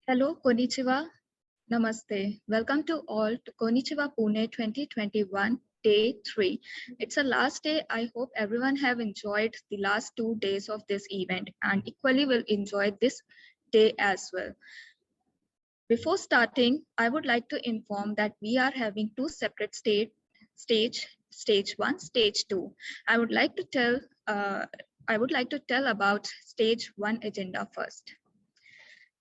Hello, Konnichiwa, Namaste. Welcome to all to Konnichiwa Pune 2021, Day 3. It's the last day. I hope everyone have enjoyed the last 2 days of this event and equally will enjoy this day as well. Before starting, I would like to inform that we are having two separate stage 1, stage 2. I would like to tell about stage 1 agenda first.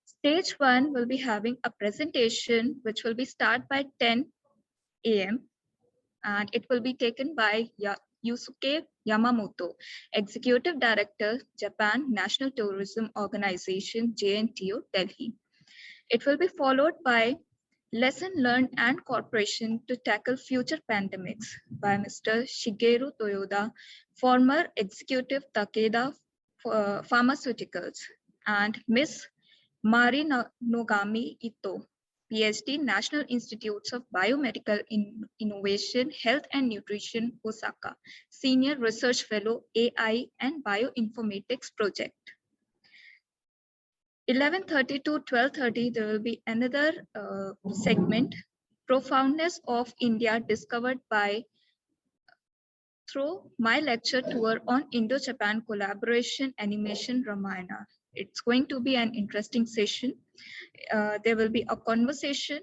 Stage 1 will be having a presentation which will be start by 10 a.m. and it will be taken by Yusuke Yamamoto, Executive Director, Japan National Tourism Organization, JNTO, Delhi. It will be followed by Lesson Learned and Cooperation to Tackle Future Pandemics by Mr. Shigeru Toyoda, former Executive Takeda Pharmaceuticals, and Ms. Mari Nogami Ito, PhD, National Institutes of Biomedical Innovation, Health and Nutrition, Osaka, Senior Research Fellow, AI and Bioinformatics Project. 11:30 to 12:30, there will be another segment, Profoundness of India Discovered through my lecture tour on Indo-Japan collaboration animation Ramayana. It's going to be an interesting session. There will be a conversation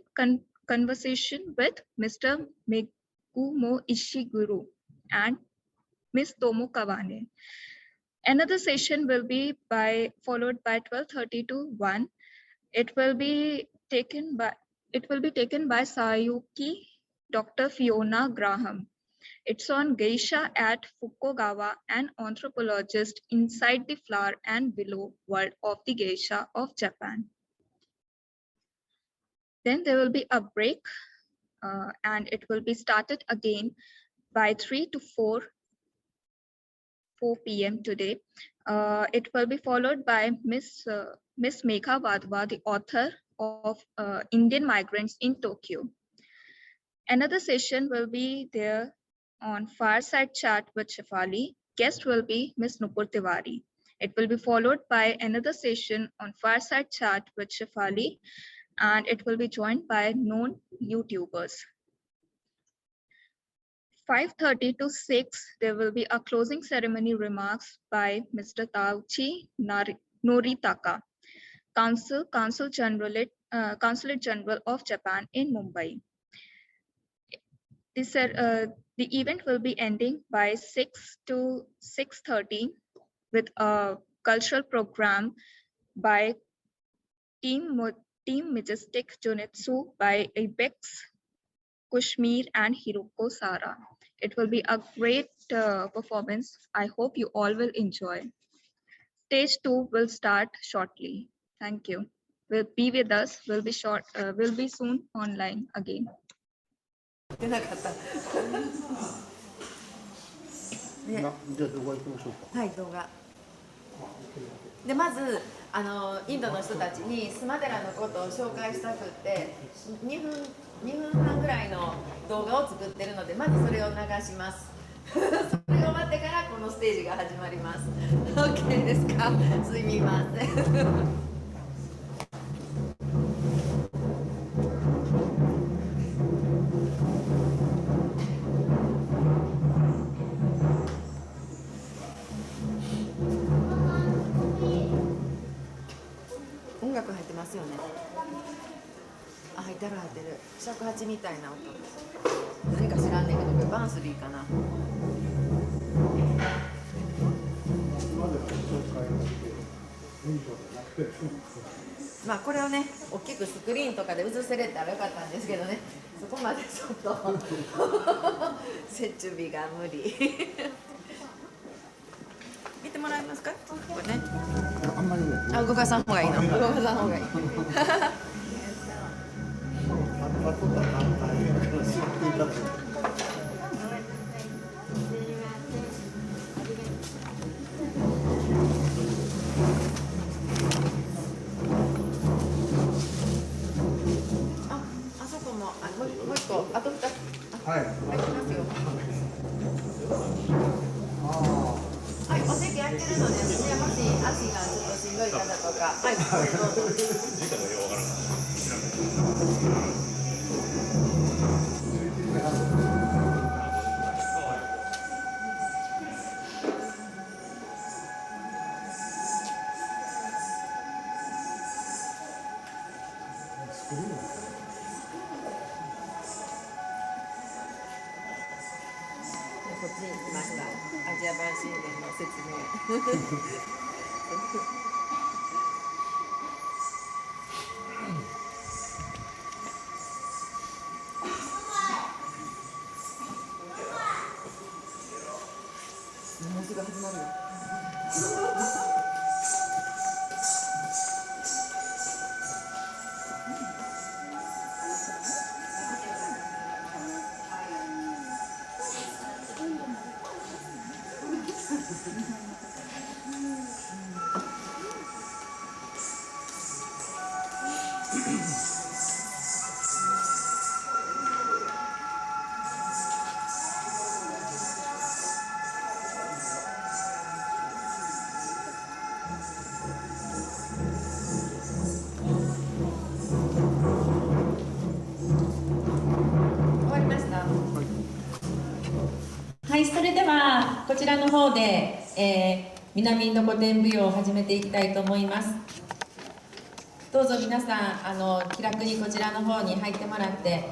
with Mr. Megumo Ishiguro and Ms. Tomo Kawane. Another session will be followed by 12:30 to 1. It will be taken by Sayuki Dr. Fiona Graham. It's on geisha at Fukuoka, an anthropologist inside the flower and below world of the geisha of Japan. Then there will be a break and it will be started again by 3 to 4 p.m. today. It will be followed by Miss Megha Wadhwa, the author of Indian Migrants in Tokyo. Another session will be there on Fireside Chat with Shefali. Guest will be Ms. Nupur Tiwari. It will be followed by another session on Fireside Chat with Shefali, and it will be joined by known YouTubers. 5:30 to 6, there will be a closing ceremony remarks by Mr. Tauchi Noritaka, Consulate General of Japan in Mumbai. The event will be ending by 6 to 6:30 with a cultural program by Team Majestic Junitsu by Apex, Kushmir and Hiroko Sara. It will be a great performance. I hope you all will enjoy. Stage 2 will start shortly. Thank you. Will be with us. Will be soon online again. 出なかった。ね、じゃあ動画行きましょうか。はい、動画。でまずインドの人たちにスマデラのことを紹介したくって2分半ぐらいの動画を作ってるのでまずそれを流します。それが終わってからこのステージが始まります。OK ですか？すみません。音楽入ってますよね。あ、入ってる入ってる。尺八みたいな音。何か知らんねんけど、これバンスリーかな。まあこれをね、大きくスクリーンとかで映せれたらよかったんですけどね。そこまでちょっと設備が無理。見てもらえますか？これね。あんまりね。あ、動かさん方がいいの。動かさん方がいい。あそこももう一個あと2つ。はい。入ってますよ。はい、お席空いてるので、もし足がちょっとしんどい方とか、はい、これどうぞ。こっちに来ました。アジア版神殿の説明。もうすぐ始まるよ。終わりました。はい、それではこちらの方で、南インド古典舞踊を始めていきたいと思います。どうぞ皆さん気楽にこちらの方に入ってもらって、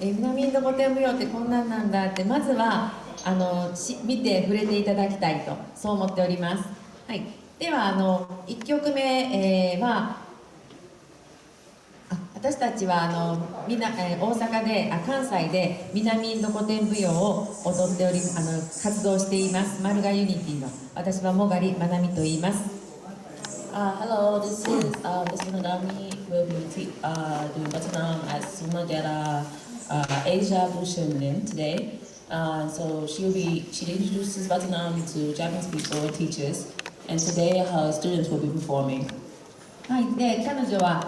南インド古典舞踊ってこんなんなんだってまずは見て触れていただきたいとそう思っております。はい、では1曲目、は私たちは大阪で関西で南インド古典舞踊を踊っており活動していますマルガユニティの私はもがりまなみと言います。Hello, this is Miss Munagami. We'll be doing Vietnam at Sumagera Asia Bushin today. So she introduces Vietnam to Japanese people and teachers, and today her students will be performing. はい、で彼女は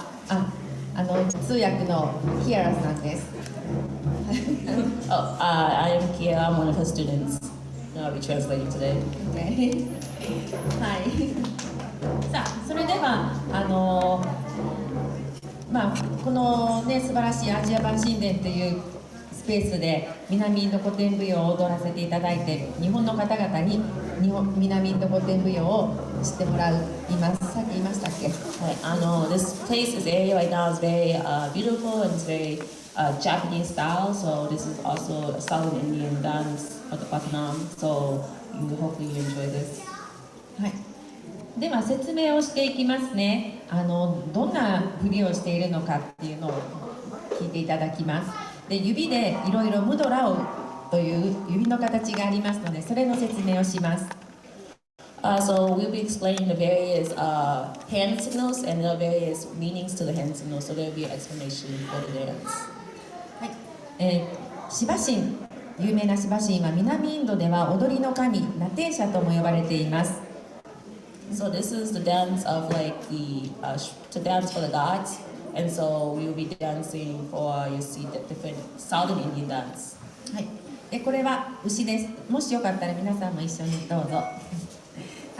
通訳のキアラさんです。I am Kia. I'm one of her students. I'll be translating today. Okay. はい。さあ、それではこのね素晴らしいアジア版神殿というスペースで南インド古典舞踊を踊らせていただいて、日本の方々に南インド古典舞踊を知ってもらう今さっき言いましたっけ？はい、this place, this area right now is very beautiful and it's very Japanese style. So this is also a Southern Indian dance of the Vietnam. So hopefully you enjoy this. はい。では説明をしていきますね。どんな振りをしているのかっていうのを聞いていただきます。で、指でいろいろムドラオという指の形がありますので、それの説明をします。So we'll be explaining the various hand signals and the various meanings to the hand signals. So there will be an explanation for the dance. はい。シバ神、有名なシバ神は南インドでは踊りの神、ナテーシャとも呼ばれています。So this is the dance of like to dance for the gods, and so we will be dancing for the different Southern Indian dance. はい。でこれは牛です。もしよかったら皆さんも一緒にどうぞ。は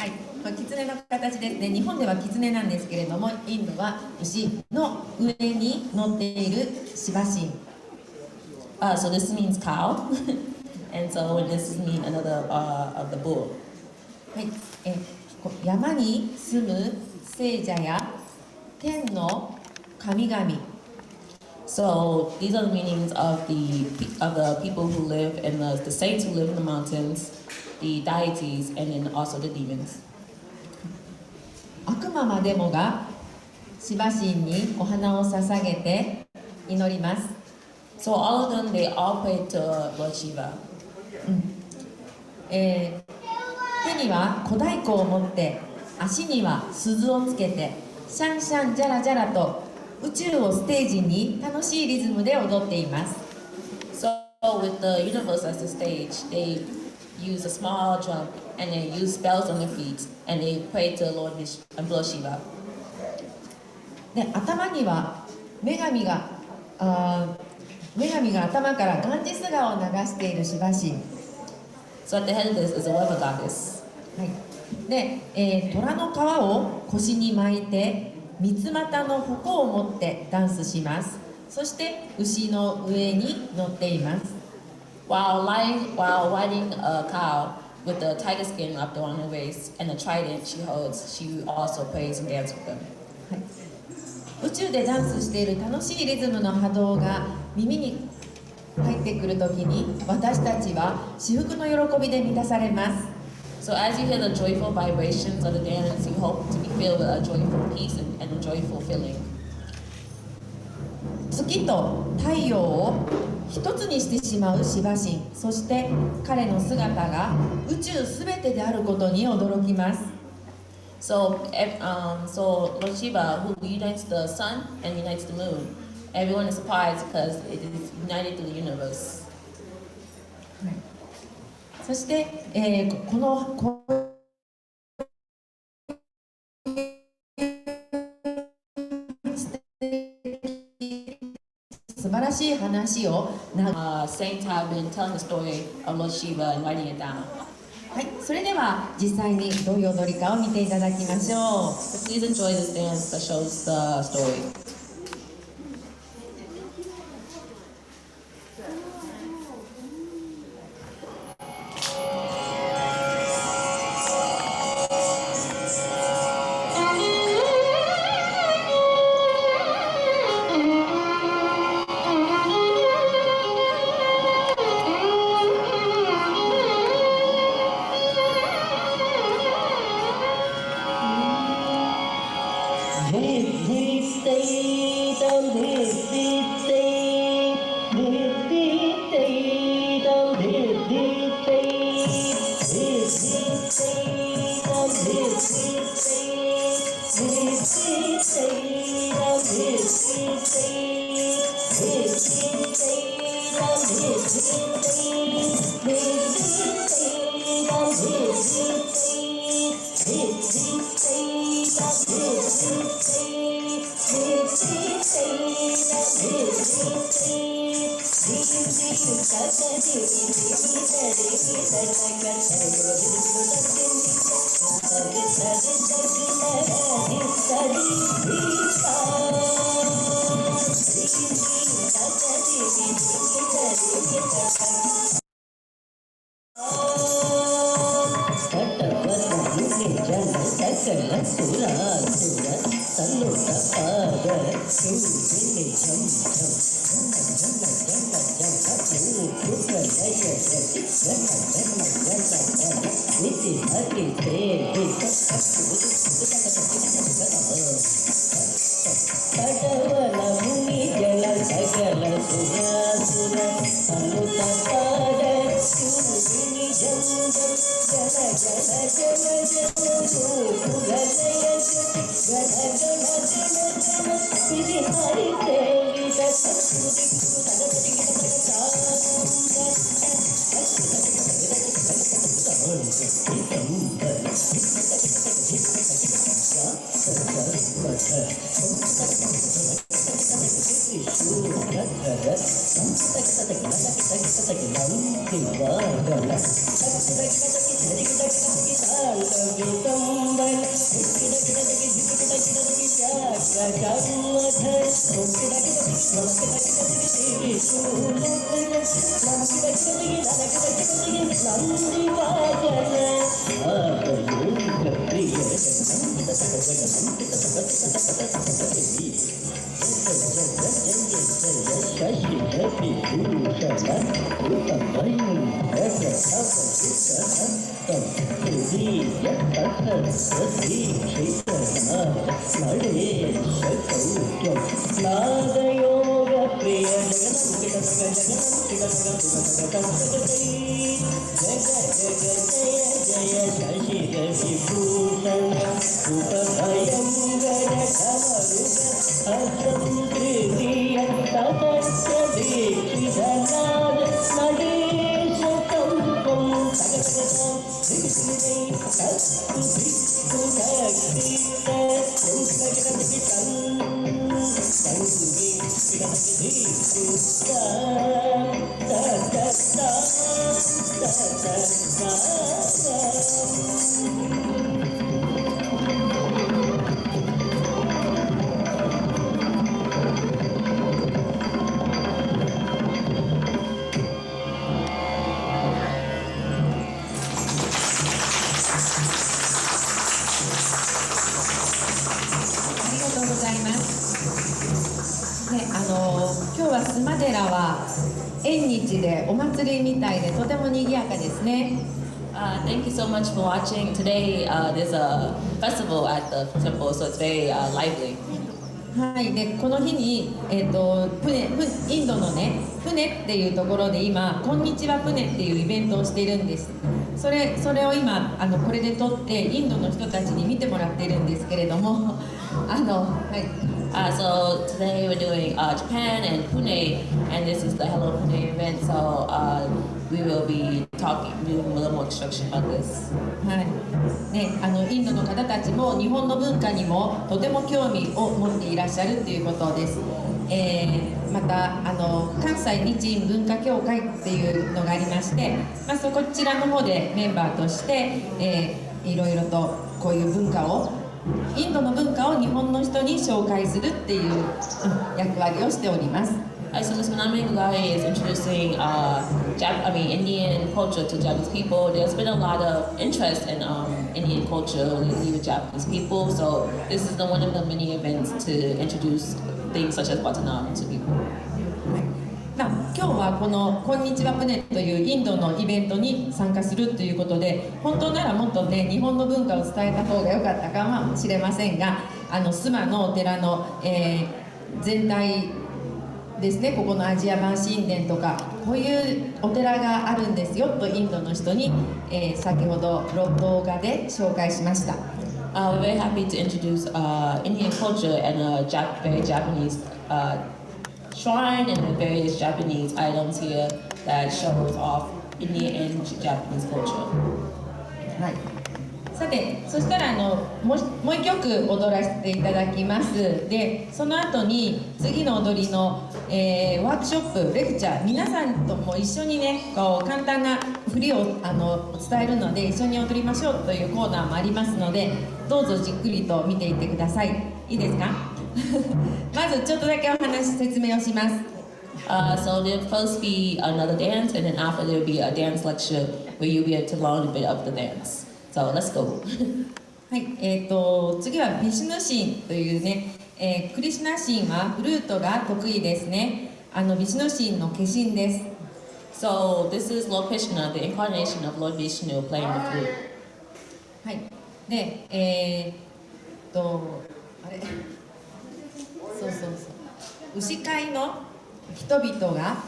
い。これ狐の形ですね。日本では狐なんですけれども、インドは牛の上に乗っているシバ神。So this means cow, and so this means another of the bull. はい。山に住む聖者や天の神々。So these are the meanings of the people who live in the saints who live in the mountains, the deities, and then also the demons. 悪魔までもがシバ神にお花を捧げて祈ります。So all of them, they all pray to Lord Shiva. 手には小太鼓を持って足には鈴をつけてシャンシャンジャラジャラと宇宙をステージに楽しいリズムで踊っています。So with the universe as the stage, they use a small drum and they use bells on their feet and they pray to Lord Shiva. で頭には女神が頭からガンジス川を流しているシバ神。So at the head of this is a weather goddess. はい。で、虎の皮を腰に巻いて三つ股の矛を持ってダンスします。そして牛の上に乗っています。While riding a cow with the tiger skin wrapped around her waist and the trident she holds, she also prays and dances with them. はい。宇宙でダンスしている楽しいリズムの波動が耳に入ってくるときに私たちは至福の喜びで満たされます。 So as you hear the joyful vibrations of the dance, you hope to be filled with a joyful peace and a joyful feeling. 月と太陽を一つにしてしまうシバ神、そして彼の姿が宇宙すべてであることに驚きます。 So Lord Shiva, who unites the sun and unites the moon, everyone is surprised because it is united to the universe. そして、この素晴らしい話をSaints have been telling the story of Lord Shiva and writing it down. はい、それでは実際にどういう踊りかを見ていただきましょう。 So please enjoy this dance that shows the story. 「は縁日でお祭りみたいでとても賑やかですね。Thank you so much for watching. Today there's a festival at the temple, so it's very lively. はい、でこの日に、インドのね、プネっていうところで今、こんにちはプネっていうイベントをしているんです。それを今これで撮ってインドの人たちに見てもらっているんですけれども、はい。So today we're doing Japan and Pune, and this is the Hello Pune event. So we will be doing a little more instruction about this. はいね、インドの方たちも日本の文化にもとても興味を持っていらっしゃるということです。また関西日印文化協会っていうのがありまして、こちらの方でメンバーとして、いろいろとこういう文化をインドの文化を日本の人に紹介するっていう役割をしております。So this Manami Guy is introducing Indian culture to Japanese people. There's been a lot of interest in Indian culture lately with Japanese people. So this is one of the many events to introduce things such as Vatanam to people. 今日はこのこんにちはプネというインドのイベントに参加するということで、本当ならもっとね日本の文化を伝えた方が良かったかもしれませんが、須磨のお寺の、全体ですね、ここのアジア版神殿とかこういうお寺があるんですよとインドの人に、先ほど動画で紹介しました。We're very happy to introduce Indian culture and very Japanese shrine and the various Japanese items here that shows off Indian and Japanese culture. はい。さて、そしたらもう一曲踊らせていただきます。で、その後に次の踊りの、ワークショップ、レクチャー、皆さんとも一緒にね、こう簡単な振りを伝えるので一緒に踊りましょうというコーナーもありますので、どうぞじっくりと見ていってください。いいですか？まずちょっとだけ説明をします。So there'll first be another dance, and then after there'll be a dance lecture where you'll be able to learn a bit of the dance. So let's go. はい、次はビシュヌ神というね、クリシュナ神はフルートが得意ですね。ビシュヌ神の化身です。So this is Lord Krishna, the incarnation of Lord Vishnu playing the flute. はい。で、あれ。そう。牛飼いの人々が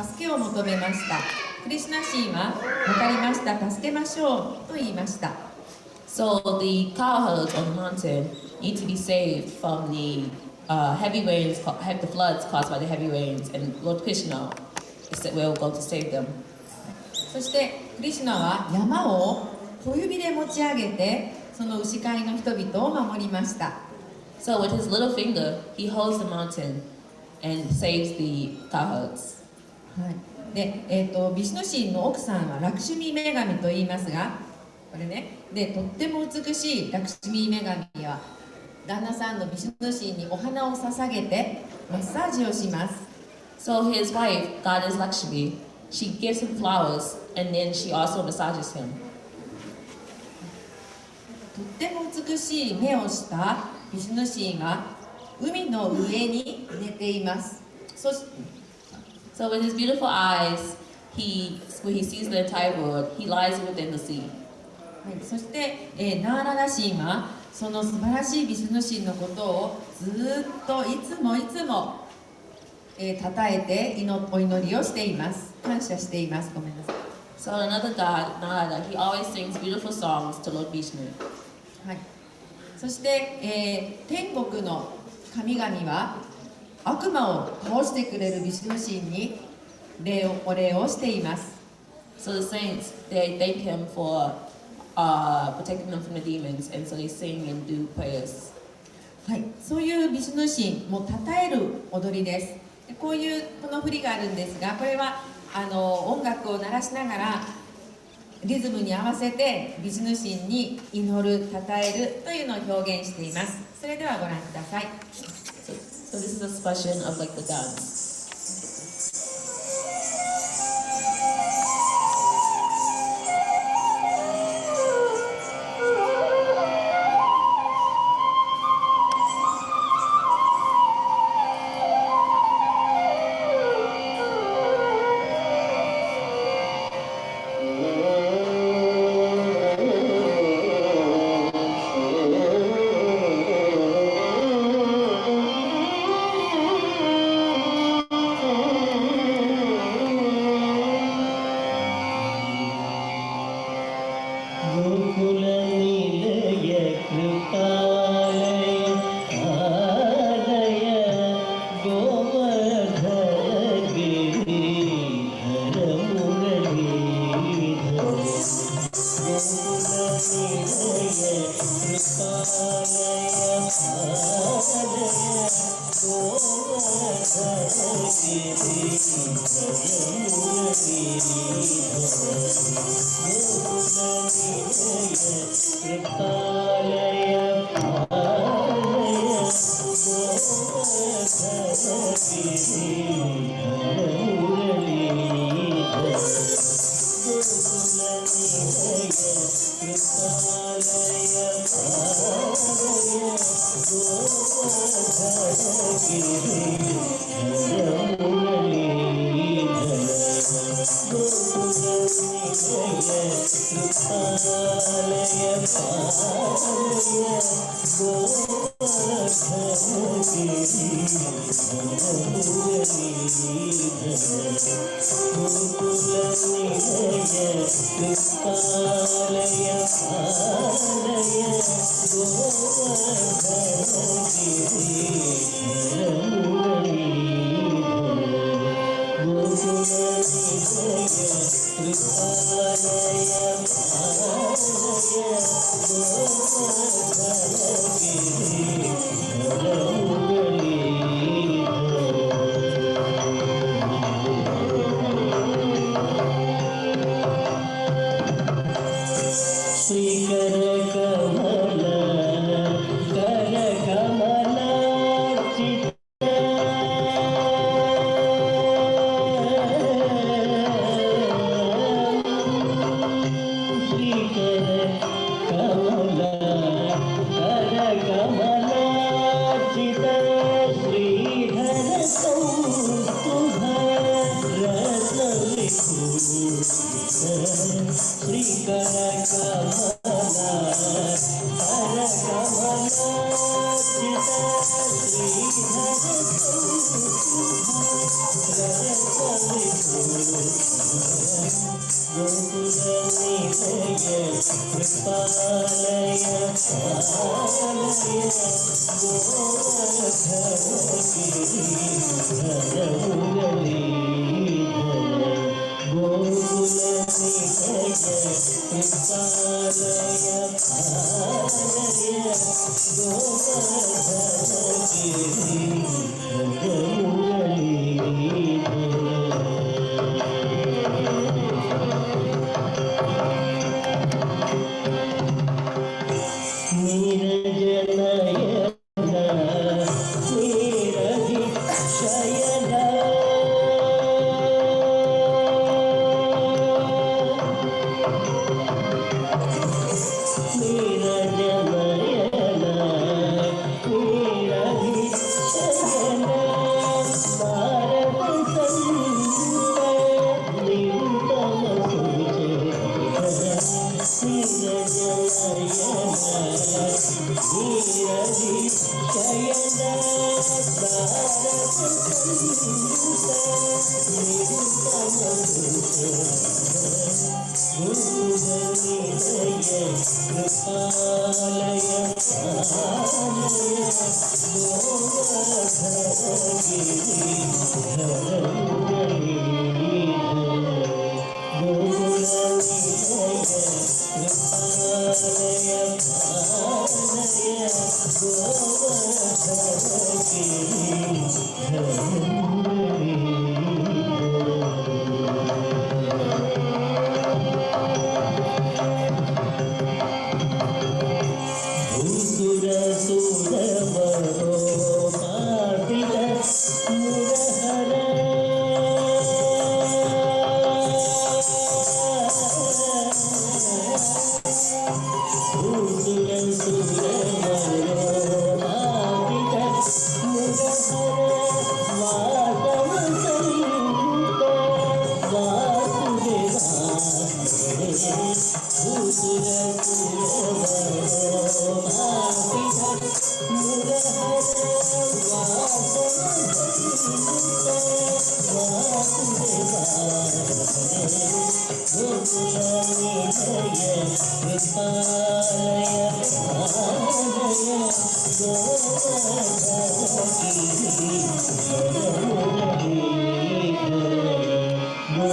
助けを求めました。クリシュナ神は分かりました、助けましょうと言いました。So the cowherds on the mountain need to be saved from the heavy rains, the floods caused by the heavy rains, and Lord Krishna will go to save them. そしてクリシュナは山を小指で持ち上げてその牛飼いの人々を守りました。So with his little finger, he holds the mountain and saves the cowherds. はい。で、ビシュヌ神の奥さんはラクシュミ女神と言いますが、これね、でとっても美しいラクシュミ女神は旦那さんのビシュヌ神にお花を捧げてマッサージをします。So his wife, Goddess Lakshmi, she gives him flowers and then she also massages him. とっても美しい目をしたビシュヌ神は海の上に寝ています。So with his beautiful eyes, when he sees the entire world, he lies within the sea. はい、そして、ナーラダ神はその素晴らしいビシュヌ神のことをずっといつも、称えてお祈りをしています。感謝しています。ごめんなさい。So another god, Narada, he always sings beautiful songs to Lord Vishnu. はい。そして、天国の神々は悪魔を倒してくれるビシュヌ神にお礼をしています。So the saints, they thank him for protecting them from the demons, and so they sing and do prayers. はい、そういうビシュヌ神も称える踊りです。この振りがあるんですが、これは音楽を鳴らしながらリズムに合わせてビシュヌ神に祈る、称えるというのを表現しています。それではご覧ください。So this is a expression of like the dance. Go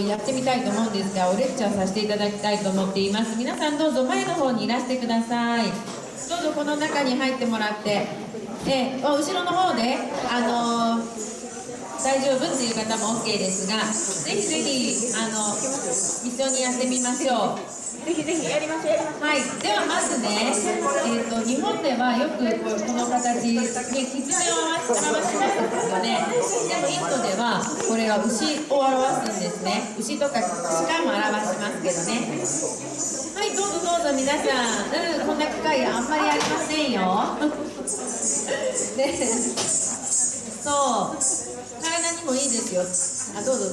やってみたいと思うんですが、おレクチャーさせていただきたいと思っています。皆さんどうぞ前の方にいらしてください。どうぞこの中に入ってもらって、後ろの方で、大丈夫っていう方も OK ですが、ぜひぜひ一緒にやってみましょう。ぜひぜひやりましょう。はい、ではまずね、日本ではよくこの形に狐を表しますよね。でもインドではこれは牛を表すんですね。牛とか鹿も表しますけどね。はい、どうぞどうぞ皆さん、こんな機会あんまりありませんよ。ね、そう、体にもいいですよ。どうぞ。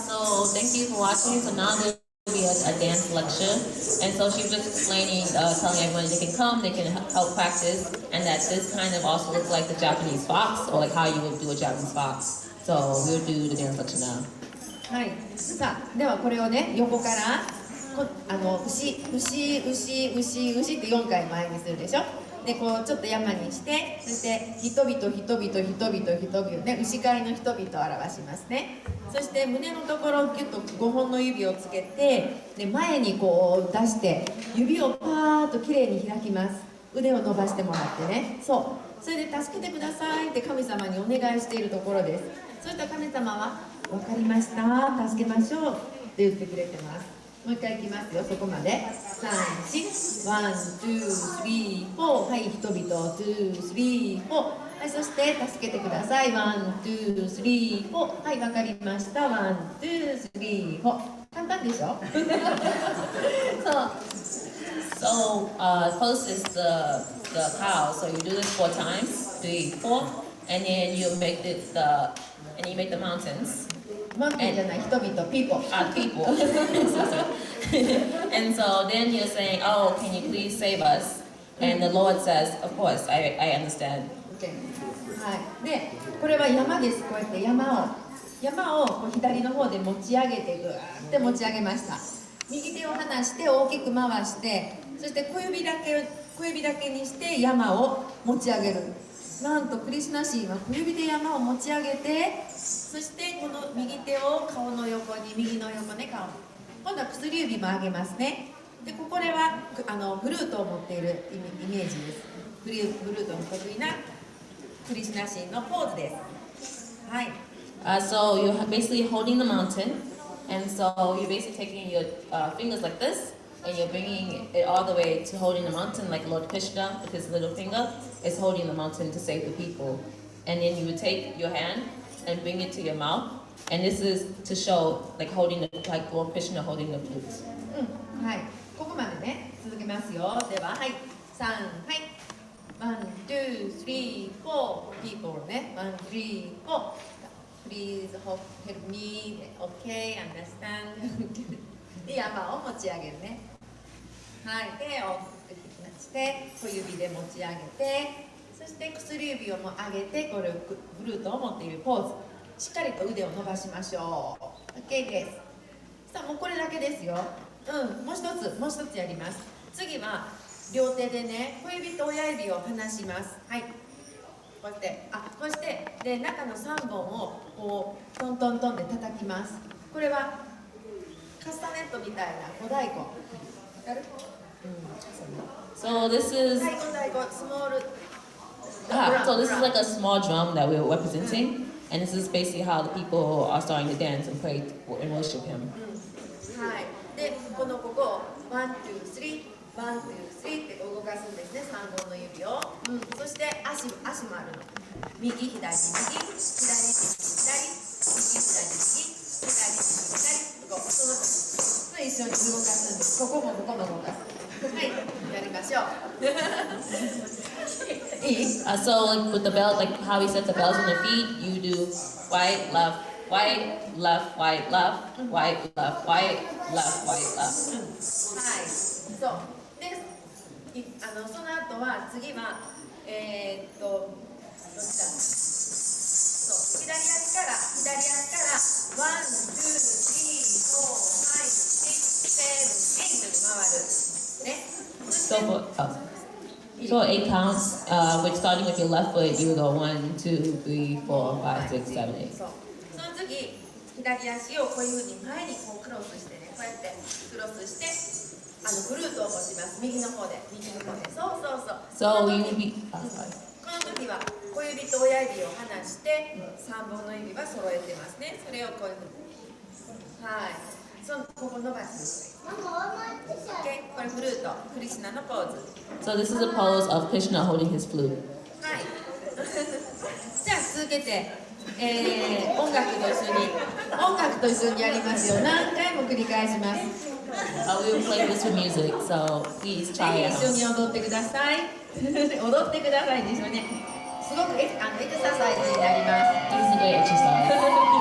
So thank you for watching. So now there will be a dance lecture, and so she was just explaining, telling everyone they can come, they can help practice, and that this kind of also looks like the Japanese fox, or like how you would do a Japanese fox. So we'll do the dance lecture now. はい、さあ、ではこれをね、横から牛って4回前にするでしょ。で、こうちょっと山にして、そして人々ね、牛飼いの人々を表しますね。そして胸のところをギュッと5本の指をつけて、で前にこう出して指をパーッときれいに開きます。腕を伸ばしてもらってね。そう、それで助けてくださいって神様にお願いしているところです。そしたら神様は分かりました、助けましょうって言ってくれてます。もう一回いきますよ、そこまで。3、4、ワン、ツー、スリー、フォー。はい、人々、ツー、スリー、フォー。はい、そして助けてください。ワン、ツー、スリー、フォー。はい、わかりました。ワン、ツー、スリー、フォー。簡単でしょそう。So first is the cow. So you do this 4 times, 3, 4, and then you make and you make the mountains. マンテンじゃない、人々、people. People. And so then you're saying, oh, can you please save us? And the Lord says, of course, I understand. Okay. はい。で、これは山です。こうやって山をこう左の方で持ち上げて、ぐーって持ち上げました。右手を離して大きく回して、そして小指だけにして山を持ち上げる。なんとクリシュナ神は小指で山を持ち上げて、そしてこの右手を顔の横に、右の横ね、顔。今度は薬指も上げますね。で、これはフルートを持っているイメージです。フルートの得意なクリシュナ神のポーズです。はい。So you're basically holding the mountain, and so you're basically taking your fingers like this, and you're bringing it all the way to holding the mountain, like Lord Krishna with his little finger is holding the mountain to save the people. And then you would take your hand and bring it to your mouth, and this is to show like holding like Lord Krishna holding the flute. はい。ここまでね、続けますよ。では、はい。3、はい。1、2、3、4。people ね。1、3、4。Please help me. Okay, understand. で、山を持ち上げるね。はい。手を振ってきまして、小指で持ち上げて、そして薬指をも上げて、これフルートを持っているポーズ。しっかりと腕を伸ばしましょう。OK です。さあ、もうこれだけですよ。もう一つやります。次は両手でね、小指と親指を離します。はい。こうして、で、中の3本をこうトントントンで叩きます。これはカスタネットみたいな小太鼓。わかる？ So this is 太鼓太鼓スモール so this is like a small drum that we're representing, and this is basically how the people are starting to dance and pray and worship him. はいでここをワン、ツー、スリー、ワン、ツー、スリーって動かすんですね、3本の指を、そして足もあるの。右、左、右、左、右、左、右、左、左、こう、その一緒に動かすんです。ここも動かす。はい、やりましょう。いい So like with the belt, like how he sets the bells on the feet, you do white, left, white, left, white, left, white, left, white, left, white, left. はい、そうで、その後は次はどっちだ。そう、左足からワン、ツー、スリー、フォー、ファイブ、シックス、セブン、エイトに回るね。So for 8 counts, with starting with your left foot, you would go 1, 2, 3, 4, 5, 6, 7, 8. そう、その次左足をこういうふうに前にこうクロスしてね、こうやってクロスしてグルートを持ちます。右の方で、そうそうそう。So you would be. この時は小指と親指を離して3本の指は揃えてますね。それをこういうふうに、はい、ここ伸ばす。OK、これフルート、クリシュナのポーズ。So this is a pose of Krishna holding his flute. はい。じゃあ続けて、音楽と一緒にやりますよ。何回も繰り返します。We will play this for music, so please ぜ try ひ it 一緒 out. に踊ってください。踊ってくださいでしょうね。すごくエクササイズになります。 This is a great exercise. 「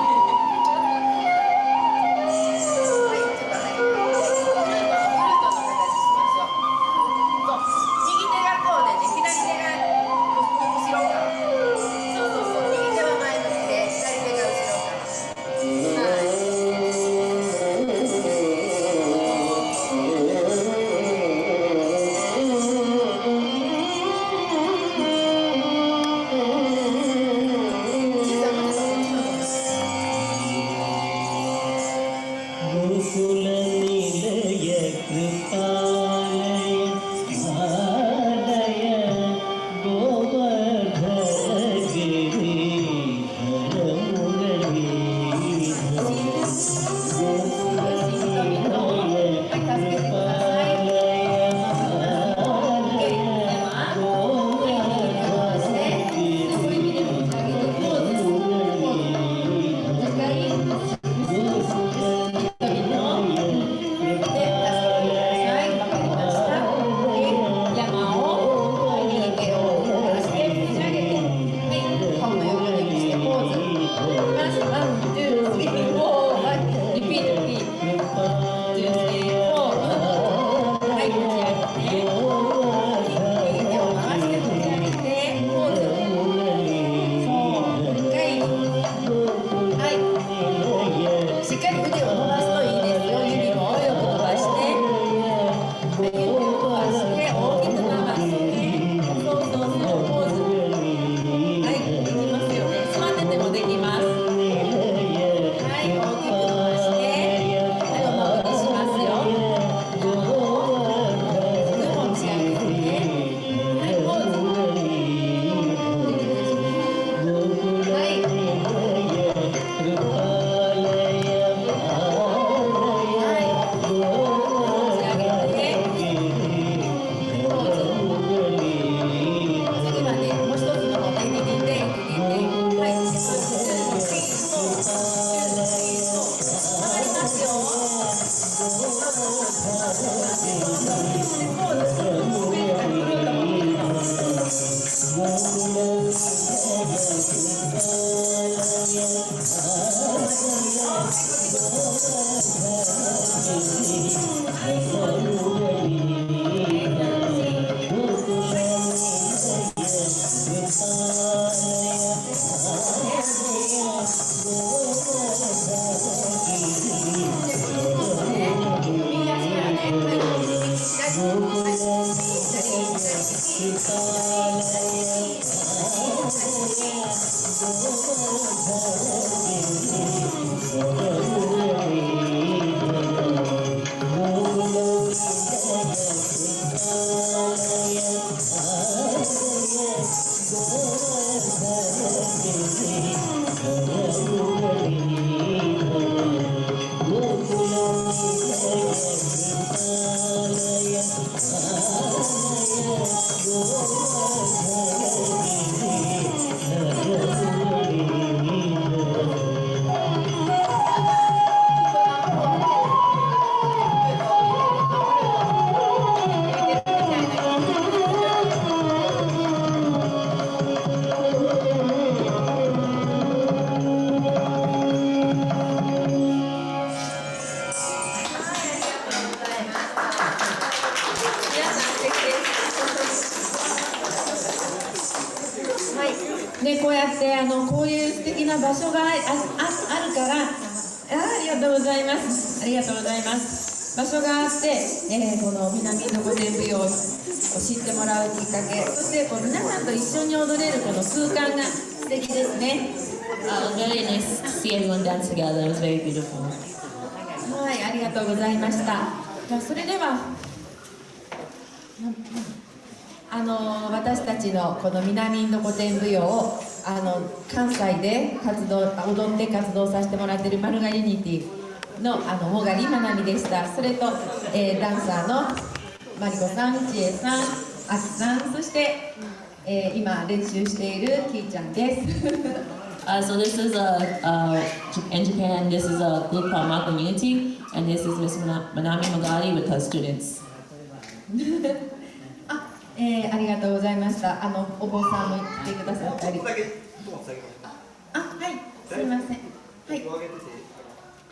でこうやってこういう素敵な場所があるから、ありがとうございます。ありがとうございます。場所があって、この南インド古典舞踊を知ってもらうきっかけ、そしてこう皆さんと一緒に踊れるこの空間が素敵ですね。Very nice to see everyone dance together. It was very beautiful. はい、ありがとうございました。じゃあそれでは私たちのこの南インド古典舞踊を関西で踊って活動させてもらっているマルガユニティのモガリマナミでした。それと、ダンサーのマリコさん、チエさん、アキさん、そして、今練習しているキーちゃんです。So this is in Japan, this is a group called Ma Community, and this is Miss Manami Magali with her students. ありがとうございました。お坊さんも来てくださったり。はい、すいません。はい。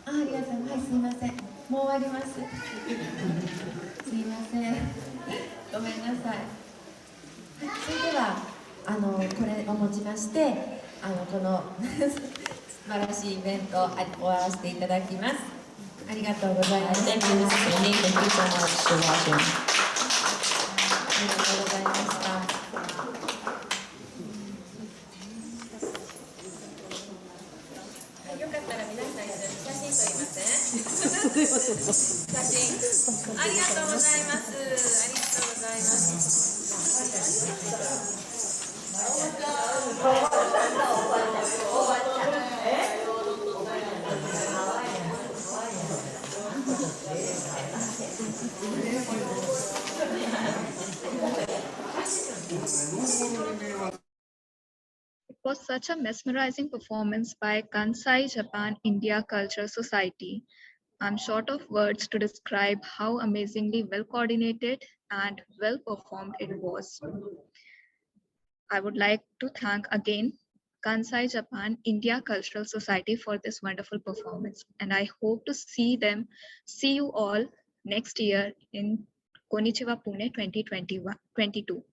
ありがとうございます。はい、すいません。もう終わります。すいません。ごめんなさい。それではこれをもちましてこの素晴らしいイベントを終わらせていただきます。ありがとうございます。Thank you, Mrs. Cindy. Thank you so much for watching. ありがとうございました。よかったら皆さん一緒に写真撮りません？写真。ありがとうございます。ありがとうございます。It was such a mesmerizing performance by Kansai Japan India Cultural Society. I'm short of words to describe how amazingly well coordinated and well performed it was. I would like to thank again Kansai Japan India Cultural Society for this wonderful performance, and I hope to see you all next year in Konnichiwa Pune 2022.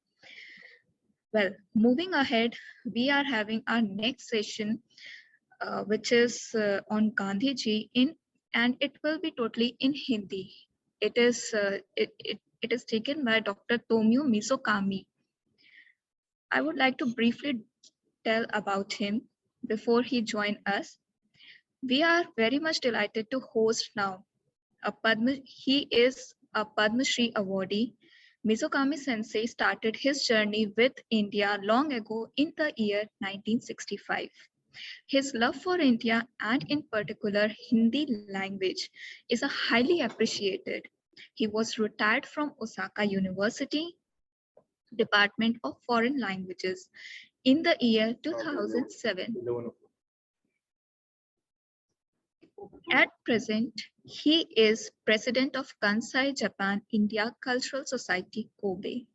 Well, moving ahead, we are having our next session, which is on Gandhiji and it will be totally in Hindi. It is taken by Dr. Tomio Misokami. I would like to briefly tell about him before he joined us. We are very much delighted to host now he is a Padma Shri awardee. Misokami Sensei started his journey with India long ago in the year 1965. His love for India and in particular Hindi language is highly appreciated. He was retired from Osaka University, Department of Foreign Languages in the year 2007. At present, he is president of Kansai Japan India Cultural Society, Kobe.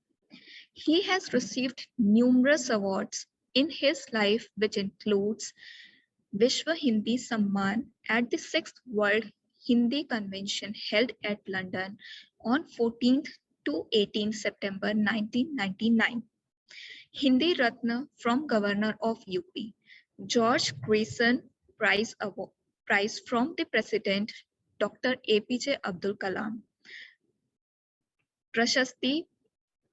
He has received numerous awards in his life, which includes Vishwa Hindi Samman at the 6th World Hindi Convention held at London on 14th to 18th September 1999. Hindi Ratna from Governor of UP, George Grayson Prize from the President, Dr. APJ Abdul Kalam. Prashasti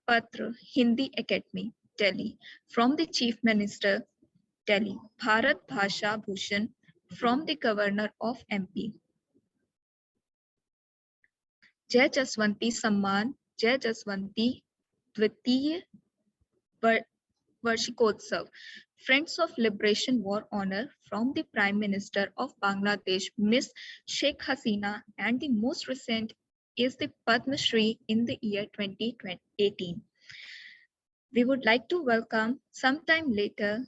Patra, Hindi Academy, Delhi, from the Chief Minister, Delhi. Bharat Bhasha Bhushan from the Governor of MP. Jai Jaswanti Samman, Jai Jaswanti Dvitiya Varshikotsav, Friends of Liberation War Honor from the Prime Minister of Bangladesh, Miss Sheikh Hasina, and the most recent is the Padma Shri in the year 2018. We would like to welcome sometime later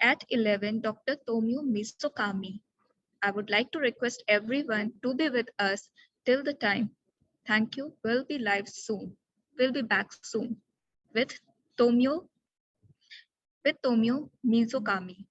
at 11 Dr. Tomio Misokami. I would like to request everyone to be with us till the time. Thank you. We'll be live soon. We'll be back soon with Tomio Misokami.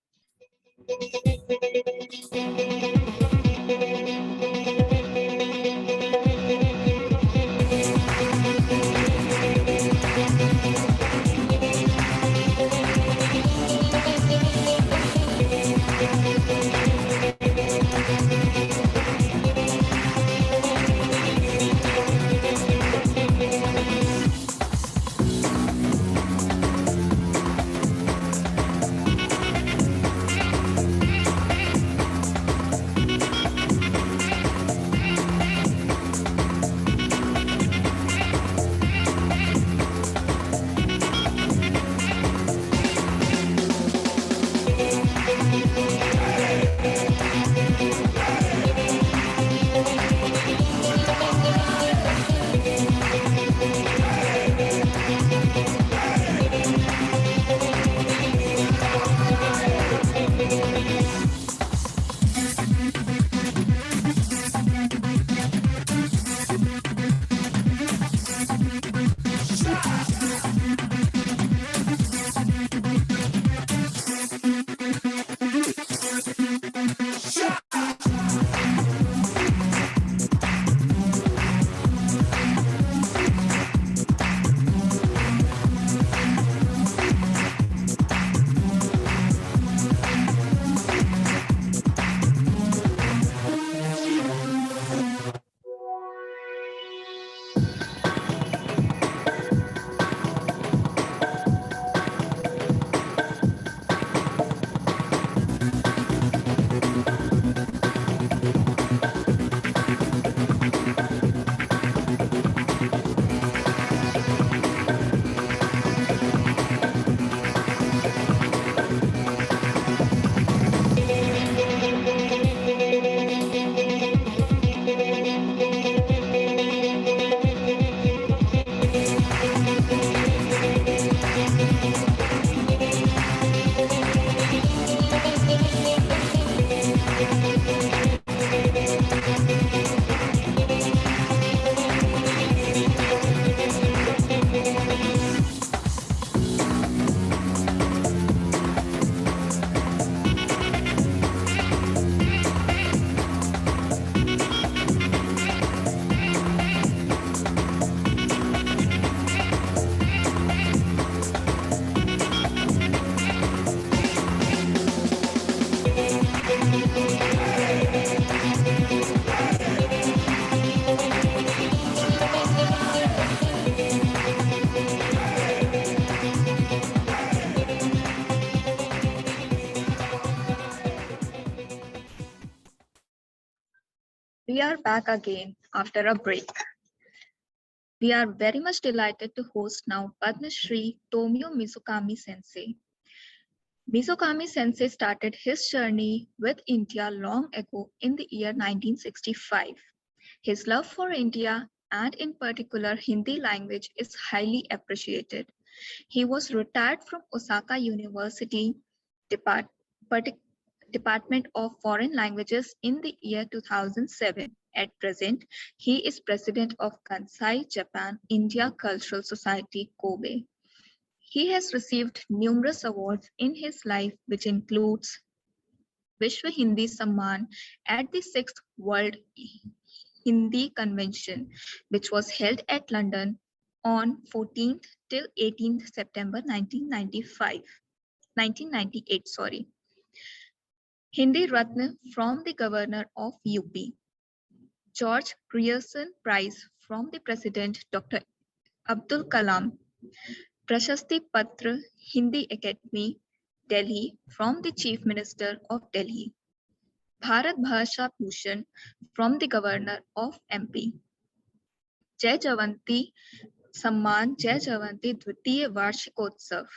We are back again after a break. We are very much delighted to host now Padma Shri Tomio Mizukami Sensei. Mizukami Sensei started his journey with India long ago in the year 1965. His love for India and in particular Hindi language is highly appreciated. He was retired from Osaka University Department of Foreign Languages in the year 2007. At present, he is president of Kansai, Japan, India Cultural Society, Kobe. He has received numerous awards in his life, which includes Vishwa Hindi Samman at the 6th World Hindi Convention, which was held at London on 14th till 18th September 1998. Hindi Ratna from the Governor of UP. George Grierson Prize from the President Dr. Abdul Kalam. Prashasti Patra Hindi Academy, Delhi from the Chief Minister of Delhi. Bharat Bhasha Bhushan from the Governor of MP. Jai Jawanti Samman Jai Jawanti Dvitiya Varshikotsav.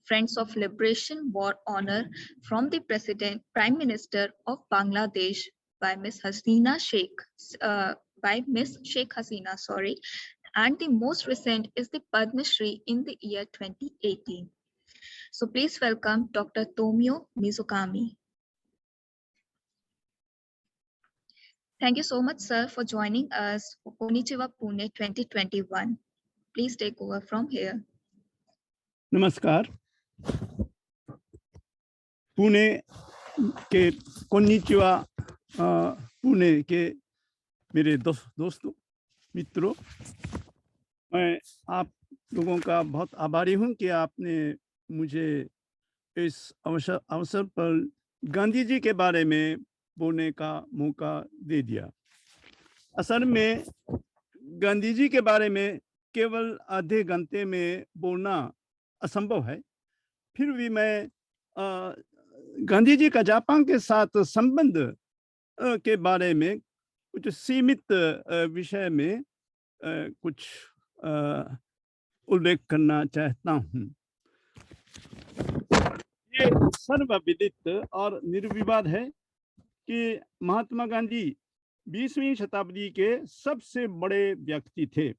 Friends of Liberation War Honor from the Prime Minister of Bangladesh by Miss Sheikh Hasina, and the most recent is the Padma Shri in the year 2018. So please welcome Dr. Tomio Mizukami. Thank you so much, sir, for joining us for Konnichiwa Pune 2021. Please take over from here. नमस्कार पुणे के कोन्निचिवा पुणे के मेरे दोस्तों मित्रों, मैं आप लोगों का बहुत आभारी हूं कि आपने मुझे इस अवसर पर गांधी जी के बारे में बोलने का मौका दे दिया। असल में गांधी जी के बारे में केवल आधे घंटे में बोलना असंभव है। फिर भी मैं गांधी जी का जापान के साथ संबंध के बारे में कुछ सीमित विषय में कुछ उल्लेख करना चाहता हूं। ये सर्वविदित और निर्विवाद है कि महात्मा गांधी 20वीं शताब्दी के सबसे बड़े व्यक्ति थे।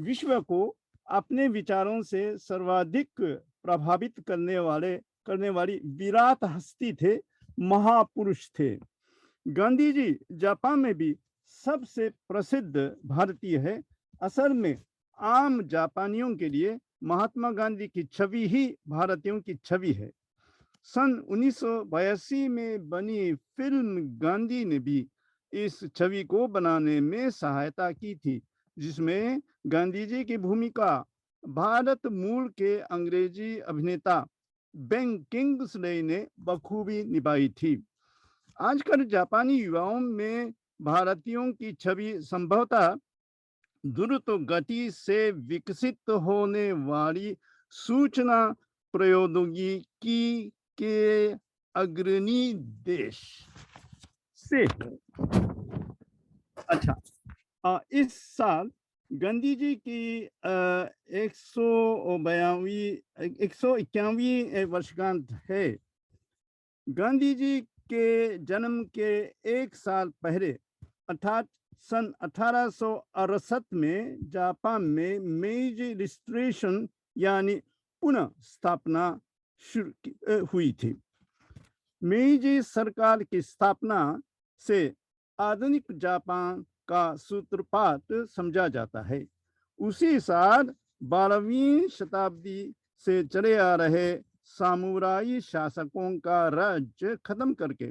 विश्व को अपने विचारों से सर्वाधिक प्रभावित करने वाली विराट हस्ती थे, महापुरुष थे। गांधी जी जापान में भी सबसे प्रसिद्ध भारतीय है। असल में आम जापानियों के लिए महात्मा गांधी की छवि ही भारतीयों की छवि है। सन 1982 में बनी फिल्म गांधी ने भी इस छवि को बनाने में सहायता की थी, जिसमें गांधी जी की भूमिका भारत मूल के अंग्रेजी अभिनेता बेन किंग्सले ने बखूबी निभाई थी। आजकल जापानी युवाओं में भारतीयों की छवि संभवतः द्रुत गति से विकसित होने वाली सूचना प्रौद्योगिकी के अग्रणी देश से। अच्छा, इस साल गांधी जी की 151वीं वर्षगांठ है। गांधी जी के जन्म के एक साल पहले अर्थात सन 1868 में जापान में मेइजी रिस्टोरेशन यानी पुनः स्थापना हुई थी। मेइजी सरकार की स्थापना से आधुनिक जापान का सूत्रपात समझा जाता है। उसी साल 12वीं शताब्दी से चले आ रहे सामुराई शासकों का राज्य खत्म करके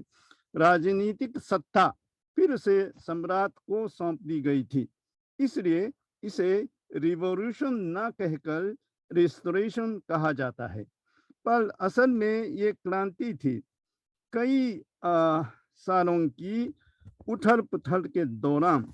राजनीतिक सत्ता फिर से सम्राट को सौंप दी गई थी। इसलिए इसे रिवॉल्यूशन न कहकर रिस्टोरेशन कहा जाता है, पर असल में ये क्रांति थी। कई सालों की उथल पुथल के दौरान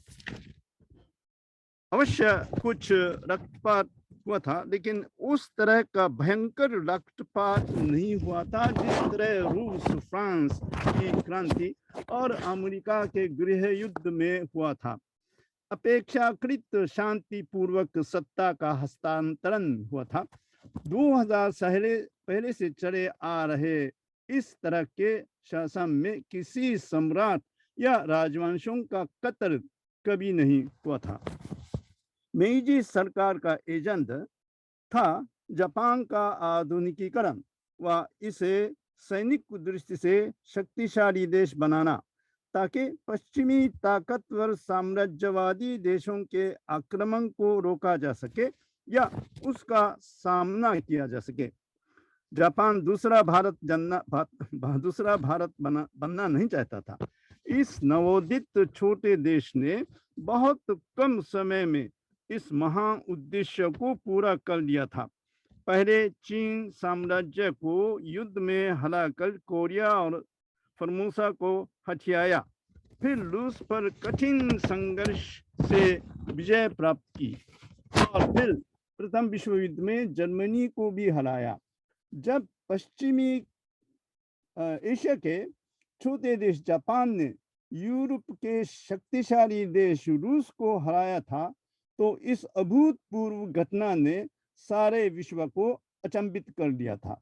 अवश्य कुछ रक्तपात हुआ था, लेकिन उस तरह का भयंकर रक्तपात नहीं हुआ था जिस तरह रूस फ्रांस की क्रांति और अमेरिका के गृह युद्ध में हुआ था। अपेक्षाकृत शांतिपूर्वक सत्ता का हस्तांतरण हुआ था। 2000 पहले से चले आ रहे इस तरह के शासन में किसी सम्राट या राजवंशों का कत्ल कभी नहीं हुआ था। मेइजी सरकार का एजेंड था जापान का आधुनिकीकरण व इसे सैनिक दृष्टि से शक्तिशाली देश बनाना, ताकि पश्चिमी ताकतवर साम्राज्यवादी देशों के आक्रमण को रोका जा सके या उसका सामना किया जा सके। जापान दूसरा भारत बनना नहीं चाहता था। इस नवोदित छोटे देश ने बहुत कम समय में इस महान उद्देश्य को पूरा कर लिया था। पहले चीन साम्राज्य को युद्ध में हराकर कोरिया और फॉर्मोसा को हथियाया, फिर रूस पर कठिन संघर्ष से विजय प्राप्त की और फिर प्रथम विश्व युद्ध में जर्मनी को भी हराया। जब पश्चिमी एशिया के छोटे देश जापान ने यूरोप के शक्तिशाली देश रूस को हराया था, तो इस अभूतपूर्व घटना ने सारे विश्व को अचंभित कर दिया था।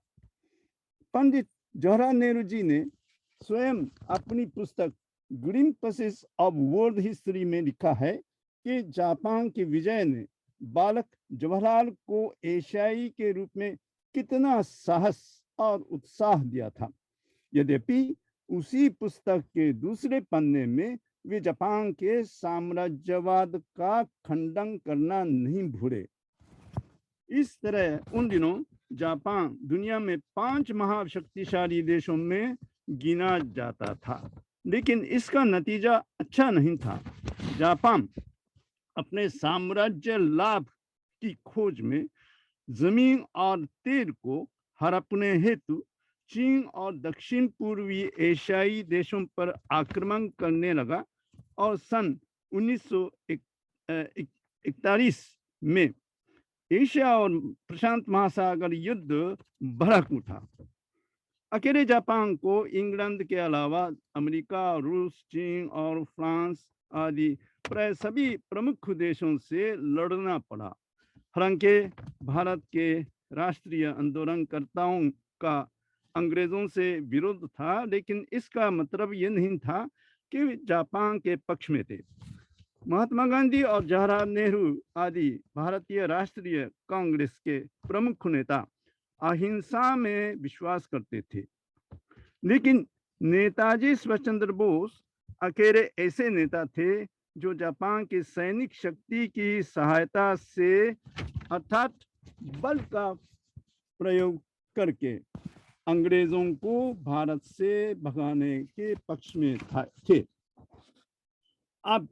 पंडित जवाहरलाल नेहरू जी ने स्वयं अपनी पुस्तक ग्लिम्पसेस ऑफ वर्ल्ड हिस्ट्री में लिखा है कि जापान की विजय ने बालक जवाहरलाल को एशियाई के रूप में कितना साहस और उत्साह दिया था। यद्यपि उसी पुस्तक के दूसरे पन्ने में वे जापान के साम्राज्यवाद का खंडन करना नहीं भूले। इस तरह उन दिनों जापान दुनिया में 5 महाशक्तिशाली देशों में गिना जाता था, लेकिन इसका नतीजा अच्छा नहीं था। जापान अपने साम्राज्य लाभ की खोज में जमीन और तेल को हड़पने हेतु चीन और दक्षिण पूर्वी एशियाई देशों पर आक्रमण करने लगा और सन 1941 में एशिया और प्रशांत महासागर युद्ध भड़क उठा। अकेले जापान को इंग्लैंड के अलावा अमेरिका, रूस, चीन और फ्रांस आदि प्राय सभी प्रमुख देशों से लड़ना पड़ा। हालांकि भारत के राष्ट्रीय आंदोलनकर्ताओं का अंग्रेजों से विरोध था, लेकिन इसका मतलब ये नहीं था कि वे जापान के पक्ष में थे। महात्मा गांधी और जवाहरलाल नेहरू आदि भारतीय राष्ट्रीय कांग्रेस के प्रमुख नेता अहिंसा में विश्वास करते थे, लेकिन नेताजी सुभाष चंद्र बोस अकेले ऐसे नेता थे जो जापान की सैनिक शक्ति की सहायता से अर्थात बल का प्रयोग करके अंग्रेजों को भारत से भगाने के पक्ष में थे। अब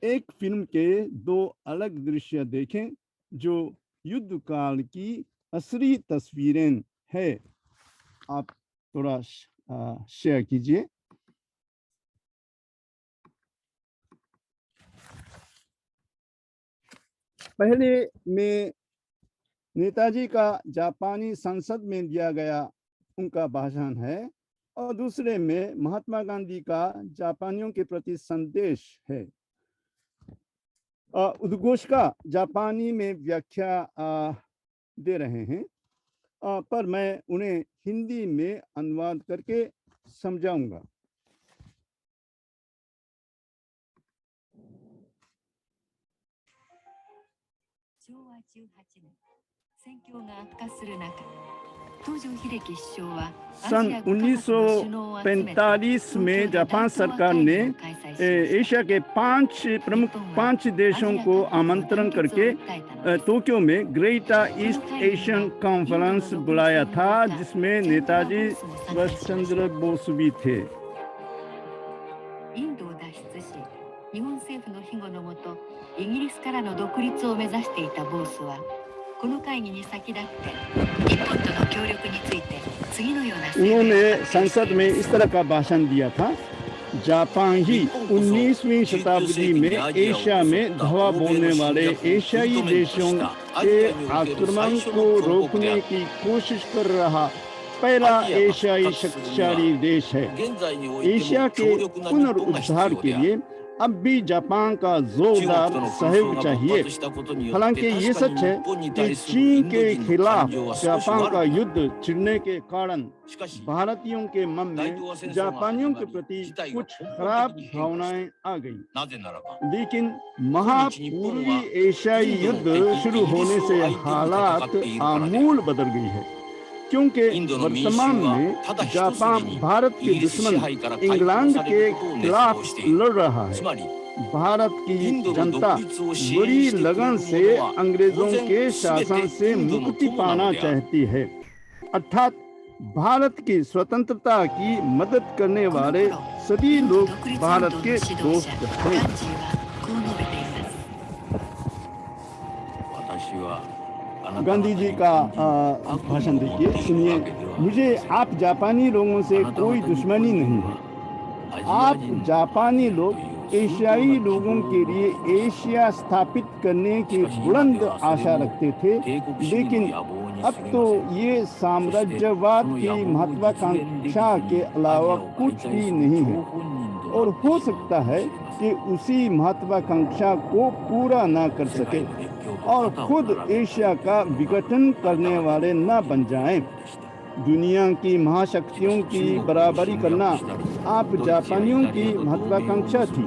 एक फिल्म के 2 अलग दृश्य देखें जो युद्ध काल की असली तस्वीरें हैं। आप थोड़ा शेयर कीजिए। पहले में नेताजी का जापानी संसद में दिया गया उनका भाषण है और दूसरे में महात्मा गांधी का जापानियों के प्रति संदेश है। उद्घोषका जापानी में व्याख्या दे रहे हैं, पर मैं उन्हें हिंदी में अनुवाद करके समझाऊंगा। 昭和18年、戦況が悪化する中、東條英機首相は सन 1945 में जापान सरकार ने एशिया के 5 देशों को आमंत्रण करके टोक्यो में ग्रेटर ईस्ट एशियन कॉन्फ्रेंस बुलाया था, जिसमें नेताजी सुभाष चंद्र बोस भी थे। インドを脱出し、日本政府の庇護のもと、イギリスからの独立を目指していたボースは、この会議に先立って日本との協力について次のような उन्होंने संसद में इस तरह का भाषण दिया था। जापान ही 19वीं शताब्दी में एशिया में धवा बोलने वाले एशियाई देशों के आक्रमण को रोकने की कोशिश कर रहा पहला एशियाई शक्तिशाली देश है। एशिया के पुनरुद्धार के लिए अब भी जापान का जोरदार सहयोग चाहिए। हालांकि ये सच है कि चीन के खिलाफ जापान का युद्ध छिड़ने के कारण भारतीयों के मन में जापानियों के प्रति कुछ खराब भावनाएं आ गई, लेकिन महापूर्वी एशियाई युद्ध शुरू होने से हालात आमूल बदल गई है, क्योंकि वर्तमान में जापान भारत के दुश्मन इंग्लैंड के खिलाफ लड़ रहा है। भारत की जनता बड़ी लगन से अंग्रेजों के शासन से मुक्ति पाना चाहती है, अर्थात भारत की स्वतंत्रता की मदद करने वाले सभी लोग भारत के दोस्त हैं। गांधी जी का भाषण देखिए, सुनिए। मुझे आप जापानी लोगों से कोई दुश्मनी नहीं है। आप जापानी लोग एशियाई लोगों के लिए एशिया स्थापित करने की बुलंद आशा रखते थे, लेकिन अब तो ये साम्राज्यवाद की महत्वाकांक्षा के अलावा कुछ भी नहीं है, और हो सकता है कि उसी महत्वाकांक्षा को पूरा न कर सके और खुद एशिया का विघटन करने वाले न बन जाएं। दुनिया की महाशक्तियों की बराबरी करना आप जापानियों की महत्वाकांक्षा थी,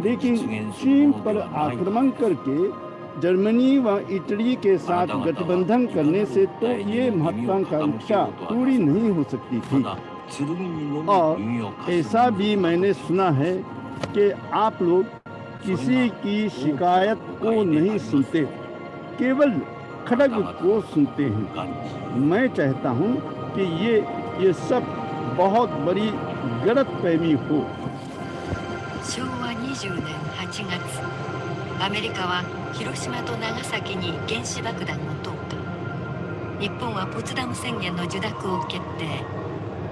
लेकिन चीन पर आक्रमण करके जर्मनी व इटली के साथ गठबंधन करने से तो ये महत्वाकांक्षा पूरी नहीं हो सकती थी। और ऐसा भी मैंने सुना है कि आप लोग किसी की शिकायत को नहीं सुनते, केवल खड़ग को सुनते हैं। मैं चाहता हूं कि ये सब बहुत बड़ी गलतफहमी हो। 昭和20年8月、アメリカは広島と長崎に原子爆弾を投下。日本はポツダム宣言の受諾を決定。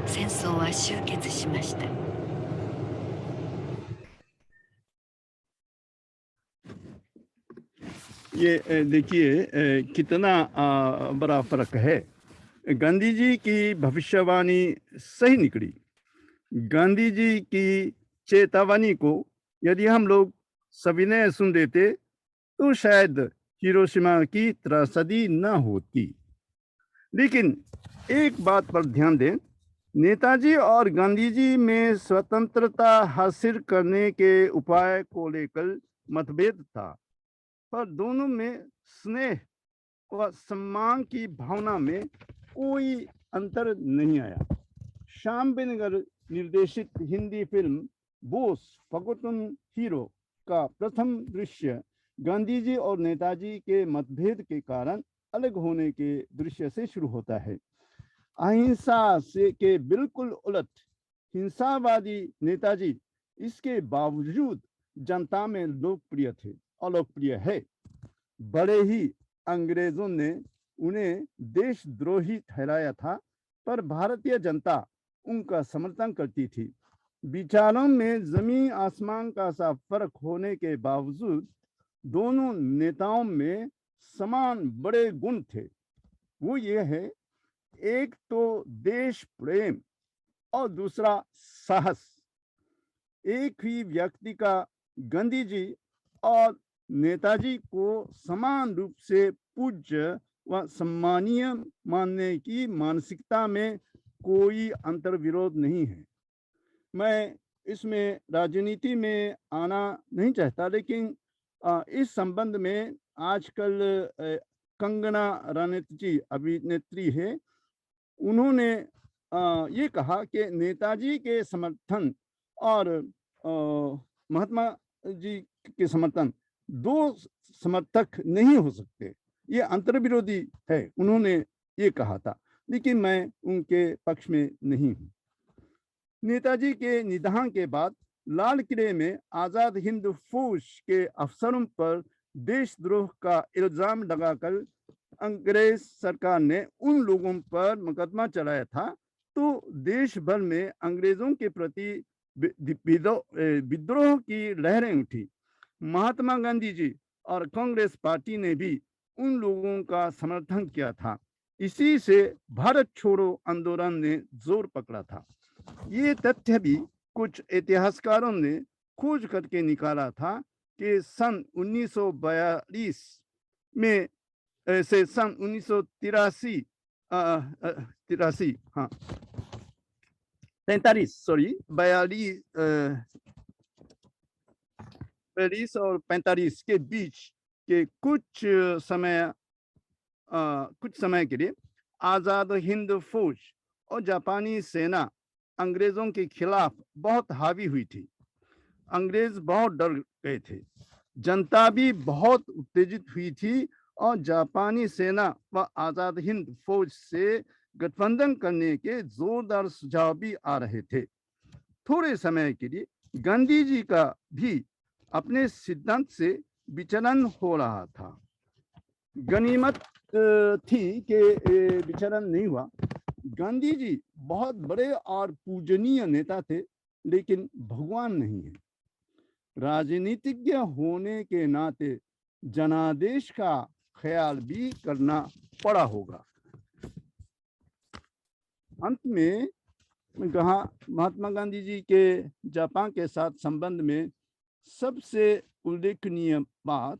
戦争は終結しました。ये देखिए कितना बड़ा फर्क है। गांधी जी की भविष्यवाणी सही निकली। गांधी जी की चेतावनी को यदि हम लोग सविनय सुन लेते तो शायद हिरोशिमा की त्रासदी न होती। लेकिन एक बात पर ध्यान दें, नेताजी और गांधी जी में स्वतंत्रता हासिल करने के उपाय को लेकर मतभेद था, पर दोनों में स्नेह व सम्मान की भावना में कोई अंतर नहीं आया। श्याम बेनेगल निर्देशित Hindi film Bose forgotten hero का प्रथम दृश्य गांधी जी और नेताजी के मतभेद के कारण अलग होने के दृश्य से शुरू होता है। अहिंसा से के बिल्कुल उलट हिंसावादी नेताजी इसके बावजूद जनता में लोकप्रिय थे और लोकप्रिय है। बड़े ही अंग्रेजों ने उन्हें देशद्रोही ठहराया था, पर भारतीय जनता उनका समर्थन करती थी। विचारों में जमीन आसमान का सा फर्क होने के बावजूद दोनों नेताओं में समान बड़े गुण थे। वो ये है, एक तो देश प्रेम और दूसरा साहस। एक ही व्यक्ति का गांधी जी और नेताजी को समान रूप से पूज्य व सम्मानीय मानने की मानसिकता में कोई अंतर्विरोध नहीं है। मैं इसमें राजनीति में आना नहीं चाहता, लेकिन इस संबंध में आजकल कंगना रनौत जी अभिनेत्री है, उन्होंने ये कहा कि नेताजी के समर्थन और महात्मा जी के समर्थन दो समर्थक नहीं हो सकते, ये अंतर्विरोधी है, उन्होंने ये कहा था। लेकिन मैं उनके पक्ष में नहीं हूँ। नेताजी के निधन के बाद लाल किले में आजाद हिंद फौज के अफसरों पर देशद्रोह का इल्जाम लगाकर अंग्रेज सरकार ने उन लोगों पर मुकदमा चलाया था, तो देश भर में अंग्रेजों के प्रति विद्रोह की लहरें उठी। महात्मा गांधी जी और कांग्रेस पार्टी ने भी उन लोगों का समर्थन किया था। इसी से भारत छोड़ो आंदोलन ने जोर पकड़ा था। ये तथ्य भी कुछ इतिहासकारों ने खोज करके निकाला था कि सन 1942 में से सन 1983 हाँ 45 सॉरी 42 और 45 के बीच के कुछ समय के लिए आजाद हिंद फौज और जापानी सेना अंग्रेजों के खिलाफ बहुत हावी हुई थी। अंग्रेज बहुत डर गए थे, जनता भी बहुत उत्तेजित हुई थी और जापानी सेना व आजाद हिंद फौज से गठबंधन करने के जोरदार सुझाव भी आ रहे थे। थोड़े समय के लिए गांधी जी का भी अपने सिद्धांत से विचलन हो रहा था। गनीमत थी कि विचलन नहीं हुआ। गांधी जी बहुत बड़े और पूजनीय नेता थे, लेकिन भगवान नहीं है। राजनीतिज्ञ होने के नाते जनादेश का ख्याल भी करना पड़ा होगा। अंत में कहा, महात्मा गांधी जी के जापान के साथ संबंध में सबसे उल्लेखनीय बात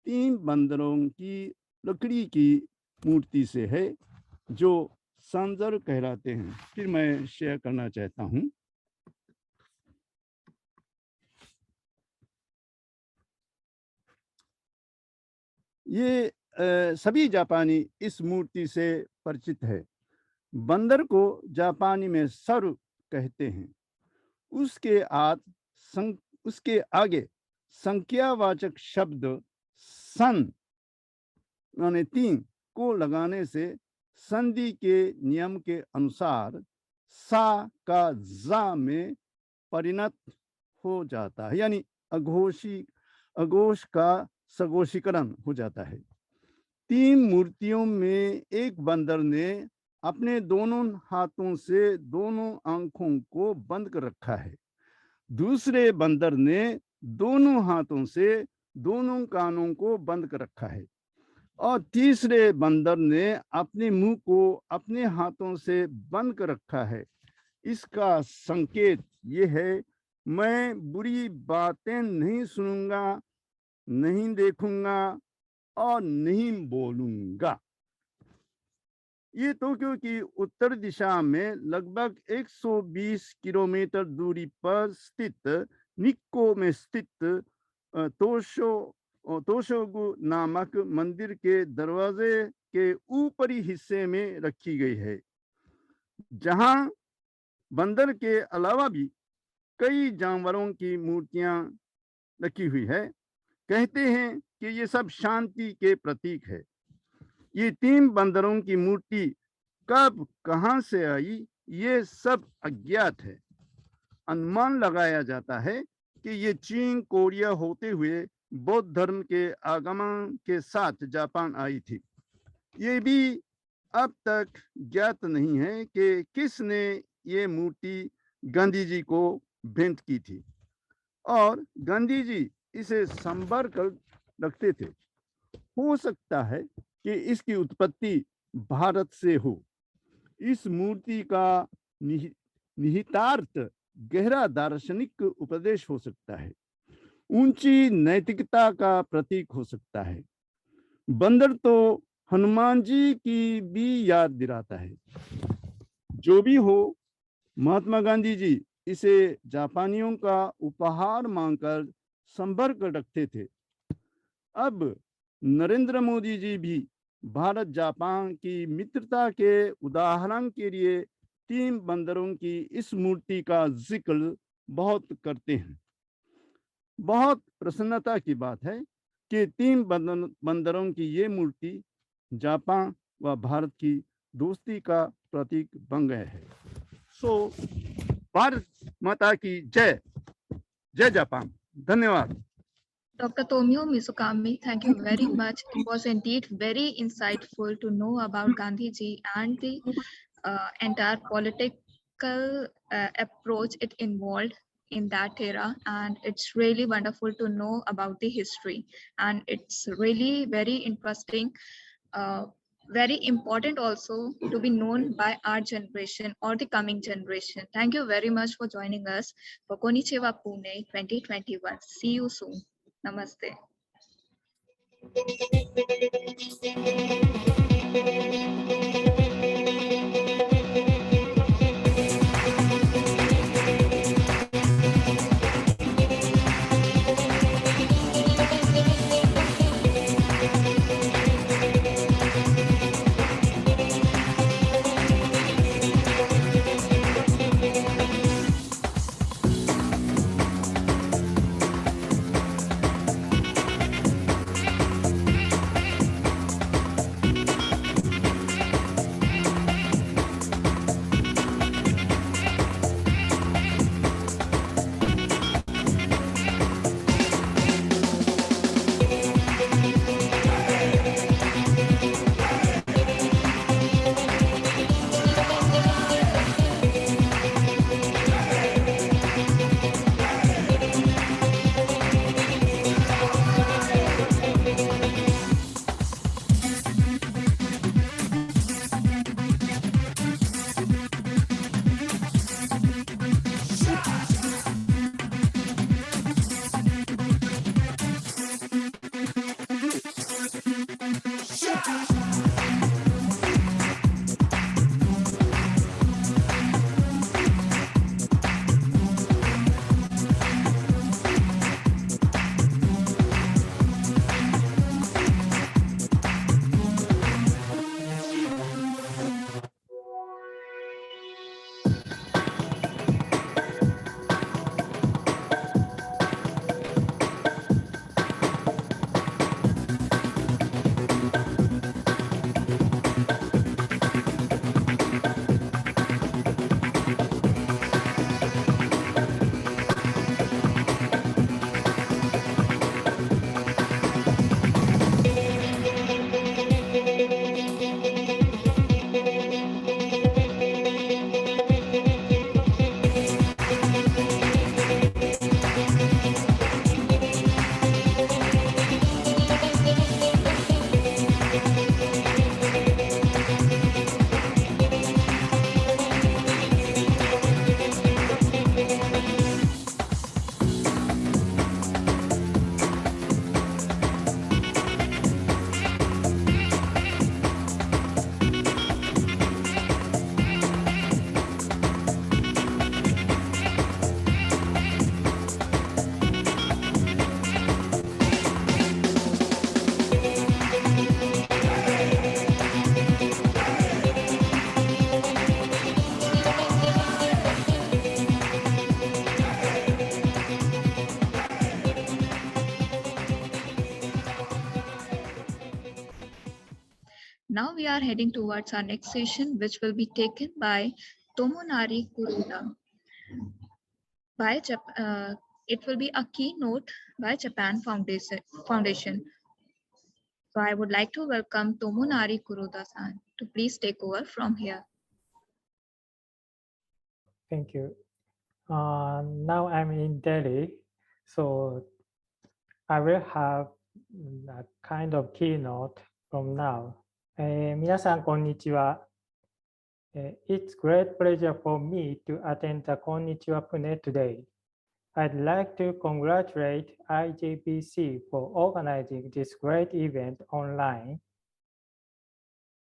3 बंदरों की लकड़ी की मूर्ति से है, जो सांजर कहलाते हैं। फिर मैं शेयर करना चाहता हूं। ये सभी जापानी इस मूर्ति से परिचित है। बंदर को जापानी में सरु कहते हैं। उसके आगे संख्यावाचक शब्द सन यानी 3 को लगाने से संधि के नियम के अनुसार सा का जा में परिणत हो जाता है, यानी अघोष का सघोषीकरण हो जाता है। 3 मूर्तियों में एक बंदर ने अपने दोनों हाथों से दोनों आंखों को बंद कर रखा है। दूसरे बंदर ने दोनों हाथों से दोनों कानों को बंद कर रखा है और तीसरे बंदर ने अपने मुंह को अपने हाथों से बंद कर रखा है। इसका संकेत ये है, मैं बुरी बातें नहीं सुनूंगा, नहीं देखूंगा और नहीं बोलूंगा। ये टोक्यो की उत्तर दिशा में लगभग 120 किलोमीटर दूरी पर स्थित निक्को में स्थित तोशोगु नामक मंदिर के दरवाजे के ऊपरी हिस्से में रखी गई है, जहां बंदर के अलावा भी कई जानवरों की मूर्तियां रखी हुई है। कहते हैं कि ये सब शांति के प्रतीक है। ये 3 बंदरों की मूर्ति कब कहां से आई, ये सब अज्ञात है। अनुमान लगाया जाता है कि ये चीन, कोरिया होते हुए बौद्ध धर्म के आगमन के साथ जापान आई थी। ये भी अब तक ज्ञात नहीं है कि किसने ये मूर्ति गांधी जी को भेंट की थी और गांधी जी इसे संभाल कर रखते थे। हो सकता है कि इसकी उत्पत्ति भारत से हो। इस मूर्ति का निहितार्थ गहरा दार्शनिक उपदेश हो सकता है, ऊंची नैतिकता का प्रतीक हो सकता है। बंदर तो हनुमान जी की भी याद दिलाता है। जो भी हो, महात्मा गांधी जी इसे जापानियों का उपहार मांगकर संभाल कर रखते थे। अब नरेंद्र मोदी जी भी भारत जापान की मित्रता के उदाहरण के लिए 3 बंदरों की इस मूर्ति का जिक्र बहुत करते हैं। बहुत प्रसन्नता की बात है कि 3 बंदरों की ये मूर्ति जापान व भारत की दोस्ती का प्रतीक बन गए है। सो भारत माता की जय। जय जापान। धन्यवाद। Dr. Tomio Mizukami, thank you very much. It was indeed very insightful to know about Gandhi ji and the entire historical approach it involved in that era, and it's really wonderful to know about the history, and it's really very interesting, uh, very important also to be known by our generation or the coming generation. Thank you very much for joining us for Konnichiwa Pune 2021. See you soon. Namaste. Now we are heading towards our next session, which will be taken by Tomonari Kuroda. It will be a keynote by Japan Foundation. So I would like to welcome Tomonari Kuroda-san to please take over from here. Thank you. Now I'm in Delhi, so I will have a kind of keynote from now. 皆さん、こんにちは。It's great pleasure for me to attend the Konnichiwa Pune today. I'd like to congratulate IJBC for organizing this great event online.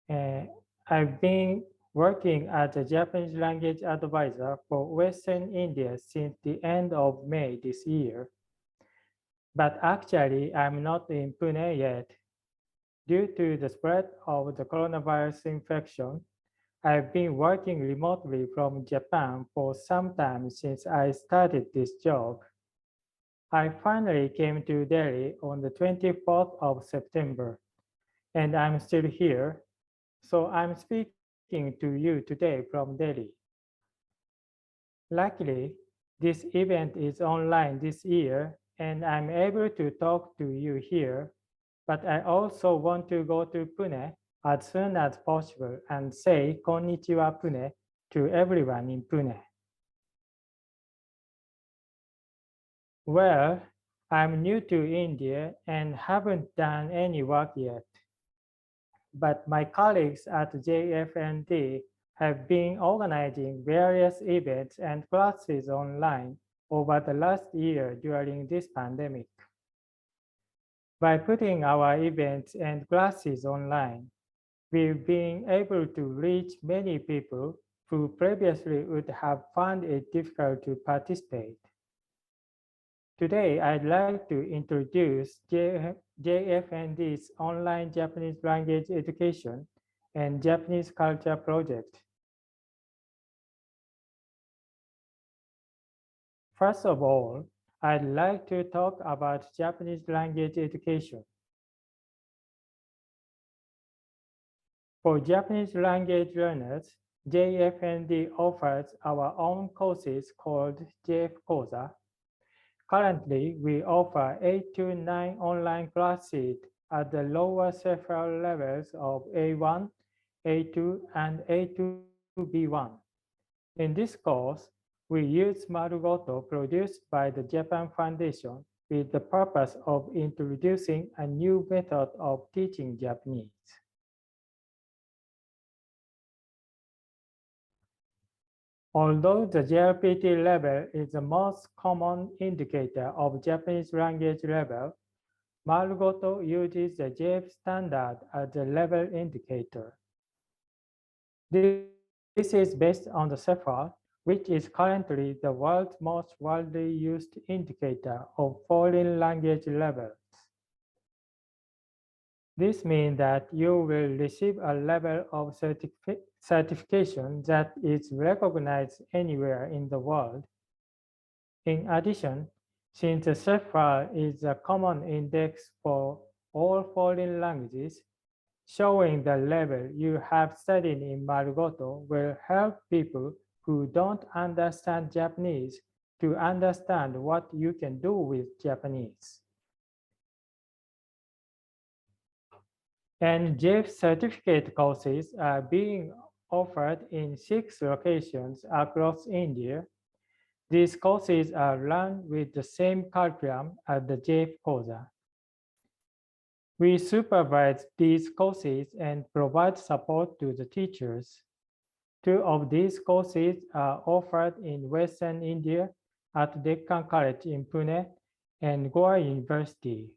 I've been working as a Japanese language advisor for Western India since the end of May this year. But actually, I'm not in Pune yet. Due to the spread of the coronavirus infection, I've been working remotely from Japan for some time since I started this job. I finally came to Delhi on the 24th of September, and I'm still here. So I'm speaking to you today from Delhi. Luckily, this event is online this year, and I'm able to talk to you here, but I also want to go to Pune as soon as possible and say Konnichiwa Pune to everyone in Pune. Well, I'm new to India and haven't done any work yet. But my colleagues at JFND have been organizing various events and classes online over the last year during this pandemic. By putting our events and classes online, we've been able to reach many people who previously would have found it difficult to participate. Today, I'd like to introduce JFND's online Japanese language education and Japanese culture project. First of all, I'd like to talk about Japanese language education. For Japanese language learners, JFND offers our own courses called JF Koza. Currently, we offer 8 to 9 online classes at the lower several levels of A1, A2, and A2B1. In this course, we use Marugoto produced by the Japan Foundation with the purpose of introducing a new method of teaching Japanese. Although the JLPT level is the most common indicator of Japanese language level, Marugoto uses the JF standard as the level indicator. This is based on the CEFAL, which is currently the world's most widely used indicator of foreign language levels. This means that you will receive a level of certification that is recognized anywhere in the world. In addition, since the CEFAL is a common index for all foreign languages, showing the level you have studied in Marugoto will help people who don't understand Japanese to understand what you can do with Japanese. And JEF certificate courses are being offered in 6 locations across India. These courses are run with the same curriculum as the JEF Koza. We supervise these courses and provide support to the teachers. 2 of these courses are offered in Western India at Deccan College in Pune and Goa University.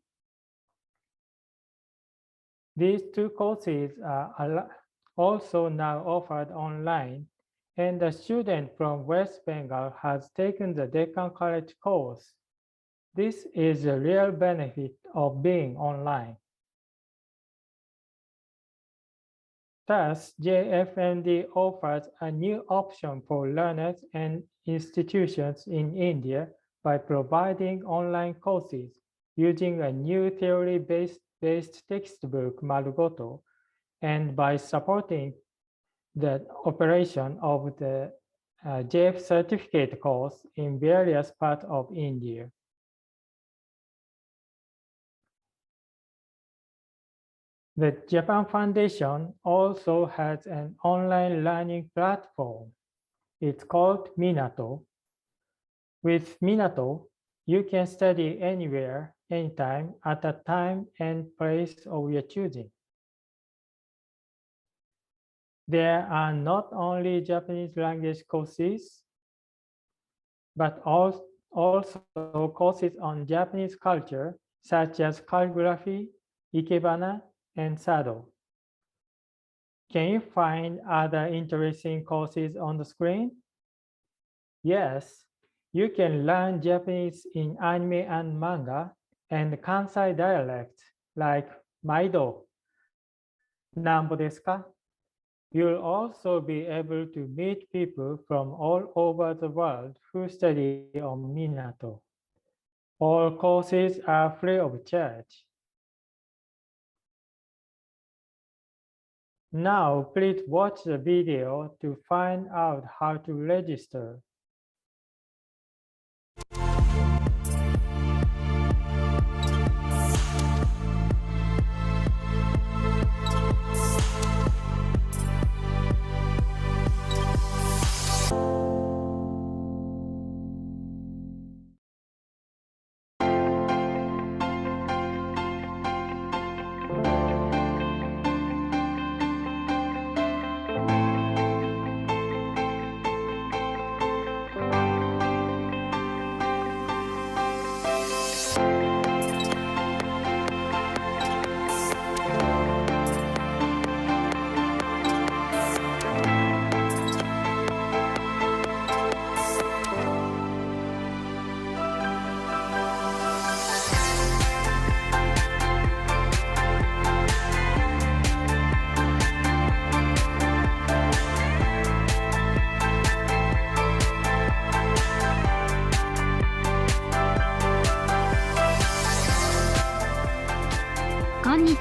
These 2 courses are also now offered online, and a student from West Bengal has taken the Deccan College course. This is a real benefit of being online. Thus, JFND offers a new option for learners and institutions in India by providing online courses using a new theory-based textbook, Marugoto, and by supporting the operation of the JF certificate course in various parts of India. The Japan Foundation also has an online learning platform. It's called Minato. With Minato, you can study anywhere, anytime, at a time and place of your choosing. There are not only Japanese language courses, but also courses on Japanese culture, such as calligraphy, ikebana, and sado. Can you find other interesting courses on the screen? Yes, you can learn Japanese in anime and manga and Kansai dialect like Maido. Nambo desu ka? You'll also be able to meet people from all over the world who study on Minato. All courses are free of charge. Now, please watch the video to find out how to register.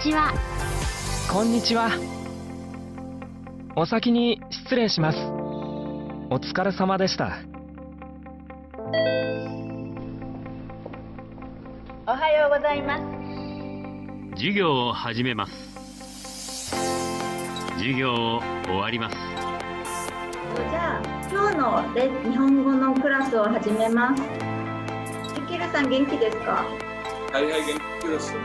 ちは。こんにちは。お先に失礼します。お疲れ様でした。おはようございます。授業を始めます。授業を終わります。じゃあ今日の日本語のクラスを始めます。ゆきるさん元気ですか？はいはい、元気です。は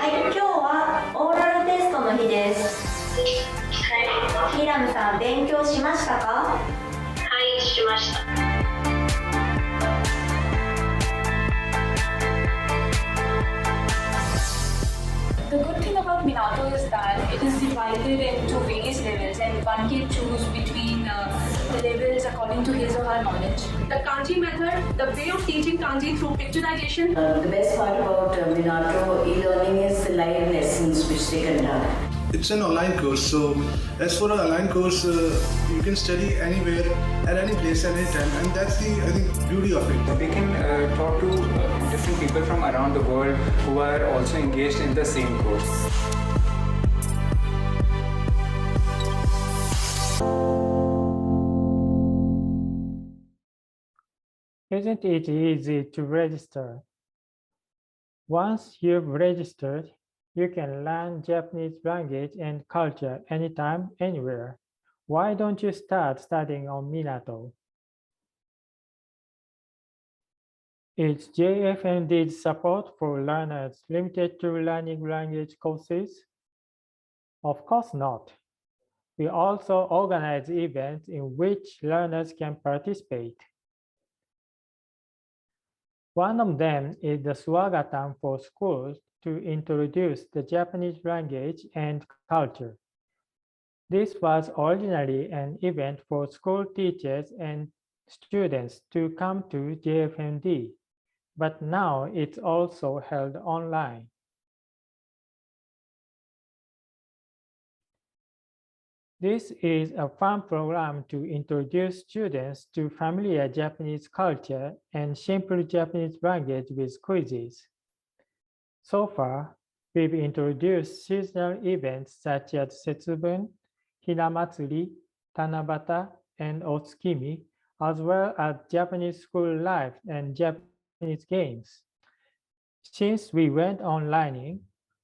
い、今日はオーラルテストの日です。ヒラムさん勉強しましたか？はい、しました。The good thing about Minato is that it is divided into various levels and one can choose between the levels according to his or her knowledge. The kanji method, the way of teaching kanji through picturization. The best part about Minato e-learning is the live lessons which they conduct. It's an online course, so as for an online course, you can study anywhere, at any place, anytime, and that's the, I think, beauty of it. We can talk to different people from around the world who are also engaged in the same course. Isn't it easy to register? Once you've registered, you can learn Japanese language and culture anytime, anywhere. Why don't you start studying on Minato? Is JFMD's support for learners limited to learning language courses? Of course not. We also organize events in which learners can participate. One of them is the Swagatam for schools to introduce the Japanese language and culture. This was originally an event for school teachers and students to come to JFMD, but now it's also held online. This is a fun program to introduce students to familiar Japanese culture and simple Japanese language with quizzes. So far, we've introduced seasonal events such as Setsubun, Hinamatsuri, Tanabata, and Otsukimi, as well as Japanese school life and Japanese games. Since we went online,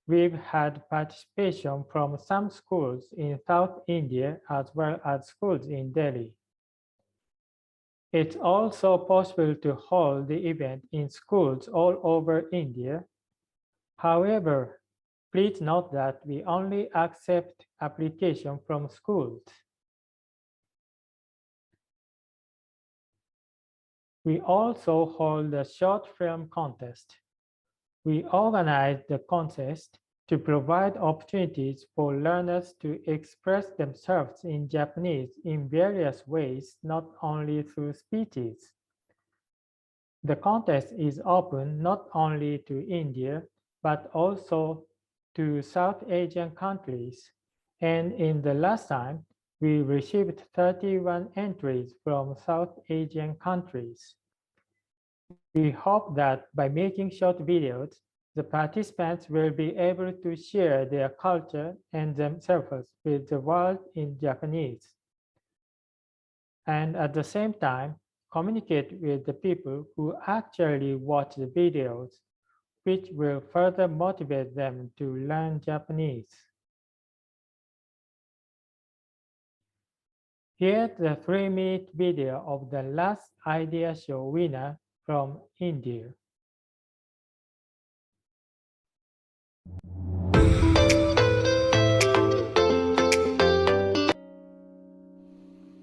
we've had participation from some schools in South India as well as schools in Delhi. It's also possible to hold the event in schools all over India. However, please note that we only accept applications from schools. We also hold a short film contest. We organize the contest to provide opportunities for learners to express themselves in Japanese in various ways, not only through speeches. The contest is open not only to India, but also to South Asian countries. And in the last time, we received 31 entries from South Asian countries. We hope that by making short videos, the participants will be able to share their culture and themselves with the world in Japanese. And at the same time, communicate with the people who actually watch the videos, which will further motivate them to learn Japanese. Here's the 3-minute video of the last idea show winner from India.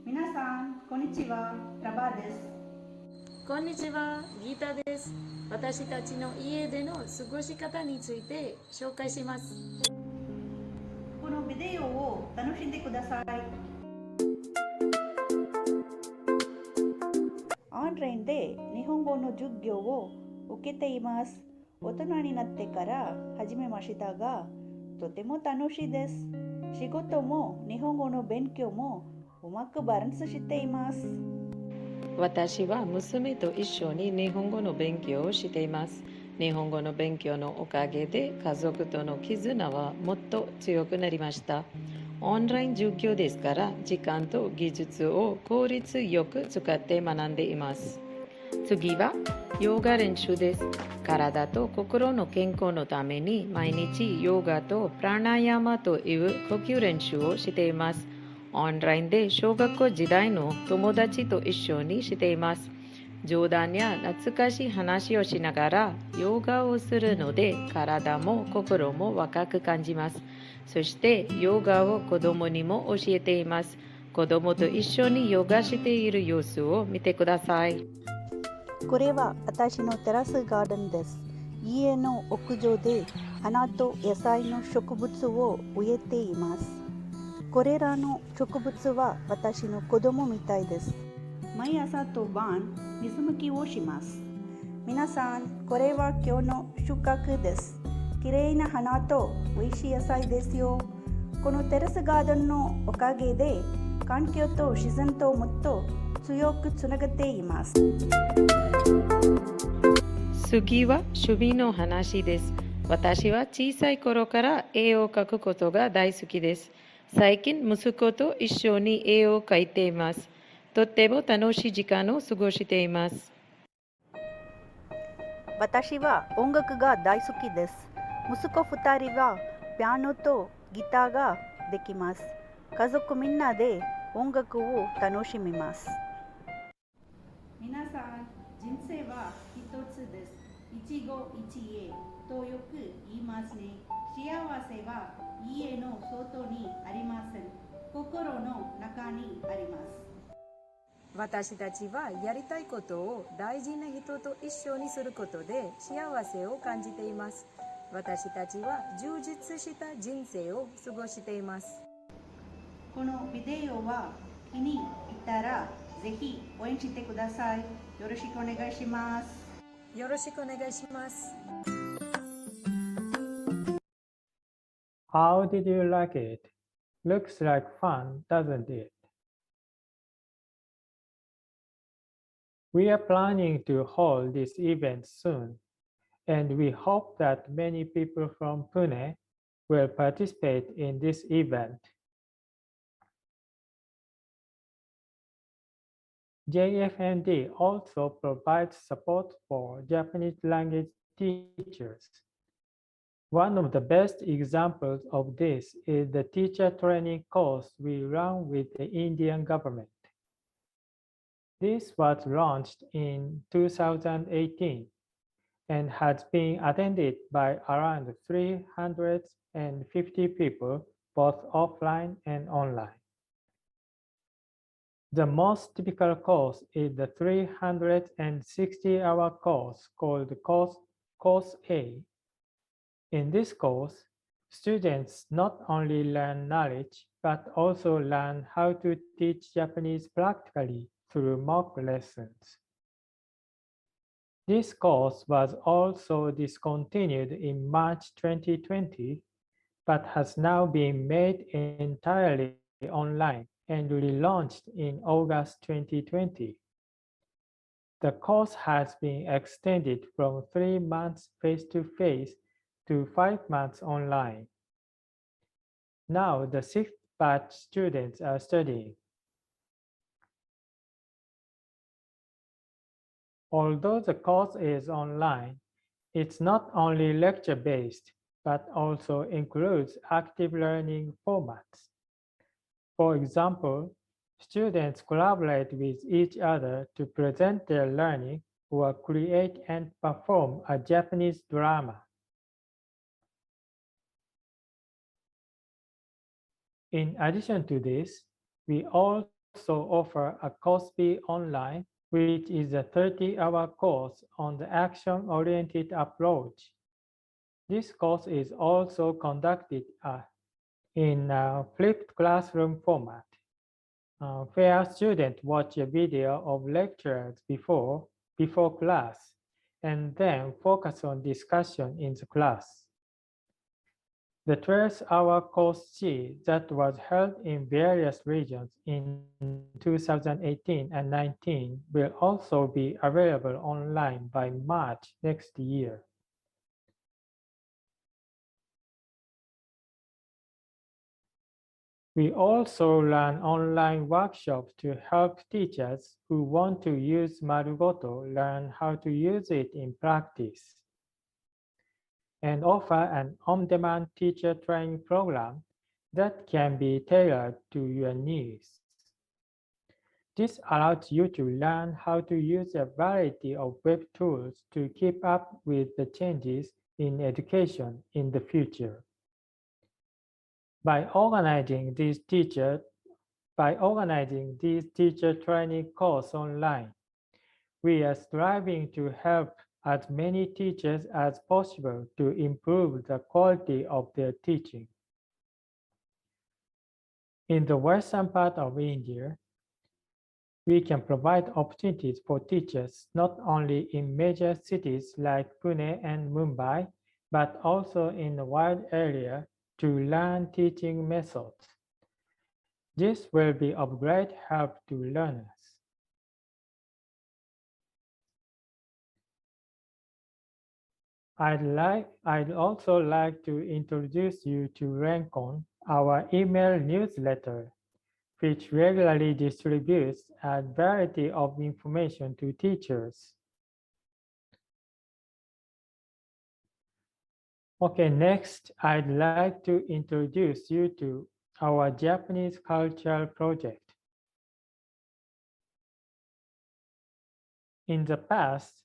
Minasan, konnichiwa, Prabha desu. こんにちは、ギータです。私たちの家での過ごし方について紹介します。このビデオを楽しんでください。オンラインで日本語の授業を受けています。大人になってから始めましたが、とても楽しいです。仕事も日本語の勉強もうまくバランスしています。私は娘と一緒に日本語の勉強をしています。日本語の勉強のおかげで家族との絆はもっと強くなりました。オンライン授業ですから時間と技術を効率よく使って学んでいます。次はヨガ練習です。体と心の健康のために毎日ヨガとプラナヤマという呼吸練習をしています。オンラインで小学校時代の友達と一緒にしています。冗談や懐かしい話をしながらヨガをするので体も心も若く感じます。そしてヨガを子供にも教えています。子供と一緒にヨガしている様子を見てください。これは私のテラスガーデンです。家の屋上で花と野菜の植物を植えています。これらの植物は私の子供みたいです。毎朝と晩水むきをします。皆さん、これは今日の収穫です。きれいな花と美味しい野菜ですよ。このテラスガーデンのおかげで環境と自然ともっと強くつながっています。次は趣味の話です。私は小さい頃から絵を描くことが大好きです。最近息子と一緒に絵を描いています。とっても楽しい時間を過ごしています。私は音楽が大好きです。息子2人はピアノとギターができます。家族みんなで音楽を楽しみます。皆さん、人生は一つです。一期一会とよく言いますね。幸せは家の外にありません。心の中にあります。私たちはやりたいことを大事な人と一緒にすることで幸せを感じています。私たちは充実した人生を過ごしています。このビデオは気に入ったらぜひ応援してください。よろしくお願いします。よろしくお願いします。How did you like it? Looks like fun, doesn't it? We are planning to hold this event soon, and we hope that many people from Pune will participate in this event. JFND also provides support for Japanese language teachers. One of the best examples of this is the teacher training course we run with the Indian government. This was launched in 2018 and has been attended by around 350 people, both offline and online. The most typical course is the 360-hour course called Course A. In this course, students not only learn knowledge, but also learn how to teach Japanese practically through mock lessons. This course was also discontinued in March 2020, but has now been made entirely online and relaunched in August 2020. The course has been extended from 3 months face-to-face to 5 months online. Now the 6th batch students are studying. Although the course is online, it's not only lecture-based, but also includes active learning formats. For example, students collaborate with each other to present their learning or create and perform a Japanese drama. In addition to this, we also offer a Course B online, which is a 30-hour course on the action-oriented approach. This course is also conducted in a flipped classroom format, where students watch a video of lectures before class and then focus on discussion in the class. The 12-hour course C that was held in various regions in 2018 and 19 will also be available online by March next year. We also run online workshops to help teachers who want to use Marugoto learn how to use it in practice, and offer an on-demand teacher training program that can be tailored to your needs. This allows you to learn how to use a variety of web tools to keep up with the changes in education in the future. By organizing these teacher training courses online, we are striving to help as many teachers as possible to improve the quality of their teaching. In the western part of India, we can provide opportunities for teachers not only in major cities like Pune and Mumbai, but also in a wide area to learn teaching methods. This will be of great help to learners. I'd also like to introduce you to Rencon, our email newsletter, which regularly distributes a variety of information to teachers. Okay, next, I'd like to introduce you to our Japanese cultural project. In the past,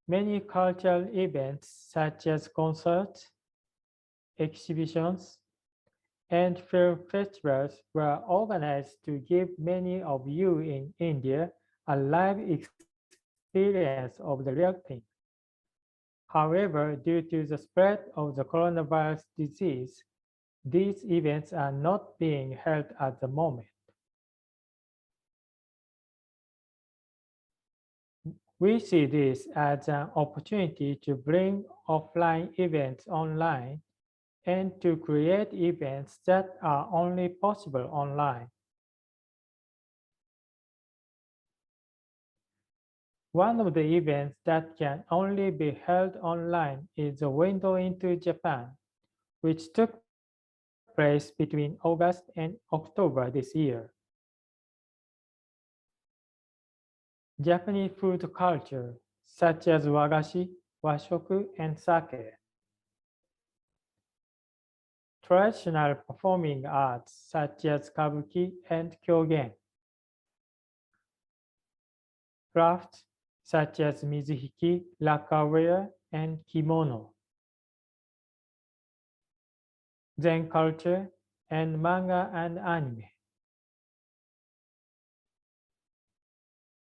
many cultural events such as concerts, exhibitions, and film festivals were organized to give many of you in India a live experience of the real thing. However, due to the spread of the coronavirus disease, these events are not being held at the moment. We see this as an opportunity to bring offline events online and to create events that are only possible online. One of the events that can only be held online is the Window into Japan, which took place between August and October this year. Japanese food culture, such as wagashi, washoku, and sake. Traditional performing arts, such as kabuki and kyogen. Crafts, such as mizuhiki, lacquerware, and kimono. Zen culture, and manga and anime.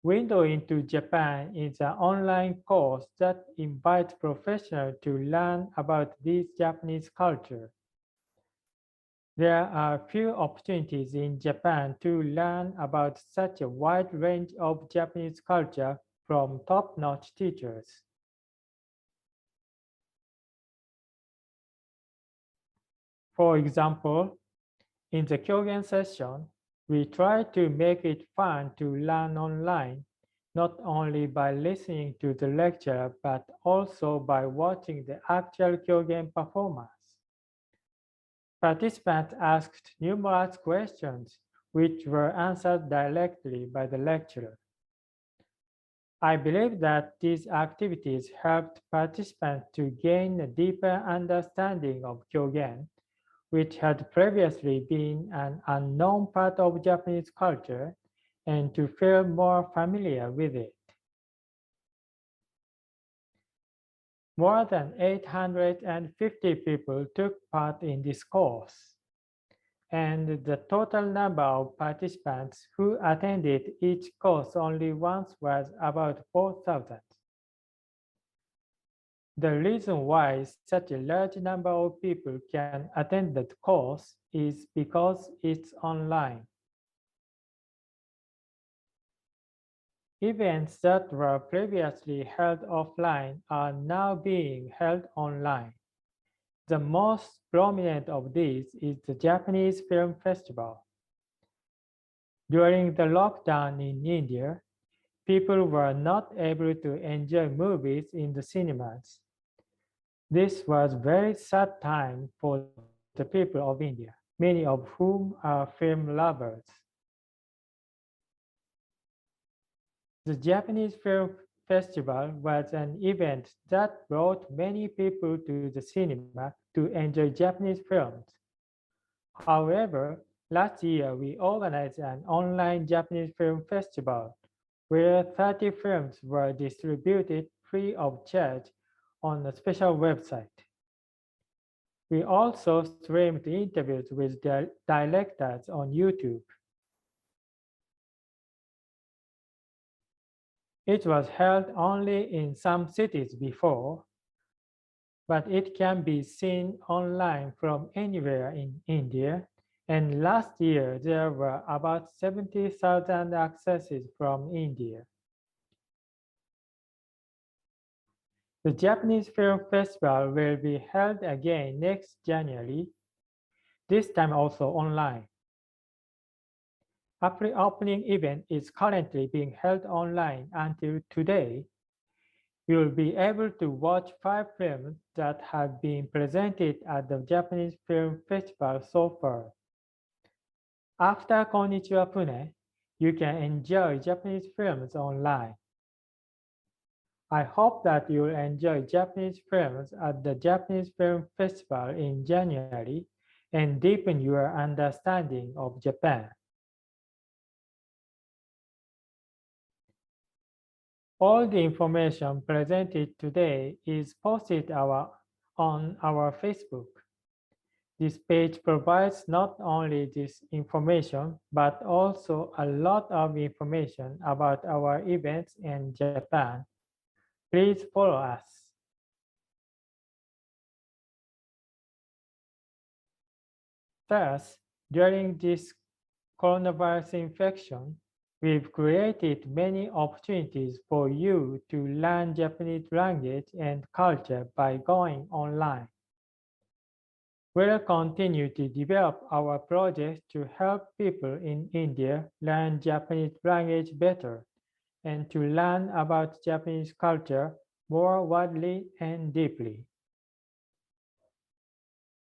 Window into Japan is an online course that invites professionals to learn about this Japanese culture. There are few opportunities in Japan to learn about such a wide range of Japanese culture from top-notch teachers. For example, in the Kyogen session, we try to make it fun to learn online, not only by listening to the lecture, but also by watching the actual Kyogen performance. Participants asked numerous questions, which were answered directly by the lecturer. I believe that these activities helped participants to gain a deeper understanding of Kyogen, which had previously been an unknown part of Japanese culture, and to feel more familiar with it. More than 850 people took part in this course, and the total number of participants who attended each course only once was about 4,000. The reason why such a large number of people can attend the course is because it's online. Events that were previously held offline are now being held online. The most prominent of these is the Japanese Film Festival. During the lockdown in India, people were not able to enjoy movies in the cinemas. This was a very sad time for the people of India. many of whom are film lovers. The Japanese Film Festival was an event that brought many people to the cinema to enjoy Japanese films. However, last year we organized an online Japanese film festival where 30 films were distributed free of charge on a special website. We also streamed interviews with directors on YouTube. It was held only in some cities before, but it can be seen online from anywhere in India. And last year, there were about 70,000 accesses from India. The Japanese Film Festival will be held again next January, this time also online. A pre-opening event is currently being held online until today. You will be able to watch 5 films that have been presented at the Japanese Film Festival so far. After Konnichiwa Pune, you can enjoy Japanese films online. I hope that you will enjoy Japanese films at the Japanese Film Festival in January and deepen your understanding of Japan. All the information presented today is posted on our Facebook. This page provides not only this information, but also a lot of information about our events in Japan. Please follow us. Thus, during this coronavirus infection, we've created many opportunities for you to learn Japanese language and culture by going online. We'll continue to develop our projects to help people in India learn Japanese language better and to learn about Japanese culture more widely and deeply.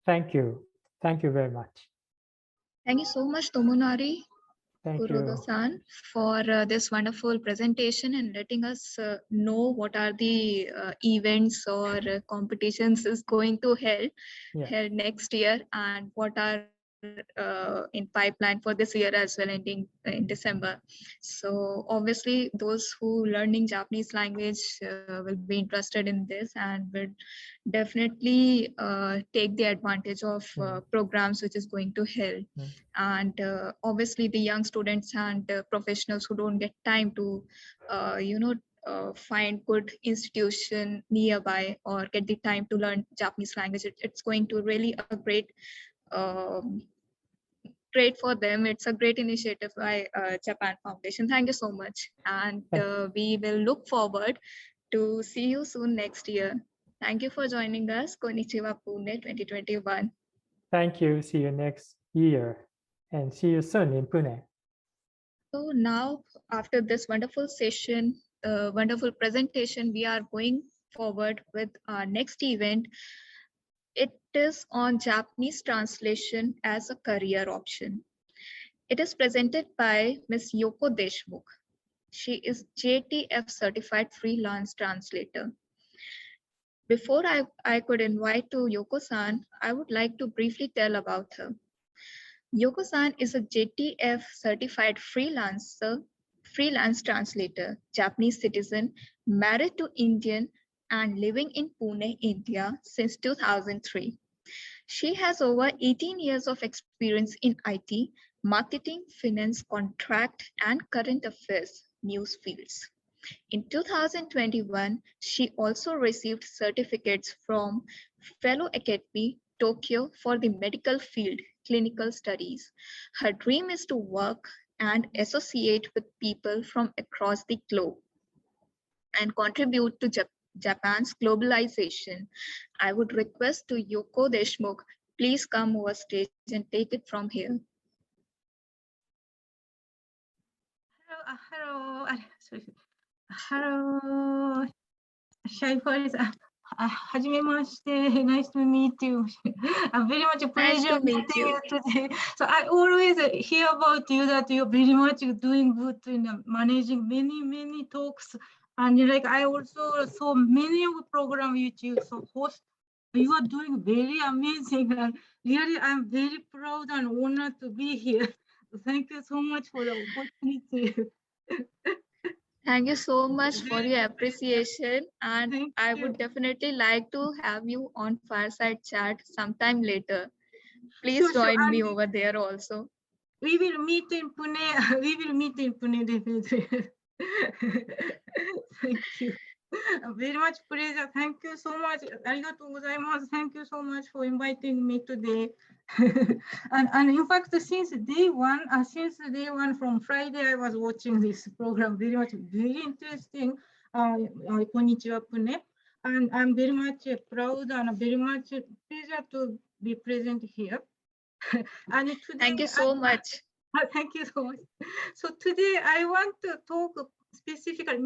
Thank you. Thank you very much. Thank you so much, Tomonari Thank you. Kuroda-san, for this wonderful presentation and letting us know what are the events or competitions is going to held next year and what are in pipeline for this year as well, ending in December. So obviously those who learning Japanese language will be interested in this and will definitely take the advantage of programs which is going to help. And obviously the young students and professionals who don't get time to find good institution nearby or get the time to learn Japanese language, it's going to really a great for them. It's a great initiative by Japan Foundation. Thank you so much. And we will look forward to see you soon next year. Thank you for joining us. Konnichiwa Pune 2021. Thank you. See you next year and see you soon in Pune. So now, after this wonderful session, wonderful presentation, we are going forward with our next event. It is on Japanese translation as a career option. It is presented by Ms. Yoko Deshmukh. She is JTF certified freelance translator. Before I could invite to Yoko-san, I would like to briefly tell about her. Yoko-san is a JTF certified freelance translator, Japanese citizen, married to Indian and living in Pune, India since 2003. She has over 18 years of experience in IT, marketing, finance, contract, and current affairs news fields. In 2021, she also received certificates from Fellow Academy, Tokyo for the medical field, clinical studies. Her dream is to work and associate with people from across the globe and contribute to Japan's globalization. I would request to Yoko Deshmukh, please come over stage and take it from here. Hello. Shy voice. Hajimemashite, nice to meet you. Very much Nice pleasure to meet meeting you. you today. So I always hear about you that you're very much doing good in managing many talks. And like I also saw many of the program which you so host. You are doing very amazing. And really, I'm very proud and honored to be here. Thank you so much for the opportunity. Thank you so much for your appreciation, and Thank I you. would definitely like to have you on Fireside Chat sometime later. Please Sure. join And me over there also. we will meet in Pune. We will meet in Pune definitely. Thank you. Very much pleasure. Thank you so much. Arigatou gozaimasu. Thank you so much for inviting me today. and in fact, since day one from Friday, I was watching this program. Very interesting. Konnichiwa Pune. And I'm very much proud and very much pleasure to be present here. And today, Thank you so much. Thank you so much. So today I want to talk specifically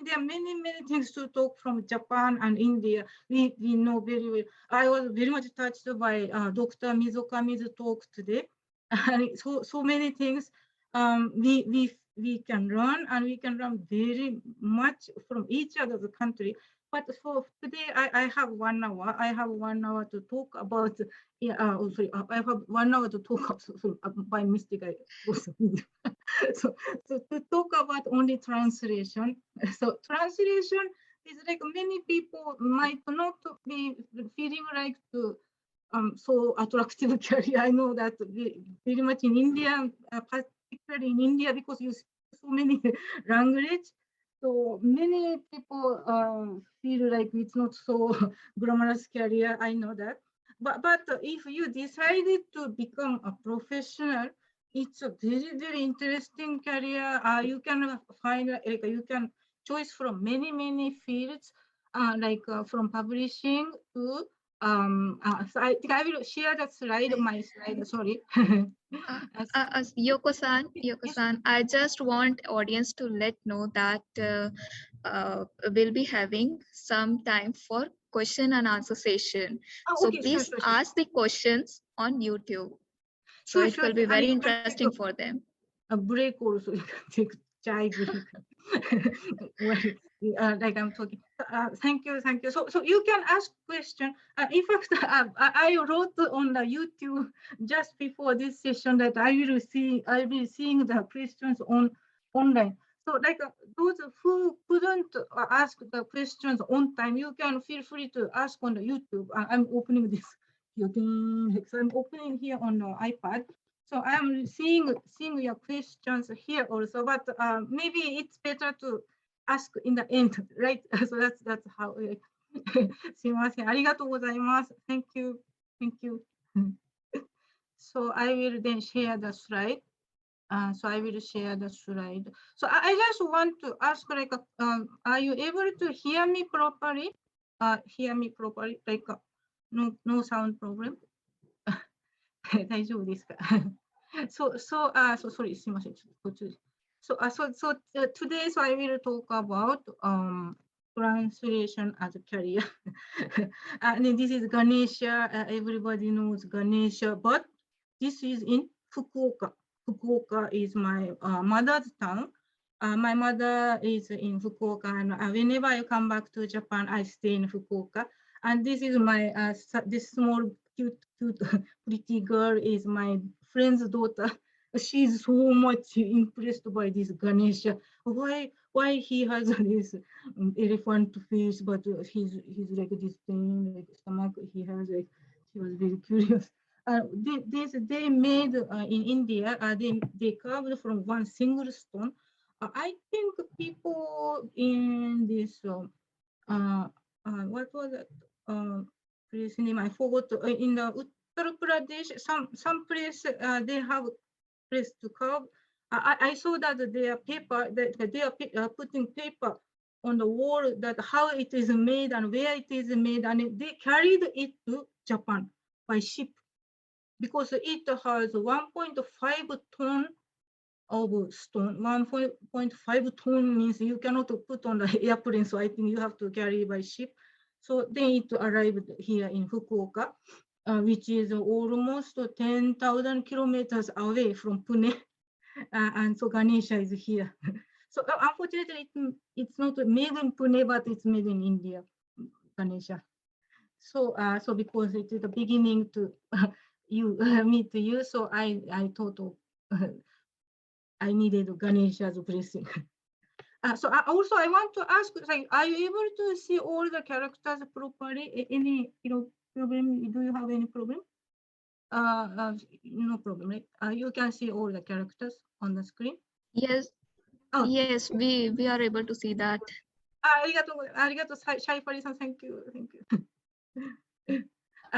there are many things to talk from Japan and India. We know very well. I was very much touched by Dr. Mizokami's talk today. And so many things we can learn, and we can learn very much from each other's country. But for today, I have 1 hour. I have 1 hour to talk about. Sorry, I have 1 hour to talk. By mistake, I was so to talk about only translation. So translation is like many people might not be feeling like to so attractive career. I know that very much in India, particularly in India, because you speak so many language. So many people feel like it's not so glamorous career. I know that. But if you decided to become a professional, it's a very interesting career. You can find like you can choose from many fields, from publishing to so I think I will share that slide. My slide. Sorry. Yoko-san, I just want audience to let know that we'll be having some time for question and answer session. So Okay, please sure. ask the questions on YouTube. So it will be very interesting for them. A break also, you can take chai break. Well, like I'm talking. Thank you. So you can ask question. In fact, I wrote on the YouTube just before this session that I will be seeing the questions online. So like those who couldn't ask the questions on time, you can feel free to ask on the YouTube. I'm opening this. So I'm opening here on the iPad. So I'm seeing your questions here also, but maybe it's better to ask in the end, right? So that's how. すいません、ありがとうございます。Thank you. So I will then share the slide. So I will share the slide. So I just want to ask, like, are you able to hear me properly? Like no sound problem. 大丈夫ですかso sorry, すみません、ちょっと途中で。So today, so I will talk about translation as a career. And this is Ganesha. Everybody knows Ganesha, but this is in Fukuoka. Fukuoka is my mother's town. My mother is in Fukuoka, and whenever I come back to Japan, I stay in Fukuoka. And this is my this small cute pretty girl is my friend's daughter. She's so much impressed by this Ganesha. Why he has this elephant face, but he's like this thing, like stomach. He has like. She was very curious. They made in India. They carved from one single stone. I think people in this what was it? Place name I forgot. In the Uttar Pradesh, some place they have place to carve. I saw that their paper that they are putting paper on the wall that how it is made and where it is made, and they carried it to Japan by ship because it has 1.5 ton of stone. 1.5 ton means you cannot put on the airplane, so I think you have to carry by ship. So then it arrived here in Fukuoka, which is almost 10,000 kilometers away from Pune. And so Ganesha is here. So unfortunately, it's not made in Pune, but it's made in India, Ganesha. So so because it is the beginning to you meet you, so I thought of I needed Ganesha's blessing. So also I want to ask, like, are you able to see all the characters properly? Any problem? Do you have any problem? No problem, right? You can see all the characters on the screen. Yes, Oh. yes, we are able to see that. Arigato, Shai-Pari-san, thank you, thank you.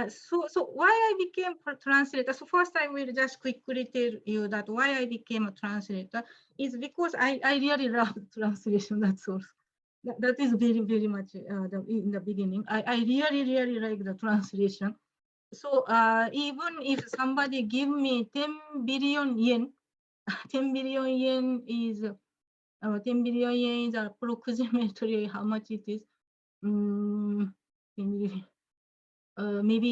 So why I became a translator? So first I will just quickly tell you that why I became a translator is because I really love translation. That's all. That is very much in the beginning. I really like the translation. So even if somebody give me 10 billion yen, 10 billion yen is 10 billion yen is approximately how much it is. Maybe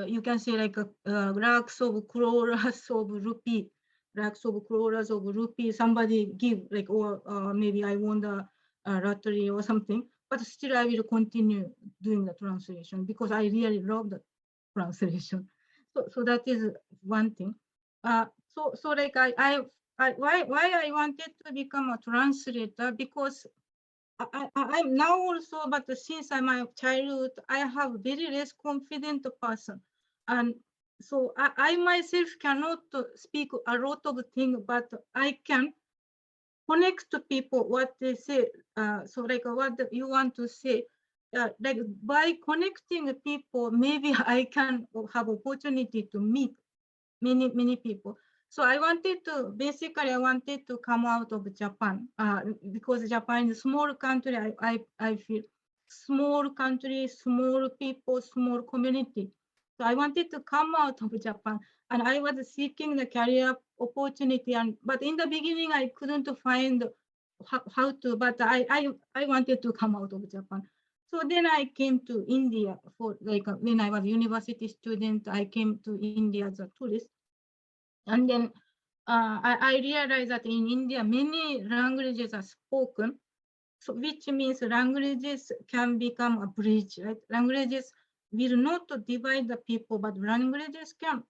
you can say like lakhs of crores of rupee, lakhs of crores of rupee. Somebody give like, or maybe I won the lottery or something. But still, I will continue doing the translation because I really love the translation. So that is one thing. So like why I wanted to become a translator, because I'm now also, but since I'm a childhood, I have very less confident person. And so I myself cannot speak a lot of things, but I can connect to people what they say. So like what you want to say, like by connecting people, maybe I can have opportunity to meet many people. So I wanted to come out of Japan because Japan is a small country. I feel small country, small people, small community. So I wanted to come out of Japan, and I was seeking the career opportunity. But in the beginning, I couldn't find how to. But I wanted to come out of Japan. So then I came to India for like when I was a university student. I came to India as a tourist. And then I realized that in India, many languages are spoken, so which means languages can become a bridge, right? Languages will not divide the people, but languages can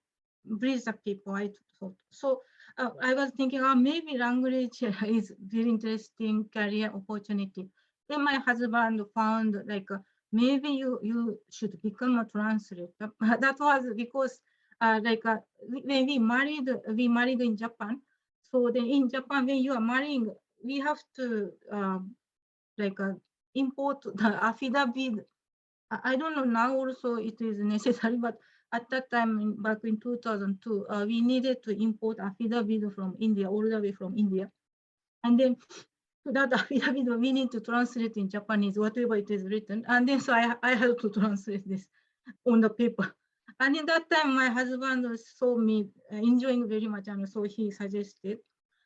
bridge the people, I thought. So I was thinking, maybe language is very interesting career opportunity. Then my husband found like, maybe you should become a translator. That was because like when we married in Japan. So then in Japan, when you are marrying, we have to like import the affidavit. I don't know now also it is necessary, but at that time back in 2002, we needed to import affidavit from India, all the way from India. And then that affidavit we need to translate in Japanese, whatever it is written. And then so I have to translate this on the paper. And in that time, my husband saw me enjoying very much, and so he suggested.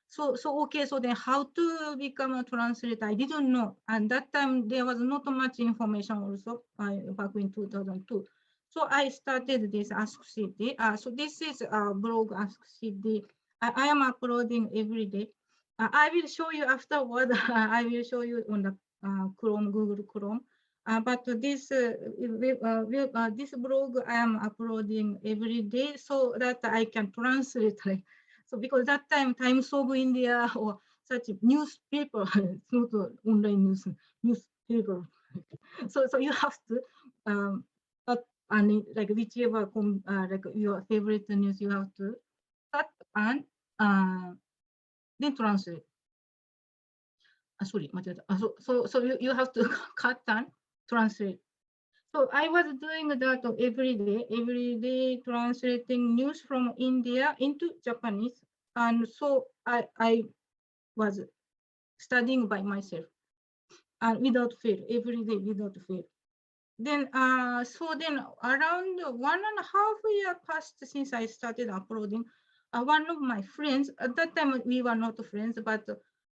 So okay, so then how to become a translator, I didn't know. And that time there was not much information also back in 2002. So I started this Ask City. So this is a blog, Ask City. I am uploading every day. I will show you afterward. I will show you on the Chrome, Google Chrome. But this this blog I am uploading every day so that I can translate. Like, so because that time Times of India or such newspaper, it's not online newspaper. So you have to and like whichever like your favorite news, you have to cut and then translate. Sorry, so you have to cut and translate. So I was doing that every day translating news from India into Japanese. And so I was studying by myself and without fail, every day without fail. Then, so then around 1.5 years passed since I started uploading. One of my friends, at that time we were not friends, but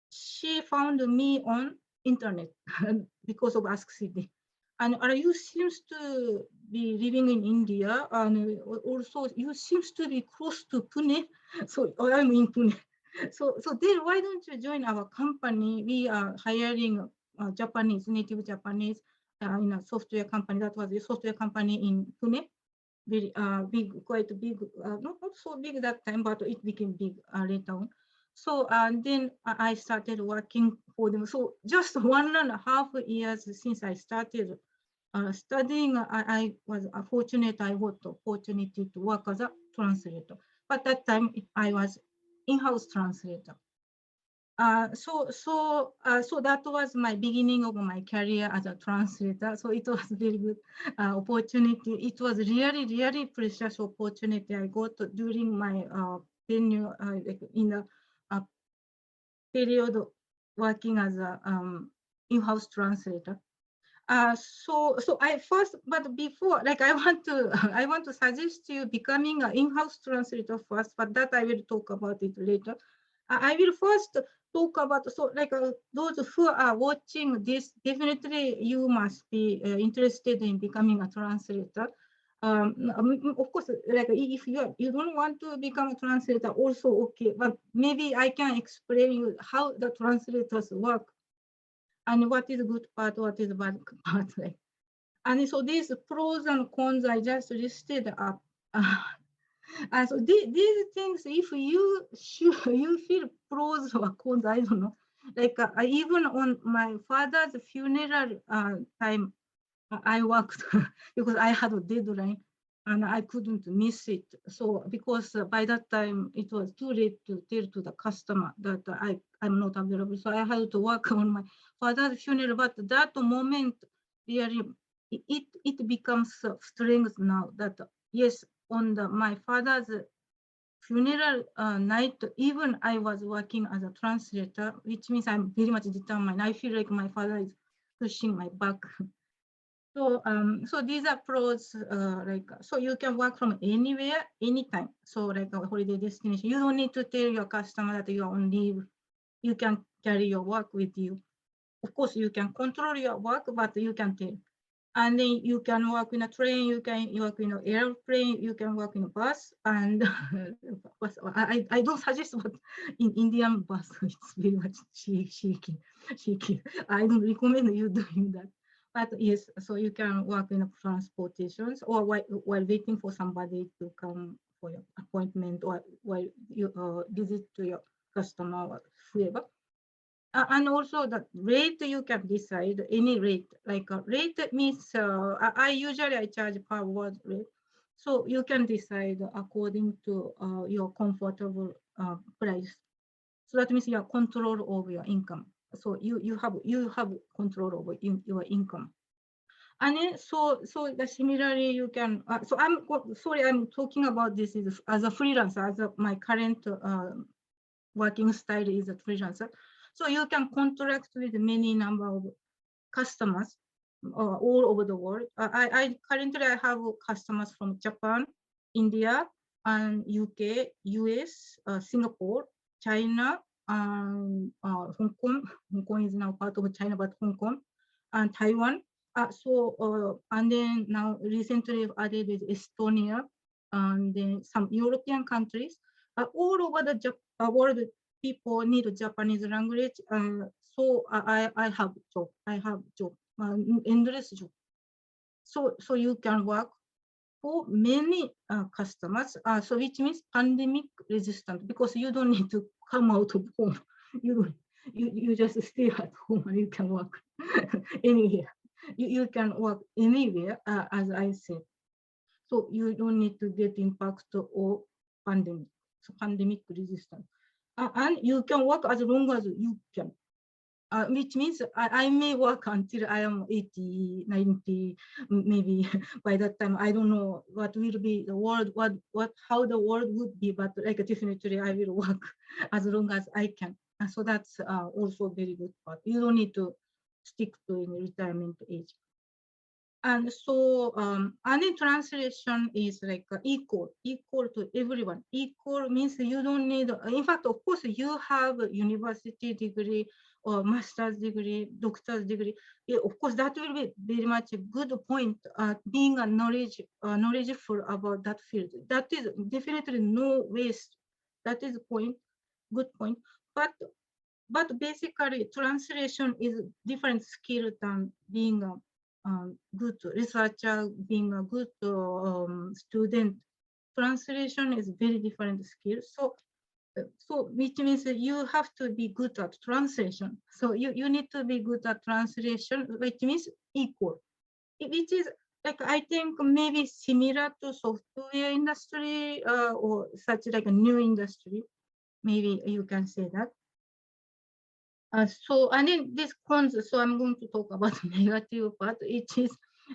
she found me on internet because of Ask City. And you seems to be living in India, and also you seems to be close to Pune. So I'm in Pune. So then why don't you join our company? We are hiring Japanese, native Japanese in a software company. That was a software company in Pune. Very big, quite big, not so big that time, but it became big later on. So and then I started working for them. So just 1.5 years since I started studying, I was fortunate. I got the opportunity to work as a translator. But that time I was in-house translator. So that was my beginning of my career as a translator. So it was very good opportunity. It was really, really precious opportunity I got during my tenure in the period working as a in-house translator. So I first, but before, like I want to suggest you becoming an in-house translator first, but that I will talk about it later. I will first talk about, so like those who are watching this, definitely you must be interested in becoming a translator. Of course, like if you don't want to become a translator, also okay, but maybe I can explain you how the translators work and what is good part, what is bad part. Like. And so these pros and cons I just listed up. And so these things, if you feel pros or cons, I don't know. Like even on my father's funeral time, I worked because I had a deadline and I couldn't miss it. So because by that time it was too late to tell to the customer that I'm not available. So I had to work on my father's funeral. But that moment, really, it becomes strength now that yes, on my father's funeral night, even I was working as a translator, which means I'm very much determined. I feel like my father is pushing my back. So these are pros, so you can work from anywhere, anytime. So like a holiday destination, you don't need to tell your customer that you are on leave. You can carry your work with you. Of course, you can control your work, but you can tell. And then you can work in a train, you can work in an airplane, you can work in a bus. And I don't suggest, but in Indian bus, it's very much shaky. I don't recommend you doing that. But yes, so you can work in a transportations or while waiting for somebody to come for your appointment or while you visit to your customer or whoever. And also the rate you can decide any rate. Like a rate means I usually charge per word rate, so you can decide according to your comfortable price. So that means you have control over your income. So you have control over your income. And then so similarly you can. So I'm talking about this as a freelancer, my current working style is a freelancer. So you can contract with many number of customers all over the world. I currently have customers from Japan, India, and UK, US, Singapore, China, and Hong Kong. Hong Kong is now part of China, but Hong Kong, and Taiwan. And then now recently added is Estonia, and then some European countries. All over the world, people need Japanese language. So I have job. Endless job. So you can work for many customers. So which means pandemic resistant, because you don't need to come out of home. You just stay at home and you can work anywhere. You can work anywhere, as I said. So you don't need to get impacted or pandemic. So pandemic resistant. And you can work as long as you can. Which means I may work until I am 80, 90, maybe by that time. I don't know what will be the world, how the world would be, but like definitely I will work as long as I can. And so that's also very good part. You don't need to stick to in retirement age. And so, and in translation is like equal to everyone. Equal means you don't need, in fact, of course, you have a university degree or master's degree, doctor's degree. Yeah, of course, that will be very much a good point, being a knowledgeable about that field. That is definitely no waste. That is a point, good point. But basically, translation is different skill than being a good researcher, being a good student. Translation is very different skill. So which means that you have to be good at translation. So you need to be good at translation, which means equal. Which is like, I think maybe similar to software industry or such like a new industry. Maybe you can say that. So, and then this cons, so I'm going to talk about the negative part. It is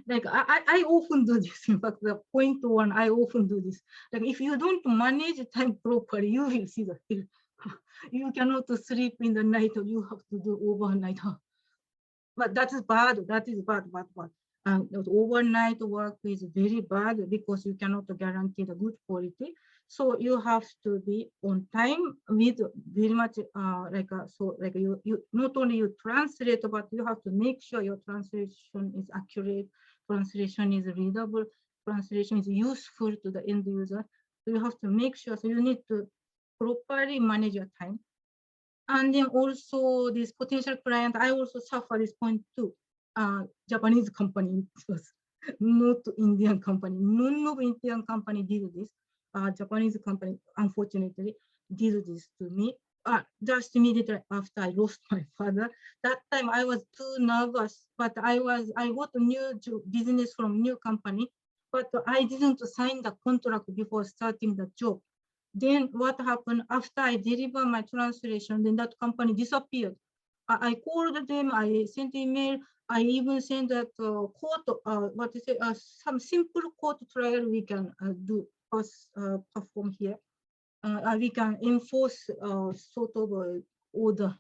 like, I often do this. In fact, the point one, I often do this. Like, if you don't manage time properly, you will see the film. You cannot sleep in the night, or you have to do overnight. But that is bad. That is bad. The overnight work is very bad because you cannot guarantee the good quality. So you have to be on time with very much you not only you translate, but you have to make sure your translation is accurate, translation is readable, translation is useful to the end user. So you have to make sure. So you need to properly manage your time. And then also this potential client, I also suffer this point too. Japanese company, not Indian company. None of Indian company did this. Japanese company, unfortunately, did this to me. Just immediately after I lost my father. That time I was too nervous, but I got a new business from new company, but I didn't sign the contract before starting the job. Then what happened after I deliver my translation, then that company disappeared. I called them, I sent email, I even sent that court, some simple court trial we can do, perform here. We can enforce sort of order,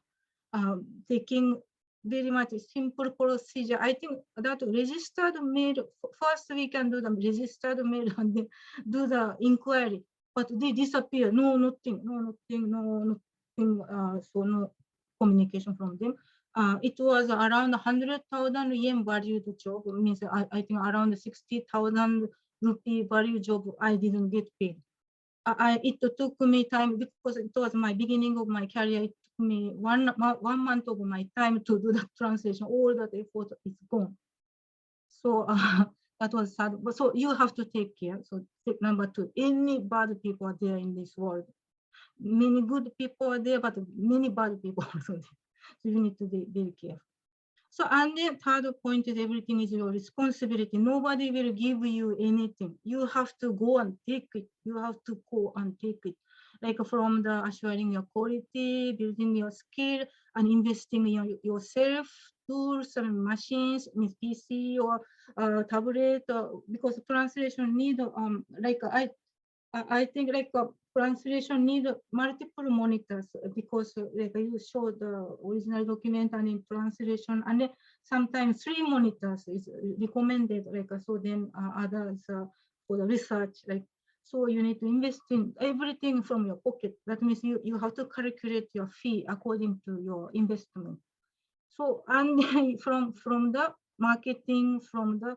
taking very much simple procedure. I think that registered mail, first we can do the registered mail and then do the inquiry, but they disappear. Nothing, so no communication from them. It was around 100,000 yen valued job, means I think around 60,000 rupee value job I didn't get paid. It took me time because it was my beginning of my career. It took me one month of my time to do the translation. All that effort is gone. So that was sad. But so you have to take care. So number two, any bad people are there in this world. Many good people are there, but many bad people also there. So you need to be very careful. So, and then third point is everything is your responsibility. Nobody will give you anything. You have to go and take it. You have to go and take it. Like from the assuring your quality, building your skill, and investing in yourself, tools and machines, with PC or tablet, because translation need, I think like translation need multiple monitors because like you show the original document and in translation, and then sometimes 3 monitors is recommended, like so then others for the research, like so you need to invest in everything from your pocket. That means you have to calculate your fee according to your investment. So and from the marketing, from the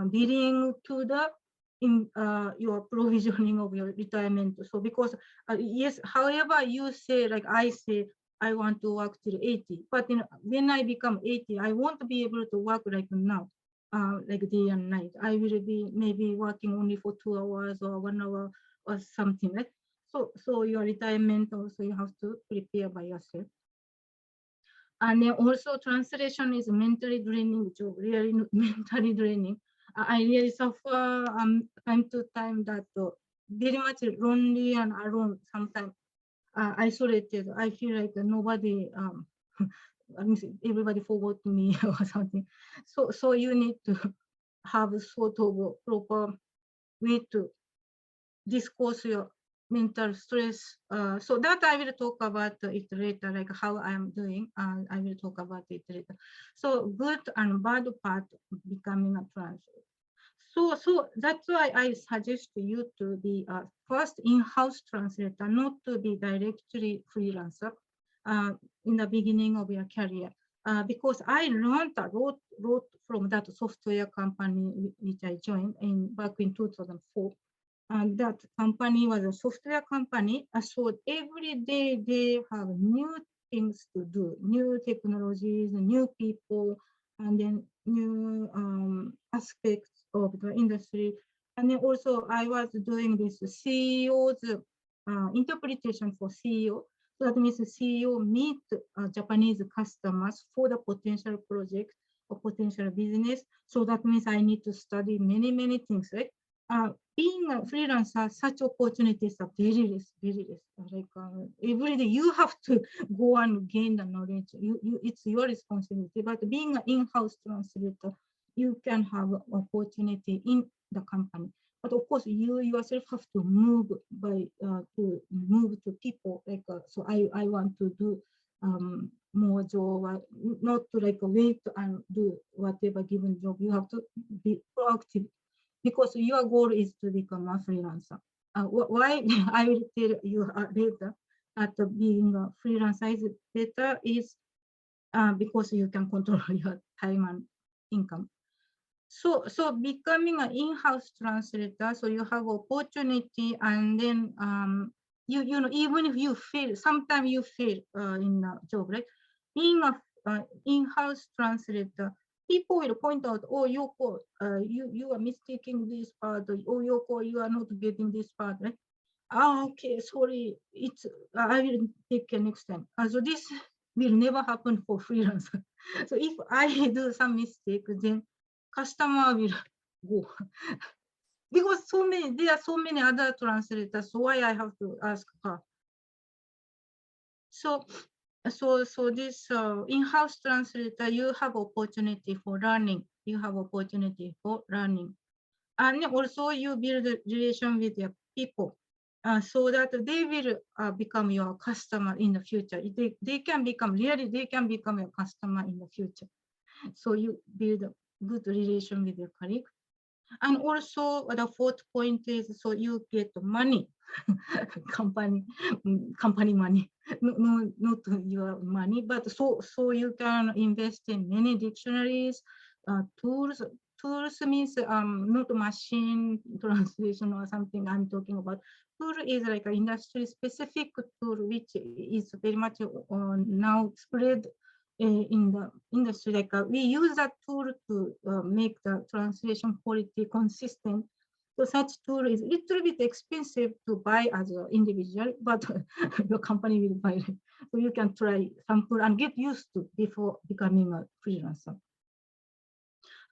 billing to the your provisioning of your retirement. So because yes, however you say, like I say, I want to work till 80, but when I become 80, I won't be able to work like now, like day and night. I will be maybe working only for 2 hours or 1 hour or something, right? So your retirement also you have to prepare by yourself. And then also translation is mentally draining job, really mentally draining. I really suffer time to time that very much lonely and alone, sometimes isolated. I feel like nobody, everybody forgot me or something. So you need to have a sort of proper way to discourse your mental stress. So that I will talk about it later, like how I am doing. I will talk about it later. So good and bad part becoming a translator. So that's why I suggest you to be a first in-house translator, not to be directly freelancer in the beginning of your career. Because I learned a lot from that software company which I joined back in 2004. And that company was a software company. So every day they have new things to do, new technologies, new people, and then new aspects of the industry. And then also I was doing this CEO's interpretation for CEO. So that means the CEO meet Japanese customers for the potential project or potential business. So that means I need to study many things, right? Being a freelancer, such opportunities are very less. Like every day you have to go and gain the knowledge. It's your responsibility. But being an in-house translator, you can have opportunity in the company. But of course, you yourself have to move to people. Like so, I want to do more job, not to like wait and do whatever given job. You have to be proactive, because your goal is to become a freelancer. Why I will tell you later that being a freelancer is better is because you can control your time and income. So becoming an in-house translator, so you have opportunity, and then you know, even if you fail, sometimes you fail in a job, right? Being a in-house translator, people will point out, oh, Yoko, you are mistaking this part, oh, Yoko, you are not getting this part, right? Okay, sorry, it's I will take next time. So this will never happen for freelancer. So if I do some mistake, then customer will go. Because there are so many other translators, so why I have to ask her. So this in-house translator, you have opportunity for learning. And also you build a relation with your people, so that they will become your customer in the future. They can become your customer in the future. So you build a good relation with your colleague. And also the fourth point is, so you get money, company money, not your money, but so you can invest in many dictionaries, tools. Tools means not machine translation or something I'm talking about. Tool is like an industry specific tool, which is very much now spread in the industry. Like we use that tool to make the translation quality consistent. So such tool is a little bit expensive to buy as an individual, but your company will buy it. So you can try sample and get used to before becoming a freelancer.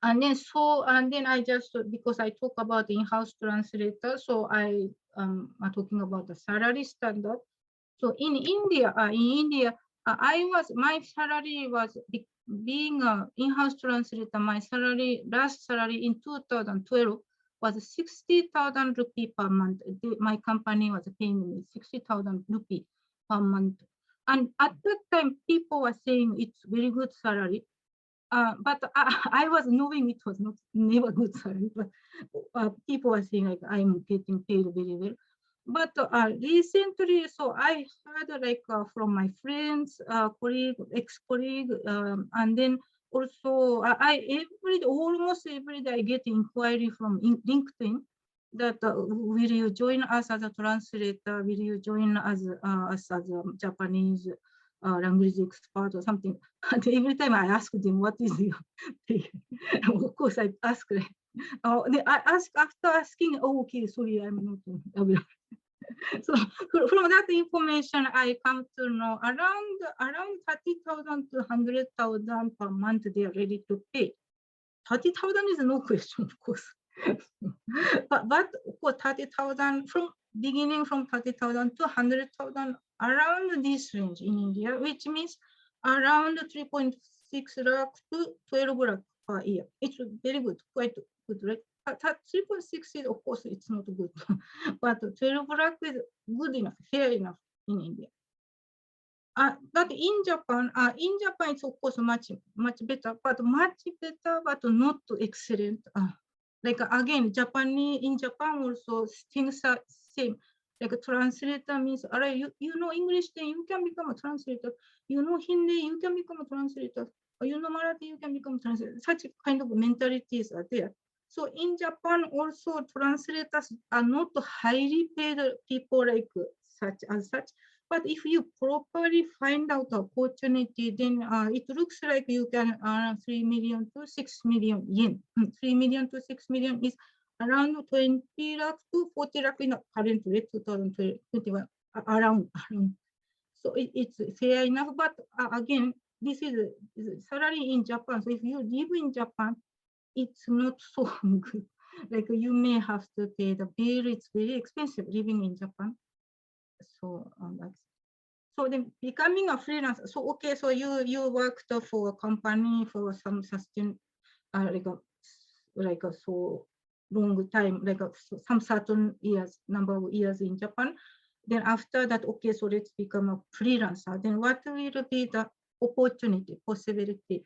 And then I just, because I talk about in-house translator, so I am talking about the salary standard. So in India, my salary was, being an in-house translator, my last salary in 2012 was 60,000 rupee per month. My company was paying me 60,000 rupee per month. And at that time, people were saying it's very good salary. But I was knowing it was never good salary, but people were saying like I'm getting paid very well. But recently, so I heard like from my friends, ex-colleague, and then also almost every day I get inquiry from LinkedIn that will you join us as a translator? Will you join us as a Japanese language expert or something? And every time I ask them, what is your pay? Of course, I ask them. I ask after asking, oh, okay, sorry, I'm not. So from that information, I come to know around 30,000 to 100,000 per month they are ready to pay. 30,000 is no question, of course. but for 30,000, from beginning from 30,000 to 100,000, around this range in India, which means around 3.6 lakh to 12 lakh per year. It's very good, quite good, right? 3.6 is, of course, it's not good, but 12 lakh is good enough, fair enough in India. But in Japan, it's of course much better, but not excellent. Like again, in Japan also things are same. Like a translator means, you know English, then you can become a translator. You know Hindi, you can become a translator. Or you know Marathi, you can become a translator. Such kind of mentalities are there. So in Japan also translators are not highly paid people like such. But if you properly find out the opportunity, then it looks like you can earn 3 million to 6 million yen. 3 million to 6 million is around 20 lakh to 40 lakh in the current rate, 2021, around. So it's fair enough. But again, this is salary in Japan. So if you live in Japan, it's not so good. Like you may have to pay the bill. It's very expensive living in Japan. So so then becoming a freelancer. So okay, so you worked for a company for some like a so long time, like some certain years, number of years in Japan. Then after that, okay, so let's become a freelancer. Then what will be the opportunity, possibility?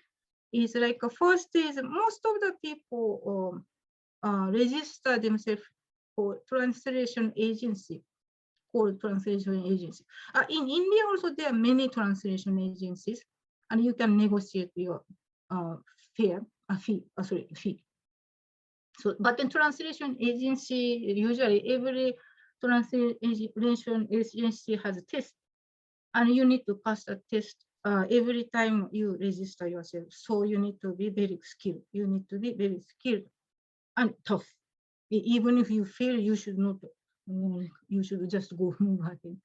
Is like first is most of the people register themselves for translation agency. Called translation agency. In India also there are many translation agencies, and you can negotiate your fee. So, but in translation agency, usually every translation agency has a test, and you need to pass a test every time you register yourself. So you need to be very skilled. You need to be very skilled and tough. Even if you fail, you should not. You should just go working.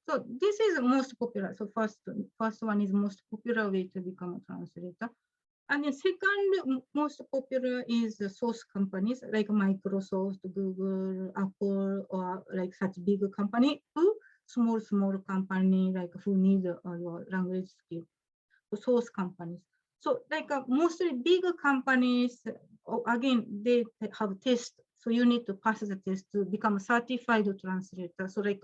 So this is most popular. So first one is most popular way to become a translator. And the second most popular is the source companies like Microsoft, Google, Apple, or like such big company to small company like who need your language skill. So source companies. So like mostly bigger companies, again, they have tests. So you need to pass the test to become a certified translator. So like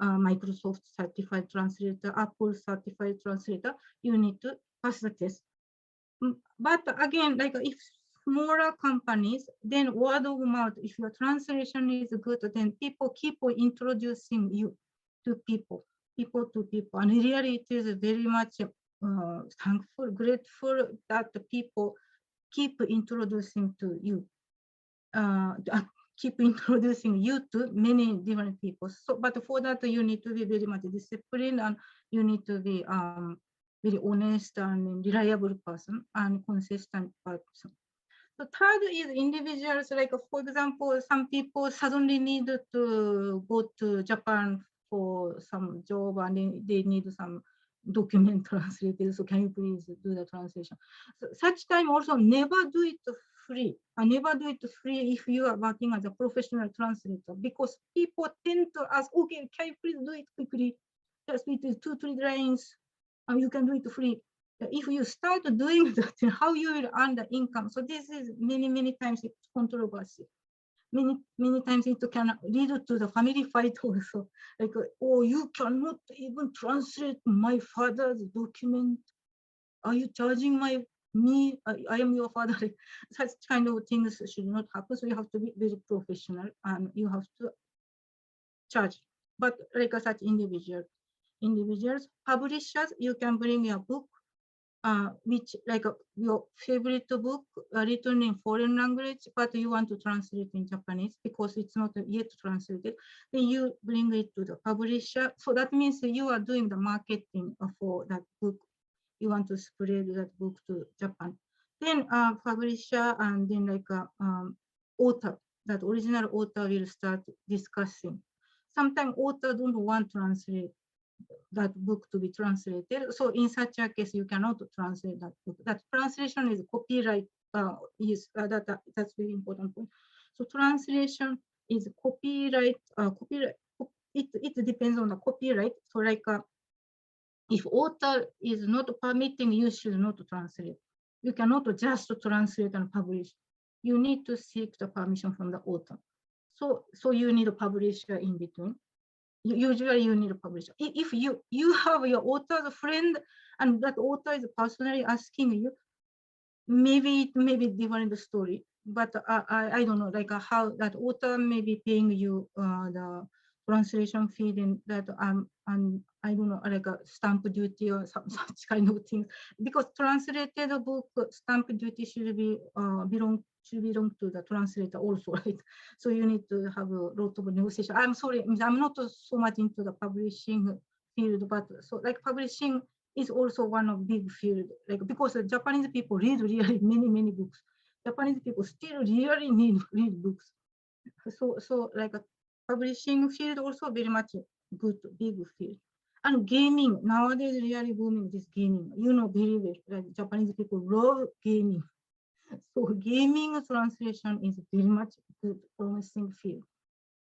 Microsoft certified translator, Apple certified translator, you need to pass the test. But again, like if smaller companies, then word of mouth, if your translation is good, then people keep on introducing you to people to people. And really it is very much thankful, grateful that the people keep introducing to you. Keep introducing you to many different people. So, but for that you need to be very much disciplined, and you need to be very honest and reliable person and consistent person. The third is individuals. Like for example, some people suddenly need to go to Japan for some job, and they need some document translated. So can you please do the translation? So such time also never do it free. Never do it free if you are working as a professional translator, because people tend to ask, okay, can you please do it quickly? Just with 2-3 lines, and you can do it free. If you start doing that, how you will earn the income? So this is many times it's controversy. Many times it can lead to the family fight also. Like, oh, you cannot even translate my father's document. Are you charging me? I am your father. Such kind of things should not happen. So you have to be very professional, and you have to charge. But like such individuals, publishers, you can bring your book, which like your favorite book written in foreign language, but you want to translate in Japanese because it's not yet translated. Then you bring it to the publisher. So that means you are doing the marketing for that book. You want to spread that book to Japan. Then publisher and then like author, that original author will start discussing. Sometimes author don't want to translate that book to be translated. So in such a case, you cannot translate that book. That translation is copyright. That's very important point. So translation is copyright. It depends on the copyright. So like if author is not permitting, you should not translate. You cannot just translate and publish. you need to seek the permission from the author. So you need a publisher in between. Usually you need a publisher. If you have your author's friend and that author is personally asking you, maybe it may be different story. But I don't know, like how that author may be paying you the translation fee, then that and I don't know, like a stamp duty or such kind of things. Because translated book stamp duty should be belong to the translator also, right? So you need to have a lot of negotiation. I'm sorry, I'm not so much into the publishing field, but so like publishing is also one of big field, like because the Japanese people read really many books. Japanese people still really need read books. So like a publishing field also very much good big field. And gaming nowadays really booming this gaming. You know very well, like Japanese people love gaming. So gaming translation is very much good promising field.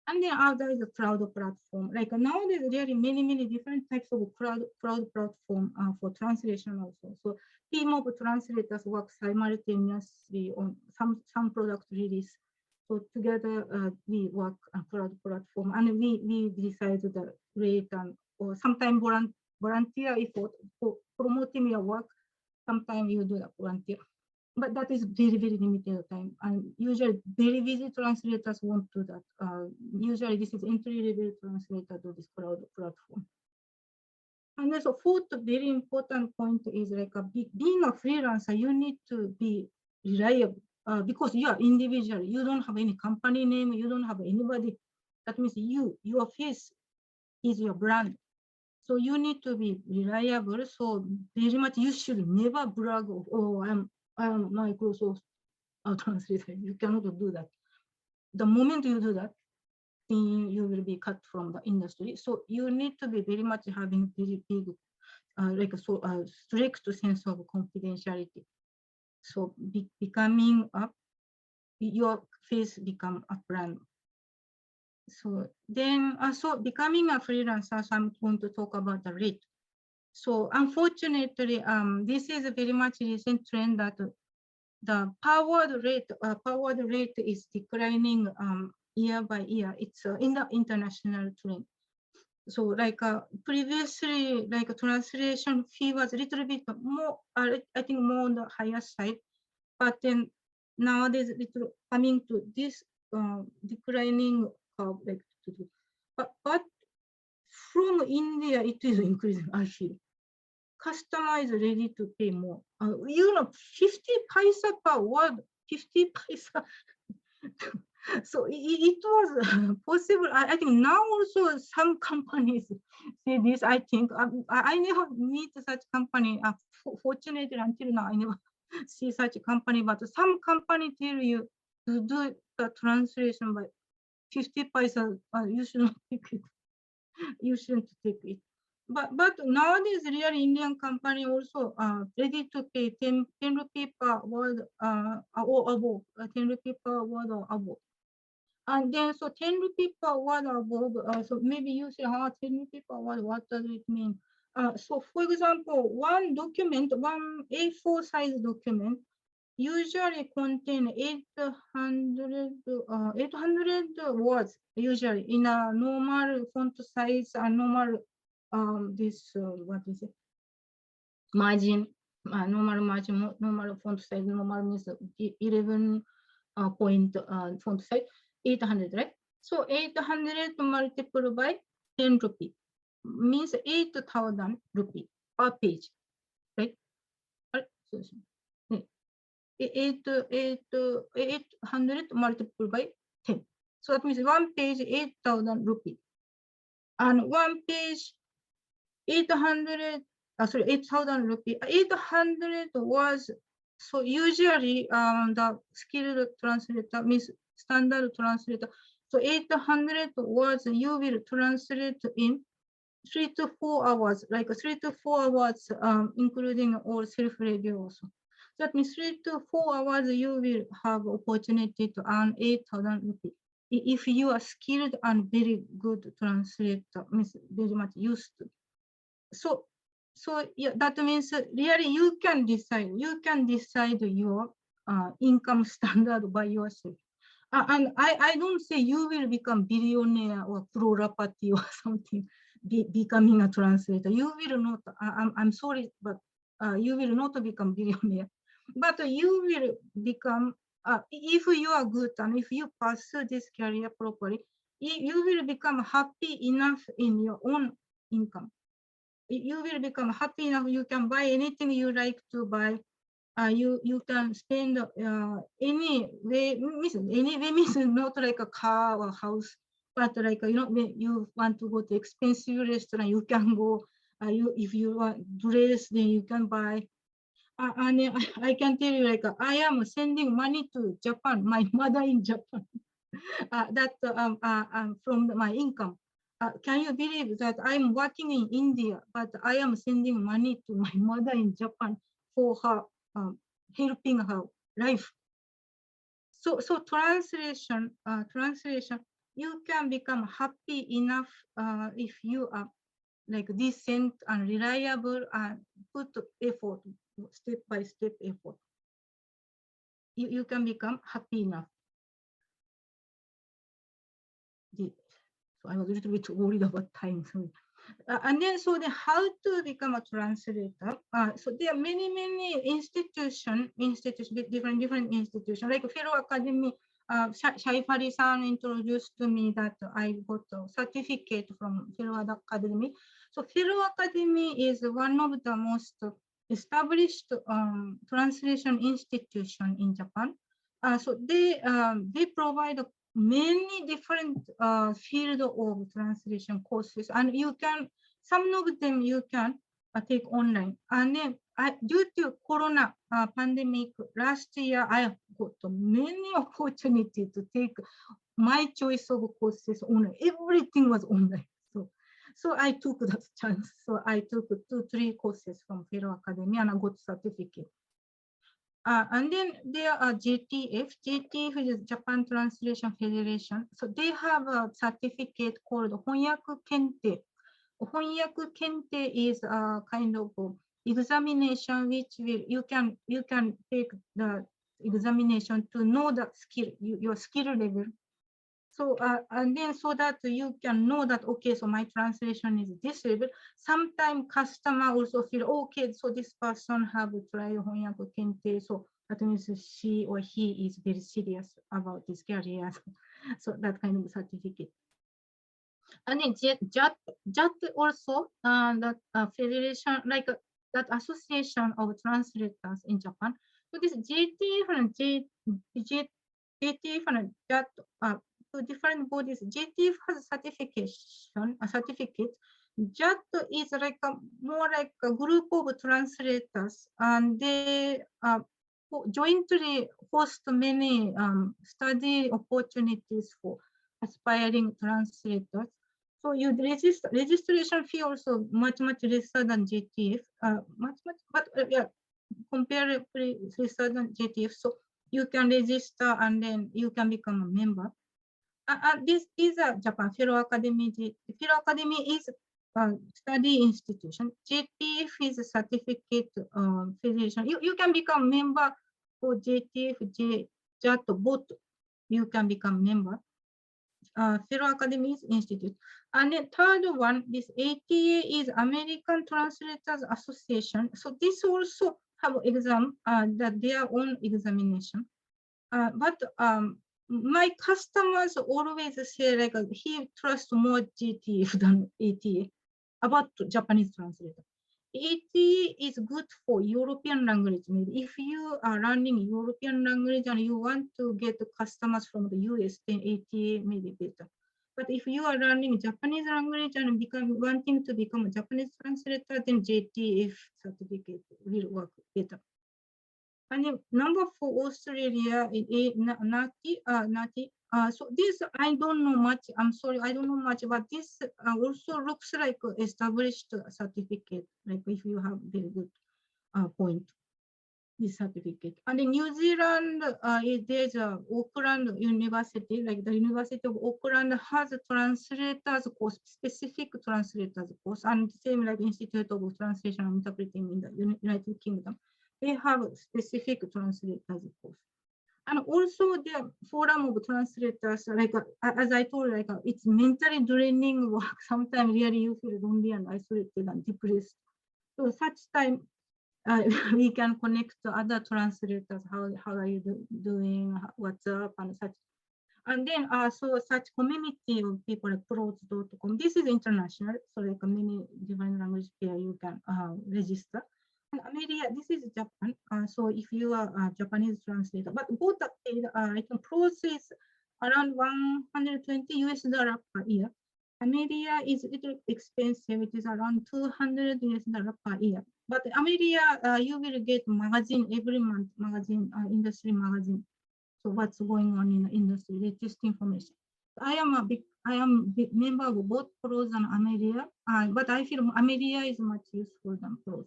And then other is a cloud platform. Like nowadays, there are many different types of cloud platform for translation also. So team of translators work simultaneously on some product release. So together we work on cloud platform, and we decide the rate and or sometimes volunteer effort for promoting your work. Sometimes you do the volunteer. But that is very limited time, and usually very busy translators won't do that. Usually this is entry-level translator to this cloud platform. And also fourth very important point is like being a freelancer, you need to be reliable because you are individual. You don't have any company name. You don't have anybody. That means your face is your brand. So you need to be reliable. So very much you should never brag of, oh, I'm Microsoft translator. You cannot do that. The moment you do that, then you will be cut from the industry. So you need to be very much having very big, strict sense of confidentiality. So becoming up, your face become a brand. So then, so becoming a freelancer, so I'm going to talk about the rate. So unfortunately, this is a very much recent trend that the powered rate is declining year by year. It's in the international trend. So like previously, like a translation fee was a little bit more, I think more on the higher side, but then nowadays it's coming to this declining curve. But from India, it is increasing, I feel. Customer is ready to pay more. 50 paisa per word, 50 paisa. So it was possible. I think now also some companies say this. I think I never meet such company. Fortunately, until now, I never see such a company. But some company tell you to do the translation by 50 paisa. You should not take it. You shouldn't take it. But nowadays, real Indian company also ready to pay 10 rupee per word or above, 10 rupee per word or above. And then so 10 rupee per word or above. So maybe you say, 10 rupee per word, what does it mean? So for example, one document, one A4 size document usually contain 800 words usually in a normal font size and normal what is it, margin, normal margin, normal font size, normal means 11 point font size, 800, right? So 800 multiplied by 10 rupee means 8,000 rupee per page, right? 800 multiplied by 10. So that means one page 8,000 rupee. And one page 8,000 rupee. 800 was, so usually the skilled translator means standard translator. So 800 words you will translate in 3 to 4 hours, like 3 to 4 hours, including all self-review also. That means 3 to 4 hours you will have opportunity to earn 8,000 rupees. If you are skilled and very good translator, means very much used to. So yeah, that means really you can decide your income standard by yourself. And I don't say you will become billionaire or crorepati or something, becoming a translator. You will not, I'm sorry, but you will not become billionaire. But you will become, if you are good and if you pursue this career properly, you will become happy enough in your own income. You will become happy enough, you can buy anything you like to buy. You can spend any way means not like a car or house, but like when you want to go to expensive restaurant, you can go. If you want dress, then you can buy. And I can tell you, like I am sending money to Japan, my mother in Japan, that from my income. Can you believe that I'm working in India, but I am sending money to my mother in Japan for her helping her life. So translation, you can become happy enough if you are like decent and reliable and put effort, step by step effort. You can become happy enough. So I was a little bit worried about time. And then how to become a translator? So there are many institutions, different institutions, like Fellow Academy. Shaifari-san introduced to me that I got a certificate from Fellow Academy. So Fellow Academy is one of the most established translation institution in Japan. So they provide many different field of translation courses, and you can, some of them you can take online. And then due to Corona pandemic last year, I got many opportunity to take my choice of courses online. Everything was online. So I took that chance. So I took 2-3 courses from Fellow Academy and I got certificate. And then there are JTF. JTF is Japan Translation Federation. So they have a certificate called Honyaku Kente. Honyaku Kente is a kind of examination which you can take the examination to know the skill, your skill level. So and then so that you can know that, okay, so my translation is this level. Sometimes customer also feel, okay, so this person have tried Honyaku Kente, so that means she or he is very serious about this career. So that kind of certificate. And then JAT also, that federation, like that association of translators in Japan. So this JTF and JTF and JAT, two different bodies. JTF has a certificate. JAT is like more like a group of translators, and they jointly host many study opportunities for aspiring translators. So you registration fee also much lesser than JTF, but yeah, comparatively lesser than JTF. So you can register and then you can become a member. These are Japan Fellow Academy. Fellow Academy is a study institution. JTF is a certificate federation. You can become member for JTF, JAT, both. You can become member. Fellow Academy Institute. And then third one, this ATA is American Translators Association. So this also have exam, that their own examination. But my customers always say like he trusts more JTF than ATA about Japanese translator. ATA is good for European language. Maybe if you are learning European language and you want to get customers from the US, then ATA may be better. But if you are learning Japanese language and wanting to become a Japanese translator, then JTF certificate will work better. And then number 4, Australia, NATI. So this, I don't know much. I'm sorry, I don't know much, but this also looks like established certificate, like if you have very good point, this certificate. And in New Zealand, there's a Auckland University, like the University of Auckland has a translators course, specific translators course, and same like Institute of Translation and Interpreting in the United Kingdom. they have specific translators course. And also the forum of translators, like as I told, like it's mentally draining work. Sometimes really you feel lonely and isolated and depressed. So such time we can connect to other translators. How are you doing? What's up and such. And then so such community of people like pros.com. This is international, so like many different language here you can register. And America, this is Japan. So if you are a Japanese translator, but both are paid, I think pros is around 120 US dollar per year. America is a little expensive. It is around 200 US dollar per year. But America, you will get magazine every month, magazine, industry magazine. So what's going on in the industry, latest information. I am a big member of both pros and America, but I feel America is much useful than pros.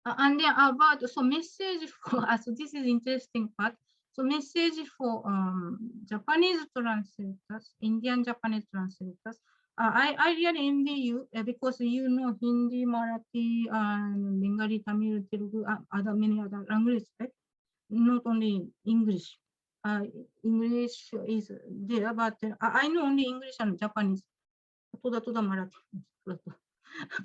And then about, so message for, so this is interesting part. So message for Japanese translators, Indian Japanese translators. I really envy you because you know Hindi, Marathi, and Bengali, Tamil, Telugu, many other languages, right? Not only English. English is there, but I know only English and Japanese. Toda Marathi.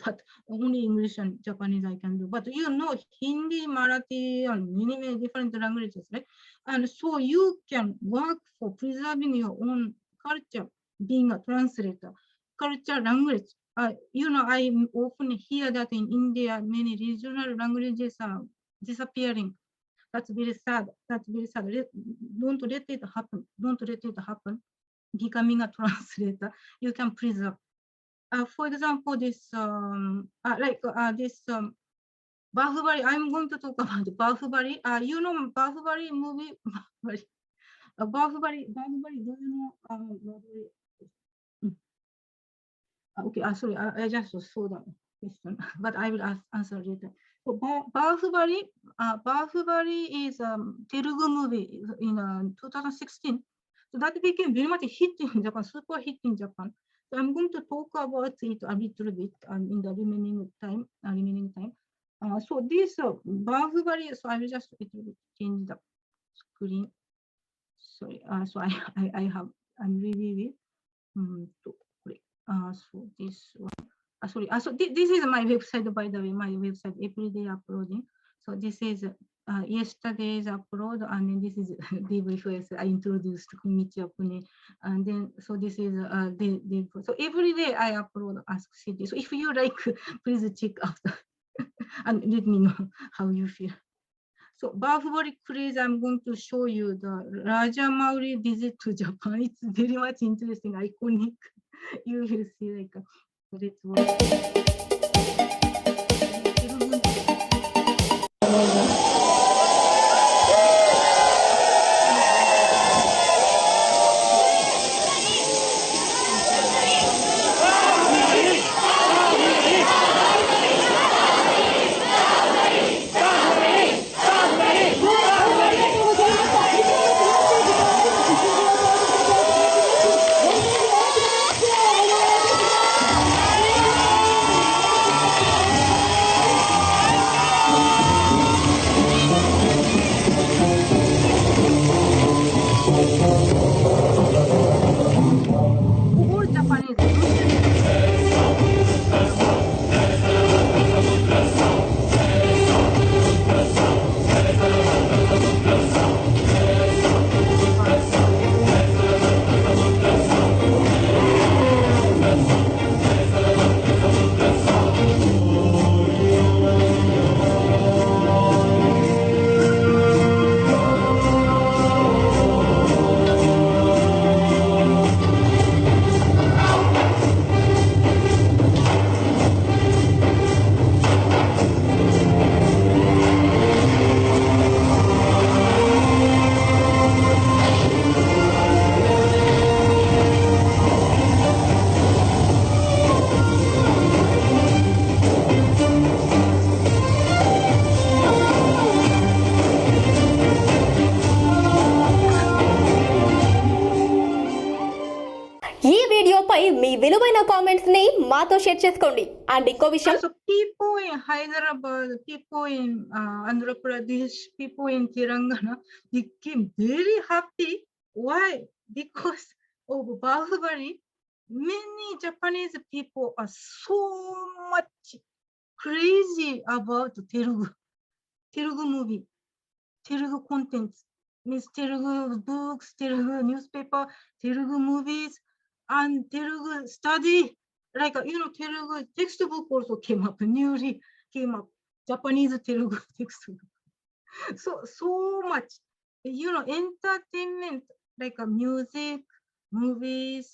But only English and Japanese I can do. But you know Hindi, Marathi, and many different languages, right? And so you can work for preserving your own culture, being a translator, culture, language. You know, I often hear that in India, many regional languages are disappearing. That's very sad. That's very sad. Don't let it happen. Don't let it happen. Becoming a translator, you can preserve. For example, this Bahubali. I'm going to talk about Bahubali. You know Bahubali movie. Bahubali. Do you know Bahubali? Okay. Sorry. I just saw that question, but I will answer later. So Bahubali is Telugu movie in 2016. So that became very much hit in Japan, super hit in Japan. So I'm going to talk about it a little bit in the remaining time. So this Bahubali. So I will just change the screen. Sorry. So I'm really so this one. Sorry. So this is my website, by the way, my website, everyday uploading. So this is yesterday's upload, and then this is the day before I introduced Konnichiwa Pune. And then, so this is so every day I upload Ask City. So if you like, please check after and let me know how you feel. So Bahubali craze, I'm going to show you the Raja Mauri visit to Japan. It's very much interesting, iconic. You will see like let's watch. విలువైన comments ని మాతో share చేసుకోండి. And ఇంకో విషయం, So people in Hyderabad, people in Andhra Pradesh, people in Telangana became very happy. Why? Because of Bahubali. Many Japanese people are so much crazy about Telugu movie, Telugu contents, means Telugu books, Telugu newspaper, Telugu movies, and Telugu study. Like, Telugu textbook also came up, newly came up, Japanese Telugu textbook. So much, entertainment, like music, movies,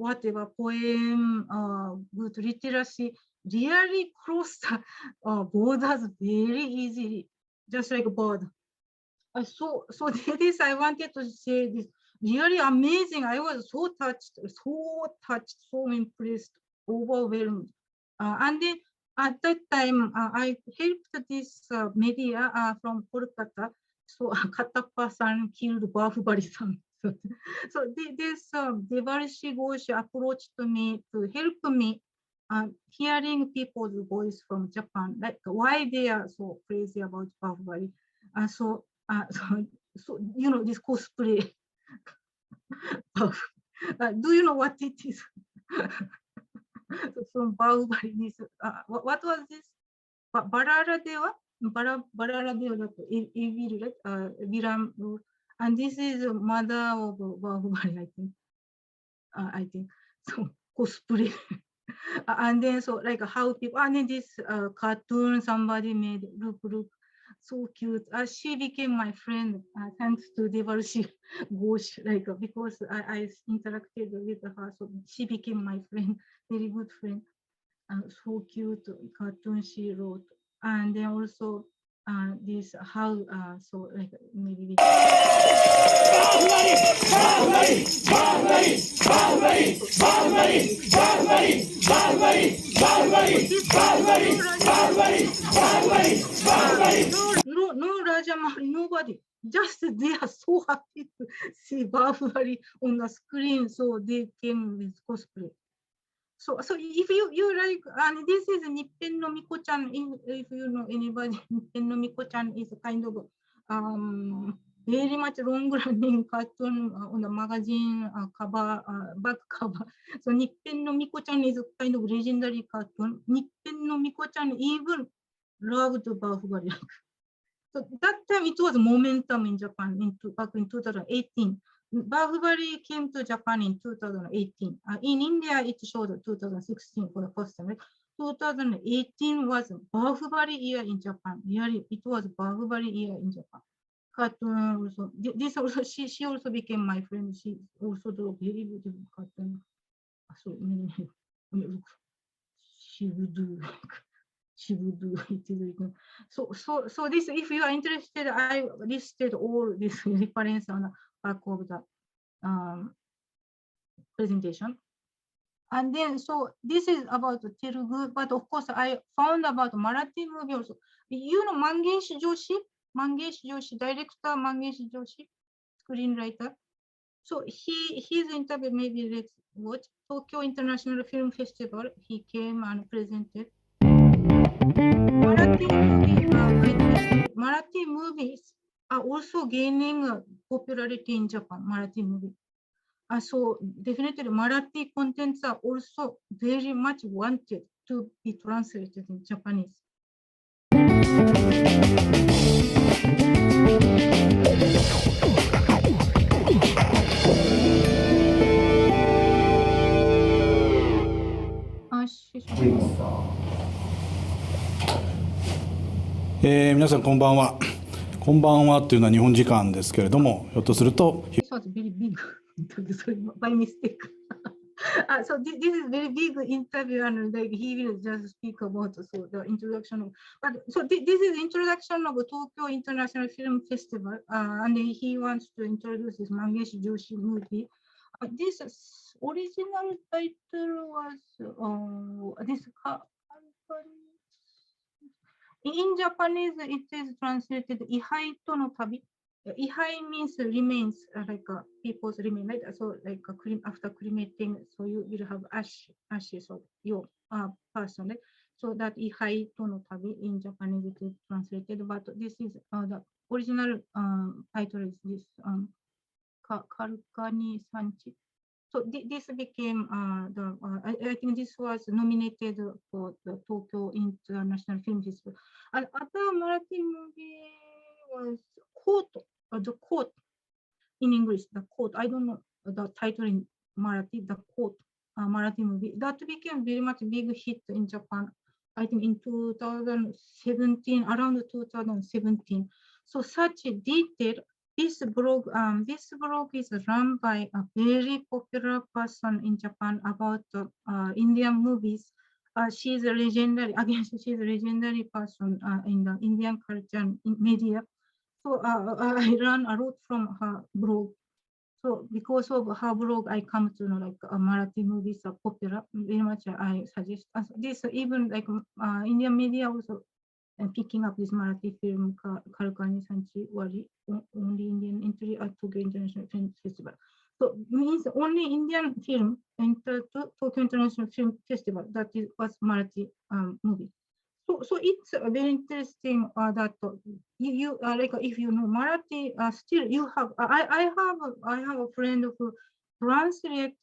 whatever, poem, good literacy, really cross the borders very easily, just like a bird. So this I wanted to say this. Really amazing. I was so touched, so impressed, overwhelmed. And then at that time, I helped this media from Kolkata. So Katappa-san killed Bahubali-san. So this Devarshi Ghosh approached me to help me hearing people's voice from Japan, like why they are so crazy about Bahubali. So this cosplay. Do you know what it is? From Bahubali, this, what was this? Barara Deva? Barara Deva, evil, right? Viram, and this is mother of Bahubali, I think. So cosplay. And then so like how people, and then this cartoon somebody made, look, so cute. She became my friend thanks to Devarshi Ghosh, like because I interacted with her, so she became my friend, very good friend. So cute cartoon she wrote, and then also this how so like maybe no Rajamahal, nobody. Just they are so happy to see Bahubali on the screen, so they came with cosplay. So if you like, and this is Nippen no Miko-chan. If you know anybody, Nippen no Miko-chan is a kind of very much long-running cartoon on the magazine cover, back cover. So Nippen no Miko-chan is a kind of legendary cartoon. Nippen no Miko-chan even loved Bahubali. So that time it was momentum in Japan back in 2018. Bahubali came to Japan in 2018. In India, it showed 2016 for the first time. Right? 2018 was Bahubali year in Japan. Really, it was Bahubali year in Japan. Cartoon also. This also, she also became my friend. She also drew very beautiful cartoon. So many. She would do. She would do it. So this, if you are interested, I listed all this reference on the back of the presentation. And then, so this is about Telugu, but of course I found about Marathi movie also. You know Mangesh Joshi, director Mangesh Joshi, screenwriter. So his interview, maybe let's watch. Tokyo International Film Festival, he came and presented. Marathi movies are also gaining popularity in Japan, Marathi movie. So definitely Marathi contents are also very much wanted to be translated in Japanese.皆さんこんばんは。こんばんはというのは日本時間ですけれども、ひょっとすると。This was very big sorry, by mistake. So this is very big interview, and like he will just speak about so the introduction of. But so this is introduction of Tokyo International Film Festival, and he wants to introduce this Mangesh Joshi movie. This original title was this. In Japanese, it is translated "Ihai to no Tabi," ihai means remains, people's remain, right? So like after cremating, so you will have ashes of your person, right? So that ihai to no tabi in Japanese it is translated, but this is the original title is this Karukani Sanchi. So this became I think this was nominated for the Tokyo International Film Festival. And other Marathi movie was Court, the Court in English, the Court. I don't know the title in Marathi, the Court Marathi movie. That became very much big hit in Japan, I think in 2017, around 2017. So such a detail. This blog is run by a very popular person in Japan about Indian movies. She's a legendary, again, she's a legendary person in the Indian culture and in media. So I learn a lot from her blog. So because of her blog, I come to know like Marathi movies are popular. Very much I suggest this. Even like Indian media also picking up this Marathi film Kalkani Sanchi Wari, only Indian entry at Tokyo International Film Festival. So means only Indian film entered to Tokyo International Film Festival. That was Marathi movie. So it's very interesting that you like if you know Marathi, still you have I have a friend who translate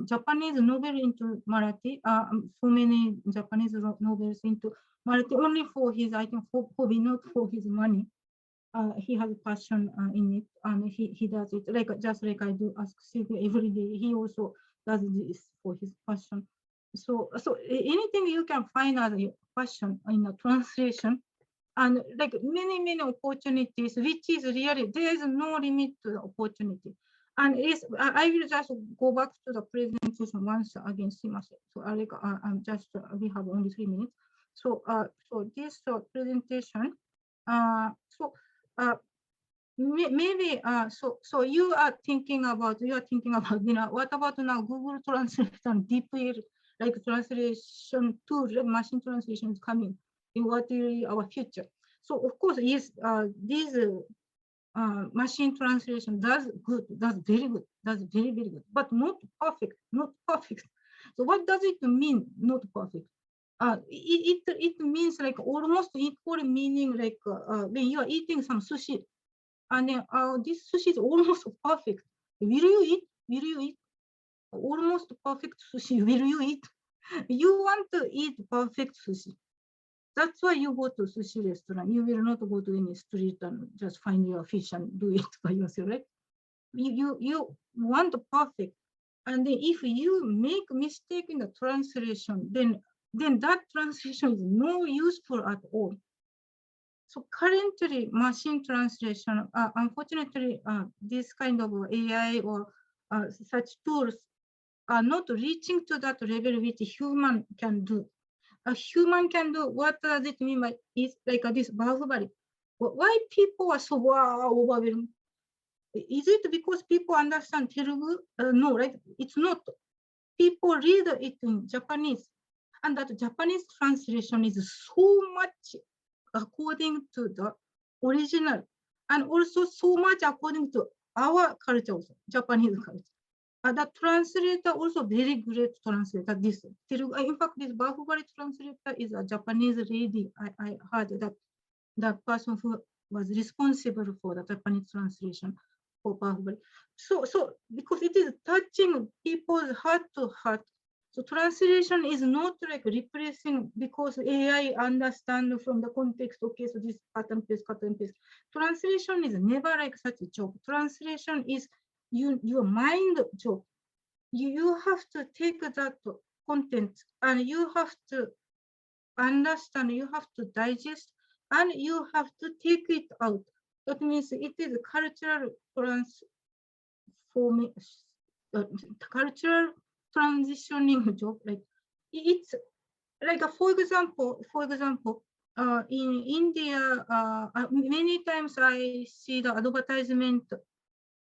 Japanese novel into Marathi. So many Japanese novels into Marathi only for his, I think, hobby, not for his money. He has passion in it, and he does it like just like I do ask Silvia every day. He also does this for his passion. So anything you can find as a passion in a translation, and like many opportunities, which is really there is no limit to the opportunity. And I will just go back to the presentation once again. So I'm just we have only 3 minutes. So so this presentation. Maybe so you are thinking about what about now Google Translate deeply like translation tool, machine translation is coming in what is our future. So of course yes, this machine translation does very good, but not perfect. So what does it mean not perfect? It means like almost equal meaning like when you are eating some sushi and then this sushi is almost perfect. Will you eat? Will you eat? Almost perfect sushi. Will you eat? You want to eat perfect sushi. That's why you go to sushi restaurant. You will not go to any street and just find your fish and do it by yourself, right? You want perfect. And then if you make mistake in the translation, then that translation is no useful at all. So currently, machine translation, unfortunately, this kind of AI or such tools are not reaching to that level which human can do. A human can do, what does it mean by it's like this Bahubali? Why people are so overwhelmed? Is it because people understand Telugu? No, right? It's not. People read it in Japanese, and that Japanese translation is so much according to the original, and also so much according to our culture, also, Japanese culture. The translator also very great translator. This in fact, this Bahubali translator is a Japanese lady. I heard that the person who was responsible for the Japanese translation for Bahubali. So because it is touching people's heart to heart. So translation is not like replacing because AI understand from the context. Okay, so this cut and paste. Translation is never like such a job. Translation is your mind job. You have to take that content and you have to understand, you have to digest, and you have to take it out. That means it is cultural cultural transitioning job. Like it's like for example, in India, many times I see the advertisement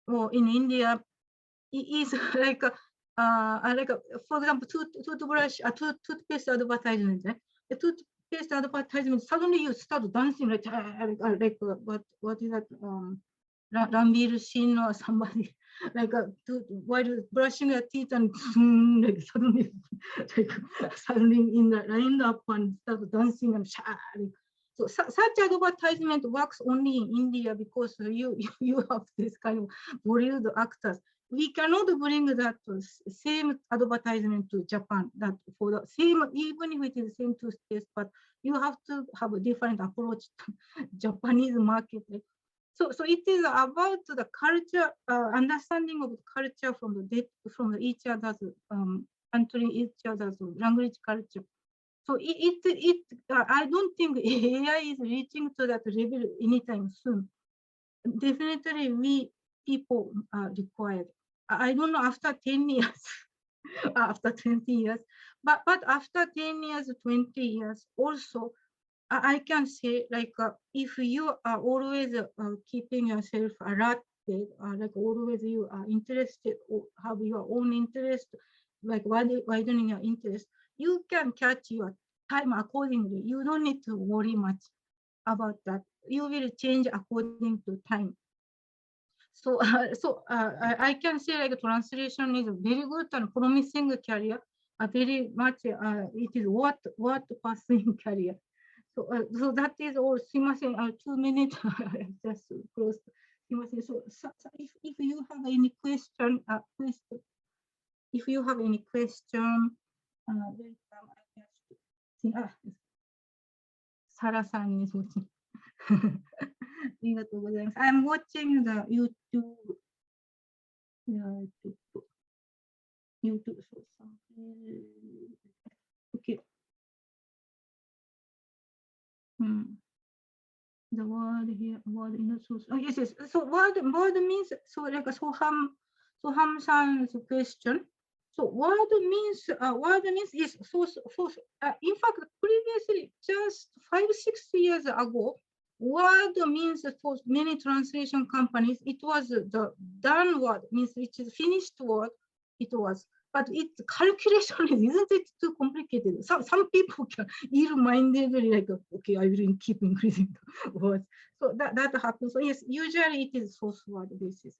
or in India, it is like for example, toothbrush, toothpaste advertisement. The toothpaste advertisement, suddenly you start dancing like what is that? Ranveer Singh or somebody like while brushing your teeth and like suddenly in the lined up and start dancing and so such advertisement works only in India because you have this kind of Bollywood actors. We cannot bring that same advertisement to Japan. That for the same, even if it is the same toothpaste, but you have to have a different approach to Japanese market. So it is about the culture, understanding of culture from each other's country, each other's language culture. So I don't think AI is reaching to that level anytime soon. Definitely, we people are required. I don't know after 10 years, after 20 years, but after 10 years, 20 years, also, I can say like if you are always keeping yourself alert, like always you are interested or have your own interest, like widening your interest, you can catch your time accordingly. You don't need to worry much about that. You will change according to time. So, I can say like translation is a very good and promising career. Very much it is what pursuing career. So that is all. すいません 2 minutes just close. すいません So if you have any question, if you have any question, welcome. Sarah san is watching. ありがとうございます。I'm watching the YouTube. YouTube. Okay. The word here, word in the source. Oh, yes. So word means, so like Soham-san's question. So word means is source. In fact, previously, just 5-6 years ago, word means for many translation companies, it was the done word, means which is finished word, it was. But its calculation isn't it too complicated? Some people can ill-mindedly like, okay, I will keep increasing the words. So that happens. So yes, usually it is source word basis.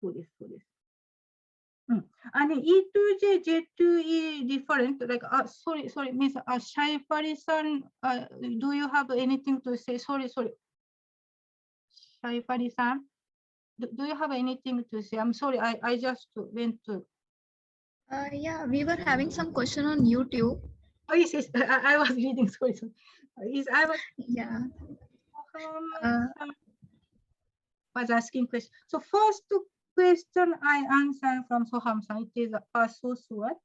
For this. And E to J, J to E different. Like sorry, Miss Shaifari-san, do you have anything to say? Sorry. Shaifari-san, do you have anything to say? I'm sorry, I just went to. Yeah, we were having some question on YouTube. Oh yes, I was reading. Sorry. Yes, I was. Yeah. Was asking question. So first question I answer from Soham-san. It is a source word.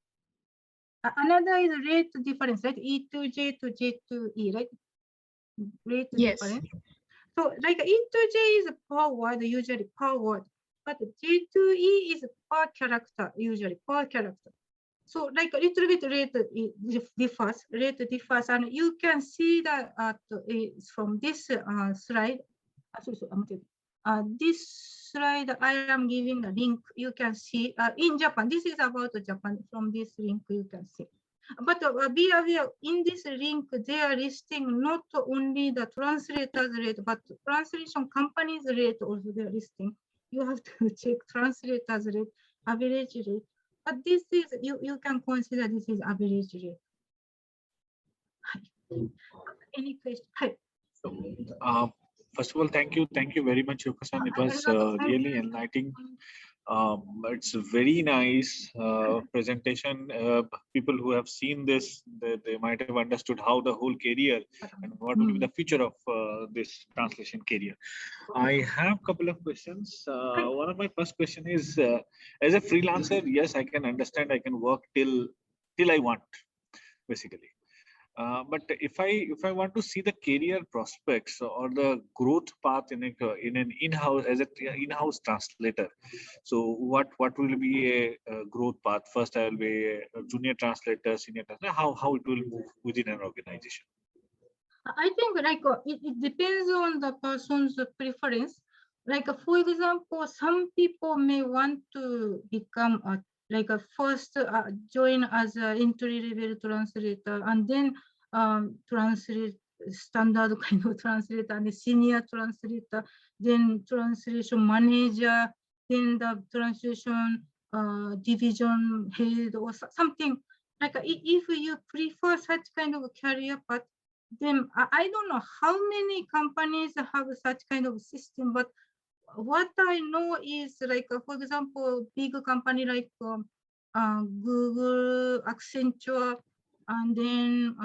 Another is rate difference, right? E to J to J to E, right? Rate difference. So like E to J is per word, usually per word, but J to E is per character, usually per character. So like a little bit rate differs, and you can see that from this slide. This slide I am giving a link. You can see in Japan. This is about Japan. From this link you can see. But be aware, in this link they are listing not only the translator's rate, but translation company's rate also they are listing. You have to check translator's rate, average rate. But this is you can consider this is average rate. Any question? First of all, thank you very much, Yoko-san. It was really enlightening. It's a very nice presentation. People who have seen this, they might have understood how the whole career and what will be the future of this translation career. I have a couple of questions. One of my first question is, as a freelancer, yes, I can understand. I can work till I want, basically. But if I want to see the career prospects or the growth path in an in-house as an in-house translator, so what will be a growth path? First, I will be a junior translator, senior translator. How it will move within an organization? I think like it depends on the person's preference. Like for example, some people may want to become a first join as an entry level translator and then translate standard kind of translator and senior translator, then translation manager, then the translation division head or something. Like if you prefer such kind of career path, then I don't know how many companies have such kind of system, but what I know is like, for example, big company like Google, Accenture, and then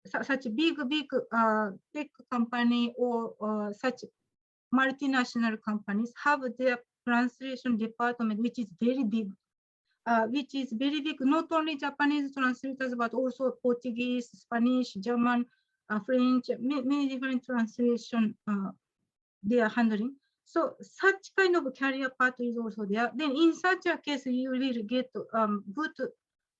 such big tech company or such multinational companies have their translation department, which is very big. Not only Japanese translators, but also Portuguese, Spanish, German, French, many different translation they are handling. So such kind of career path is also there. Then in such a case, you will get good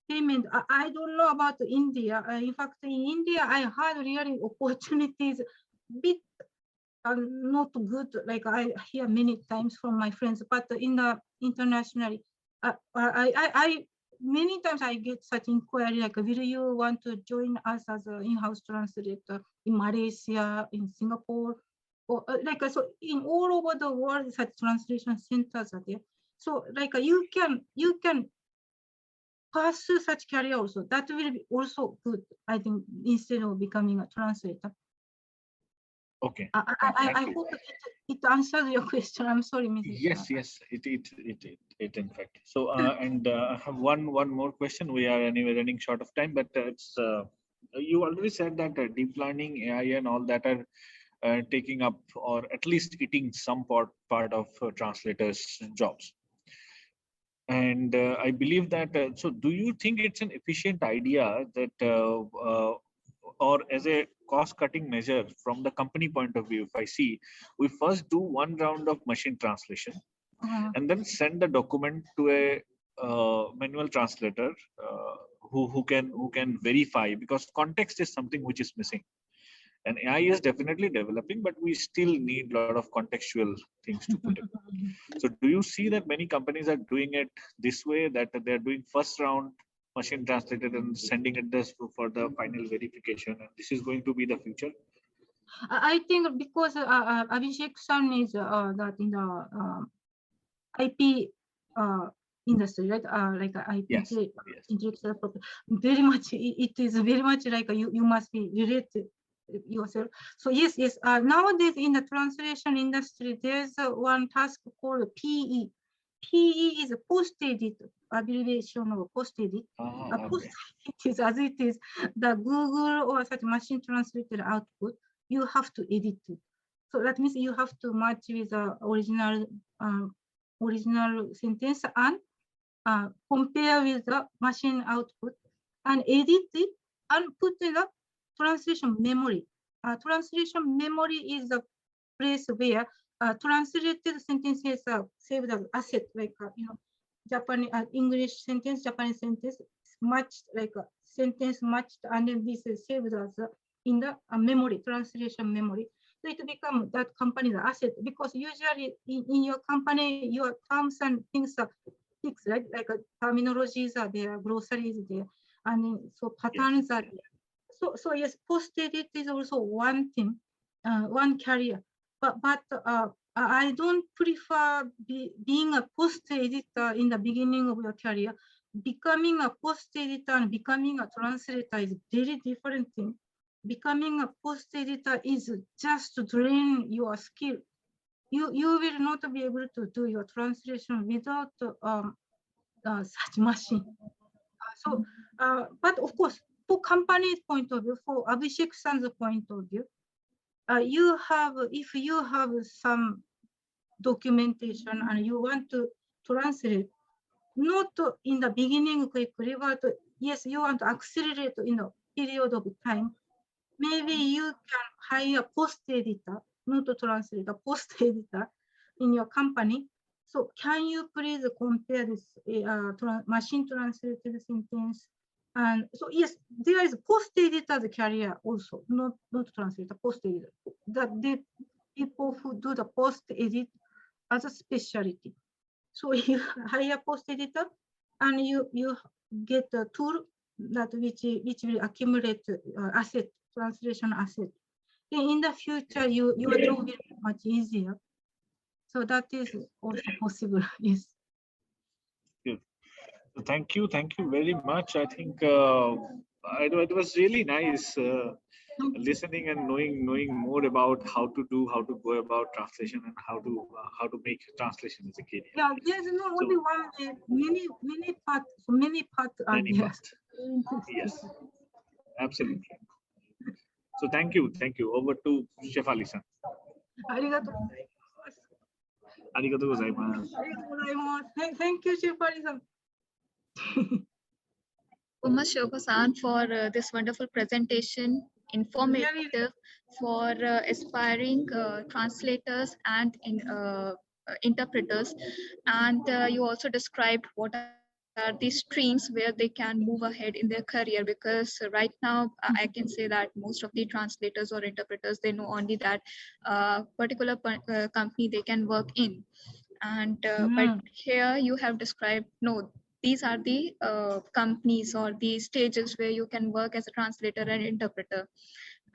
payment. I don't know about India. In fact, in India, I had really opportunities bit not good, like I hear many times from my friends, but in the internationally, I many times I get such inquiry like, will you want to join us as an in-house translator in Malaysia, in Singapore, or like so in all over the world, such translation centers are there. So like you can pursue such career also. That will be also good, I think, instead of becoming a translator. Okay. I hope it answers your question. I'm sorry, Mrs. Yes, it in fact. So and I have one more question. We are anyway running short of time, but it's you already said that deep learning, AI, and all that are taking up or at least eating some part of translators' jobs. And I believe that. So, do you think it's an efficient idea that, or as a cost-cutting measure from the company point of view, if I see, we first do one round of machine translation, and then send the document to a manual translator who can verify, because context is something which is missing. And AI is definitely developing, but we still need a lot of contextual things to put in. So do you see that many companies are doing it this way, that they're doing first round machine translated and sending it this for the final verification, and this is going to be the future? I think because Abhishek-san is that in the IP industry, right? Like IP intellectual property, very much. It is very much like you must be related yourself. So yes. Nowadays in the translation industry, there's one task called PE. PE is a post-edit, abbreviation of post-edit. Post-edit is as it is the Google or such machine translated output. You have to edit it. So that means you have to match with the original sentence and compare with the machine output and edit it and put in the translation memory. Translation memory is the place where translated sentences are saved as asset, like Japanese English sentence, Japanese sentence matched, like a sentence matched, and then this is saved as in the memory, translation memory. So it becomes that company's asset, because usually in your company, your terms and things are fixed, right? Like terminologies are there, glossaries there, and so patterns are there. So yes, post-edit is also one thing, one career. But I don't prefer being a post-editor in the beginning of your career. Becoming a post-editor and becoming a translator is very different thing. Becoming a post-editor is just to drain your skill. You will not be able to do your translation without such machine. But of course, for company's point of view, for Abhishek-san's point of view, if you have some documentation and you want to translate, not in the beginning quickly, but yes, you want to accelerate in a period of time, maybe you can hire a post-editor, not a translator, post-editor in your company. So can you please compare this machine translated sentence? And so yes, there is post-editor's career also, not translator, post-editor. That the people who do the post-edit as a specialty. So you hire post-editor and you get the tool that which will accumulate asset, translation asset. In the future, your job will be much easier. So that is also possible. Yes. Good. Thank you very much. I think it was really nice listening and knowing more about how to go about translation and how to make translation as a career. Yeah, there's not only one way. Many parts are Many there. parts. Yes, absolutely. So thank you. Over to Chef Ali-san. ありがとう。ありがとうございます。ありがとうございます。Thank you, Chef Ali-san. Much, Shoko-san, for this wonderful presentation, informative for aspiring translators and interpreters. And you also described what are the streams where they can move ahead in their career, because right now I can say that most of the translators or interpreters, they know only that particular company they can work in. And but here you have described, no, these are the companies or the stages where you can work as a translator and interpreter.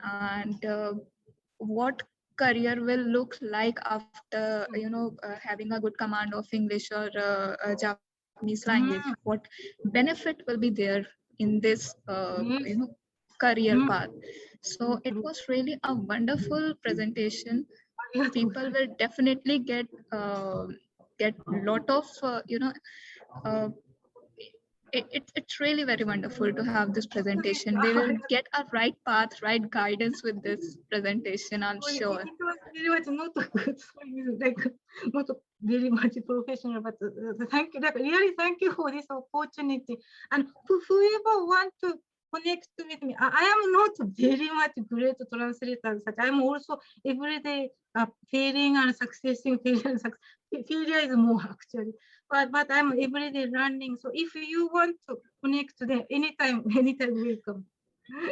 And what career will look like after having a good command of English or Japanese language. What benefit will be there in this career path. So it was really a wonderful presentation. People will definitely get lot of it's really very wonderful to have this presentation. They will get a right path, right guidance with this presentation, I'm sure. It was very much not good, like not very much professional, but thank you, like, really thank you for this opportunity. And whoever want to connect with me, I am not very much great translator. Such I am also everyday failing and successing, failure is more actually. But I'm everyday learning. So if you want to connect to them, anytime welcome.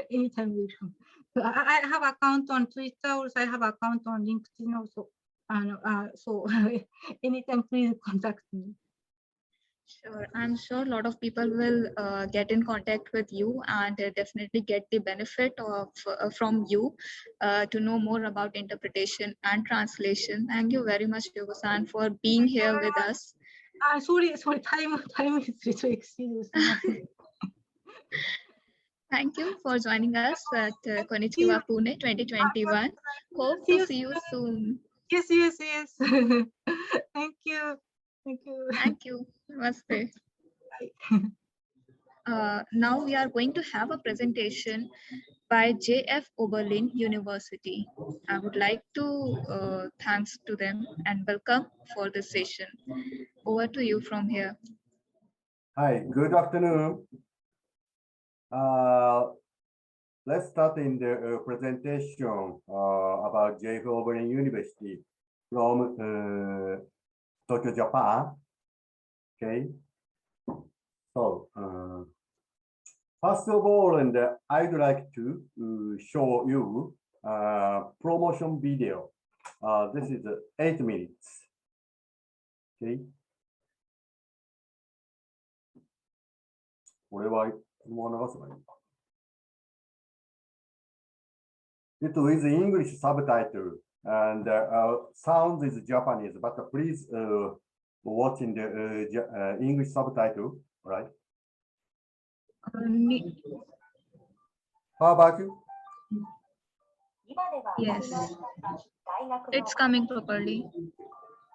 Anytime welcome. So I have account on Twitter, also I have account on LinkedIn also. So anytime please contact me. Sure, I'm sure a lot of people will get in contact with you and definitely get the benefit of from you to know more about interpretation and translation. Thank you very much, Yogo-san, for being here with us. Sorry, time is little exceeded. Thank you for joining us at Konnichiwa Pune 2021. Hope to see you soon. Yes. Thank you. Thank you. Namaste. Now we are going to have a presentation by J.F. Oberlin University. I would like to thanks to them and welcome for this session. Over to you from here. Hi, good afternoon. Let's start in the presentation about J.F. Oberlin University from Tokyo, Japan. Okay. So, first of all, and I'd like to show you promotion video. This is 8 minutes. Okay. これはもう流せばいいのか。It with English subtitle and sound is Japanese, but please watch in the English subtitle, right? How about you? Yes, it's coming properly.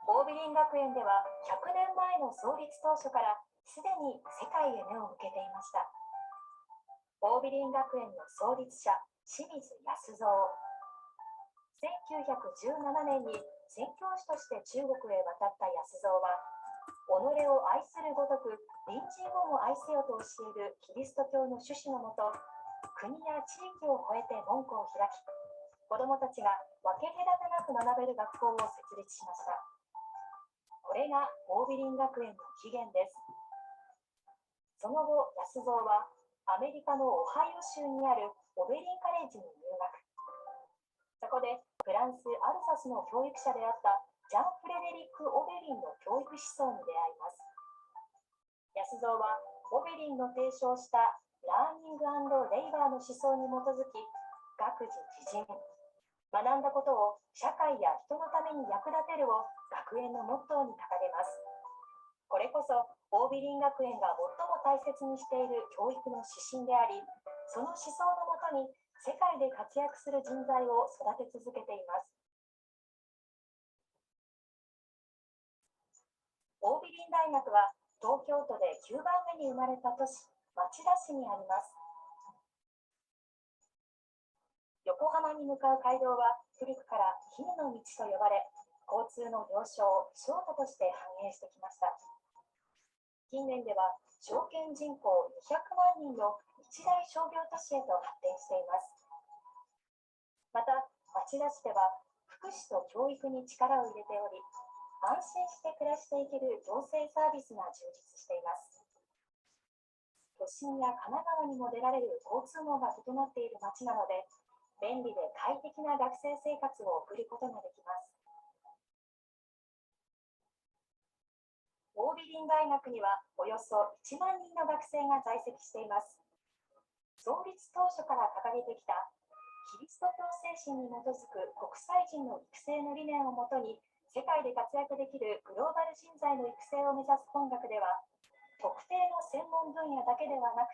オービリン学園では100年前の創立当初からすでに世界へ目を向けていました。オービリン学園の創立者、清水康三。1917年に宣教師として中国へ渡った康三は、己を愛するごとく隣人をも愛せよと教えるキリスト教の趣旨のもと、国や地域を越えて門戸を開き、子どもたちが分け隔てなく学べる学校を設立しました。これがオービリン学園の起源です。その後、康三はアメリカのオハイオ州にあるオベリンカレッジに入学。そこでフランス・アルサスの教育者であったジャン・フレデリック・オベリンの教育思想に出会います。康三はオベリンの提唱したラーニング&レイバーの思想に基づき、学事自人、学んだことを社会や人のために役立てるを学園のモットーに掲げます。これこそ、桜美林学園が最も大切にしている教育の指針であり、その思想のもとに世界で活躍する人材を育て続けています。桜美林大学は東京都で9番目に生まれた都市、町田市にあります。横浜に向かう街道は古くから絹の道と呼ばれ、交通の要衝、商都として繁栄してきました。近年では証券人口200万人の一大商業都市へと発展しています。また、町田市では福祉と教育に力を入れており、安心して暮らしていける行政サービスが充実しています。都心や神奈川にも出られる交通網が整っている町なので、便利で快適な学生生活を送ることができます。桜美林大学にはおよそ1万人の学生が在籍しています。創立当初から掲げてきたキリスト教精神に基づく国際人の育成の理念をもとに、世界で活躍できるグローバル人材の育成を目指す本学では、特定の専門分野だけではなく、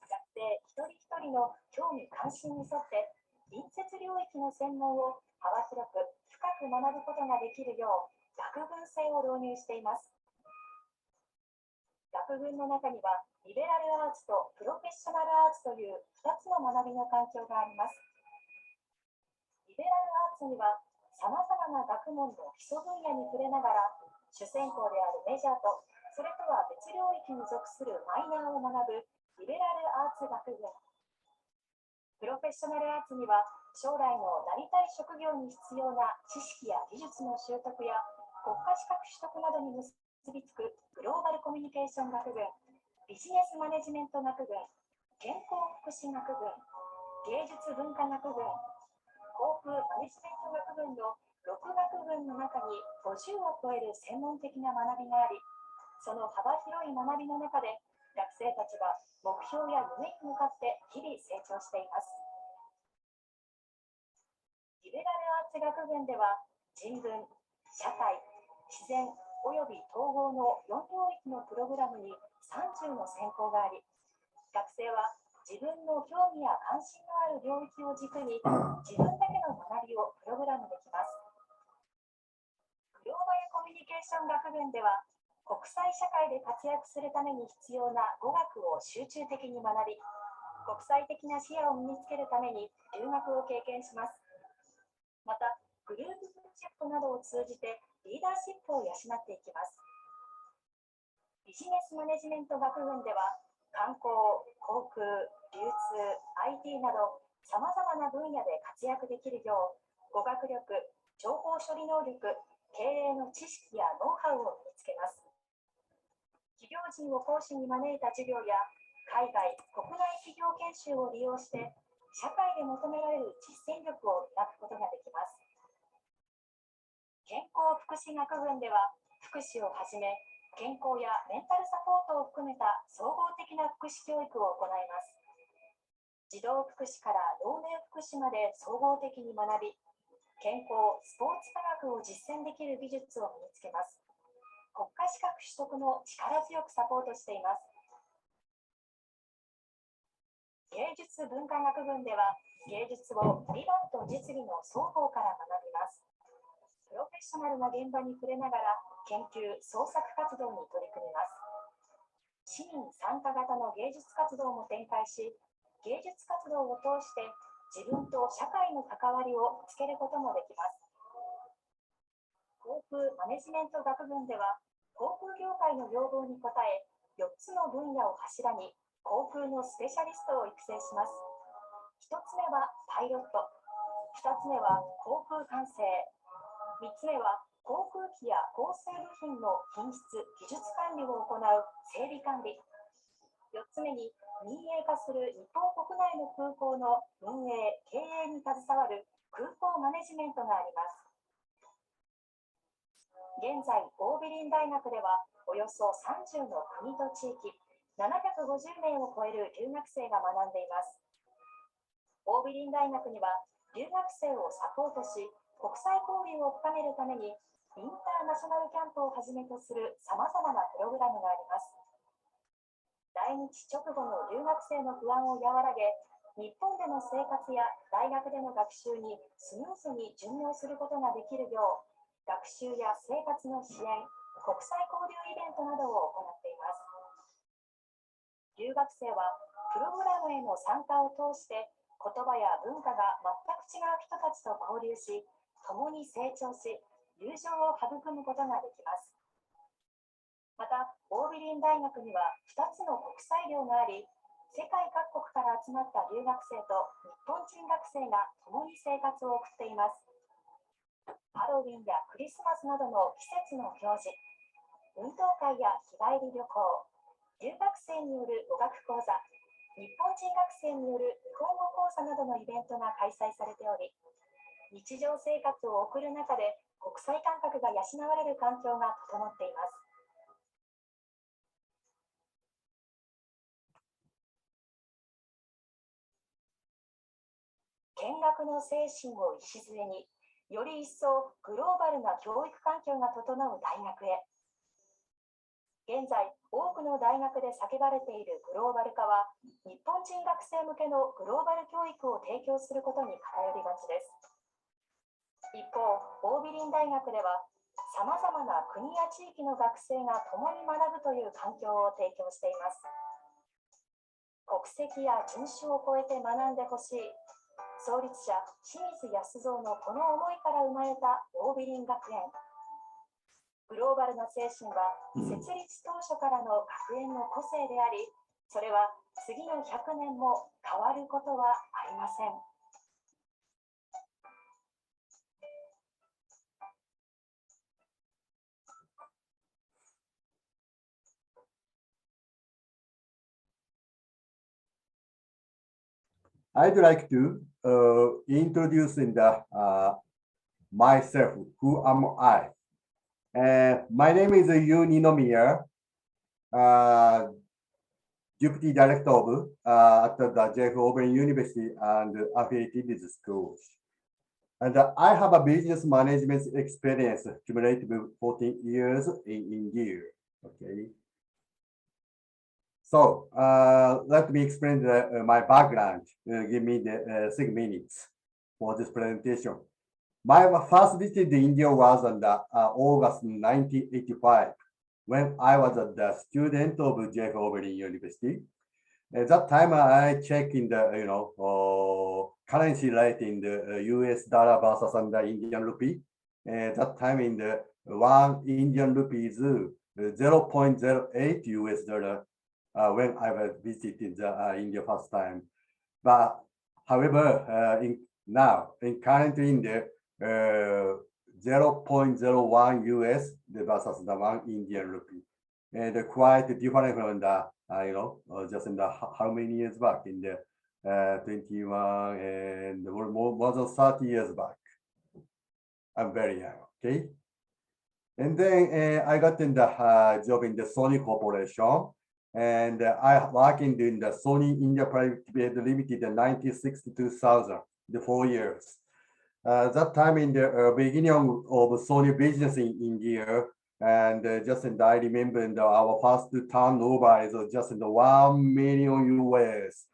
学生一人一人の興味関心に沿って隣接領域の専門を幅広く深く学ぶことができるよう学群制を導入しています。学群の中にはリベラルアーツとプロフェッショナルアーツという2つの学びの環境があります。リベラルアーツにはさまざまな学問の基礎分野に触れながら、主専攻であるメジャーとそれとは別領域に属するマイナーを学ぶリベラルアーツ学群。プロフェッショナルアーツには将来のなりたい職業に必要な知識や技術の習得や国家資格取得などに結びつくグローバルコミュニケーション学群、ビジネスマネジメント学群、健康福祉学群、芸術文化学群、航空マネジメント学群の6学群の中に50を超える専門的な学びがあり、その幅広い学びの中で学生たちは目標や夢に向かって日々成長しています。リベラルアーツ学群では人文、社会、自然および統合の4領域のプログラムに30の専攻があり、学生は自分の興味や関心のある領域を軸に自分だけの学びをプログラムできます。グローバルコミュニケーション学群では国際社会で活躍するために必要な語学を集中的に学び、国際的な視野を身につけるために留学を経験します。また、グループプロジェクトなどを通じてリーダーシップを養っていきます。ビジネスマネジメント学群では、観光、航空、流通、IT など、さまざまな分野で活躍できるよう、語学力、情報処理能力、経営の知識やノウハウを身につけます。企業人を講師に招いた授業や、海外、国内企業研修を利用して、社会で求められる実践力を磨くことができます。健康福祉学群では、福祉をはじめ、健康やメンタルサポートを含めた総合的な福祉教育を行います。児童福祉から老年福祉まで総合的に学び、健康・スポーツ科学を実践できる技術を身につけます。国家資格取得も力強くサポートしています。芸術文化学群では、芸術を理論と実技の双方から学びます。プロフェッショナルな現場に触れながら研究・創作活動に取り組みます。市民参加型の芸術活動も展開し、芸術活動を通して自分と社会の関わりを見つけることもできます。航空マネジメント学群では、航空業界の要望に応え、4つの分野を柱に航空のスペシャリストを育成します。1つ目はパイロット、2つ目は航空管制、3つ目は航空機や構成部品の品質・技術管理を行う整備管理、4つ目に民営化する日本国内の空港の運営・経営に携わる空港マネジメントがあります。現在、桜美林大学ではおよそ30の国と地域、750名を超える留学生が学んでいます。オービリン大学には留学生をサポートし、国際交流を深めるためにインターナショナルキャンプをはじめとするさまざまなプログラムがあります。来日直後の留学生の不安を和らげ、日本での生活や大学での学習にスムーズに順応することができるよう、学習や生活の支援、国際交流イベントなどを行っています。留学生はプログラムへの参加を通して言葉や文化が全く違う人たちと交流し、共に成長し、友情を育むことができます。また、オービリン大学には2つの国際寮があり、世界各国から集まった留学生と日本人学生が共に生活を送っています。ハロウィンやクリスマスなどの季節の行事、運動会や日帰り旅行、留学生による語学講座、日本人学生による日本語講座などのイベントが開催されており、日常生活を送る中で国際感覚が養われる環境が整っています。見学の精神を礎に、より一層グローバルな教育環境が整う大学へ。現在、多くの大学で叫ばれているグローバル化は、日本人学生向けのグローバル教育を提供することに偏りがちです。一方、オービリン大学では、さまざまな国や地域の学生が共に学ぶという環境を提供しています。国籍や人種を超えて学んでほしい。創立者、清水康三のこの思いから生まれたオービリン学園。グローバルな精神は設立当初からの学園の個性であり、それは次の100年も変わることはありません。I'd like to introduce in the myself. Who am I? My name is Yu Ninomiya, Deputy Director of at the J.F. Open University and affiliated business schools. And I have a business management experience, cumulative 14 years in India. Okay. So let me explain my background. Give me the 6 minutes for this presentation. My first visit to India was on August 1985, when I was a student of J.F. Oberlin University. At that time, I checked in the currency rate in the US dollar versus the Indian rupee. At that time, in the 1 Indian rupee is 0.08 US dollar. When I was visited India first time. But however, currently in the 0.01 US versus the 1 Indian rupee. And quite different from the, just in the how many years back, in the 21 and more than 30 years back. I'm very young, okay? And then I got in the job in the Sony Corporation. And I working in the Sony India Private Limited in 1996 to 2000, the 4 years. That time in the beginning of Sony business in India, and just in I remember in our first turnover is just in the 1 million US,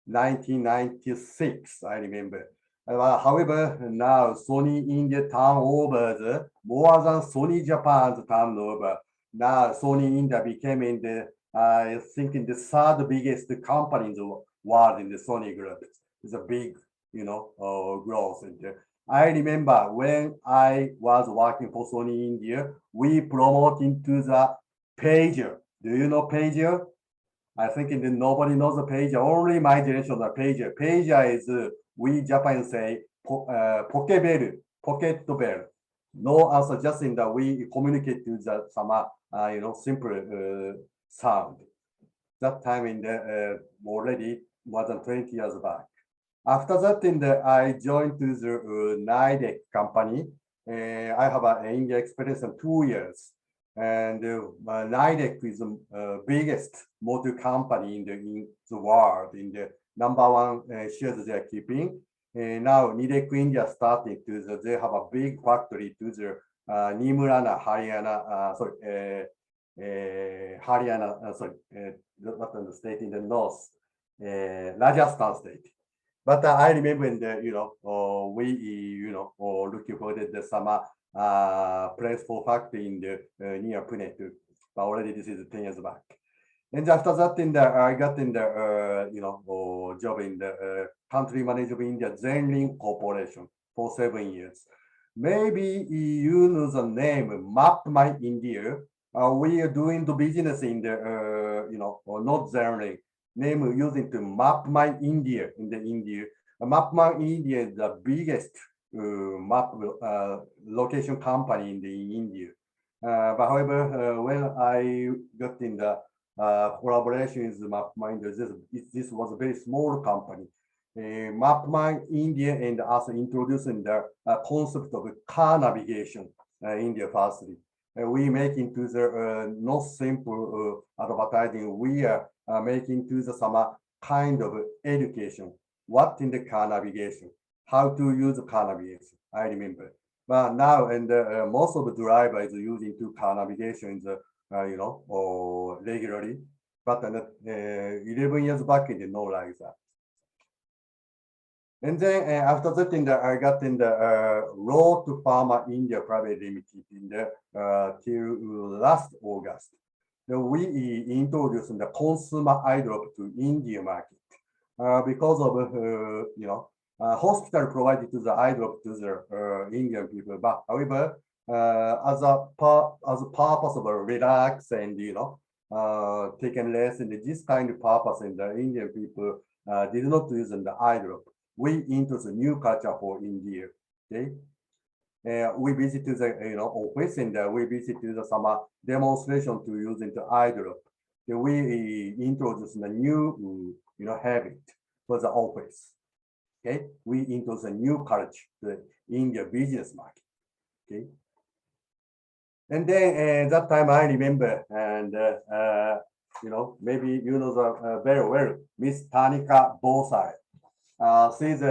1996, I remember. However, now Sony India turnover is more than Sony Japan's turnover. Now Sony India became in the I think in the 3rd biggest company in the world in the Sony group. It's a big, growth in there. I remember when I was working for Sony India, we promote into the pager. Do you know pager? I think nobody knows the pager. Only my generation of the pager. Pager is we Japan say pocket bell. No answer, just in that we communicate to the some simple sound. That time in the already more than 20 years back. After that, I joined to the Nidec company. I have an India experience in 2 years. And Nidec is the biggest motor company in the world, in the #1 shares they are keeping. And now Nidec India starting to, they have a big factory to the Nimurana, Haryana, Haryana, what the state in the north, Rajasthan state. But I remember in the, we, looking for the summer place for factory in the near Pune too. But already this is 10 years back. And after that, I got in the, job in the country manager of India Zenlink Corporation for 7 years. Maybe you know the name Map My India. We are doing the business in the, not Zenlink. Name using to Map My India in the India. Map My India is the biggest map location company in the India. But however, when I got in the collaboration with Map My India, this was a very small company. Map My India and also introducing the concept of car navigation in India firstly. We make into the not simple advertising. We are making to the some kind of education. What in the car navigation? How to use the car navigation? I remember. But now, and most of the drivers using to car navigation in the regularly. But 11 years back in the no like that. And then after that, I got in the Road to Pharma India Private Limited in the till last August. Then we introduced the consumer eye drop to India market because of hospital provided to the eye drop to the Indian people. But however, as a purpose of relax and taking less and this kind of purpose, and the Indian people did not use the eye drop. We introduce a new culture for India. Okay, we visited the office and we visited the some demonstration to using the eye drop. We introduced the new habit for the office. Okay, we introduce a new culture to the India business market. Okay, and then that time I remember, and maybe you know the very well, Miss Tanika Bosai. She's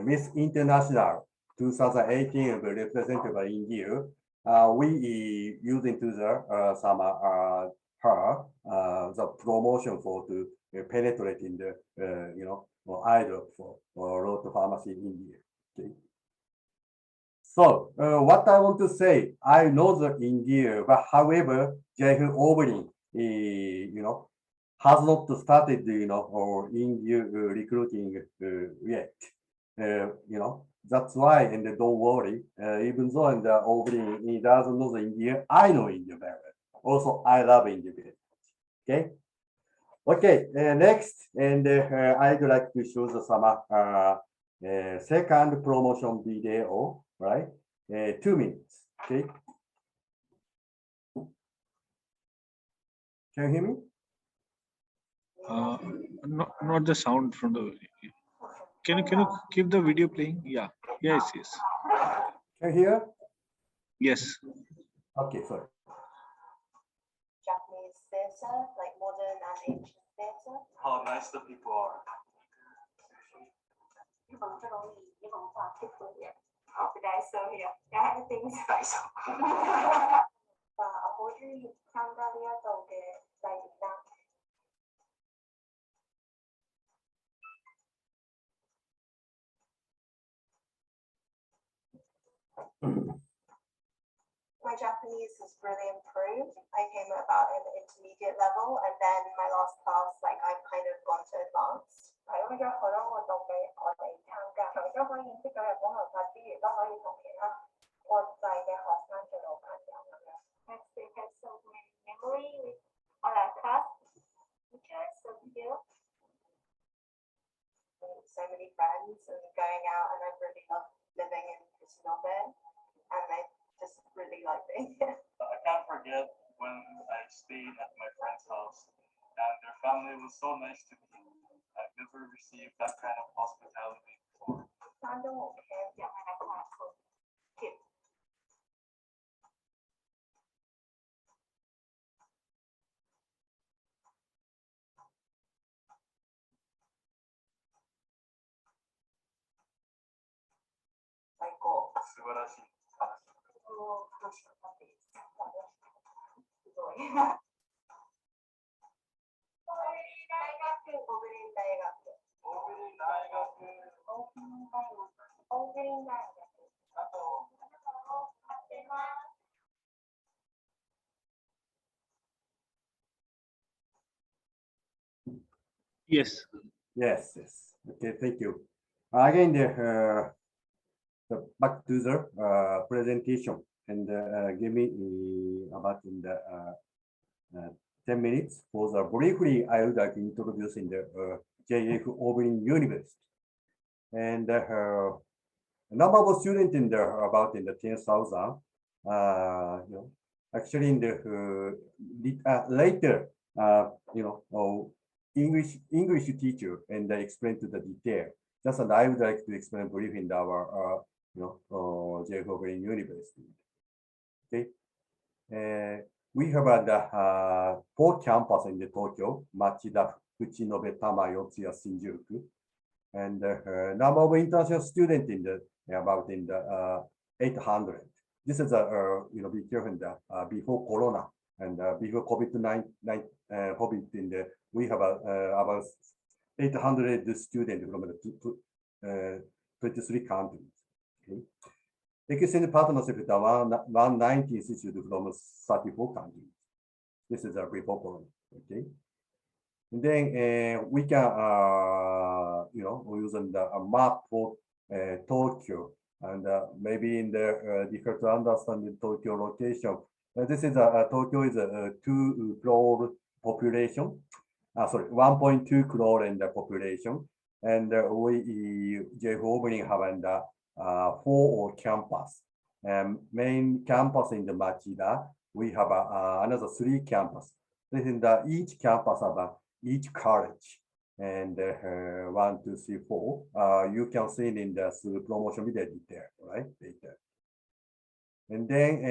Miss International 2018 represented by India. We using to the some her the promotion for to penetrate in the idol for road to pharmacy in India. Okay. So what I want to say, I know the India, but however, Jaihul Albany, has not started, or India recruiting yet. That's why, and don't worry, even though in the Albany he doesn't know the India, I know India very well. Also, I love India very much. Okay. Okay, next, and I'd like to show the some second promotion video, right? 2 minutes. Okay. Can you hear me? Not the sound from the video. Can you keep the video playing? Yeah. Yes. Can you hear? Yes. Okay, sorry. Japanese theatre, like modern and ancient theatre. How nice the people are. 日本最容易日本话贴合点。好，so here, I have things special. 我去参加呢一度嘅祭典啦。My Japanese has really improved. I came about in the intermediate level, and then my last class, like I've kind of gone to advanced. 係咁樣好多活動俾我哋參加，除咗可以認識到日本文化之餘，都可以同其他國際嘅學生做到朋友咁樣。Festive has so many memories with all our class teachers, so you. So many friends and going out, and I really love living in Kishibe, and I just really like being here. I can't forget when I stayed at my friend's house and their family was so nice to me. I've never received that kind of hospitality before. 素晴らしい話。すごい。オグリン大学。オグリン大学。オグリン大学。オグリン大学。あと、合ってます。Yes. Yes, yes. Okay, thank you. Again, the back to the presentation and give me about in the 10 minutes. For the briefly, I would like to introduce in the JF Oberlin University. And number of students in there about in the 10,000. You know, actually in the later, English teacher and I explain to the detail. Just and I would like to explain briefly in our JF Oberlin University. Okay. We have the 4 campus in the Tokyo, Machida, Fuchinobe, Tama, Yotsuya, Shinjuku. And number of international students in the about in the 800. This is be careful in the before Corona and before COVID-19 COVID in the we have about 800 students from the 23 countries. Okay. Exchange partnership with 190 institutes from 34 countries. This is a before Corona. Okay. And then we can, using the map for Tokyo and maybe in the difficult to understand the Tokyo location. This is Tokyo is a 2 crore population. Sorry, 1.2 crore in the population. And we, JF Oberlin have 4 campus. Main campus in the Machida, we have another 3 campus. This is the each campus have each college and 1, 2, 3, 4. You can see in the promotion video detail, right? Data. And then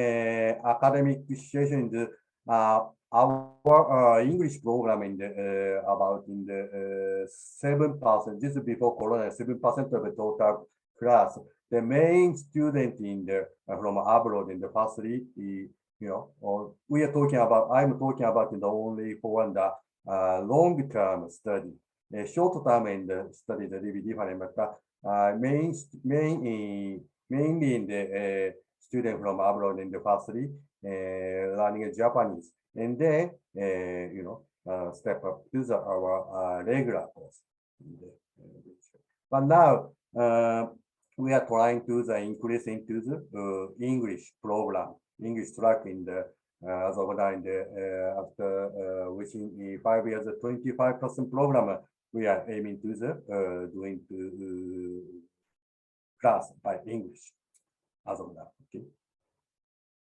academic situation in the our English program in the about in the 7%. This is before Corona. 7% of the total class. The main student in the from abroad in the firstly, or we are talking about. I'm talking about in the only for the long-term study. Short-term in the study is a little bit different, but mainly in the student from abroad in the firstly learning Japanese, and then step up to our regular course. But now we are trying to increase into the English program, English track in the as of now in the after within 5 years, 25% program we are aiming to the doing to class by English as of now. Okay,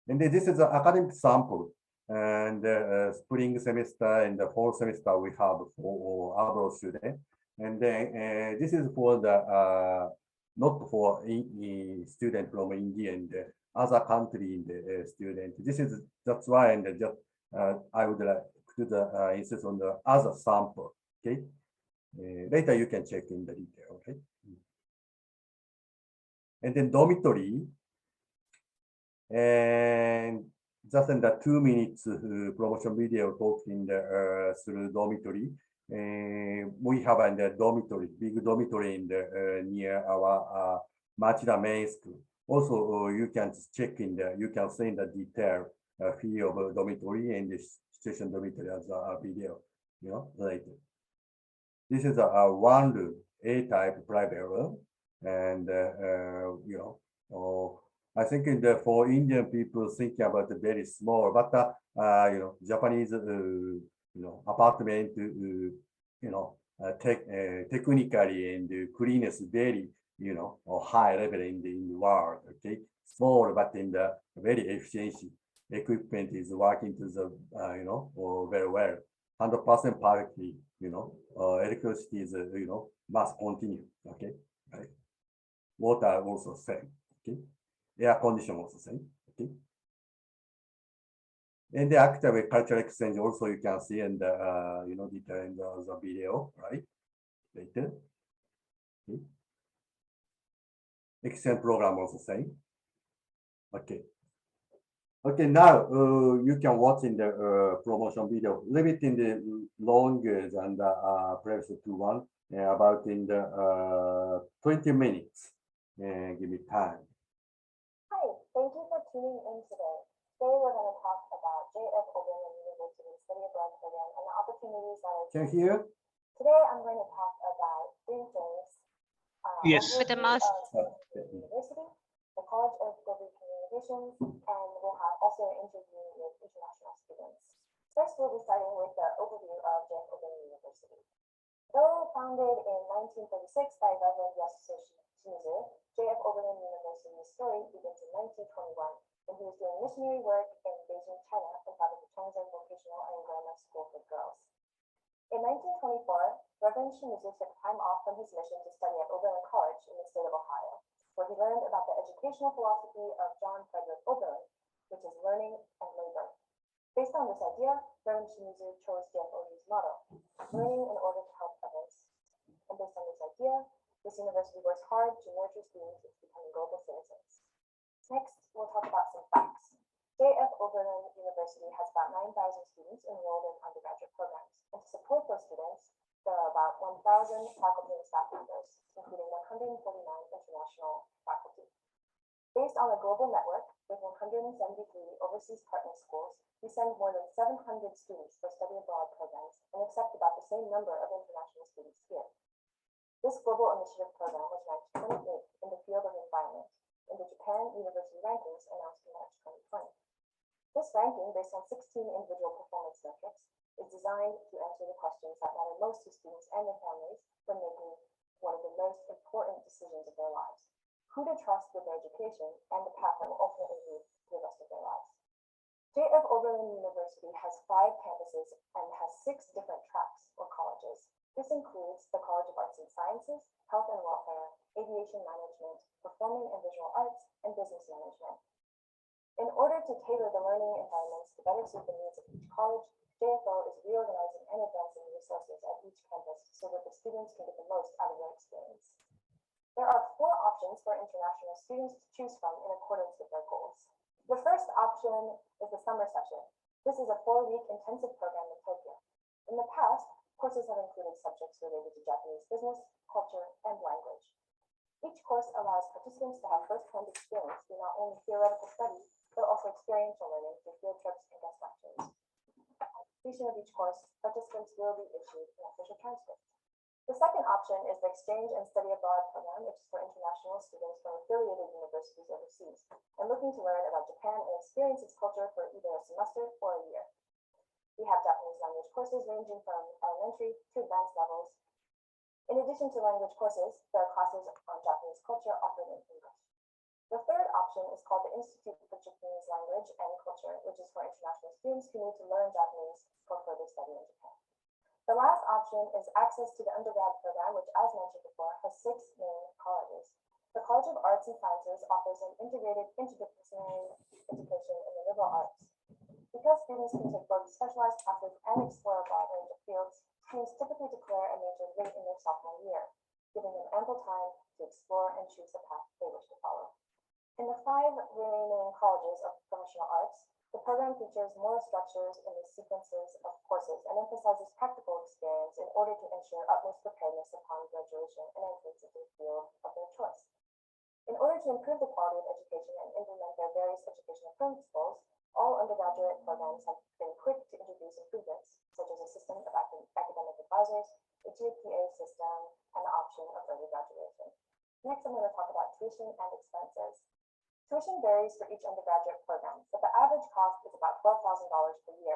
and then this is an academic sample. And spring semester and the fall semester we have for abroad students. And then this is for the not for student from India and other country in the student. This is that's why and just I would like to insist on the other sample. Okay, later you can check in the detail. Okay, and then dormitory and just in the 2 minutes promotion video talking the through dormitory. We have in the dormitory, big dormitory in the near our Machida main school. Also, you can check in the, you can see in the detail fee of dormitory and the situation dormitory as a video, later. This is a 1 room, A-type private room, and I think in the, for Indian people thinking about the very small, but Japanese apartment, technically and cleanness very high level in the world. Okay, small but in the very efficiency. Equipment is working to the very well. 100% perfectly. Electricity is must continue. Okay, right. Water also same. Okay. Air condition also same. Okay. And the active cultural exchange also you can see in the detail in the video, right? Later. Okay. Exchange program also same. Okay. Okay, now you can watch in the promotion video, a little bit in the longer than the previous two one, about in the 20 minutes. Give me time. Hi, thank you for tuning in today. Today we're going to talk about J.F. Oberlin University's study abroad program and the opportunities that are. Can you hear? Today I'm going to talk about three things. Yes. University, the College of Global Communications, and we'll have also an interview with international students. First, we'll be starting with the overview of J.F. Oberlin University. Though founded in 1936 by Reverend Yasushi Shimizu, J.F. Oberlin University's story begins in 1921 when he was doing missionary work in Beijing, China, and founded the Changzhou Vocational and Grammar School for Girls. In 1924, Reverend Shimizu took time off from his mission to study at Oberlin College in the state of Ohio, where he learned about the educational philosophy of John Frederick Oberlin, which is learning and labor. Based on this idea, Reverend Shimizu chose JFOU's motto, learning in order to help others. And based on this idea, this university works hard to nurture students into becoming global citizens. Next, we'll talk about some facts. J.F. Oberlin University has about 9,000 students enrolled in undergraduate programs. And to support those students, there are about 1,000 faculty and staff members, including 149 international faculty. Based on a global network with 173 overseas partner schools, we send more than 700 students for study abroad programs and accept about the same number of international students here. This global initiative program was ranked 28th in the field of environment in the Japan University Rankings announced in March 2020. This ranking, based on 16 individual performance metrics, is designed to answer the questions that matter most to students and their families when making one of the most important decisions of their lives: who to trust with their education and the path that will ultimately lead to the rest of their lives. J.F. Oberlin University has 5 campuses and has 6 different tracks or colleges. This includes the College of Arts and Sciences, Health and Welfare, Aviation Management, Performing and Visual Arts, and Business Management. In order to tailor the learning environments to better suit the needs of each college, JFO is reorganizing and advancing resources at each campus so that the students can get the most out of their experience. There are 4 options for international students to choose from in accordance with their goals. The first option is the summer session. This is a 4-week intensive program in Tokyo. In the past, courses have included subjects related to Japanese business, culture, and language. Each course allows participants to have first-hand experience through not only theoretical study, but also experiential learning through field trips and guest lectures. At completion of each course, participants will be issued an official transcript. The second option is the Exchange and Study Abroad program, which is for international students from affiliated universities overseas and looking to learn about Japan and experience its culture for either a semester or a year. We have Japanese language courses ranging from elementary to advanced levels. In addition to language courses, there are classes on Japanese culture offered in English. The third option is called the Institute for Japanese Language and Culture, which is for international students who need to learn Japanese for further study in Japan. The last option is access to the undergrad program, which, as mentioned before, has 6 main colleges. The College of Arts and Sciences offers an integrated interdisciplinary education in the liberal arts. Because students can take both specialized classes and explore a broad range of fields, students typically declare a major late in their sophomore year, giving them ample time to explore and choose the path they wish to follow. In the 5 remaining colleges of professional arts, the program features more structures in the sequences of courses and emphasizes practical experience in order to ensure utmost preparedness upon graduation and entrance into the field of their choice. In order to improve the quality of education and implement their various educational principles, all undergraduate programs have been quick to introduce improvements, such as a system of academic advisors, a GPA system, and the option of early graduation. Next, I'm going to talk about tuition and expenses. Tuition varies for each undergraduate program, but the average cost is about $12,000 per year.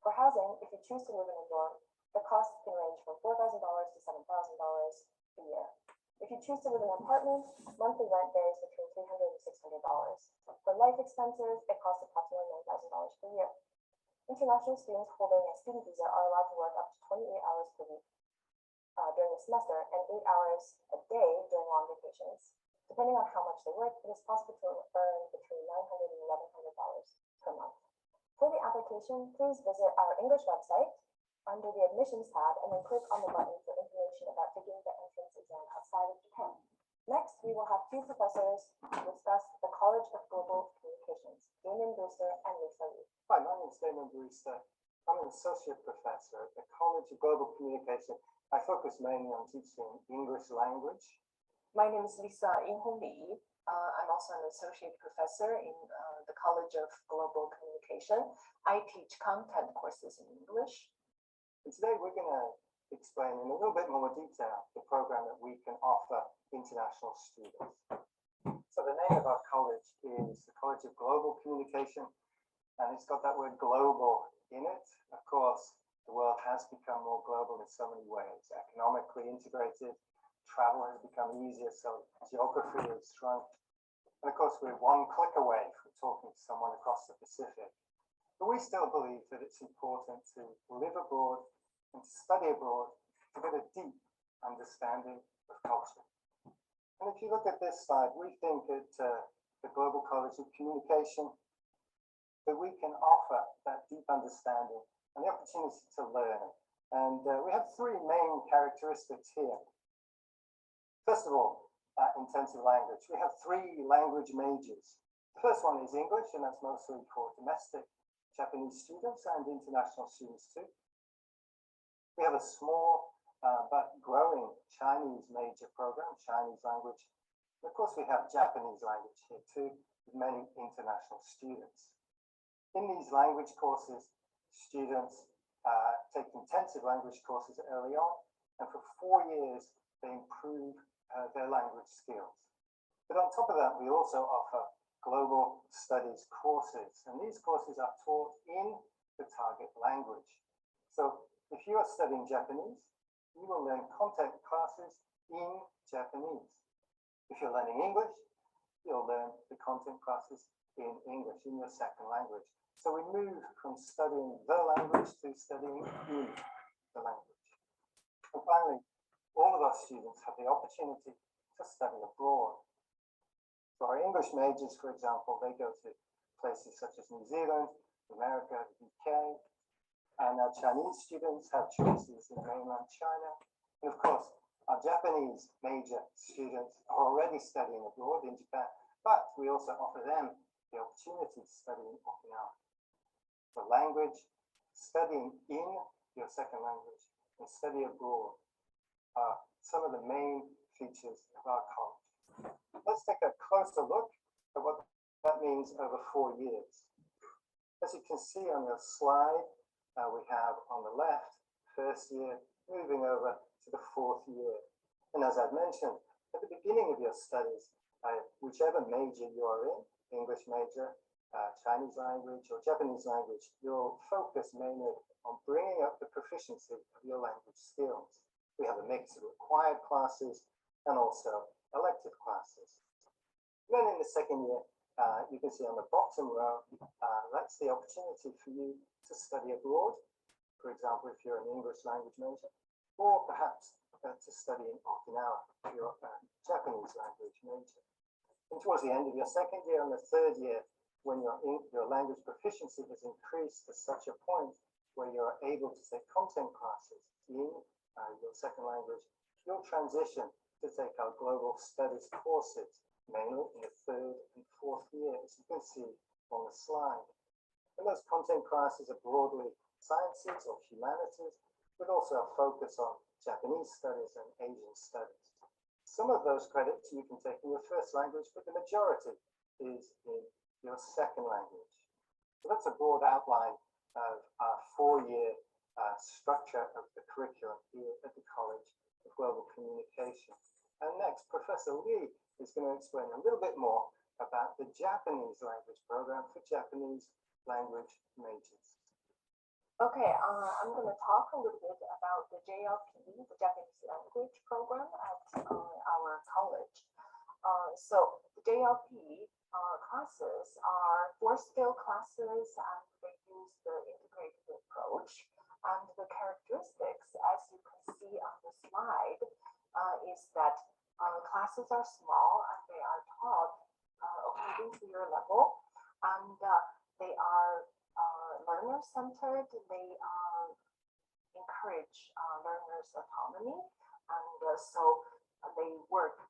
For housing, if you choose to live in a dorm, the cost can range from $4,000 to $7,000 a year. If you choose to live in an apartment, monthly rent varies between $300 and $600. For life expenses, it costs approximately $9,000 per year. International students holding a student visa are allowed to work up to 28 hours per week during the semester and 8 hours a day during long vacations. Depending on how much they work, it is possible to earn between $900 and $1,100 per month. For the application, please visit our English website under the Admissions tab and then click on the button for information about taking the entrance exam outside of Japan. Next, we will have two professors discuss the College of Global Communications, Damon Brewster and Lisa Lee. Hi, my name is Damon Brewster. I'm an associate professor at the College of Global Communication. I focus mainly on teaching English language. My name is Lisa Inhong Lee. I'm also an associate professor in the College of Global Communication. I teach content courses in English. And today we're going to explain in a little bit more detail the program that we can offer international students. So the name of our college is the College of Global Communication, and it's got that word global in it. Of course, the world has become more global in so many ways. Economically integrated, travel has become easier, so geography has shrunk. And of course, we're one click away from talking to someone across the Pacific. But we still believe that it's important to live abroad and to study abroad to get a deep understanding of culture. And if you look at this slide, we think at the Global College of Communication that we can offer that deep understanding and the opportunity to learn. And we have three main characteristics here. First of all, intensive language. We have three language majors. The first one is English, and that's mostly for domestic Japanese students and international students too. We have a small but growing Chinese major program, Chinese language. And of course, we have Japanese language here too, with many international students. In these language courses, students take intensive language courses early on, and for 4 years, they improve their language skills. But on top of that, we also offer global studies courses, and these courses are taught in the target language. So if you are studying Japanese, you will learn content classes in Japanese. If you're learning English, you'll learn the content classes in English, in your second language. So we move from studying the language to studying in the language. And finally, all of our students have the opportunity to study abroad. So our English majors, for example, they go to places such as New Zealand, America, the UK, and our Chinese students have choices in mainland China. And of course, our Japanese major students are already studying abroad in Japan, but we also offer them the opportunity to study in Okinawa. The language, studying in your second language, and study abroad are some of the main features of our college. Let's take a closer look at what that means over 4 years. As you can see on your slide, we have on the left, first year, moving over to the 4th year. And as I've mentioned, at the beginning of your studies, whichever major you are in, English major, Chinese language, or Japanese language, you'll focus mainly on bringing up the proficiency of your language skills. We have a mix of required classes and also elective classes. And then in the second year, you can see on the bottom row, that's the opportunity for you to study abroad. For example, if you're an English language major, or perhaps to study in Okinawa if you're a Japanese language major. And towards the end of your second year and the third year, when your language proficiency has increased to such a point where you're able to take content classes in your second language, you'll transition to take our global studies courses, mainly in the 3rd and 4th year, as you can see on the slide. And those content classes are broadly sciences or humanities, with also a focus on Japanese studies and Asian studies. Some of those credits you can take in your first language, but the majority is in your second language. So that's a broad outline of our 4-year structure of the curriculum here at the College of Global Communication. And next, Professor Lee is going to explain a little bit more about the Japanese language program for Japanese language majors. Okay, I'm going to talk a little bit about the JLP, the Japanese language program at our college. So the JLP classes are 4-skill classes, and they use the integrated approach. And the characteristics, as you can see on the slide, is that classes are small and they are taught according to your level, and they are learner-centered. They encourage learners' autonomy, and so they work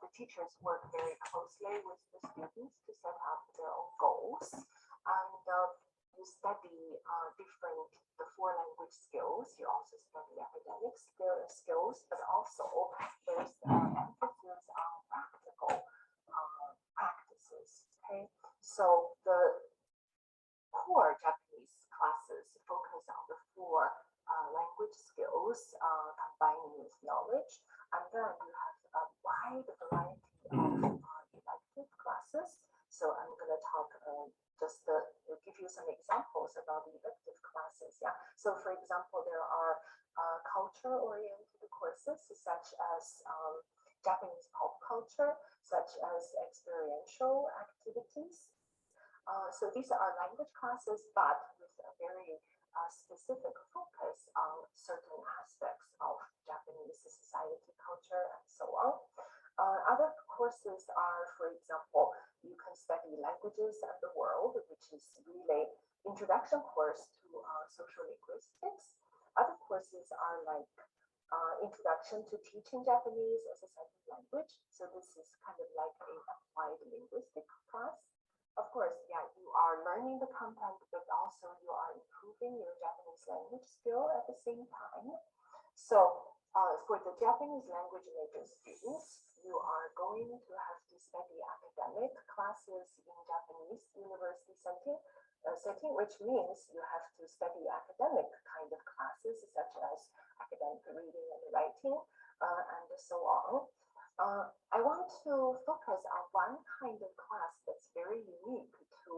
the teachers work very closely with the students to set up their own goals. And you study different, the four language skills. You also study academic skills, but also there's emphasis on practical practices. Okay, so the core Japanese classes focus on the four language skills combining with knowledge, and then you have a wide variety of elective classes. So I'm going to talk just give you some examples about the elective classes. Yeah. So for example, there are culture-oriented courses such as Japanese pop culture, such as experiential activities. So these are language classes, but with a very specific focus on certain aspects of Japanese society, culture, and so on. Other courses are, for example, you can study languages and the world, which is really introduction course to social linguistics. Other courses are like introduction to teaching Japanese as a second language. So this is kind of like a applied linguistic class. Of course, yeah, you are learning the content, but also you are improving your Japanese language skill at the same time. So for the Japanese language major students, you are going to have to study academic classes in Japanese university setting, which means you have to study academic kind of classes such as academic reading and writing and so on. I want to focus on one kind of class that's very unique to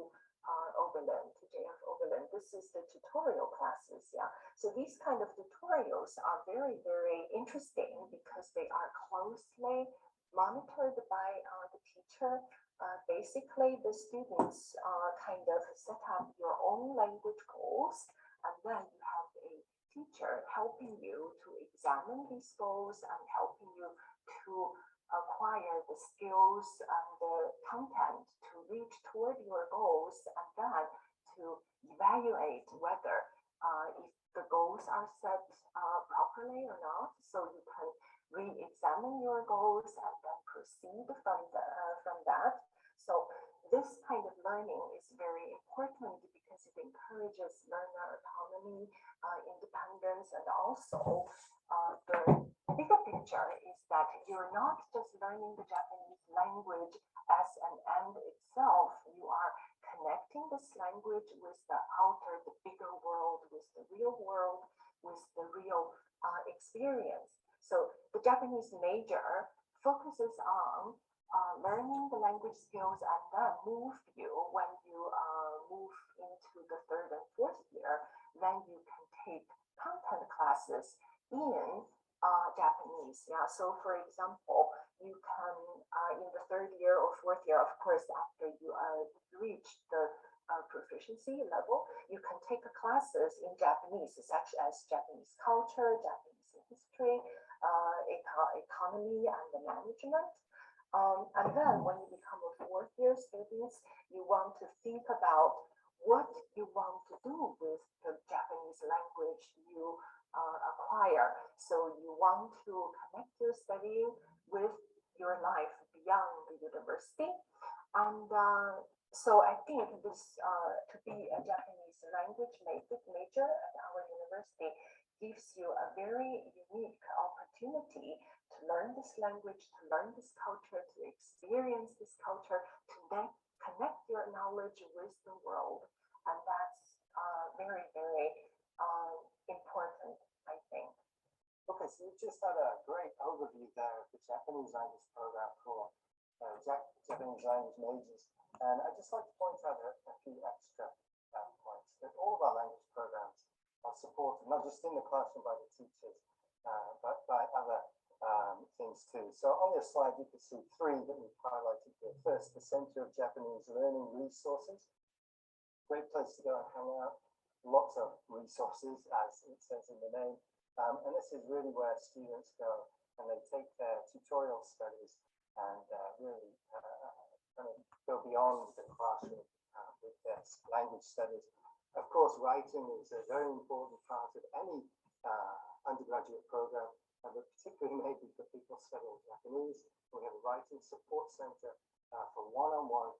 Oberlin, to JF Oberlin. This is the tutorial classes. Yeah. So these kind of tutorials are very, very interesting because they are closely monitored by the teacher. Basically, the students kind of set up your own language goals, and then you have a teacher helping you to examine these goals and helping you to acquire the skills and the content to reach toward your goals, and then to evaluate whether if the goals are set properly or not. So you can re-examine your goals and then proceed from that. So this kind of learning is very important because it encourages learner autonomy, independence, and also the bigger picture is that you're not just learning the Japanese language as an end itself. You are connecting this language with the outer, the bigger world, with the real world, with the real experience. So the Japanese major focuses on learning the language skills and then move you when you move into the third and fourth year, then you can take content classes in Japanese. Yeah. So for example, you can in the third year or fourth year, of course, after you reach the proficiency level, you can take classes in Japanese, such as Japanese culture, Japanese history, economy, and the management. And then when you become a fourth year student, you want to think about what you want to do with the Japanese language you acquire. So you want to connect your studying with your life beyond the university. And so I think this to be a Japanese language major at our university gives you a very unique opportunity to learn this language, to learn this culture, to experience this culture, to then connect your knowledge with the world. And that's very, very important, I think. Lucas, you just had a great overview there of the Japanese language program for Japanese language majors. And I'd just like to point out a few extra points, that all of our language programs are supported, not just in the classroom by the teachers, but by other things too. So on your slide, you can see three that we've highlighted here. First, the Center of Japanese Learning Resources. Great place to go and hang out. Lots of resources, as it says in the name. And this is really where students go and they take their tutorial studies and really kind of go beyond the classroom with their language studies. Of course, writing is a very important part of any undergraduate program. but particularly maybe for people studying Japanese. We have a writing support center for one-on-one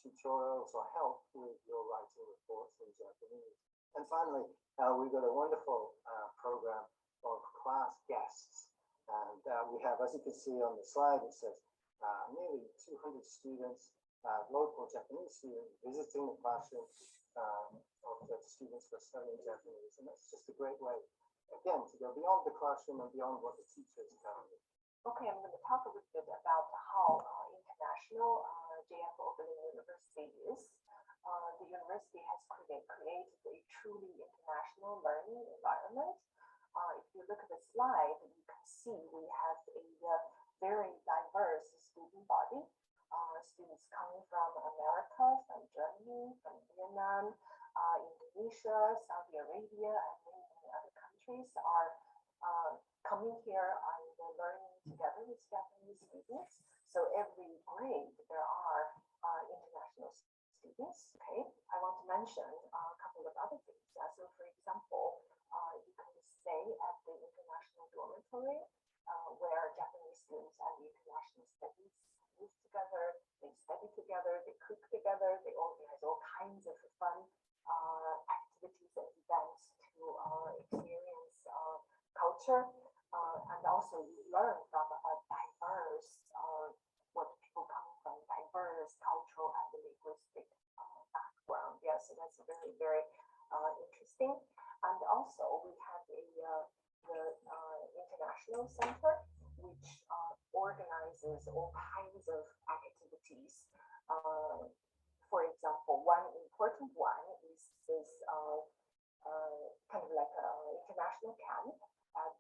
tutorials or help with your writing reports in Japanese. And finally, we've got a wonderful program of class guests. And we have, as you can see on the slide, it says nearly 200 students, local Japanese students, visiting the classroom of the students who are studying Japanese. And that's just a great way, again, to go beyond the classroom and beyond what the teachers tell you. Okay, I'm going to talk a little bit about how international JF Oberlin University is. The university has created a truly international learning environment. If you look at the slide, you can see we have a very diverse student body. Students coming from America, from Germany, from Vietnam, Indonesia, Saudi Arabia, and many, many other countries are coming here and learning together with Japanese students. So every grade there are international students. Okay, I want to mention a couple of other things. So for example, you can stay at the international dormitory where Japanese students and international studies live together, they study together, they cook together, they organize all kinds of fun activities and events to experience culture. And also you learn from a diverse, what people coming from diverse cultural and linguistic background. Yeah, so that's very, very interesting. And also we have the International Center, which organizes all kinds of activities. For example, one important one is kind of like an international camp at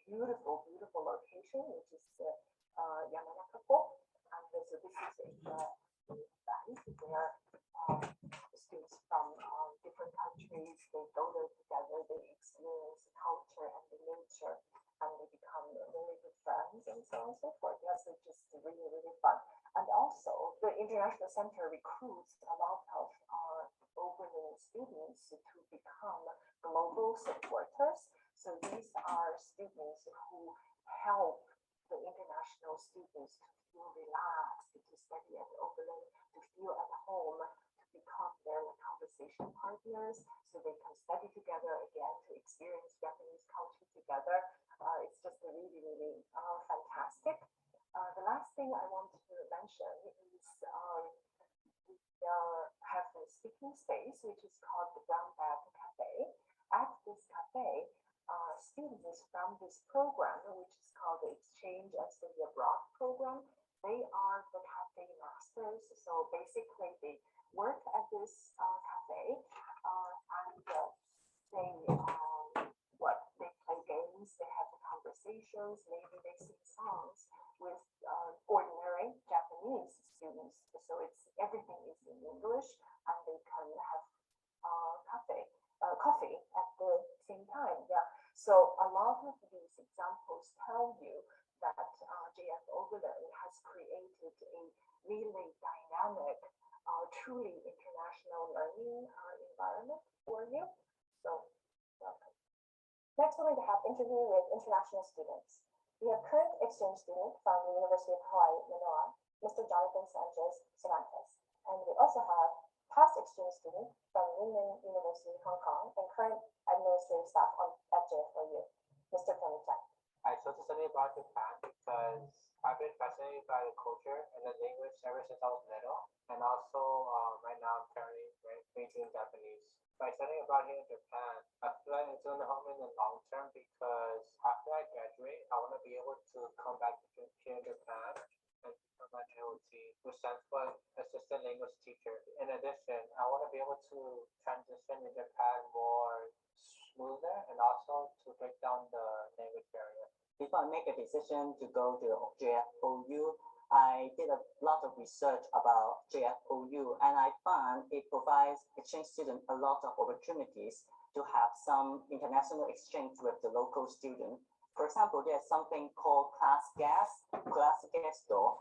beautiful, beautiful location, which is Yamanakako. And so this is a event where students from different countries, they go there together, they experience the culture and the nature, and they become very good friends and so on and so forth. Yes, it's just really, really fun. And also, the International Center recruits a lot of Oberlin students to become global supporters. So these are students who help the international students to feel relaxed, to study at Oberlin, to feel at home, to become their conversation partners, so they can study together again, to experience Japanese culture together. It's just really, really fantastic. The last thing I want to mention is we have a speaking space, which is called the Brown Bag Cafe. At this cafe, students from this program, which is called the Exchange and Study Abroad program, they are the cafe masters. So basically, they work at this cafe and they play games, they have conversations, maybe they sing songs with ordinary Japanese students. So it's everything is in English, and they can have coffee at the same time. Yeah. So a lot of these examples tell you that JF Oberlin has created a really dynamic, truly international learning environment for you. So welcome. Next, we're going to have interview with international students. We have current exchange student from the University of Hawaii, Manoa, Mr. Jonathan Sanchez Cervantes. And we also have past exchange student from Lehman University, Hong Kong, and current administrative staff at JFOU, Mr. Tony Chan. I chose to study abroad in Japan because I've been fascinated by the culture and the language ever since I was little. And also, right now, I'm currently majoring in Japanese. By studying abroad here in Japan, I feel like it's going to help me in the long term because after I graduate, I want to be able to come back here in Japan and become an AOT, which stands for Assistant Language Teacher. In addition, I want to be able to transition in Japan more smoother and also to break down the language barrier. Before I make a decision to go to JFOU, I did a lot of research about JFOU, and I found it provides exchange students a lot of opportunities to have some international exchange with the local student. For example, there's something called class guesto.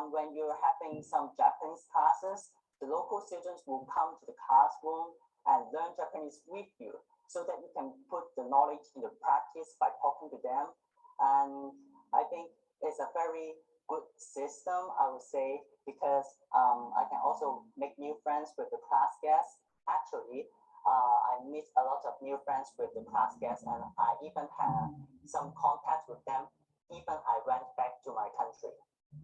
When you're having some Japanese classes, the local students will come to the classroom and learn Japanese with you. so that you can put the knowledge into practice by talking to them. And I think it's a very good system, I would say, because I can also make new friends with the class guests. Actually, I meet a lot of new friends with the class guests, and I even have some contact with them even I went back to my country.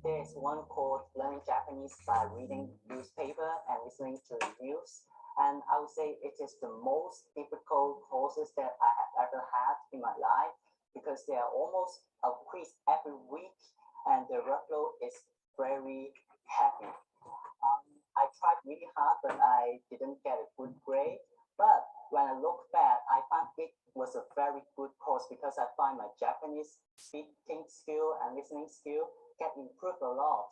There is one called Learning Japanese by reading newspaper and listening to news. And I would say it is the most difficult courses that I have ever had in my life because there are almost a quiz every week and the workload is very heavy. I tried really hard, but I didn't get a good grade. But when I look back, I found it was a very good course because I find my Japanese speaking skill and listening skill get improved a lot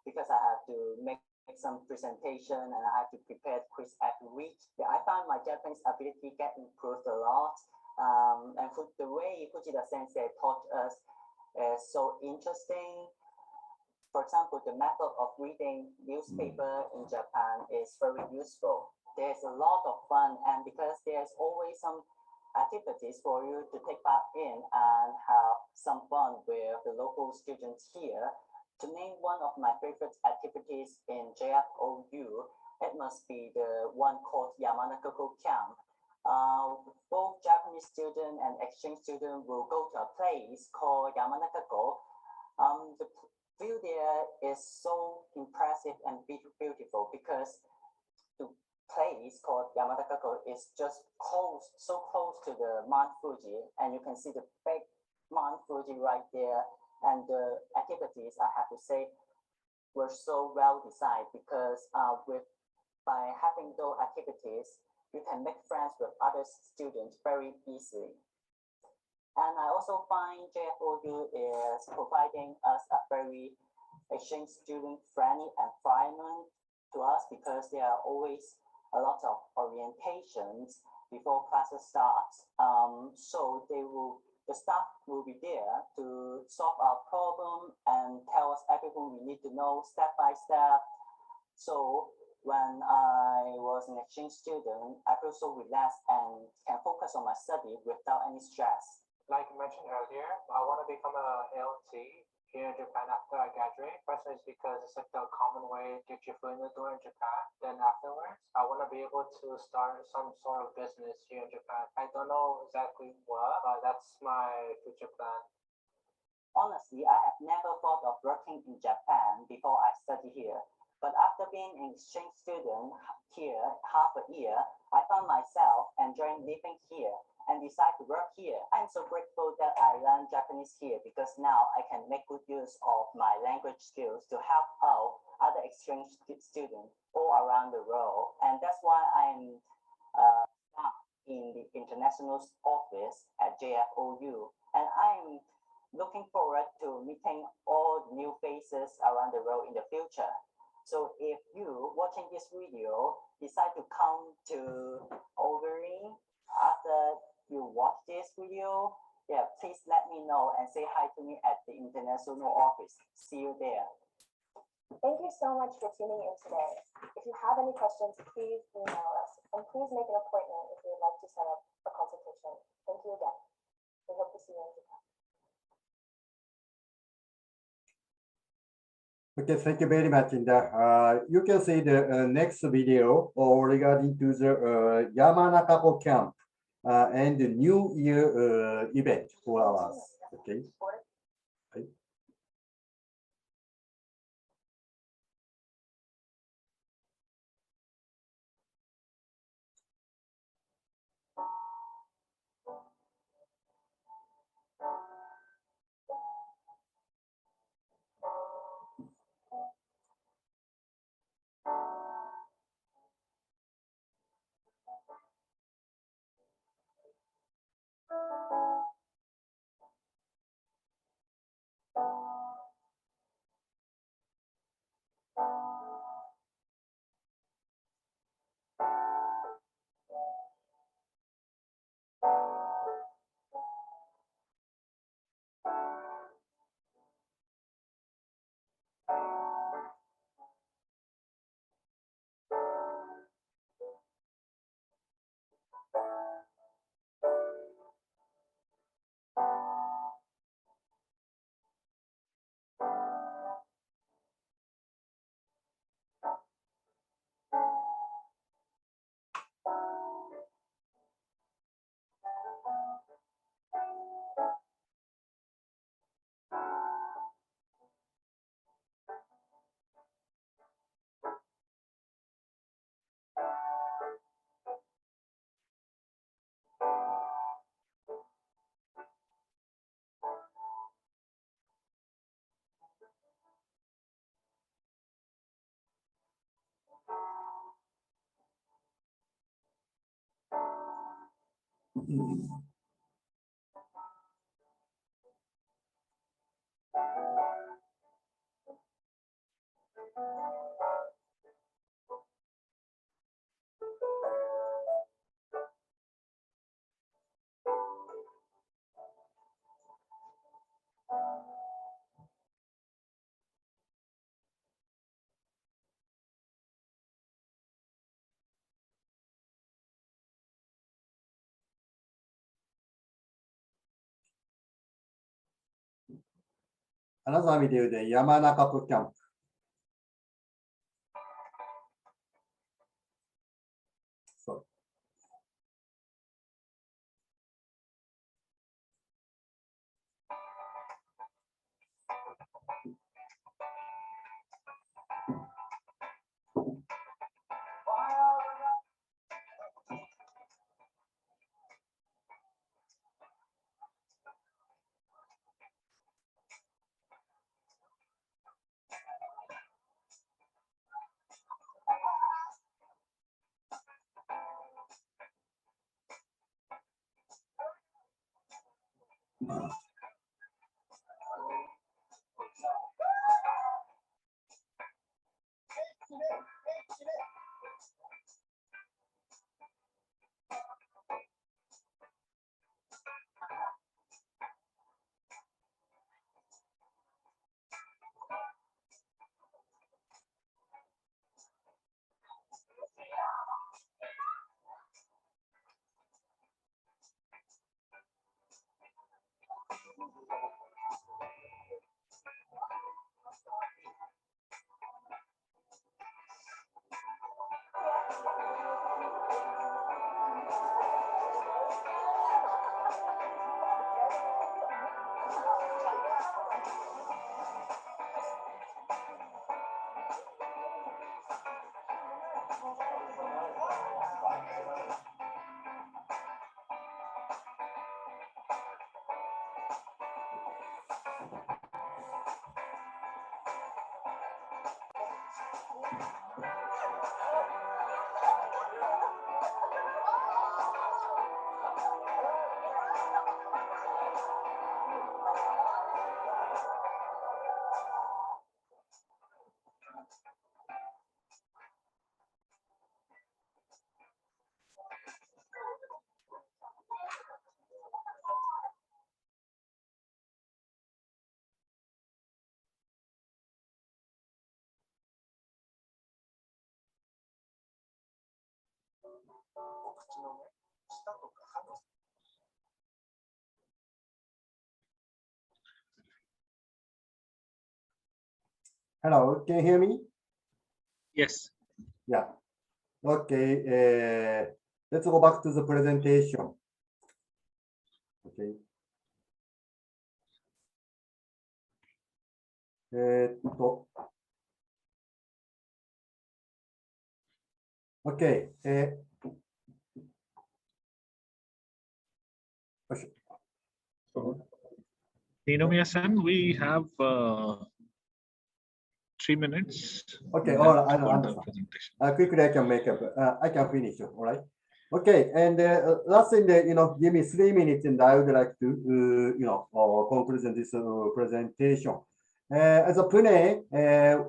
because I have to make some presentation and I have to prepare quiz every week. Yeah, I found my Japanese ability get improved a lot. And the way Fujita Sensei taught us is so interesting. For example, the method of reading newspaper in Japan is very useful. There's a lot of fun, and because there's always some activities for you to take part in and have some fun with the local students here. To name one of my favorite activities in JFOU, it must be the one called Yamanakako Camp. Both Japanese students and exchange students will go to a place called Yamanakako. The view there is so impressive and beautiful because the place called Yamanakako is just so close to the Mount Fuji, and you can see the big Mount Fuji right there. And the activities, I have to say, were so well designed because by having those activities, you can make friends with other students very easily. And I also find JFOU is providing us a very exchange student friendly environment to us because there are always a lot of orientations before classes starts. So the staff will be there to solve our problem and tell us everything we need to know step by step. So when I was an exchange student, I feel so relaxed and can focus on my study without any stress. Like I mentioned earlier, I want to become a LT here in Japan after I graduate. First is because it's like the common way to get your foot in the door in Japan. Then afterwards, I want to be able to start some sort of business here in Japan. I don't know exactly what, but that's my future plan. Honestly, I have never thought of working in Japan before I study here. But after being an exchange student here half a year, I found myself enjoying living here and decided to work here. I'm so grateful that I learned Japanese here because now I can make good use of my language skills to help out other exchange students all around the world. And that's why I'm in the international office at JFOU. And I'm looking forward to meeting all new faces around the world in the future. So if you watching this video decide to come to Overeem after you watch this video, yeah, please let me know and say hi to me at the international office. See you there. Thank you so much for tuning in today. If you have any questions, please email us and please make an appointment if you would like to set up a consultation. Thank you again. We hope to see you in Japan. Okay, thank you very much. You can see the next video regarding to the Yamanakako camp and the New Year event for us. Okay. Right. 金沢見てるで山中湖キャンプ。そう。Hello, can you hear me? Yes. Yeah. Okay. Let's go back to the presentation. Okay. OK。よし。Ninomiya-san, we have 3 minutes. Okay, all right, I for the understand. presentation. Quickly, I can make up. I can finish. All right. Okay, and last thing, give me 3 minutes, and I would like to, conclude this presentation. As a Pune,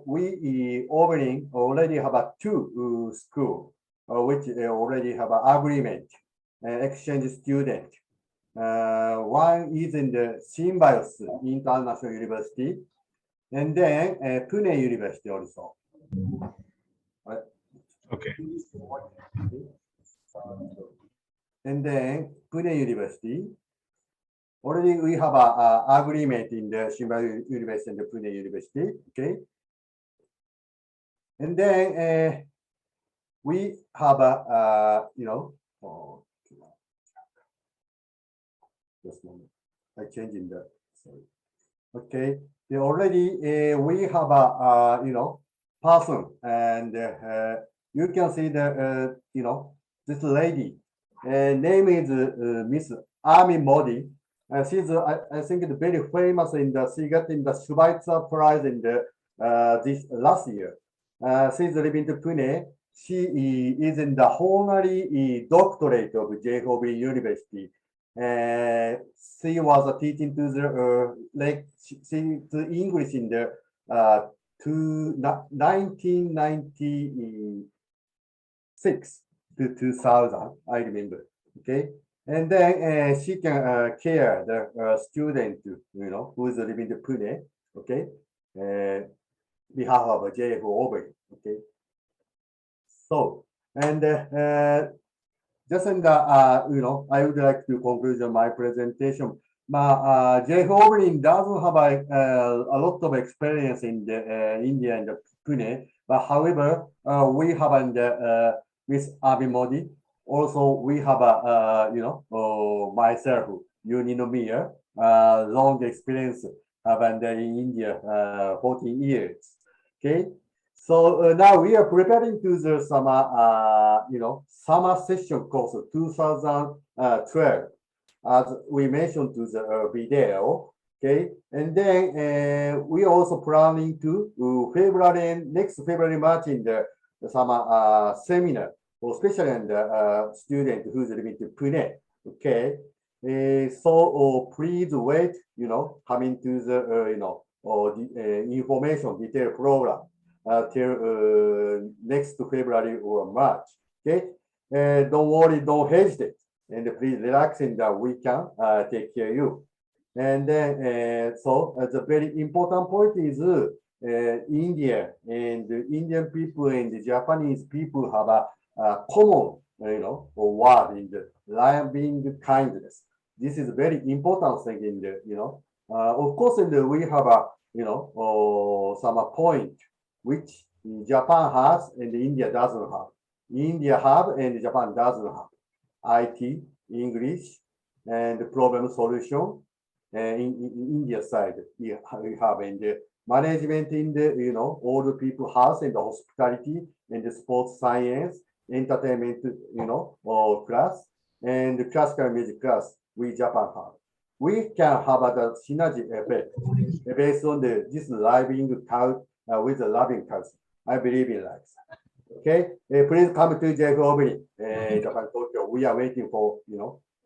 we already have 2 schools, which already have an agreement, exchange student. One is in the Symbiosis International University, and then Pune University also. Right. Okay. And then Pune University. Already we have an agreement in the Symbiosis University and the Pune University. Okay. And then we have a, just a moment. I changing the, sorry. Okay. They already we have a, person, and you can see the, this lady. Name is Miss Ami Modi. She's, I think, very famous in the, she got in the Schweitzer Prize in the this last year. She's living in Pune. She is in the honorary doctorate of JFOB University. She was teaching to the English in the 1996 to 2000, I remember. Okay, and then she can care the student, who is living in Pune. Okay, behalf of JFOB. Okay, so and just in the I would like to conclude my presentation. JFOB doesn't have a lot of experience in the India and the Pune, but however, we have with Abi Modi. Also, we have myself, Uninomiya, long experience in India, 14 years. Okay, so now we are preparing to the summer, summer session course 2012, as we mentioned to the video. Okay, and then we also planning to next February, March in the summer seminar, especially in the student who's living in Pune. Okay, so please wait, coming to the information detail program till next February or March. Okay, don't worry, don't hesitate, and please relax, and we can take care of you. And then, so the very important point is India and the Indian people and the Japanese people have a common, word in the loving kindness. This is a very important thing in the, of course, and we have a, some point which Japan has and India doesn't have. India have and Japan doesn't have. IT, English, and problem solution. In India side, we have in the management in the, all the people house and the hospitality and the sports science, entertainment, class, and the classical music class we Japan have. We can have a synergy effect based on this living with the loving culture. I believe in like that. Okay, please come to JFOB, Japan, Tokyo. We are waiting for,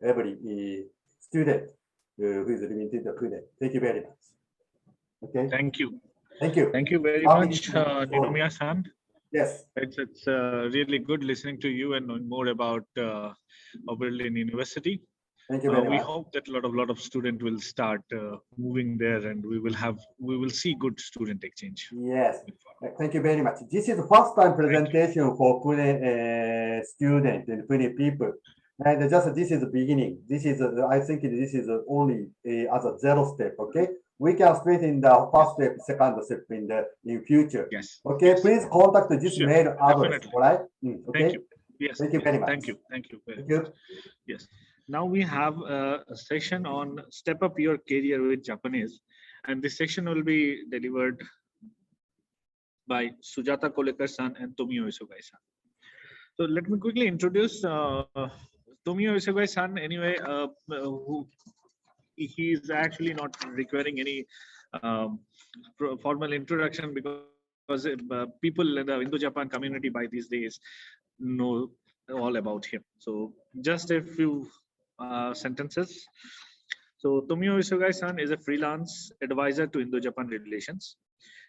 every student who is living in the Pune. Thank you very much. Okay. Thank you. Thank you. Thank you very much, Ninomiya-san. Yes. It's really good listening to you and knowing more about Oberlin University. Thank you very we much. hope that a lot of students will start moving there, and we will see good student exchange. Yes. Thank you very much. This is the first time presentation for Pune student and Pune people. And just this is the beginning. This is, I think this is only as a 0 step. Okay, we can split in the first step, second step in future. Yes. Okay, yes. Please contact this mail address. All right. Okay. Thank you. Yes. Thank you very much. Thank you. Thank you. Thank you. Yes. Now we have a session on step up your career with Japanese, and this section will be delivered by Sujata Kolekar-san and Tomio Isugai-san. So let me quickly introduce Tomio Isugai-san. Anyway, who he is actually not requiring any formal introduction, because people in the Indo-Japan community by these days know all about him. So just a few sentences. So Tomio Isugai-san is a freelance advisor to Indo-Japan relations.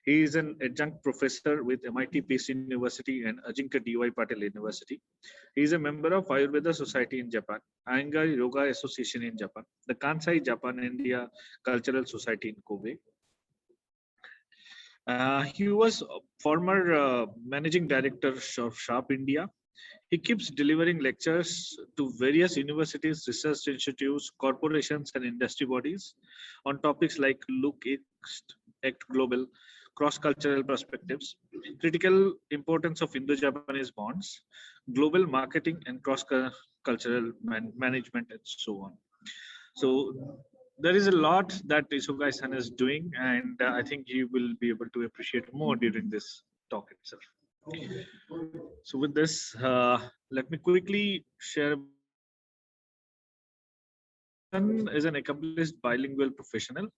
He is an adjunct professor with MIT Pace University and Ajinkya D.Y. Patel University. He is a member of Ayurveda Society in Japan, Iyengar Yoga Association in Japan, the Kansai Japan India Cultural Society in Kobe. He was former managing director of Sharp India. He keeps delivering lectures to various universities, research institutes, corporations, and industry bodies on topics like Look, Act Global, cross-cultural perspectives, critical importance of Indo-Japanese bonds, global marketing and cross-cultural management, and so on. So there is a lot that Isugai-san is doing, and I think you will be able to appreciate more during this talk itself. So with this, let me quickly share. Is an accomplished bilingual professional.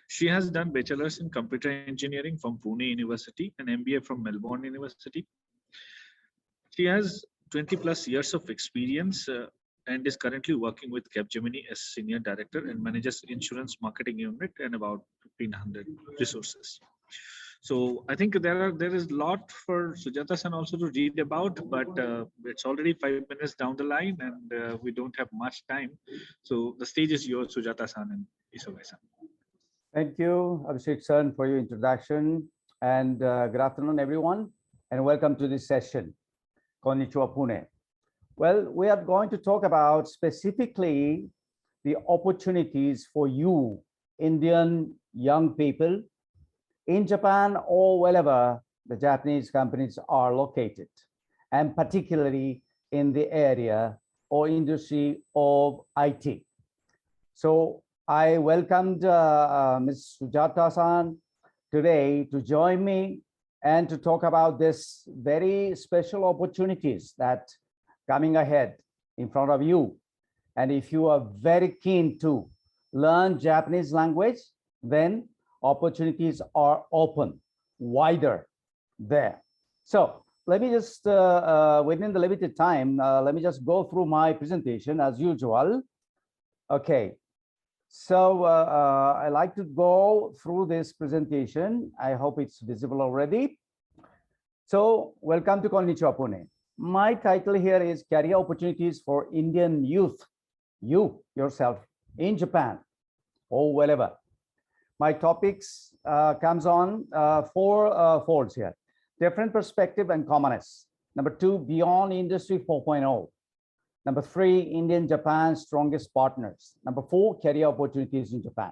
She has done bachelor's in computer engineering from Pune University and MBA from Melbourne University. She has 20 plus years of experience and is currently working with Capgemini as Senior Director and manages insurance marketing unit and about 1,500 resources. So I think there is a lot for Sujata-san also to read about, but it's already 5 minutes down the line and we don't have much time. So the stage is yours, Sujata-san and Isogai-san. Thank you, Abhishek-san, for your introduction. And good afternoon, everyone, and welcome to this session. Konnichiwa Pune. Well, we are going to talk about specifically the opportunities for you, Indian young people, in Japan or wherever the Japanese companies are located, and particularly in the area or industry of IT. So I welcomed Ms. Sujata-san today to join me and to talk about this very special opportunities that coming ahead in front of you. And if you are very keen to learn Japanese language, then opportunities are open, wider there. So let me just, within the limited time, let me just go through my presentation as usual. Okay, so I like to go through this presentation. I hope it's visible already. So welcome to Konnichiwa Pune. My title here is Career Opportunities for Indian Youth, you yourself in Japan or wherever. My topics comes on four folds here. Different perspective and commonness. Number 2, beyond industry 4.0. Number 3, Indian Japan's strongest partners. Number 4, career opportunities in Japan.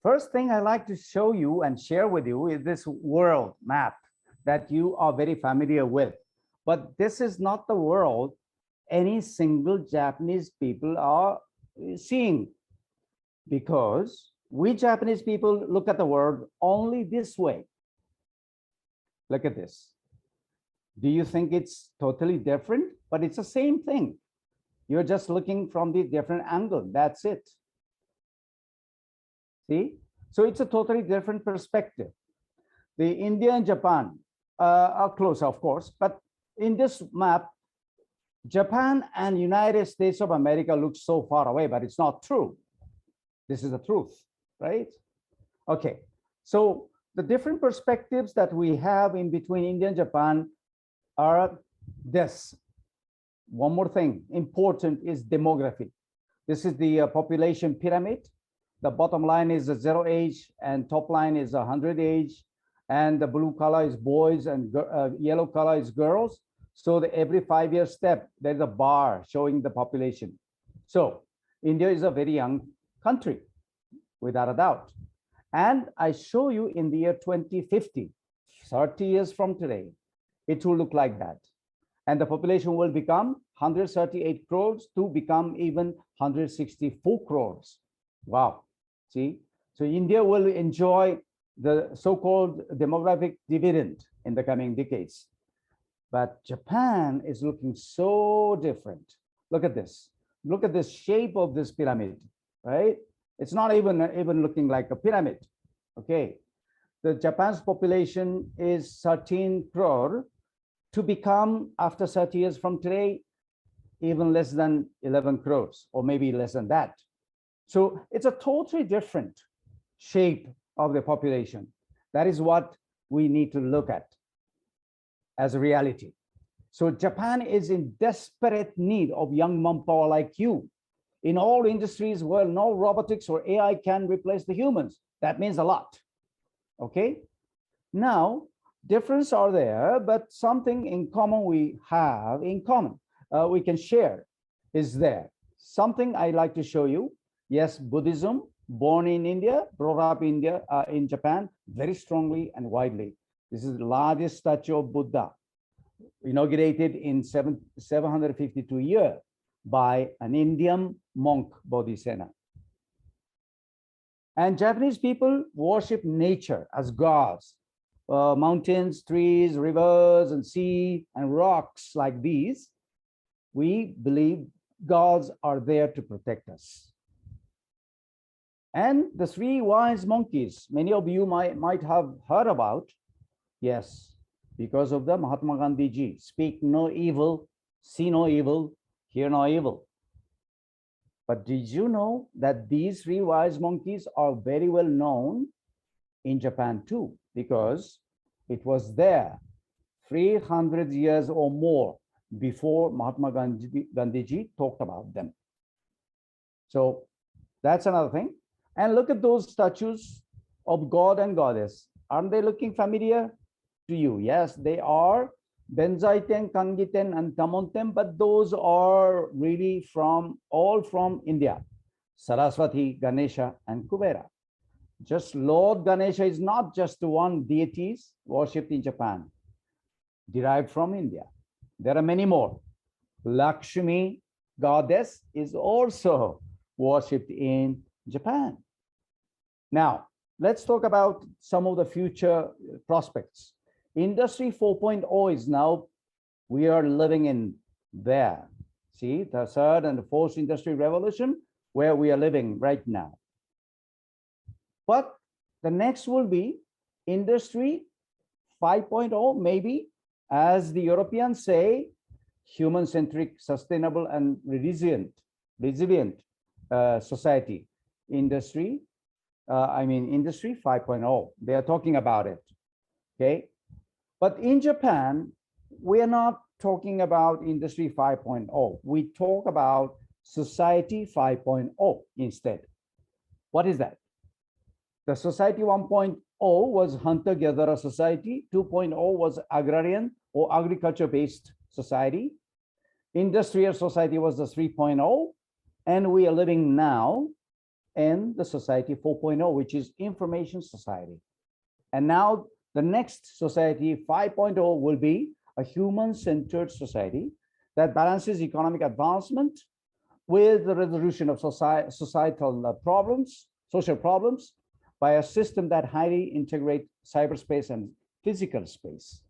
First thing I like to show you and share with you is this world map that you are very familiar with. But this is not the world any single Japanese people are seeing, because we Japanese people look at the world only this way. Look at this. Do you think it's totally different? But it's the same thing. You're just looking from the different angle. That's it. See? So it's a totally different perspective. The India and Japan are close, of course, but in this map, Japan and United States of America look so far away, but it's not true. This is the truth, right? Okay, so the different perspectives that we have in between India and Japan are this. One more thing, important is demography. This is the population pyramid. The bottom line is the 0 age and top line is 100 age. And the blue color is boys and yellow color is girls. So every 5-year step, there's a bar showing the population. So India is a very young country, without a doubt. And I show you in the year 2050, 30 years from today, it will look like that. And the population will become 138 crores to become even 164 crores. Wow. See, so India will enjoy the so-called demographic dividend in the coming decades. But Japan is looking so different. Look at this. Look at the shape of this pyramid, right? It's not even looking like a pyramid. Okay. The Japan's population is 13 crore to become, after 30 years from today, even less than 11 crores, or maybe less than that. So it's a totally different shape of the population. That is what we need to look at as a reality. So Japan is in desperate need of young manpower like you in all industries where no robotics or AI can replace the humans. That means a lot. Okay. Now, differences are there, but something in common we have in common, we can share is there. Something I like to show you. Yes, Buddhism, born in India, brought up in Japan, very strongly and widely. This is the largest statue of Buddha, inaugurated in 752 years by an Indian monk, Bodhisena. And Japanese people worship nature as gods. Mountains, trees, rivers, and sea, and rocks like these. We believe gods are there to protect us. And the 3 wise monkeys, many of you might have heard about. Yes, because of the Mahatma Gandhi ji. Speak no evil, see no evil, hear no evil. But did you know that these three wise monkeys are very well known in Japan too? Because it was there 300 years or more before Mahatma Gandhi ji talked about them. So that's another thing. And look at those statues of God and Goddess. Aren't they looking familiar to you? Yes, they are. Benzaiten, Kangiten, and Kamonten, but those are really all from India. Saraswati, Ganesha, and Kubera. Just Lord Ganesha is not just one deity worshipped in Japan, derived from India. There are many more. Lakshmi, goddess, is also worshipped in Japan. Now, let's talk about some of the future prospects. Industry 4.0 is now, we are living in there. See, the third and the fourth industrial revolution, where we are living right now. But the next will be Industry 5.0, maybe, as the Europeans say, human-centric, sustainable, and resilient society. Industry 5.0. They are talking about it. Okay. But in Japan, we are not talking about Industry 5.0. We talk about Society 5.0 instead. What is that? The Society 1.0 was hunter-gatherer society. 2.0 was agrarian or agriculture-based society. Industrial society was the 3.0. And we are living now in the Society 4.0, which is information society. And now the next Society 5.0 will be a human-centered society that balances economic advancement with the resolution of societal problems, social problems, by a system that highly integrates cyberspace and physical space.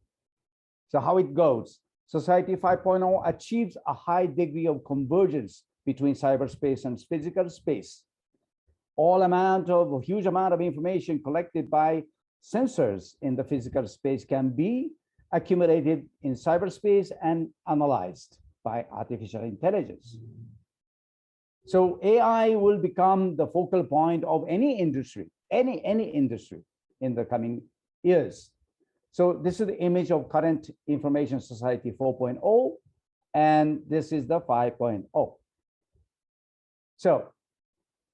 So how it goes? Society 5.0 achieves a high degree of convergence between cyberspace and physical space. Huge amount of information collected by sensors in the physical space can be accumulated in cyberspace and analyzed by artificial intelligence. So AI will become the focal point of any industry, any industry in the coming years. So this is the image of current information society 4.0, and this is the 5.0. So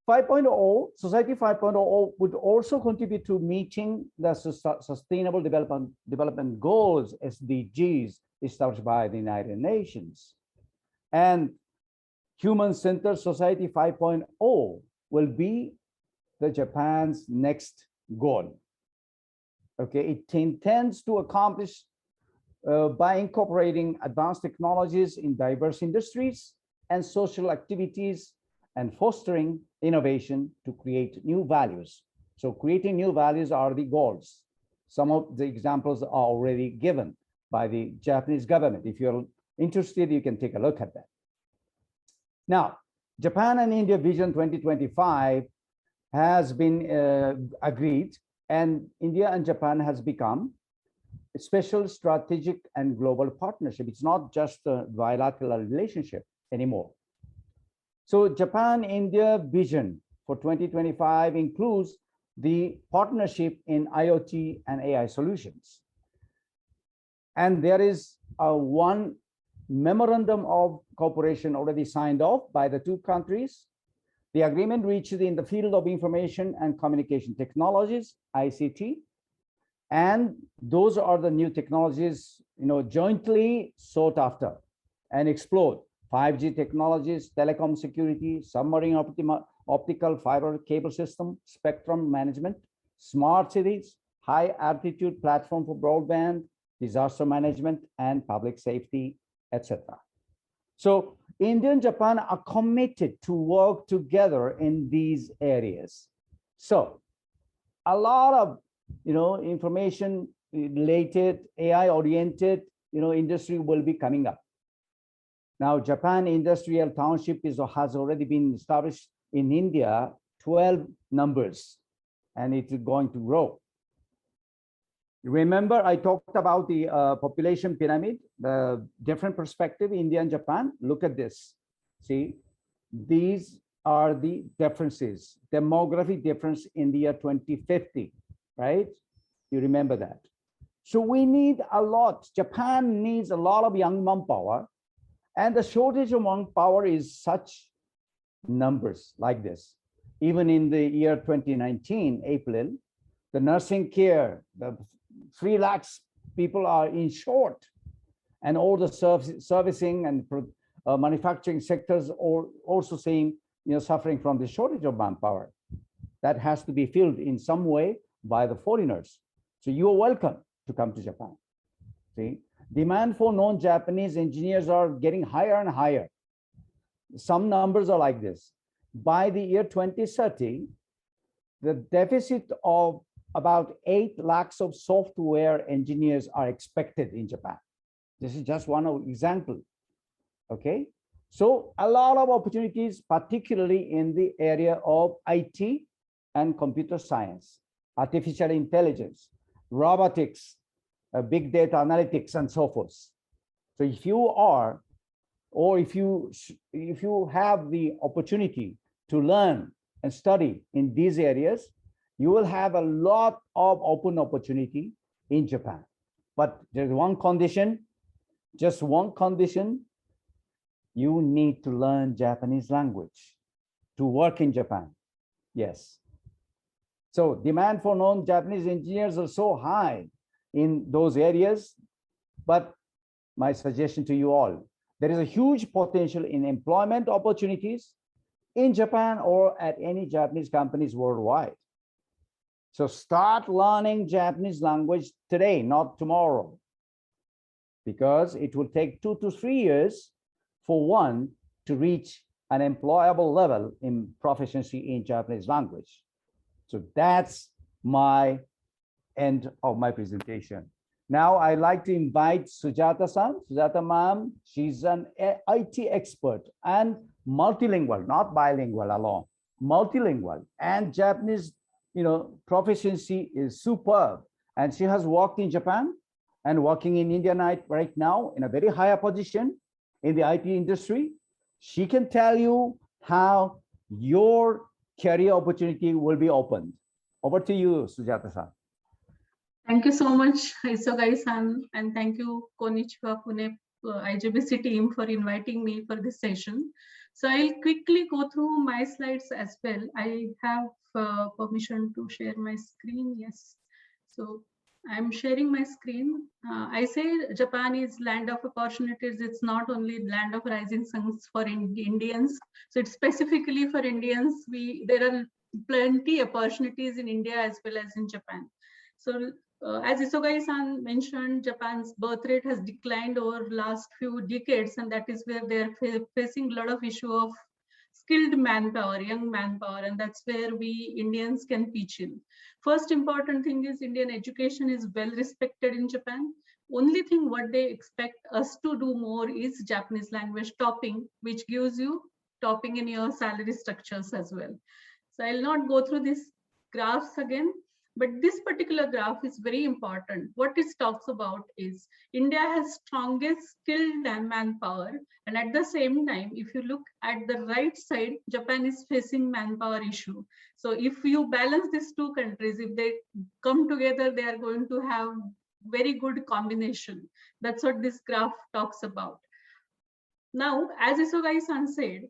5.0, Society 5.0 would also contribute to meeting the Sustainable Development Goals, SDGs, established by the United Nations. And Human-Centered Society 5.0 will be the Japan's next goal. Okay, it intends to accomplish by incorporating advanced technologies in diverse industries and social activities and fostering innovation to create new values. So creating new values are the goals. Some of the examples are already given by the Japanese government. If you're interested, you can take a look at that. Now, Japan and India Vision 2025 has been agreed, and India and Japan has become a special strategic and global partnership. It's not just a bilateral relationship anymore. So Japan-India Vision for 2025 includes the partnership in IoT and AI solutions. And there is one memorandum of cooperation already signed off by the two countries. The agreement reached in the field of information and communication technologies, ICT, and those are the new technologies, jointly sought after and explored. 5G technologies, telecom security, submarine optical fiber cable system, spectrum management, smart cities, high altitude platform for broadband, disaster management, and public safety, etc. So India and Japan are committed to work together in these areas. So a lot of information related, AI oriented industry will be coming up. Now, Japan Industrial Township has already been established in India, 12 numbers, and it's going to grow. Remember, I talked about the population pyramid, the different perspective, India and Japan. Look at this. See, these are the differences, demographic difference in the year 2050, right? You remember that. So we need a lot. Japan needs a lot of young manpower, and the shortage of manpower is such numbers like this. Even in the year 2019, April, the nursing care, the 3 lakhs people are in short, and all the servicing and manufacturing sectors are also saying, suffering from the shortage of manpower. That has to be filled in some way by the foreigners. So you are welcome to come to Japan. See, demand for non-Japanese engineers are getting higher and higher. Some numbers are like this. By the year 2030, the deficit of about 8 lakhs of software engineers are expected in Japan. This is just one example. Okay, so a lot of opportunities, particularly in the area of IT and computer science, artificial intelligence, robotics, big data analytics, and so forth. So if you are, or if you have the opportunity to learn and study in these areas, you will have a lot of open opportunity in Japan. But there's one condition, just one condition: you need to learn Japanese language to work in Japan. Yes. So demand for non-Japanese engineers are so high in those areas, but my suggestion to you all, there is a huge potential in employment opportunities in Japan or at any Japanese companies worldwide. So start learning Japanese language today, not tomorrow, because it will take 2 to 3 years for one to reach an employable level in proficiency in Japanese language. So that's my end of my presentation. Now I'd like to invite Sujata-san. Sujata ma'am, she's an IT expert and multilingual, not bilingual alone, multilingual, and Japanese, proficiency is superb. And she has worked in Japan and working in India right now in a very higher position in the IT industry. She can tell you how your career opportunity will be opened. Over to you, Sujata-san. Thank you so much, Isogai-san, and thank you, Konnichiwa Pune IGBC team, for inviting me for this session. So I'll quickly go through my slides as well. I have permission to share my screen. Yes. So I'm sharing my screen. I say Japan is land of opportunities. It's not only land of rising suns for Indians. So it's specifically for Indians. There are plenty opportunities in India as well as in Japan. So as Isogai-san mentioned, Japan's birth rate has declined over last few decades, and that is where they're facing a lot of issue of skilled manpower, young manpower, and that's where we Indians can pitch in. First important thing is Indian education is well respected in Japan. Only thing what they expect us to do more is Japanese language topping, which gives you topping in your salary structures as well. So I'll not go through these graphs again, but this particular graph is very important. What it talks about is India has strongest skilled manpower, and at the same time, if you look at the right side, Japan is facing manpower issue. So if you balance these two countries, if they come together, they are going to have very good combination. That's what this graph talks about. Now, as Isogai-san said,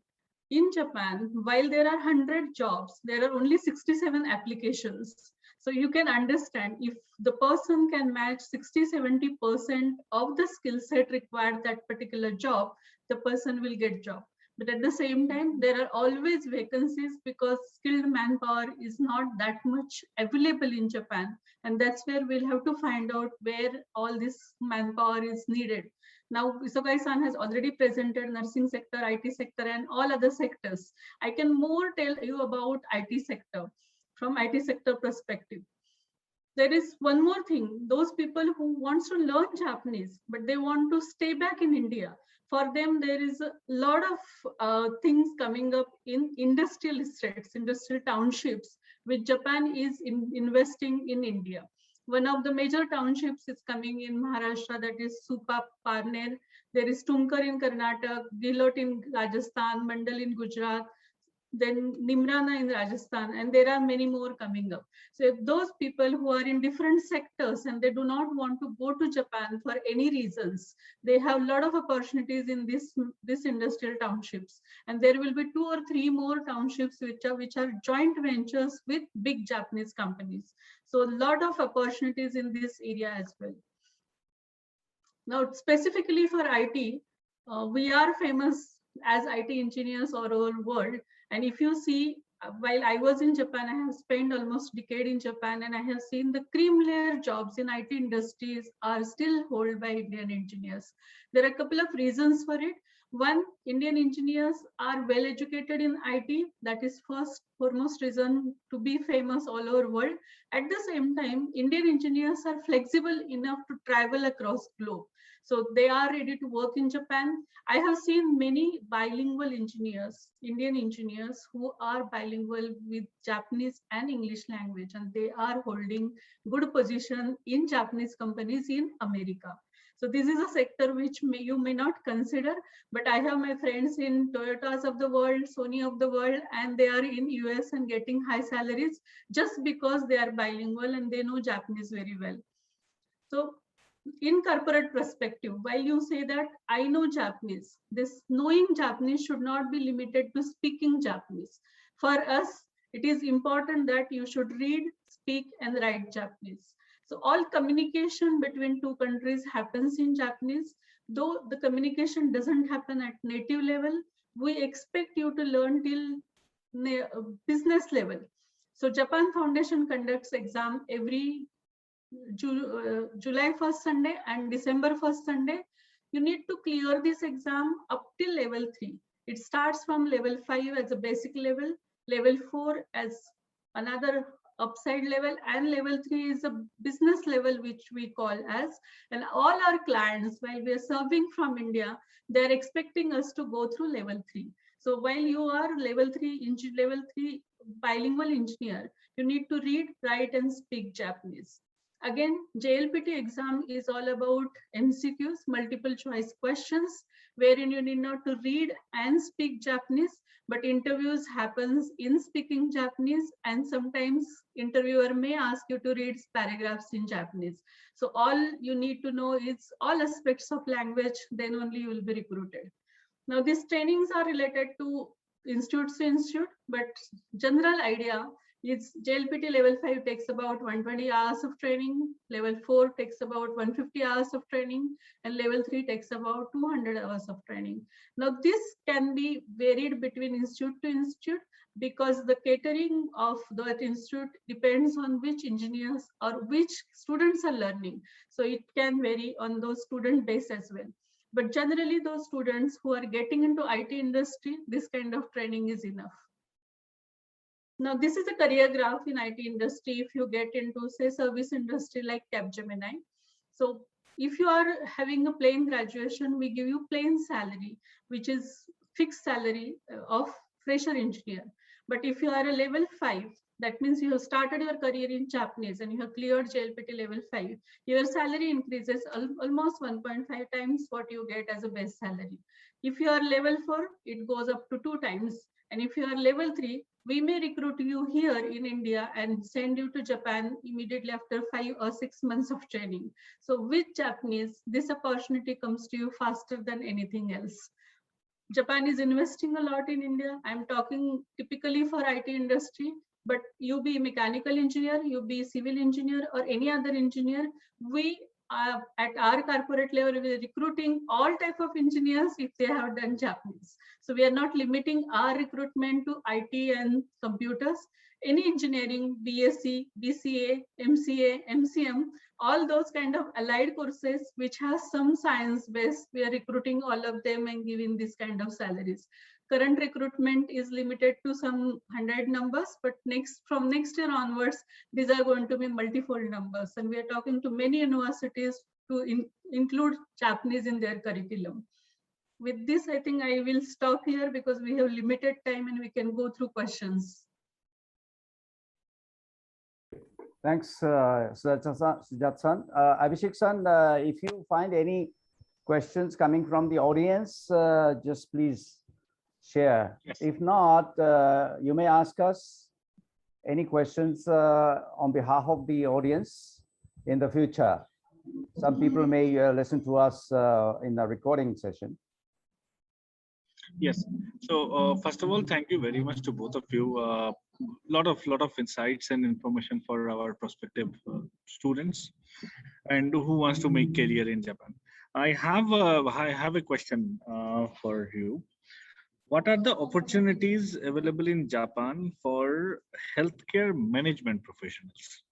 in Japan, while there are 100 jobs, there are only 67 applications. So you can understand if the person can match 60–70% of the skill set required that particular job, the person will get job. But at the same time, there are always vacancies because skilled manpower is not that much available in Japan. And that's where we'll have to find out where all this manpower is needed. Now, Isogai-san has already presented nursing sector, IT sector, and all other sectors. I can more tell you about IT sector from IT sector perspective. There is one more thing. Those people who wants to learn Japanese, but they want to stay back in India. For them, there is a lot of things coming up in industrial estates, industrial townships, which Japan is investing in India. One of the major townships is coming in Maharashtra, that is Supa Parner. There is Tumkar in Karnataka, Gilot in Rajasthan, Mandal in Gujarat, then Nimrana in Rajasthan, and there are many more coming up. So if those people who are in different sectors and they do not want to go to Japan for any reasons, they have a lot of opportunities in this industrial townships. And there will be 2 or 3 more townships which are joint ventures with big Japanese companies. So a lot of opportunities in this area as well. Now, specifically for IT, we are famous as IT engineers all over the world. And if you see, while I was in Japan, I have spent almost a decade in Japan, and I have seen the cream layer jobs in IT industries are still held by Indian engineers. There are a couple of reasons for it. One, Indian engineers are well educated in IT. That is foremost reason to be famous all over the world. At the same time, Indian engineers are flexible enough to travel across globe. So they are ready to work in Japan. I have seen many bilingual engineers, Indian engineers, who are bilingual with Japanese and English language, and they are holding good position in Japanese companies in America. So this is a sector which you may not consider, but I have my friends in Toyotas of the world, Sony of the world, and they are in US and getting high salaries just because they are bilingual and they know Japanese very well. So in corporate perspective, while you say that I know Japanese, this knowing Japanese should not be limited to speaking Japanese. For us, it is important that you should read, speak, and write Japanese. So all communication between 2 countries happens in Japanese. Though the communication doesn't happen at native level, we expect you to learn till business level. So Japan Foundation conducts exam every July 1st Sunday and December 1st Sunday. You need to clear this exam up till level 3. It starts from level 5 as a basic level, level 4 as another upside level, and level 3 is a business level, which we call as. And all our clients, while we are serving from India, they are expecting us to go through level 3. So while you are level 3 bilingual engineer, you need to read, write, and speak Japanese. Again, JLPT exam is all about MCQs, multiple choice questions, wherein you need not to read and speak Japanese, but interviews happens in speaking Japanese, and sometimes interviewer may ask you to read paragraphs in Japanese. So all you need to know is all aspects of language, then only you will be recruited. Now these trainings are related to institute to institute, but general idea is JLPT level 5 takes about 120 hours of training, level 4 takes about 150 hours of training, and level 3 takes about 200 hours of training. Now this can be varied between institute to institute because the catering of that institute depends on which engineers or which students are learning. So it can vary on those student base as well. But generally those students who are getting into IT industry, this kind of training is enough. Now, this is a career graph in IT industry. If you get into, say, service industry like Capgemini. So if you are having a plain graduation, we give you plain salary, which is fixed salary of fresher engineer. But if you are a level 5, that means you have started your career in Japanese and you have cleared JLPT level 5, your salary increases almost 1.5 times what you get as a base salary. If you are level 4, it goes up to 2 times. And if you are level 3, we may recruit you here in India and send you to Japan immediately after 5 or 6 months of training. So with Japanese, this opportunity comes to you faster than anything else. Japan is investing a lot in India. I'm talking typically for IT industry, but you be mechanical engineer, you be civil engineer or any other engineer, we at our corporate level, we are recruiting all type of engineers if they have done Japanese. So we are not limiting our recruitment to IT and computers. Any engineering, BSc, BCA, MCA, MCM, all those kind of allied courses which has some science base, we are recruiting all of them and giving this kind of salaries. Current recruitment is limited to some 100 numbers, but from next year onwards, these are going to be multifold numbers. And we are talking to many universities to include Japanese in their curriculum. With this, I think I will stop here because we have limited time and we can go through questions. Thanks, Sujat-san. Abhishek-san, if you find any questions coming from the audience, just please share. Yes. If not, you may ask us any questions on behalf of the audience in the future. Some people may listen to us in the recording session. Yes. So first of all, thank you very much to both of you. Lot of insights and information for our prospective students and who wants to make career in Japan. I have a question for you. What are the opportunities available in Japan for healthcare management professionals?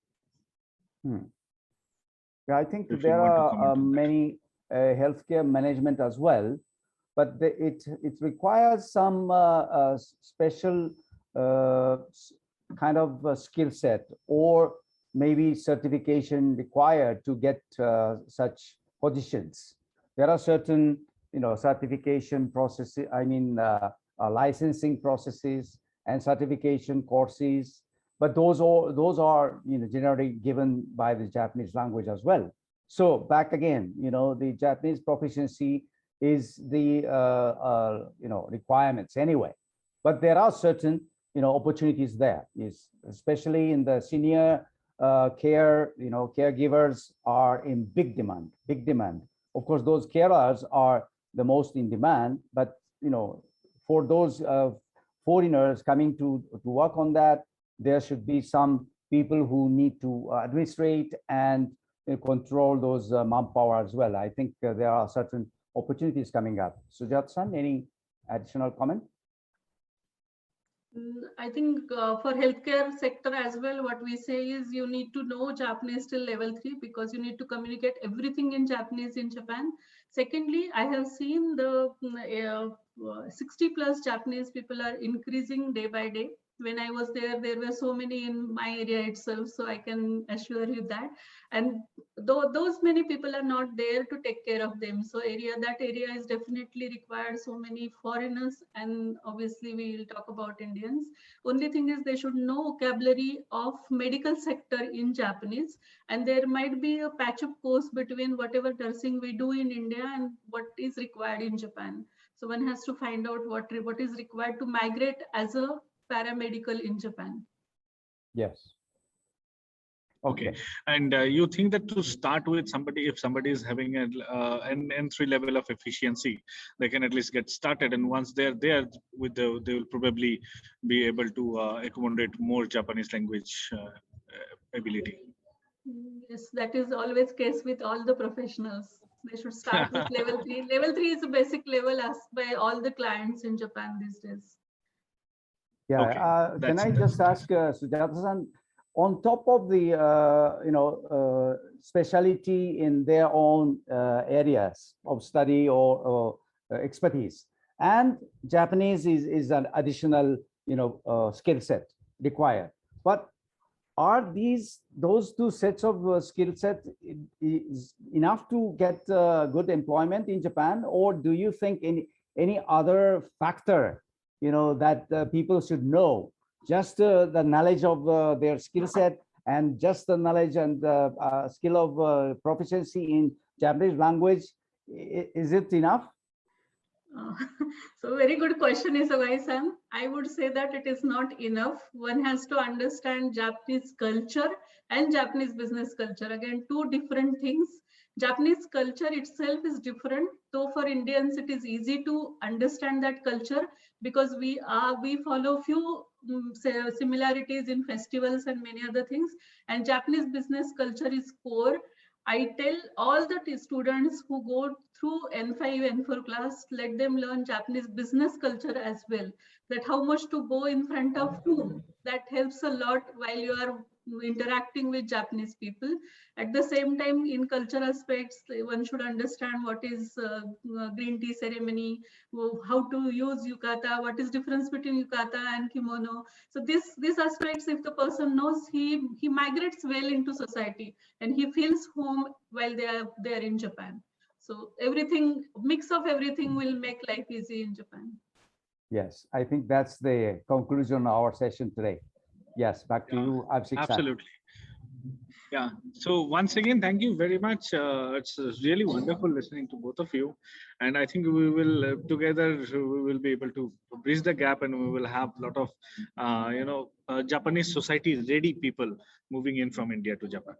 Yeah, I think If you there want to are comment on that. many healthcare management as well, but it requires some special kind of skill set or maybe certification required to get such positions. There are certain, certification processes, licensing processes and certification courses, but those are generally given by the Japanese language as well. So back again, the Japanese proficiency is the requirements anyway, but there are certain opportunities there, especially in the senior care. Caregivers are in big demand. Of course, those carers are the most in demand, but for those foreigners coming to work on that, there should be some people who need to administrate and control those manpower as well. I think there are certain opportunities coming up. Sujat-san, any additional comment? I think for healthcare sector as well, what we say is you need to know Japanese till level 3 because you need to communicate everything in Japanese in Japan. Secondly, I have seen the 60 plus Japanese people are increasing day by day. When I was there were so many in my area itself, so I can assure you that. And though those many people are not there to take care of them, so that area is definitely required so many foreigners, and obviously we will talk about Indians. Only thing is they should know vocabulary of medical sector in Japanese, and there might be a patch-up course between whatever nursing we do in India and what is required in Japan. So one has to find out what is required to migrate as a paramedical in Japan. Yes. Okay. And you think that to start with somebody, if somebody is having an entry level of efficiency, they can at least get started. And once they're there with they will probably be able to accommodate more Japanese language ability. Yes, that is always case with all the professionals. They should start with level 3. Level 3 is a basic level asked by all the clients in Japan these days. Yeah, okay. Can I just ask Sujata-san, on top of the specialty in their own areas of study or expertise, and Japanese is an additional skill set required, but are those two sets of skill set is enough to get good employment in Japan, or do you think any other factor that people should know? Just the knowledge of their skill set and just the knowledge and skill of proficiency in Japanese language, is it enough? So very good question, Isagai-san. I would say that it is not enough. One has to understand Japanese culture and Japanese business culture. Again, two different things. Japanese culture itself is different, though for Indians it is easy to understand that culture because we follow few similarities in festivals and many other things. And Japanese business culture is core. I tell all the students who go through N5, N4 class, let them learn Japanese business culture as well. That how much to go in front of whom. That helps a lot while you are interacting with Japanese people. At the same time, in cultural aspects, one should understand what is green tea ceremony, how to use yukata, what is difference between yukata and kimono. So these aspects, if the person knows, he migrates well into society and he feels home while they are there in Japan. So everything, mix of everything will make life easy in Japan. Yes, I think that's the conclusion of our session today. Yes, back to you, Abhishek. Absolutely. Yeah. So once again, thank you very much. It's really wonderful listening to both of you, and I think we will together we will be able to bridge the gap, and we will have a lot of Japanese society ready people moving in from India to Japan.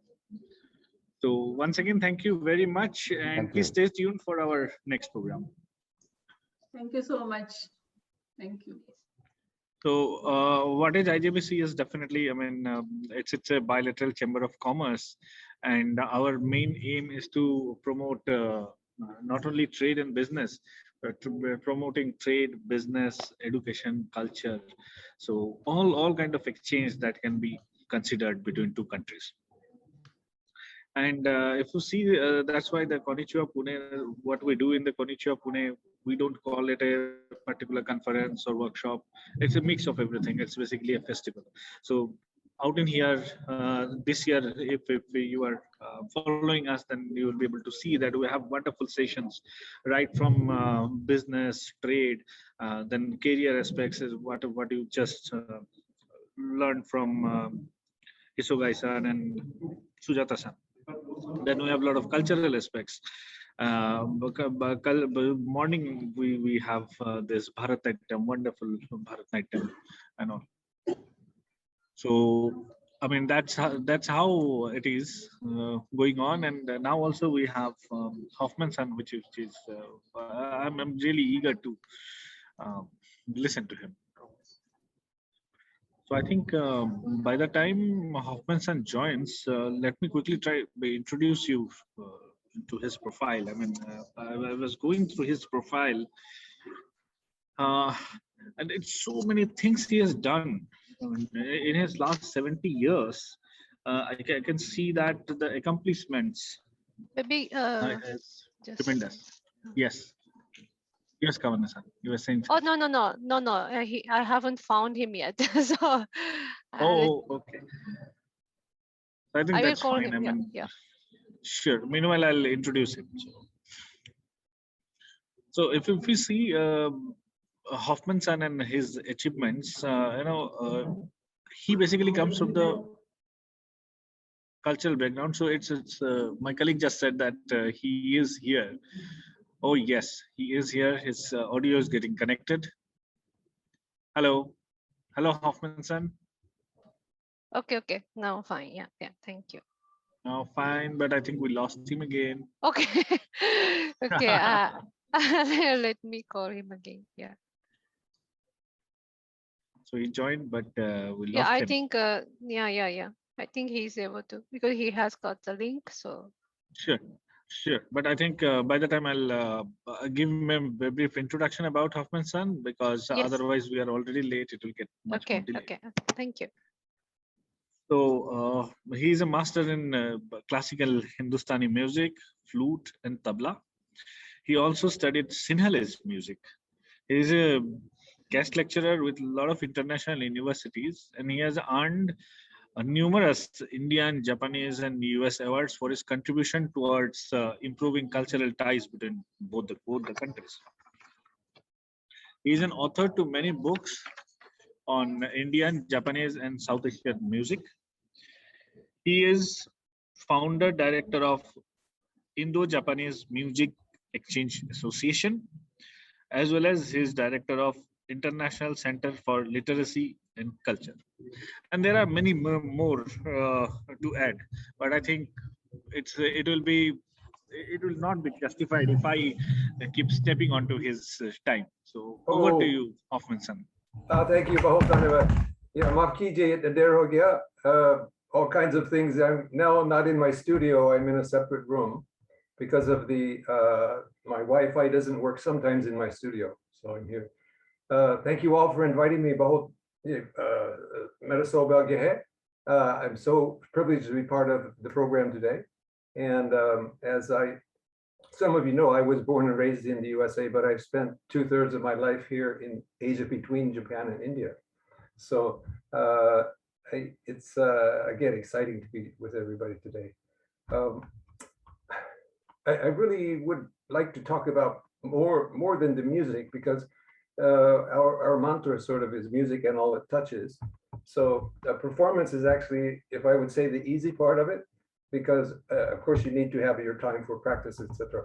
So once again, thank you very much, and Thank please you. stay tuned for our next program. Thank you so much. Thank you. So what is IJBC is definitely, I mean, it's a bilateral chamber of commerce, and our main aim is to promote not only trade and business, but promoting trade, business, education, culture. So all kind of exchange that can be considered between two countries. And if you see, that's why the Konnichiwa Pune, what we do in the Konnichiwa Pune, we don't call it a particular conference or workshop. It's a mix of everything. It's basically a festival. So out in here this year, if you are following us, then you will be able to see that we have wonderful sessions, right from business, trade, then career aspects is what you just learned from Isogai-san and Sujata-san. Then we have a lot of cultural aspects. Morning we have this Bharatanatyam, wonderful Bharatanatyam and all. So I mean that's how it is going on. And now also we have Hoffman-san, which is I'm really eager to listen to him. So I think by the time Hoffman-san joins, let me quickly try introduce you to his profile. I mean, I was going through his profile, and it's so many things he has done. I mean, in his last 70 years. I can see that the accomplishments Maybe is just. tremendous. Yes. Yes, Kavanna-san, you were saying. Oh no. I haven't found him yet. So Okay. I think I will that's call fine. him. I mean, Yeah. sure. Meanwhile, I'll introduce him. So if we see Hoffman-san and his achievements, he basically comes from the cultural background. So it's my colleague just said that he is here. Oh yes, he is here. His audio is getting connected. Hello, Hoffman-san. Okay. Now fine. Yeah. Thank you. Now fine, but I think we lost him again. Okay. Okay. Let me call him again. Yeah. So he joined, but we lost Yeah. I him. think. Yeah. I think he's able to because he has got the link. So. Sure. But I think by the time I'll give him a brief introduction about Hoffman-san, because Yes. otherwise we are already late. It will get much more delayed. Okay. Thank you. So he's a master in classical Hindustani music, flute, and tabla. He also studied Sinhalese music. He is a guest lecturer with a lot of international universities, and he has earned numerous Indian, Japanese, and US awards for his contribution towards improving cultural ties between both the countries. He is an author to many books on Indian, Japanese, and South Asian music. He is founder director of Indo-Japanese Music Exchange Association, as well as his director of International Center for Literacy and Culture. And there are many more to add, but I think it will not be justified if I keep stepping onto his time. So over to you, Hoffman-san. Thank you, Bahut Dhanyavad. Yeah, maaf kijiye, der ho gaya. All kinds of things. I'm now not in my studio. I'm in a separate room because of the my Wi-Fi doesn't work sometimes in my studio, so I'm here. Thank you all for inviting me, Bahut. I'm so privileged to be part of the program today. And as some of you know, I was born and raised in the USA, but I've spent 2/3 of my life here in Asia between Japan and India. So it's again exciting to be with everybody today. I really would like to talk about more than the music, because our mantra sort of is music and all it touches. So performance is actually, if I would say, the easy part of it, because of course you need to have your time for practice, etc.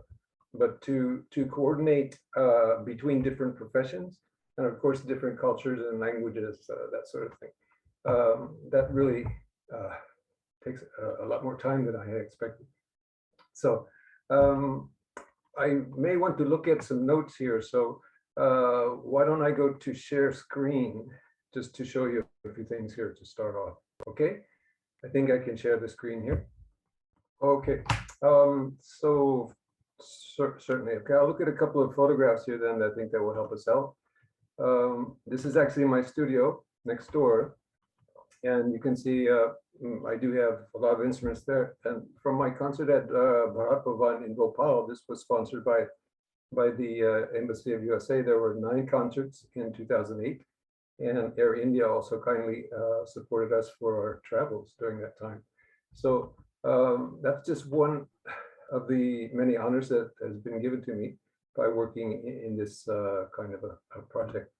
But to coordinate between different professions and of course different cultures and languages, that sort of thing, that really takes a lot more time than I had expected. So I may want to look at some notes here. So why don't I go to share screen just to show you a few things here to start off. Okay, I think I can share the screen here. Okay, so certainly, okay, I'll look at a couple of photographs here then. I think that will help us out. This is actually my studio next door, and you can see I do have a lot of instruments there. And from my concert at Bharat Bhavan in Bhopal, this was sponsored by the Embassy of USA. There were 9 concerts in 2008. And Air India also kindly supported us for our travels during that time. So that's just one of the many honors that has been given to me by working in this kind of a project.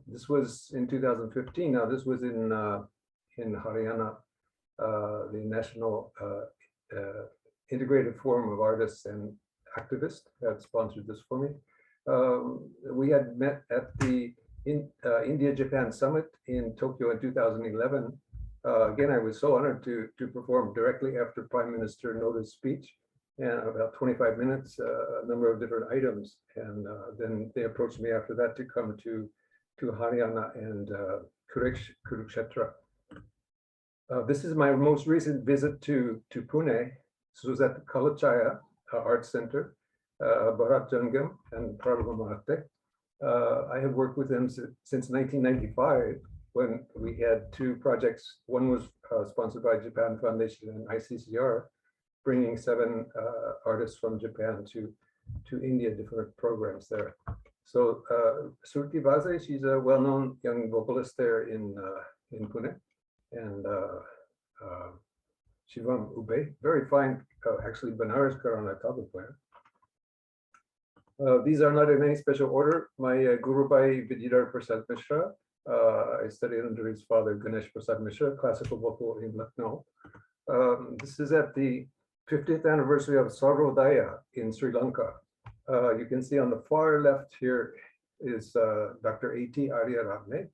This was in 2015. Now this was in Haryana, the National Integrated Forum of Artists and Activists had sponsored this for me. We had met at the India-Japan Summit in Tokyo in 2011. Again, I was so honored to perform directly after Prime Minister Noda's speech, and about 25 minutes, a number of different items. And then they approached me after that to come to Haryana and Kurukshetra. This is my most recent visit to Pune. This was at the Kalachaya Art Center, Bharat Jangam and Prabhu Mahate. I have worked with them since 1995 when we had 2 projects. One was sponsored by Japan Foundation and ICCR, bringing 7 artists from Japan to India, different programs there. So Surti Vaze, she's a well-known young vocalist there in Pune, and Shivam Ube, very fine, actually Banaras Gharana tabla player. These are not in any special order. My Guru Bhai Vidyadhar Prasad Mishra, I studied under his father Ganesh Prasad Mishra, classical vocal in Lucknow. This is at the 50th anniversary of Sarvodaya in Sri Lanka. You can see on the far left here is Dr. A.T. Arya Ravne,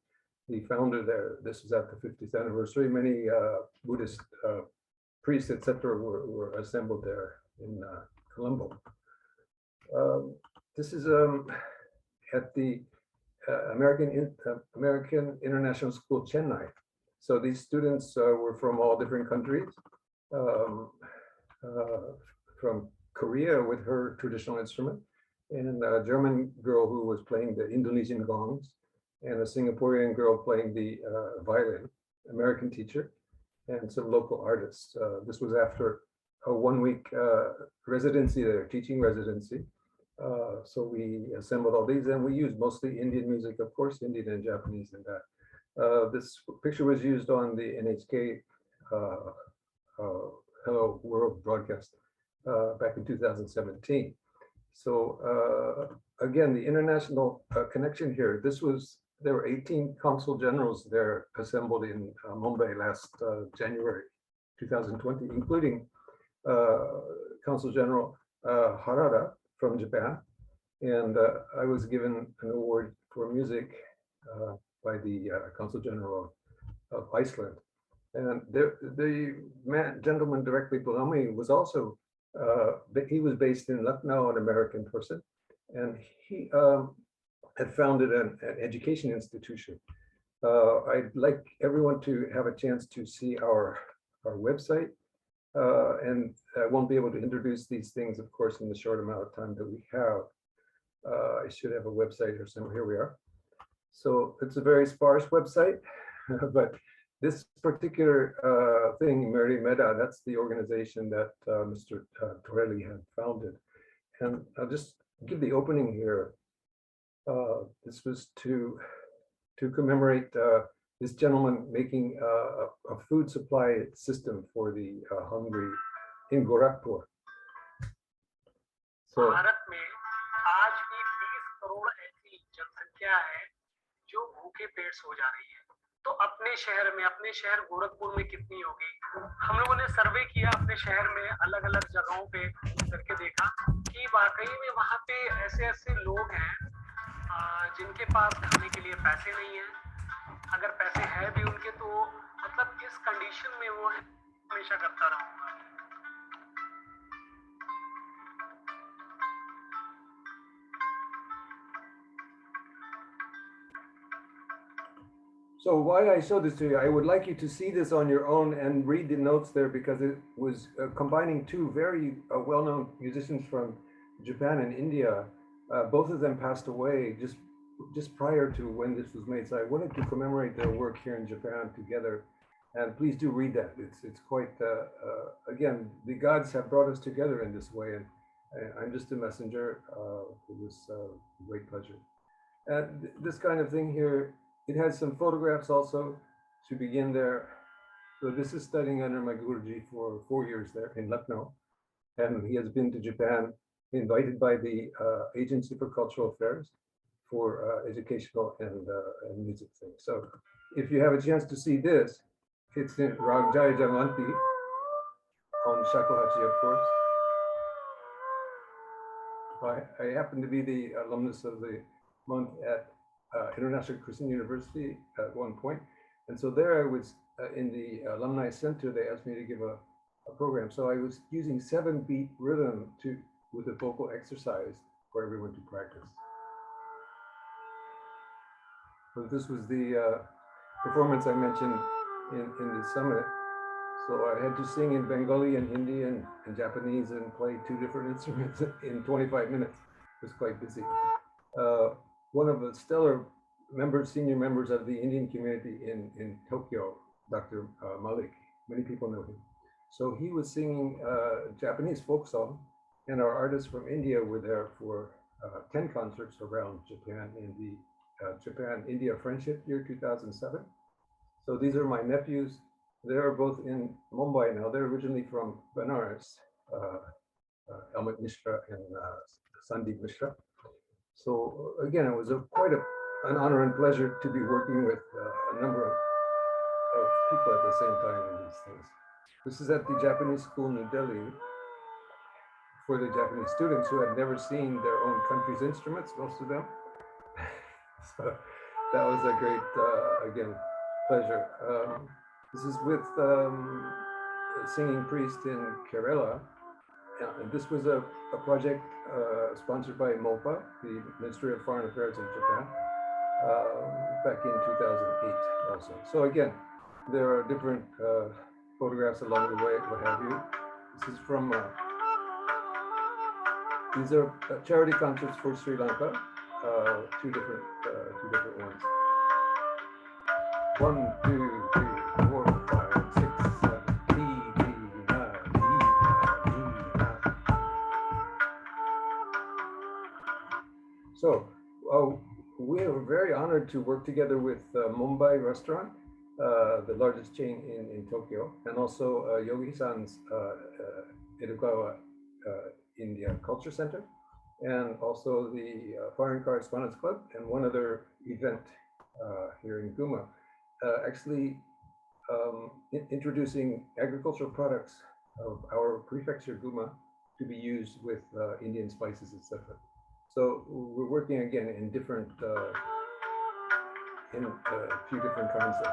the founder there. This is at the 50th anniversary. Many Buddhist priests, etc., were assembled there in Colombo. This is at the American International School, Chennai. So these students were from all different countries, from Korea with her traditional instrument, and a German girl who was playing the Indonesian gongs, and a Singaporean girl playing the violin, American teacher, and some local artists. This was after a 1-week residency there, teaching residency. So we assembled all these, and we used mostly Indian music, of course, Indian and Japanese in that. This picture was used on the NHK Hello World broadcast back in 2017. So again, the international connection here, there were 18 consul generals there assembled in Mumbai last January 2020, including Consul General Harada from Japan. And I was given an award for music by the Consul General of Iceland. And the gentleman directly below me was also, he was based in Lucknow, an American person, and he had founded an education institution. I'd like everyone to have a chance to see our website, and I won't be able to introduce these things, of course, in the short amount of time that we have. I should have a website or somewhere. Here we are. So it's a very sparse website, but this particular thing, Mary Meda, that's the organization that Mr. Torelli had founded. And I'll just give the opening here. This was to commemorate this gentleman making a food supply system for the hungry in Gorakhpur. So, Bharat में आज भी 20 करोड़ ऐसी जनसंख्या है जो भूखे पेट सो जा रही है। तो अपने शहर गोरखपुर में कितनी होगी। हम लोगों ने सर्वे किया अपने शहर में अलग अलग जगहों पे करके देखा कि वाकई में वहाँ पे ऐसे लोग हैं जिनके पास खाने के लिए पैसे नहीं है, अगर पैसे हैं भी उनके तो मतलब इस कंडीशन में वो हमेशा करता रहूंगा। So why I showed this to you, I would like you to see this on your own and read the notes there, because it was combining two very well-known musicians from Japan and India. Both of them passed away just prior to when this was made. So I wanted to commemorate their work here in Japan together. And please do read that. It's quite, again, the gods have brought us together in this way. And I'm just a messenger. It was a great pleasure. This kind of thing here, it has some photographs also to begin there. So this is studying under my Guruji for 4 years there in Lucknow. And he has been to Japan, invited by the Agency for Cultural Affairs for educational and music things. So if you have a chance to see this, it's in Ragjaya Jamanti on Shakuhachi, of course. I happen to be the alumnus of the month at International Christian University at one point. And so there I was in the Alumni Center, they asked me to give a program. So I was using 7-beat rhythm with a vocal exercise for everyone to practice. So this was the performance I mentioned in the summit. So I had to sing in Bengali and Hindi and Japanese and play 2 different instruments in 25 minutes. It was quite busy. One of the stellar senior members of the Indian community in Tokyo, Dr. Malik, many people know him. So he was singing Japanese folk song, and our artists from India were there for 10 concerts around Japan in the Japan-India Friendship Year 2007. So these are my nephews. They're both in Mumbai now. They're originally from Benares, Elmit Mishra and Sandeep Mishra. So again, it was quite an honor and pleasure to be working with a number of people at the same time in these things. This is at the Japanese school in New Delhi for the Japanese students who had never seen their own country's instruments, most of them. So that was a great, again, pleasure. This is with a singing priest in Kerala. And this was a project sponsored by MOPA, the Ministry of Foreign Affairs of Japan, back in 2008 also. So again, there are different photographs along the way, what have you. This is from, these are charity concerts for Sri Lanka, two different ones. 1, 2, 3, 4, 5, 6, 7, 8, 9, 10. So we are very honored to work together with Mumbai Restaurant, the largest chain in Tokyo, and also Yogi-san's Edogawa India Culture Center, and also the Foreign Correspondents Club, and one other event here in Guma, actually introducing agricultural products of our prefecture Guma to be used with Indian spices, etc. So we're working again in different, in a few different kinds of.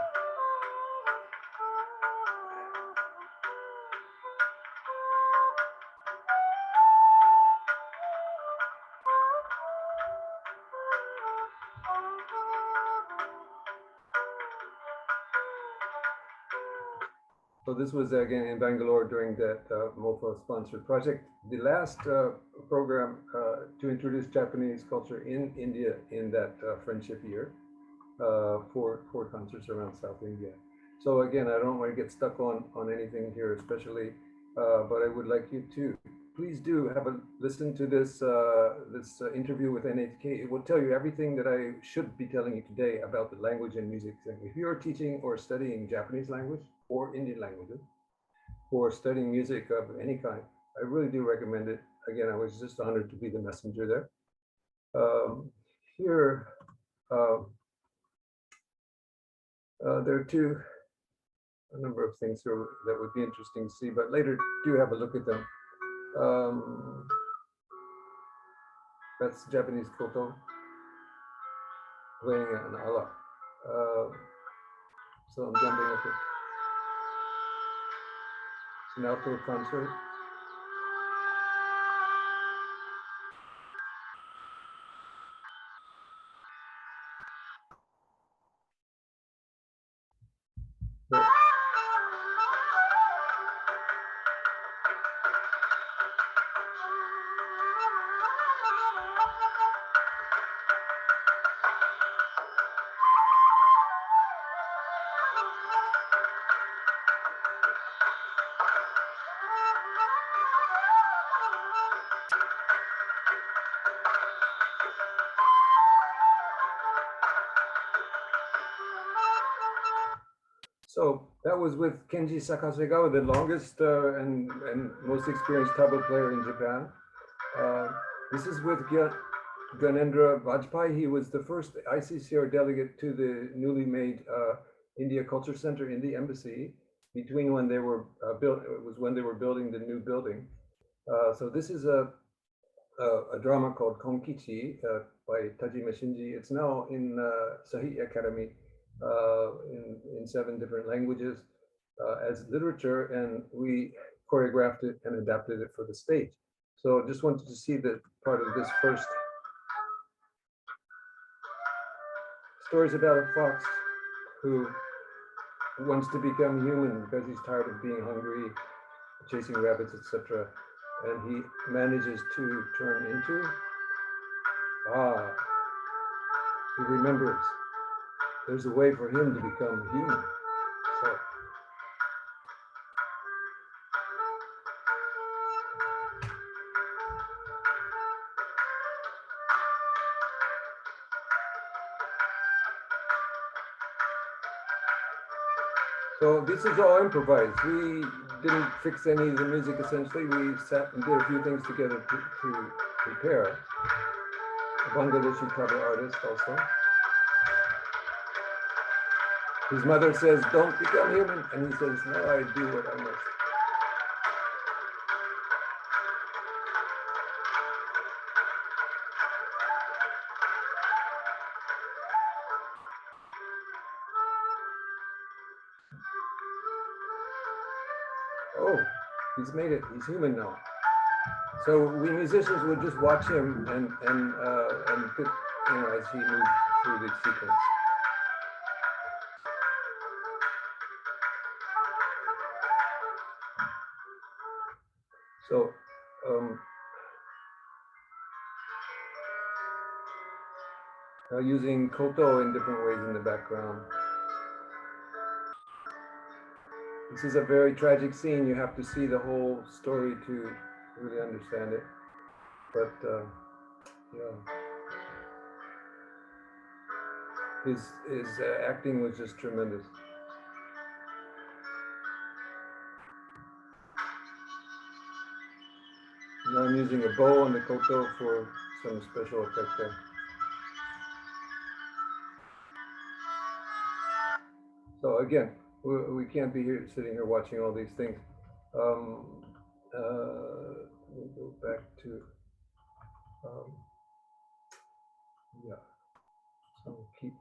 So this was again in Bangalore during that MOPA sponsored project. The last program to introduce Japanese culture in India in that friendship year, 4 concerts around South India. So again, I don't want to get stuck on anything here especially, but I would like you to please do have a listen to this interview with NHK. It will tell you everything that I should be telling you today about the language and music thing. If you are teaching or studying Japanese language or Indian languages, or studying music of any kind, I really do recommend it. Again, I was just honored to be the messenger there. Here, There are a number of things here that would be interesting to see, but later do have a look at them. That's Japanese koto playing an ala. So I'm jumping up here. It's an outdoor concert. So that was with Kenji Sakasegawa, the longest and most experienced tabla player in Japan. This is with Gyanendra Vajpayee. He was the first ICCR delegate to the newly made India Culture Center in the embassy between when they were when they were building the new building. So this is a drama called Konkichi by Tajima Shinji. It's now in Sahitya Academy in 7 different languages as literature, and we choreographed it and adapted it for the stage. So just wanted to see the part of this first. Stories about a fox who wants to become human because he's tired of being hungry, chasing rabbits, etc. And he manages to turn into, he remembers there's a way for him to become human. So this is all improvised. We didn't fix any of the music essentially. We sat and did a few things together to prepare. A Bangladeshi tabla artist also. His mother says, "Don't become human." And he says, "No, I do what I must." Oh, he's made it. He's human now. So we musicians would just watch him and pick, as he moved through the sequence. So using koto in different ways in the background. This is a very tragic scene. You have to see the whole story to really understand it. But yeah, his acting was just tremendous. Now I'm using a bow on the koto for some special effect there. So again, we can't be here sitting here watching all these things. We'll go back to yeah. So keep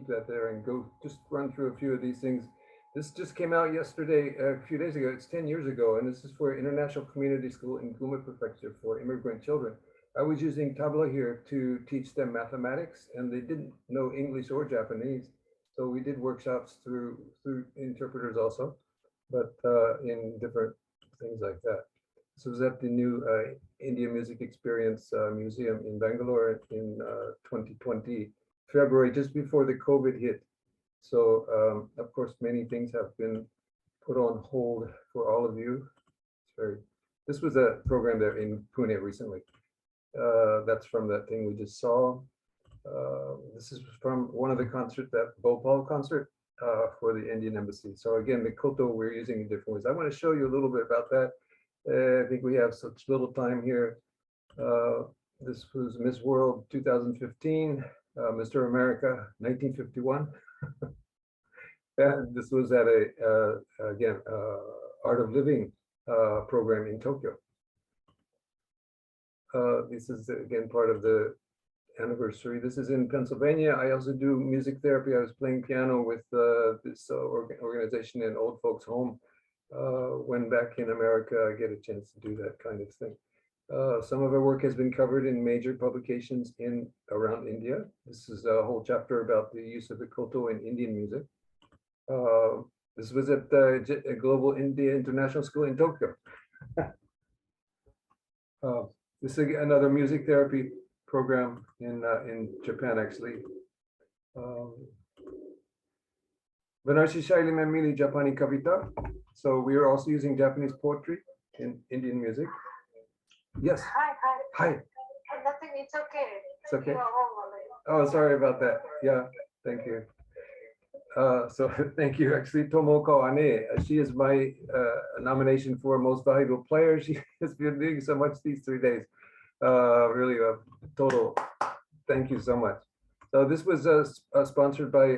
that there and go just run through a few of these things. This just came out yesterday, a few days ago. It's 10 years ago, and this is for International Community School in Gunma Prefecture for immigrant children. I was using tabla here to teach them mathematics, and they didn't know English or Japanese. So we did workshops through interpreters also, but in different things like that. This was at the new India Music Experience Museum in Bangalore in 2020, February, just before the COVID hit. So of course, many things have been put on hold for all of you. This was a program there in Pune recently. That's from that thing we just saw. This is from one of the concerts, that Bhopal concert for the Indian Embassy. So again, the koto we're using in different ways. I want to show you a little bit about that. I think we have such little time here. This was Miss World 2015, Mr. America 1951. And this was at a, again, Art of Living program in Tokyo. This is again part of the anniversary. This is in Pennsylvania. I also do music therapy. I was playing piano with this organization in Old Folks Home. When back in America, I get a chance to do that kind of thing. Some of our work has been covered in major publications in around India. This is a whole chapter about the use of the koto in Indian music. This was at the Global India International School in Tokyo. This is another music therapy program in Japan, actually. Banarsi Shaili mein mili Japani kavita. So we are also using Japanese poetry in Indian music. Yes. Hi. Nothing, it's okay. It's okay. You are home already. Oh, sorry about that. Yeah, thank you. So thank you. Actually, Tomoko Ane, she is my nomination for most valuable player. She has been doing so much these 3 days. Really a total thank you so much. So this was sponsored by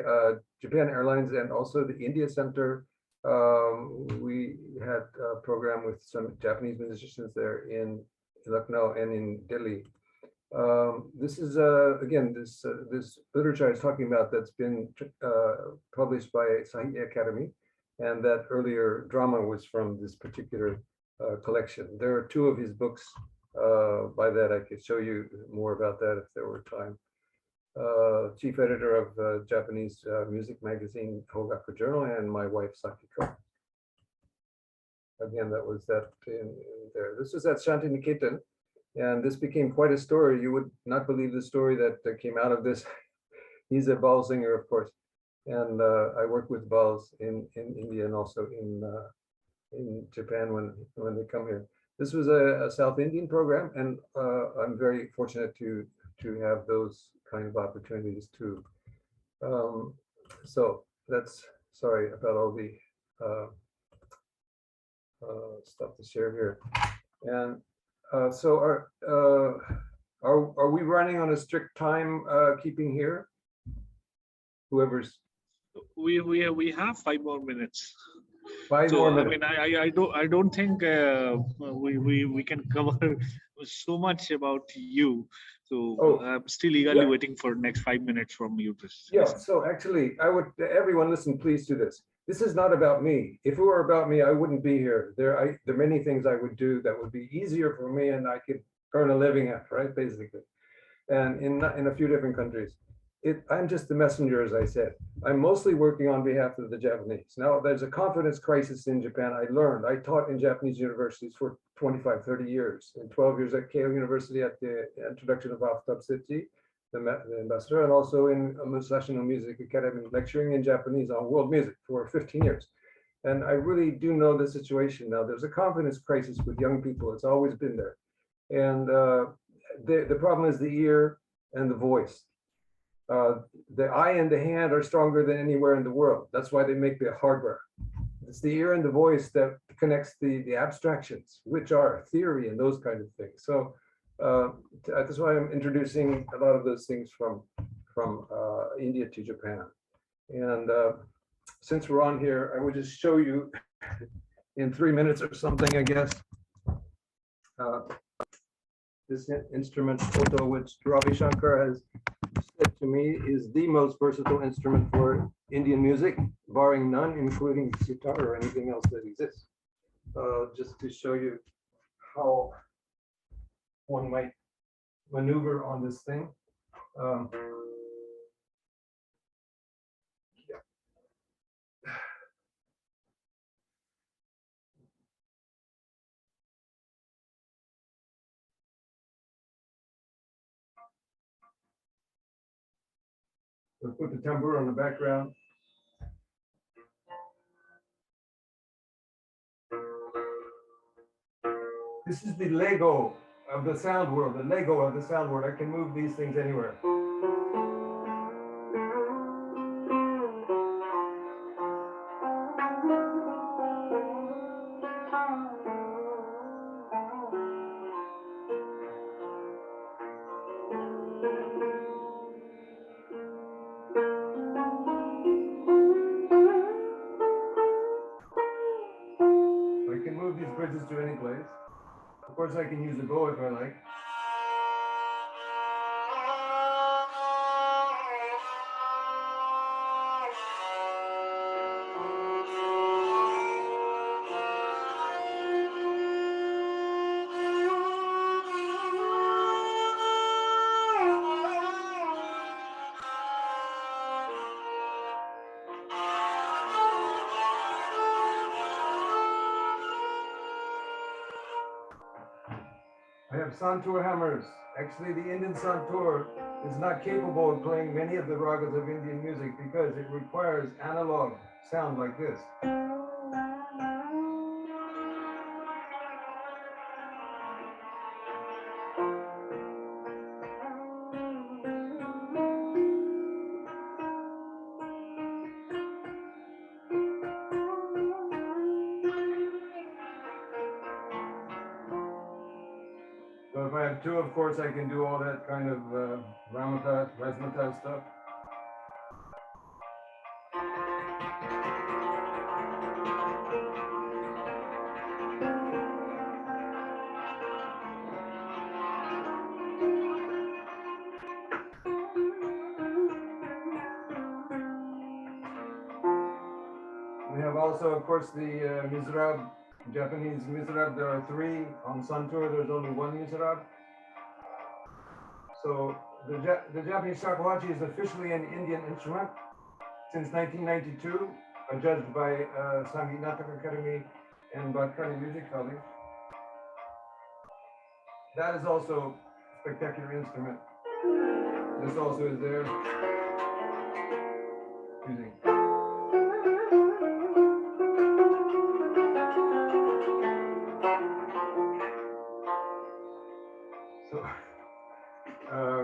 Japan Airlines and also the India Center. We had a program with some Japanese musicians there in Lucknow and in Delhi. This is again this literature I was talking about that's been published by Sahitya Academy, and that earlier drama was from this particular collection. There are 2 of his books. By that I could show you more about that if there were time. Chief editor of Japanese music magazine Hogaku Journal, and my wife Sakiko. Again, that was that in there. This was at Shanti Niketan, and this became quite a story. You would not believe the story that came out of this. He's a bal singer, of course, and I work with bals in India and also in Japan when they come here. This was a South Indian program, and I'm very fortunate to have those kind of opportunities too. So that's, sorry about all the stuff to share here. And so are we running on a strict time keeping here? Whoever's. We have 5 more minutes. 5 so, more minutes. I mean, I don't think we can cover so much about you. So I'm still eagerly waiting for next 5 minutes from you. Yeah. So actually, I would everyone listen, please, to this. This is not about me. If it were about me, I wouldn't be here. There are many things I would do that would be easier for me, and I could earn a living at, right? Basically, and in a few different countries. I'm just the messenger, as I said. I'm mostly working on behalf of the Japanese. Now, there's a confidence crisis in Japan. I taught in Japanese universities for 25, 30 years, and 12 years at Keio University at the introduction of Aftab Setji, the ambassador, and also in Musashi no Music Academy, lecturing in Japanese on world music for 15 years. And I really do know the situation now. There's a confidence crisis with young people. It's always been there. And the problem is the ear and the voice. The eye and the hand are stronger than anywhere in the world. That's why they make the hardware. It's the ear and the voice that connects the abstractions, which are theory and those kind of things. So that's why I'm introducing a lot of those things from India to Japan. And since we're on here, I would just show you in 3 minutes or something, I guess. This instrument, koto, which Ravi Shankar has said to me is the most versatile instrument for Indian music, barring none, including sitar or anything else that exists. Just to show you how one might maneuver on this thing. We'll put the tambour on the background. This is the Lego of the sound world, the Lego of the sound world. I can move these things anywhere. plays. Of course, I can use a bow if I like. I have santur hammers. Actually, the Indian santur is not capable of playing many of the ragas of Indian music because it requires analog sound like this. So if I have two, of course, I can do all that kind of ramata, razzmatazz stuff. We have also, of course, the mizrab, Japanese mizrab. There are three. On santur, there's only one mizrab. So the Japanese shakuhachi is officially an Indian instrument since 1992, judged by Sangeet Natak Academy and Bhattacharya Music College. That is also a spectacular instrument. This also is there. Using. So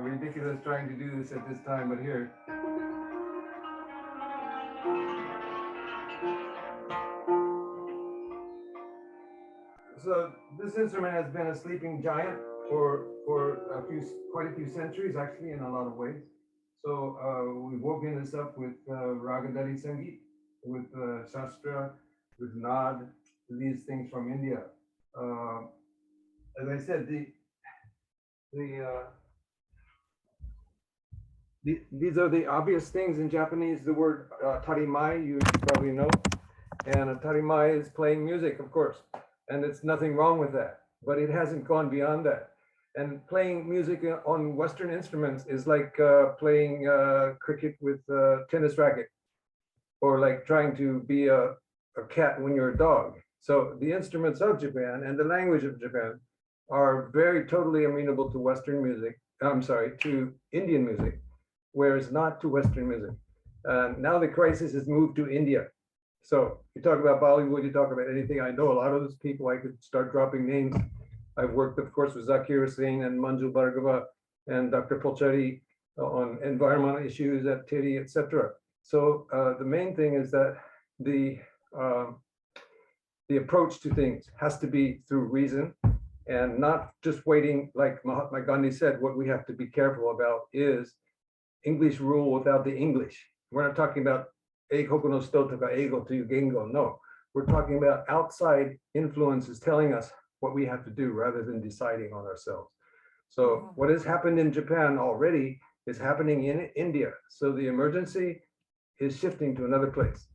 ridiculous trying to do this at this time, but here. So this instrument has been a sleeping giant for quite a few centuries, actually, in a lot of ways. So we've woken this up with Ragadari Sangeet, with Shastra, with Nad, these things from India. As I said, these are the obvious things in Japanese. The word tarimai, you probably know, and a tarimai is playing music, of course, and it's nothing wrong with that, but it hasn't gone beyond that. And playing music on Western instruments is like playing cricket with a tennis racket, or like trying to be a cat when you're a dog. So the instruments of Japan and the language of Japan are very totally amenable to Western music. I'm sorry, to Indian music, whereas not to Western music. Now the crisis has moved to India. So you talk about Bollywood, you talk about anything. I know a lot of those people. I could start dropping names. I've worked, of course, with Zakir Hussain and Manju Bhargava and Dr. Polchari on environmental issues at TIRI, etc. So the main thing is that the approach to things has to be through reason and not just waiting. Like Mahatma Gandhi said, what we have to be careful about is English rule without the English. We're not talking about Eikoku no shito toka eigo to gengo. No, we're talking about outside influences telling us what we have to do rather than deciding on ourselves. So what has happened in Japan already is happening in India. So the emergency is shifting to another place.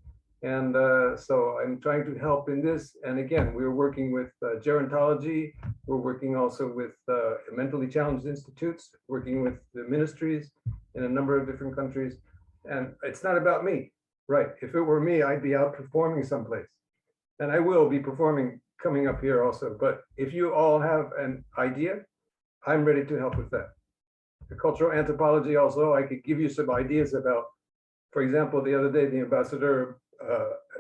And so I'm trying to help in this. And again, we're working with gerontology. We're working also with mentally challenged institutes, working with the ministries in a number of different countries. And it's not about me, right? If it were me, I'd be out performing someplace. And I will be performing coming up here also. But if you all have an idea, I'm ready to help with that. The cultural anthropology also, I could give you some ideas about, for example, the other day, the ambassador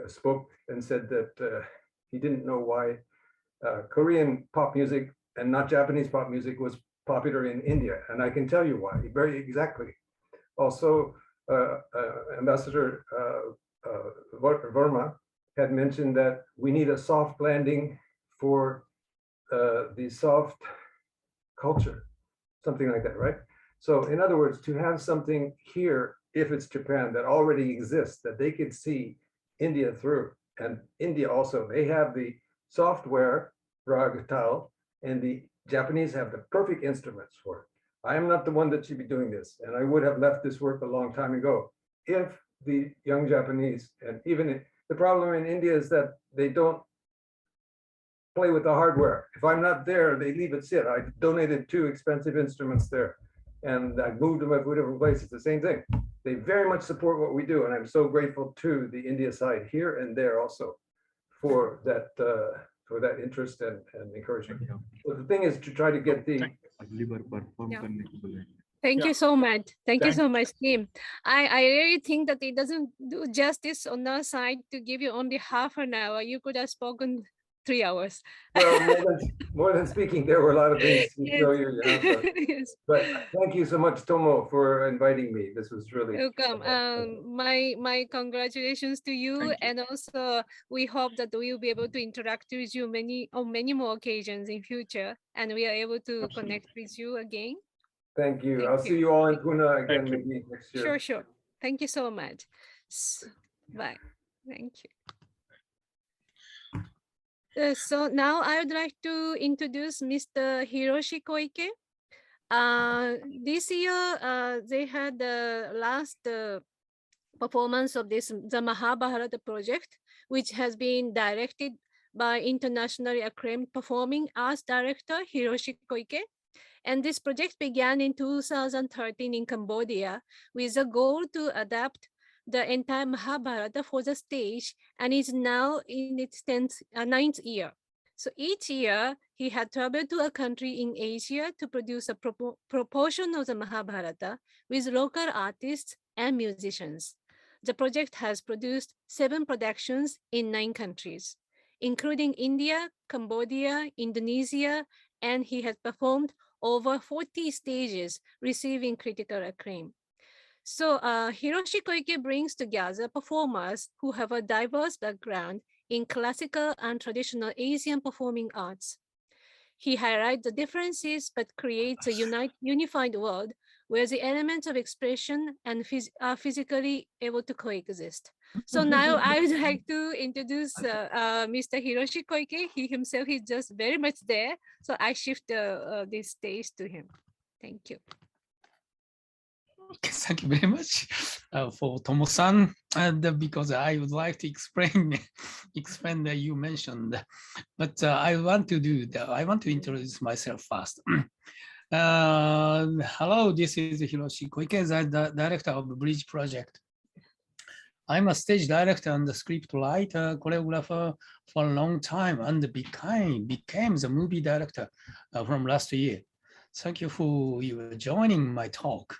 spoke and said that he didn't know why Korean pop music and not Japanese pop music was popular in India. And I can tell you why, very exactly. Also, Ambassador Verma had mentioned that we need a soft landing for the soft culture, something like that, right? So in other words, to have something here, if it's Japan, that already exists, that they could see India through. And India also, they have the software ragatao, and the Japanese have the perfect instruments for it. I am not the one that should be doing this, and I would have left this work a long time ago if the young Japanese, and even the problem in India is that they don't play with the hardware. If I'm not there, they leave it sit. I donated 2 expensive instruments there, and I moved them to different places. The same thing. They very much support what we do, and I'm so grateful to the India side here and there also for that interest and encouragement. So the thing is to try to get the Thank you so much. Thank you so much, Tim. I really think that it doesn't do justice on our side to give you only half an hour. You could have spoken 3 hours. Well, more than speaking, there were a lot of things to show you. Yes. But thank you so much, Tomo, for inviting me. This was really welcome. My congratulations to you, and also we hope that we will be able to interact with you on many more occasions in future, and we are able to connect with you again. Thank you. I'll see you all in Pune again maybe next year. Sure. Thank you so much. Bye. Thank you. So now I would like to introduce Mr. Hiroshi Koike. This year, they had the last performance of the Mahabharata project, which has been directed by internationally acclaimed performing arts director Hiroshi Koike. And this project began in 2013 in Cambodia with a goal to adapt the entire Mahabharata for the stage, and is now in its 9th year. So each year, he had traveled to a country in Asia to produce a proportion of the Mahabharata with local artists and musicians. The project has produced 7 productions in 9 countries, including India, Cambodia, Indonesia, and he has performed over 40 stages, receiving critical acclaim. So Hiroshi Koike brings together performers who have a diverse background in classical and traditional Asian performing arts. He highlights the differences but creates a unified world where the elements of expression and are physically able to coexist. So now I would like to introduce Mr. Hiroshi Koike. He himself is just very much there. So I shift this stage to him. Thank you. Thank you very much for Tomo-san, and because I would like to explain that you mentioned, but I want to introduce myself first. Hello, this is Hiroshi Koike, the director of the Bridge Project. I'm a stage director and the script writer, choreographer for a long time, and became the movie director from last year. Thank you for joining my talk.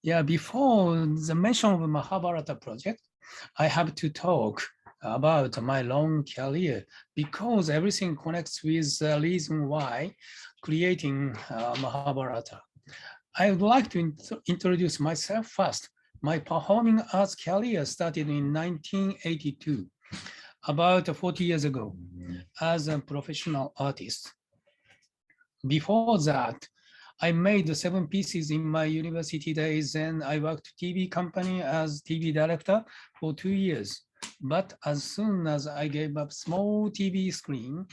Yeah, before the mention of the Mahabharata project, I have to talk about my long career because everything connects with the reason why creating Mahabharata. I would like to introduce myself first. My performing arts career started in 1982, about 40 years ago, as a professional artist. Before that, I made 7 pieces in my university days, and I worked TV company as TV director for 2 years. But as soon as I gave up small TV screen,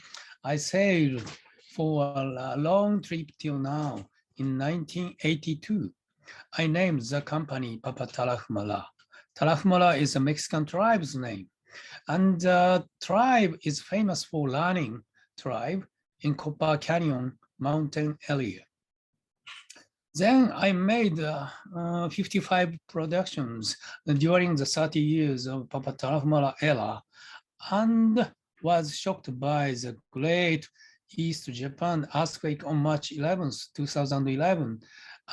I sailed for a long trip till now. In 1982, I named the company Papa Tarahumara. Tarahumara is a Mexican tribe's name, and the tribe is famous for running tribe in Copper Canyon mountain area. Then I made 55 productions during the 30 years of Papa Tarahumara era, and was shocked by the great East Japan earthquake on March 11th, 2011,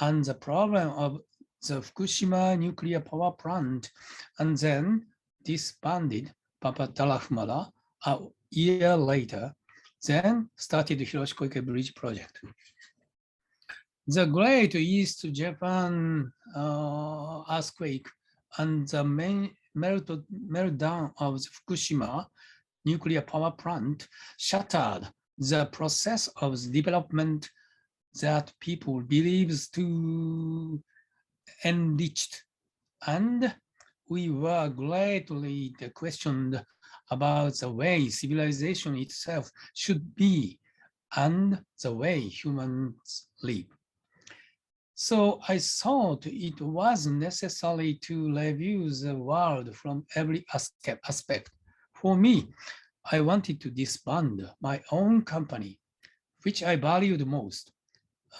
and the problem of the Fukushima nuclear power plant, and then disbanded Papa Tarahumara a year later, then started the Hiroshi Koike Bridge project. The Great East Japan earthquake and the meltdown of the Fukushima nuclear power plant shattered the process of the development that people believed to enriched, and we were greatly questioned about the way civilization itself should be and the way humans live. So I thought it was necessary to review the world from every aspect. For me, I wanted to disband my own company, which I valued most,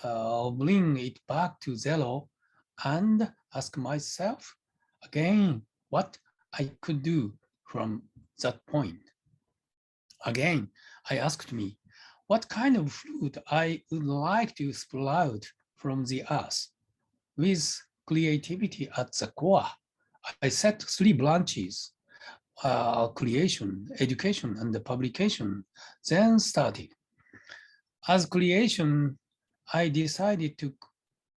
bring it back to zero, and ask myself again what I could do from that point. Again, I asked me what kind of fruit I would like to sprout from the earth. With creativity at the core, I set 3 branches: creation, education, and publication, then started. As creation, I decided to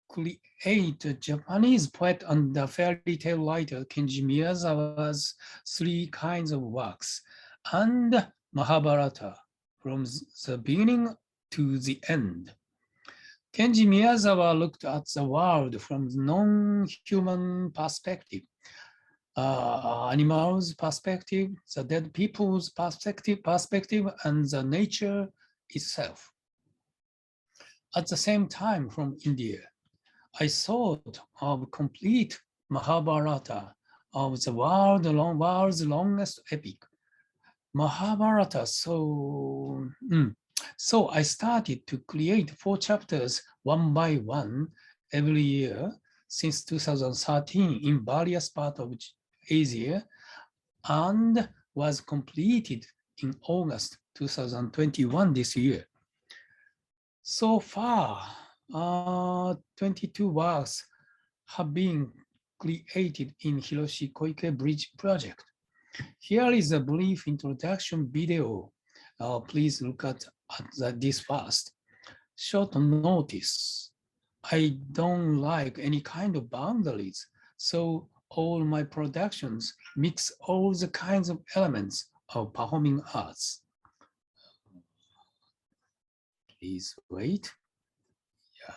create a Japanese poet and the fairy tale writer Kenji Miyazawa's 3 kinds of works, and Mahabharata from the beginning to the end. Kenji Miyazawa looked at the world from the non-human perspective, animals' perspective, the dead people's perspective, and the nature itself. At the same time, from India, I thought of complete Mahabharata, of the world's longest epic. Mahabharata, so I started to create 4 chapters one by one every year since 2013 in various parts of Asia, and was completed in August 2021 this year. So far, 22 works have been created in Hiroshi Koike Bridge project. Here is a brief introduction video. Please look at this first. Short notice. I don't like any kind of boundaries, so all my productions mix all the kinds of elements of performing arts. Please wait. Yeah.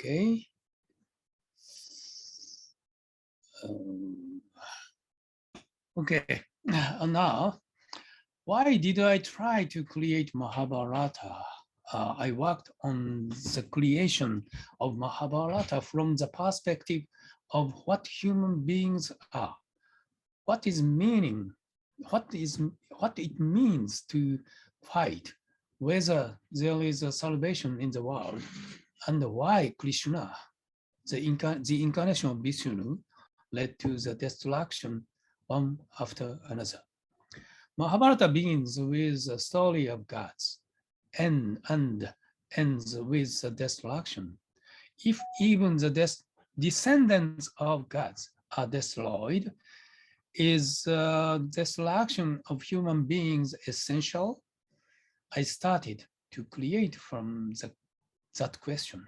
Okay. Okay, now, why did I try to create Mahabharata? I worked on the creation of Mahabharata from the perspective of what human beings are, what is meaning, what it means to fight, whether there is a salvation in the world, and why Krishna, the incarnation of Vishnu, led to the destruction one after another. Mahabharata begins with the story of gods and ends with the destruction. if even the descendants of gods are destroyed, is destruction of human beings essential? I started to create from that question.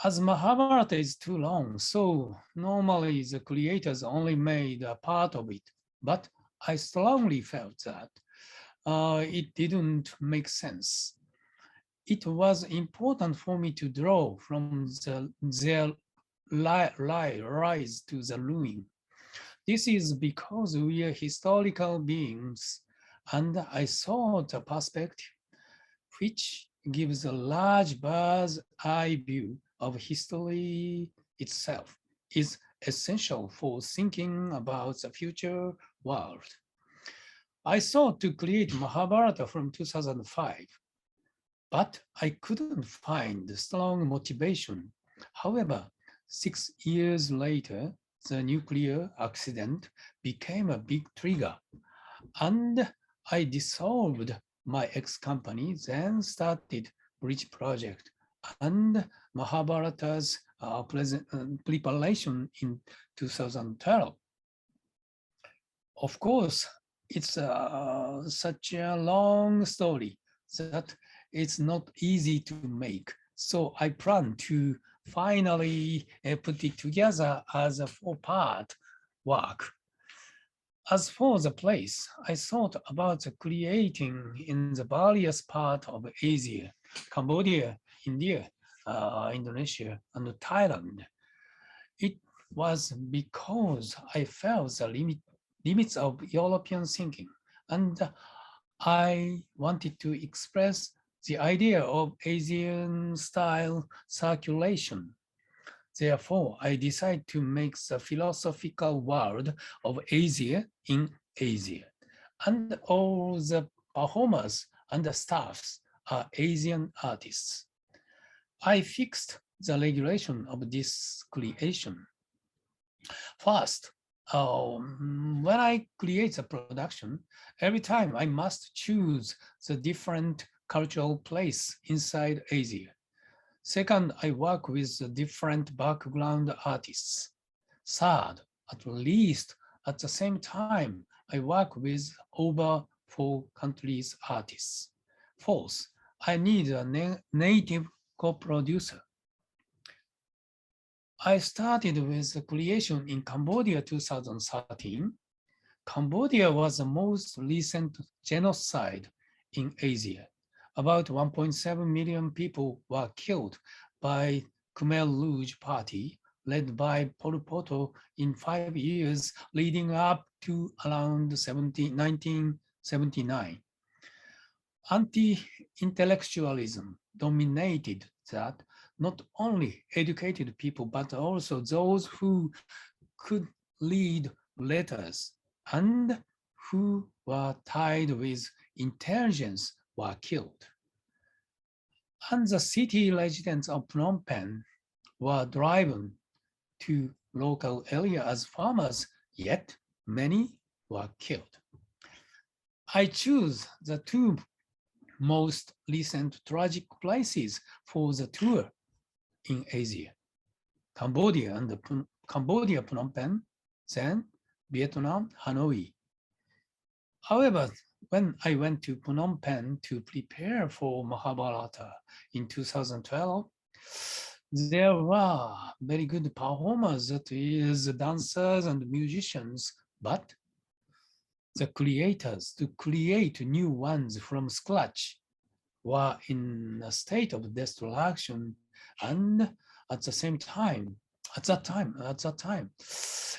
As Mahabharata is too long, so normally the creators only made a part of it, but I strongly felt that it didn't make sense. It was important for me to draw from their rise to the ruin. This is because we are historical beings, and I thought a perspective which gives a large bird's eye view of history itself is essential for thinking about the future world. I sought to create Mahabharata from 2005, but I couldn't find strong motivation. However, 6 years later, the nuclear accident became a big trigger, and I dissolved my ex-company, then started Bridge Project and Mahabharata's preparation in 2012. Of course, it's such a long story that it's not easy to make. So I plan to finally put it together as a 4-part work. As for the place, I thought about creating in the various parts of Asia, Cambodia, India, Indonesia, and Thailand. It was because I felt the limits of European thinking, and I wanted to express the idea of Asian-style circulation. Therefore, I decided to make the philosophical world of Asia in Asia, and all the performers and the staffs are Asian artists. I fixed the regulation of this creation. First, when I create a production, every time I must choose the different cultural place inside Asia. Second, I work with different background artists. Third, at least at the same time, I work with over 4 countries' artists. Fourth, I need a native co-producer. I started with the creation in Cambodia 2013. Cambodia was the most recent genocide in Asia. About 1.7 million people were killed by Khmer Rouge Party, led by Pol Pot in 5 years leading up to around 1979. Anti-intellectualism dominated that, not only educated people, but also those who could read letters and who were tied with intelligence were killed. And the city residents of Phnom Penh were driven to local area as farmers, yet many were killed. I choose the 2 most recent tragic places for the tour in Asia, Cambodia and Cambodia, Phnom Penh, then Vietnam, Hanoi. However, when I went to Phnom Penh to prepare for Mahabharata in 2012, there were very good performers, that is, dancers and musicians, but the creators to create new ones from scratch were in a state of destruction, and at that time,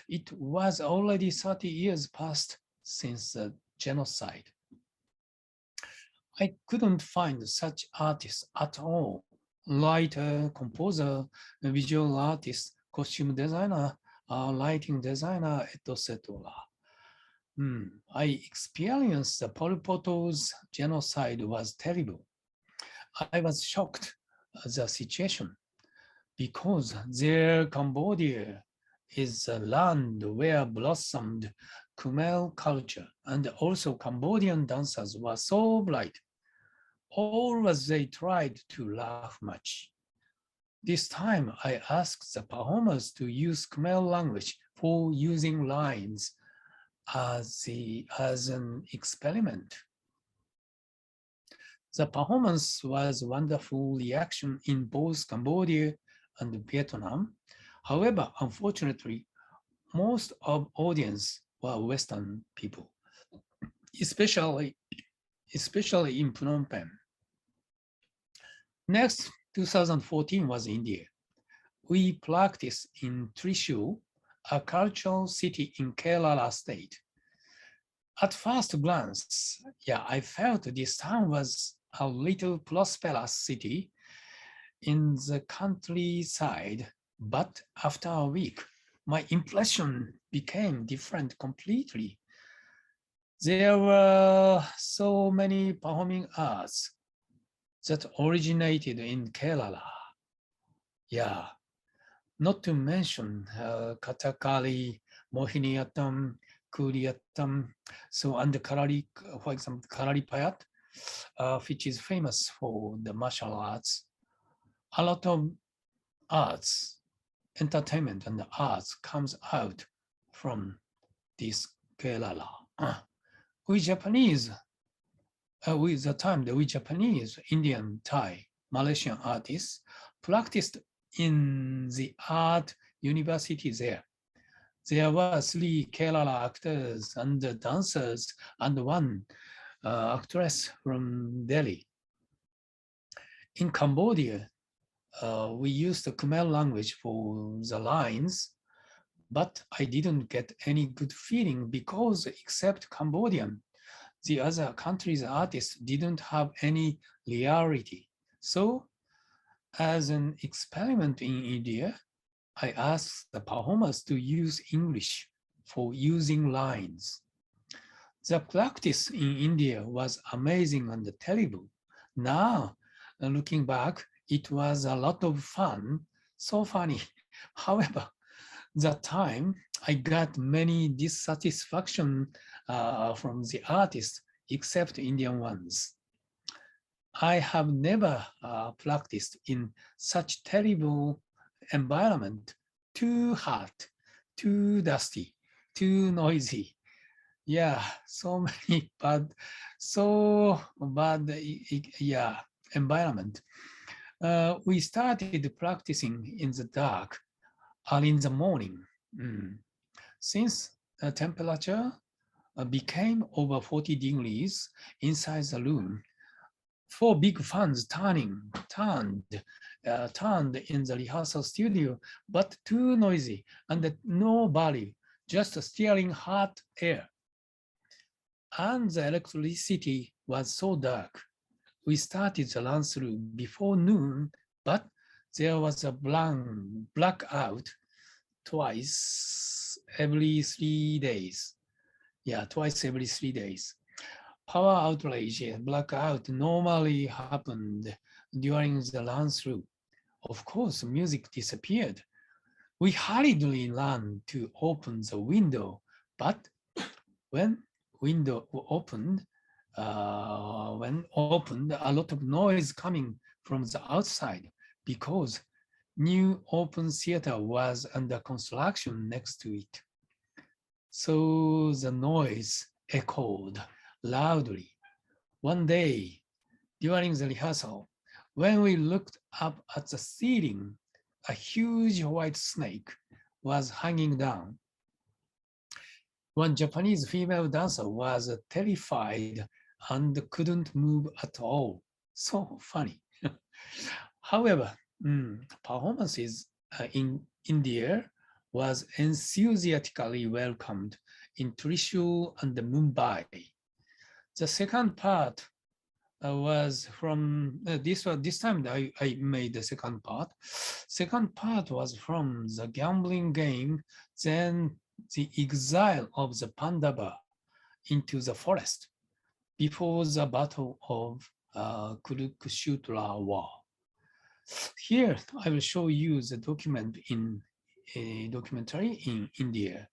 it was already 30 years past since the genocide. I couldn't find such artists at all. Writer, composer, visual artist, costume designer, lighting designer, etc. I experienced the Pol Pot's genocide was terrible. I was shocked at the situation because their Cambodia is a land where blossomed Khmer culture, and also Cambodian dancers were so bright. All as they tried to laugh much. This time, I asked the performers to use Khmer language for using lines as an experiment. The performance was a wonderful reaction in both Cambodia and Vietnam. However, unfortunately, most of audience were Western people, especially in Phnom Penh. Next, 2014 was India. We practiced in Thrissur, a cultural city in Kerala state. At first glance, I felt this town was a little prosperous city in the countryside, but after a week, my impression became different completely. There were so many performing arts that originated in Kerala. Not to mention Kathakali, Mohiniyattam, Kuriyattam, and the Karari, for example, Kararipayat, which is famous for the martial arts. A lot of arts, entertainment and the arts comes out from this Kerala. We Japanese, with the time, we Japanese, Indian, Thai, Malaysian artists practiced in the art university there. There were 3 Kerala actors and dancers and 1 actress from Delhi. In Cambodia, we used the Khmer language for the lines, but I didn't get any good feeling because except Cambodian, the other countries' artists didn't have any reality. So as an experiment in India, I asked the performers to use English for using lines. The practice in India was amazing and terrible. Now, looking back, it was a lot of fun, so funny. However, that time I got many dissatisfaction from the artists, except Indian ones. I have never practiced in such terrible environment, too hot, too dusty, too noisy. So many bad environment. We started practicing in the dark or in the morning. Since the temperature became over 40 degrees inside the room, 4 big fans turned in the rehearsal studio, but too noisy and no value, just stealing hot air. And the electricity was so dark. We started the run-through before noon, but there was a blackout twice every 3 days. Twice every 3 days. Power outrage and blackout normally happened during the run-through. Of course, music disappeared. We hurriedly ran to open the window, but when window opened, a lot of noise coming from the outside because new open theater was under construction next to it. So the noise echoed loudly. One day during the rehearsal, when we looked up at the ceiling, a huge white snake was hanging down. One Japanese female dancer was terrified and couldn't move at all. So funny. However, performances in India was enthusiastically welcomed in Thrissur and Mumbai. The second part was from this time I made the second part. Second part was from the gambling game, then the exile of the Pandava into the forest before the battle of Kurukshetra war. Here I will show you the document in a documentary in India.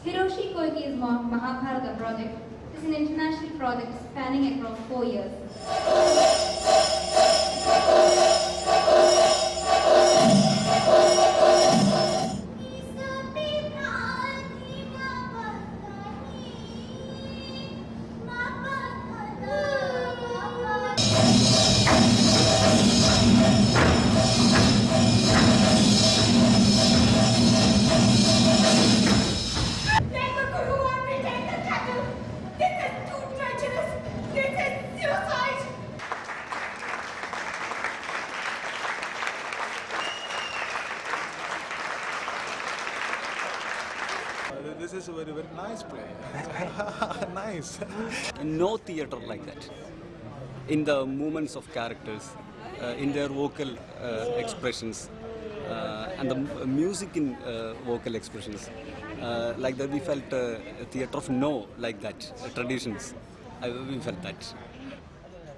Hiroshi Koike's Mahabharata project is an international project spanning across 4 years. This is a very, very nice play. Nice. No theater like that. In the movements of characters, in their vocal expressions, and the music in vocal expressions. Like that, we felt a theater of no, like that, traditions. We felt that.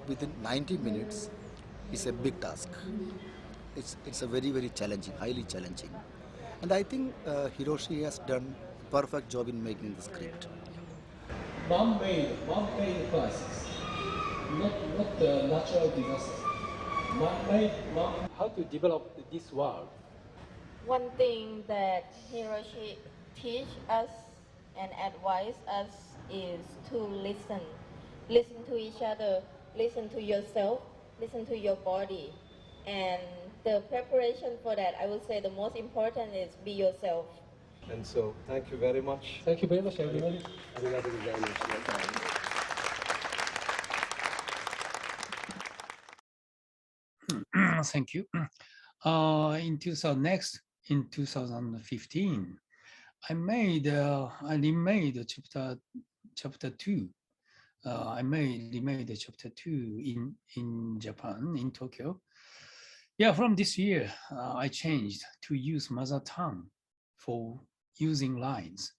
Within 90 minutes is a big task. It's a very, very challenging, highly challenging. And I think Hiroshi has done a perfect job in making the script. Man-made crisis, not natural disaster. Man-made, how to develop this world. One thing that Hiroshi teach us and advise us is to listen. Listen to each other, listen to yourself, listen to your body. And the preparation for that, I would say the most important is be yourself. And so, thank you very much. Thank you very much, everybody. Thank you. In 2015, I remade chapter 2. I remade chapter 2 in Japan, in Tokyo. Yeah, from this year, I changed to use mother tongue for using lines.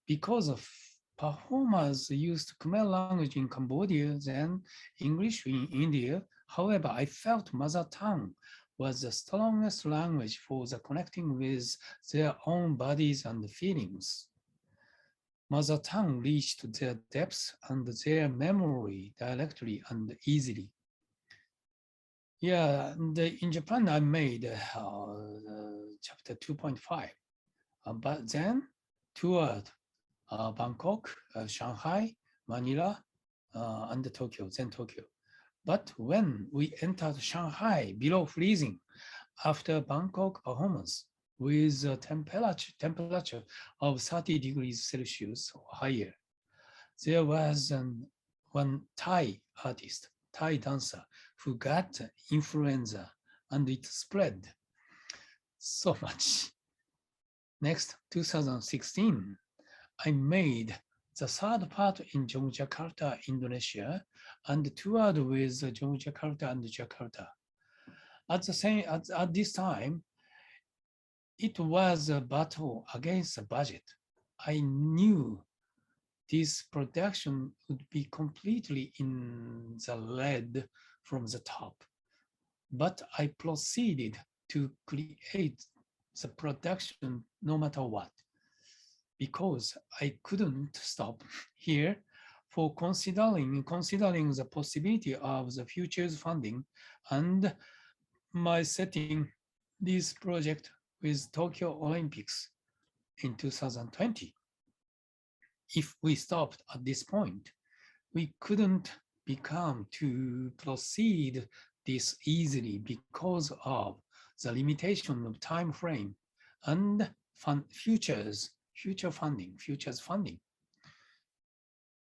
Because of performers used Khmer language in Cambodia, then English in India. However, I felt mother tongue was the strongest language for the connecting with their own bodies and feelings. Mother tongue reached their depths and their memory directly and easily. Yeah, in Japan, I made chapter 2.5, but then toured Bangkok, Shanghai, Manila, and Tokyo, then Tokyo. But when we entered Shanghai below freezing after Bangkok performance with a temperature of 30 degrees Celsius or higher, there was one Thai artist, Thai dancer, who got influenza and it spread so much. Next, 2016, I made the third part in Yogyakarta, Indonesia, and toured with Yogyakarta and Jakarta. At this time, it was a battle against the budget. I knew this production would be completely in the lead from the top, but I proceeded to create the production no matter what, because I couldn't stop here for considering the possibility of the future's funding and my setting this project with Tokyo Olympics in 2020. If we stopped at this point, we couldn't become to proceed this easily because of the limitation of time frame and futures funding.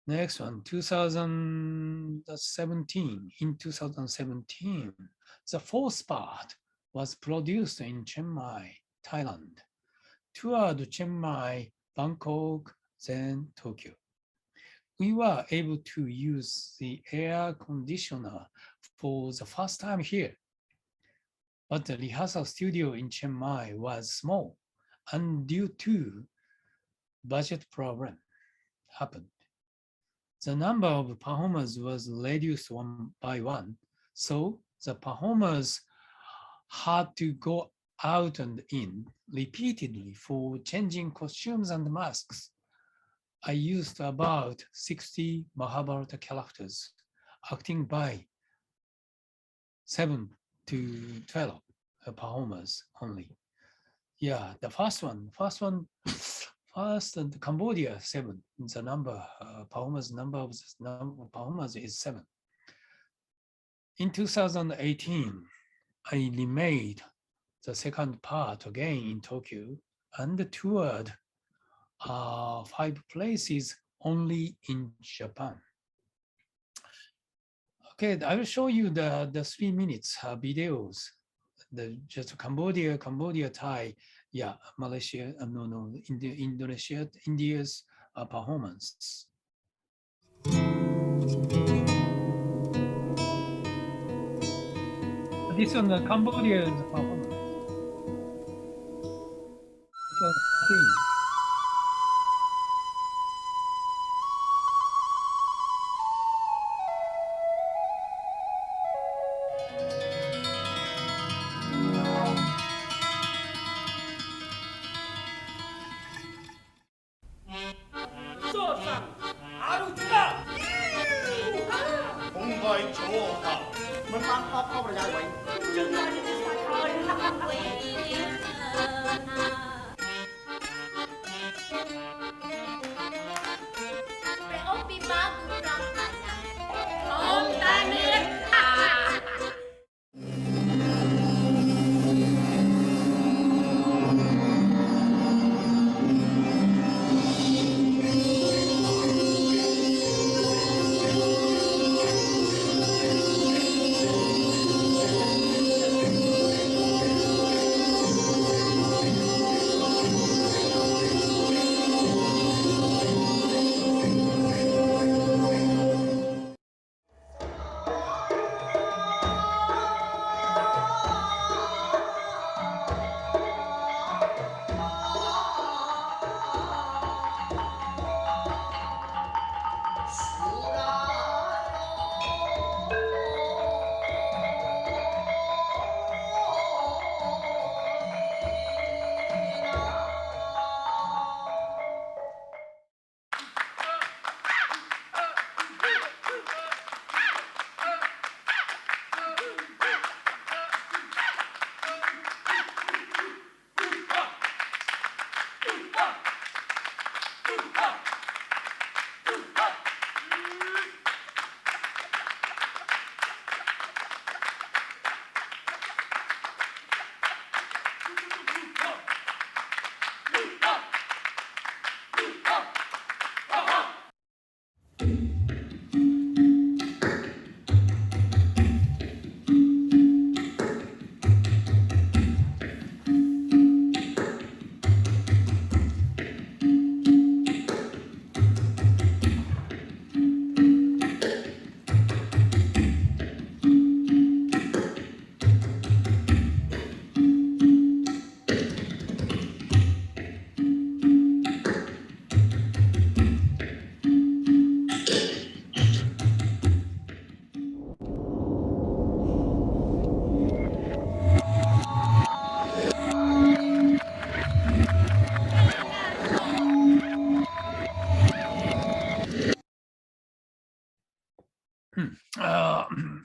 Next one, 2017. In 2017, the fourth part was produced in Chiang Mai, Thailand. toured Chiang Mai, Bangkok, then Tokyo. We were able to use the air conditioner for the first time here. But the rehearsal studio in Chiang Mai was small, and due to budget problem happened. The number of performers was reduced one by one, so the performers had to go out and in repeatedly for changing costumes and masks. I used about 60 Mahabharata characters, acting by 7 to 12 performers only. Yeah, the first and Cambodia 7. The number performers is 7. In 2018, I remade the second part again in Tokyo and toured 5 places only in Japan. Okay, I will show you the 3 minutes videos. Just Cambodia, Thai, yeah, Malaysia, Indonesia, India's performance. This one, Cambodia's performance. It was 14.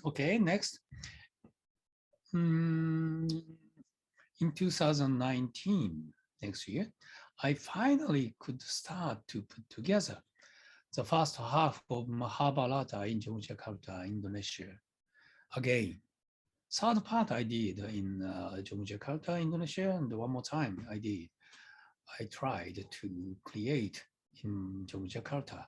Okay, next. In 2019, next year, I finally could start to put together the first half of Mahabharata in Yogyakarta, Indonesia. Again, third part I did in Yogyakarta, Indonesia, and one more time I tried to create in Yogyakarta.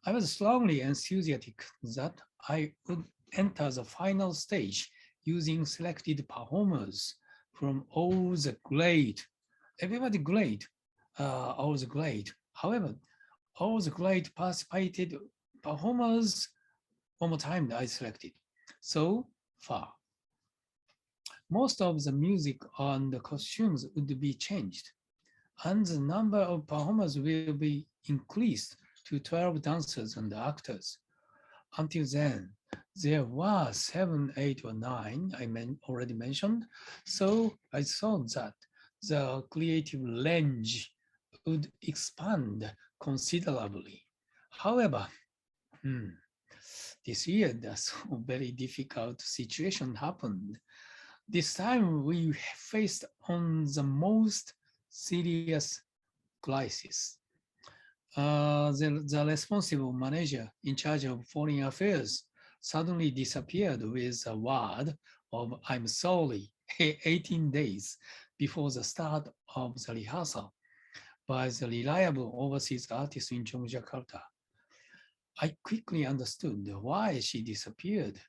I was strongly enthusiastic that I would enter the final stage using selected performers from all the great everybody great. All was great. However, all the great participated performers one more time I selected. So far, most of the music and the costumes would be changed, and the number of performers will be increased to 12 dancers and actors. Until then, there were 7, 8, or 9 already mentioned. So I thought that the creative range would expand considerably. However, this year, that's a very difficult situation happened. This time we faced on the most serious crisis. The responsible manager in charge of foreign affairs suddenly disappeared with a word of "I'm sorry" 18 days before the start of the rehearsal by the reliable overseas artist in Jakarta. I quickly understood why she disappeared.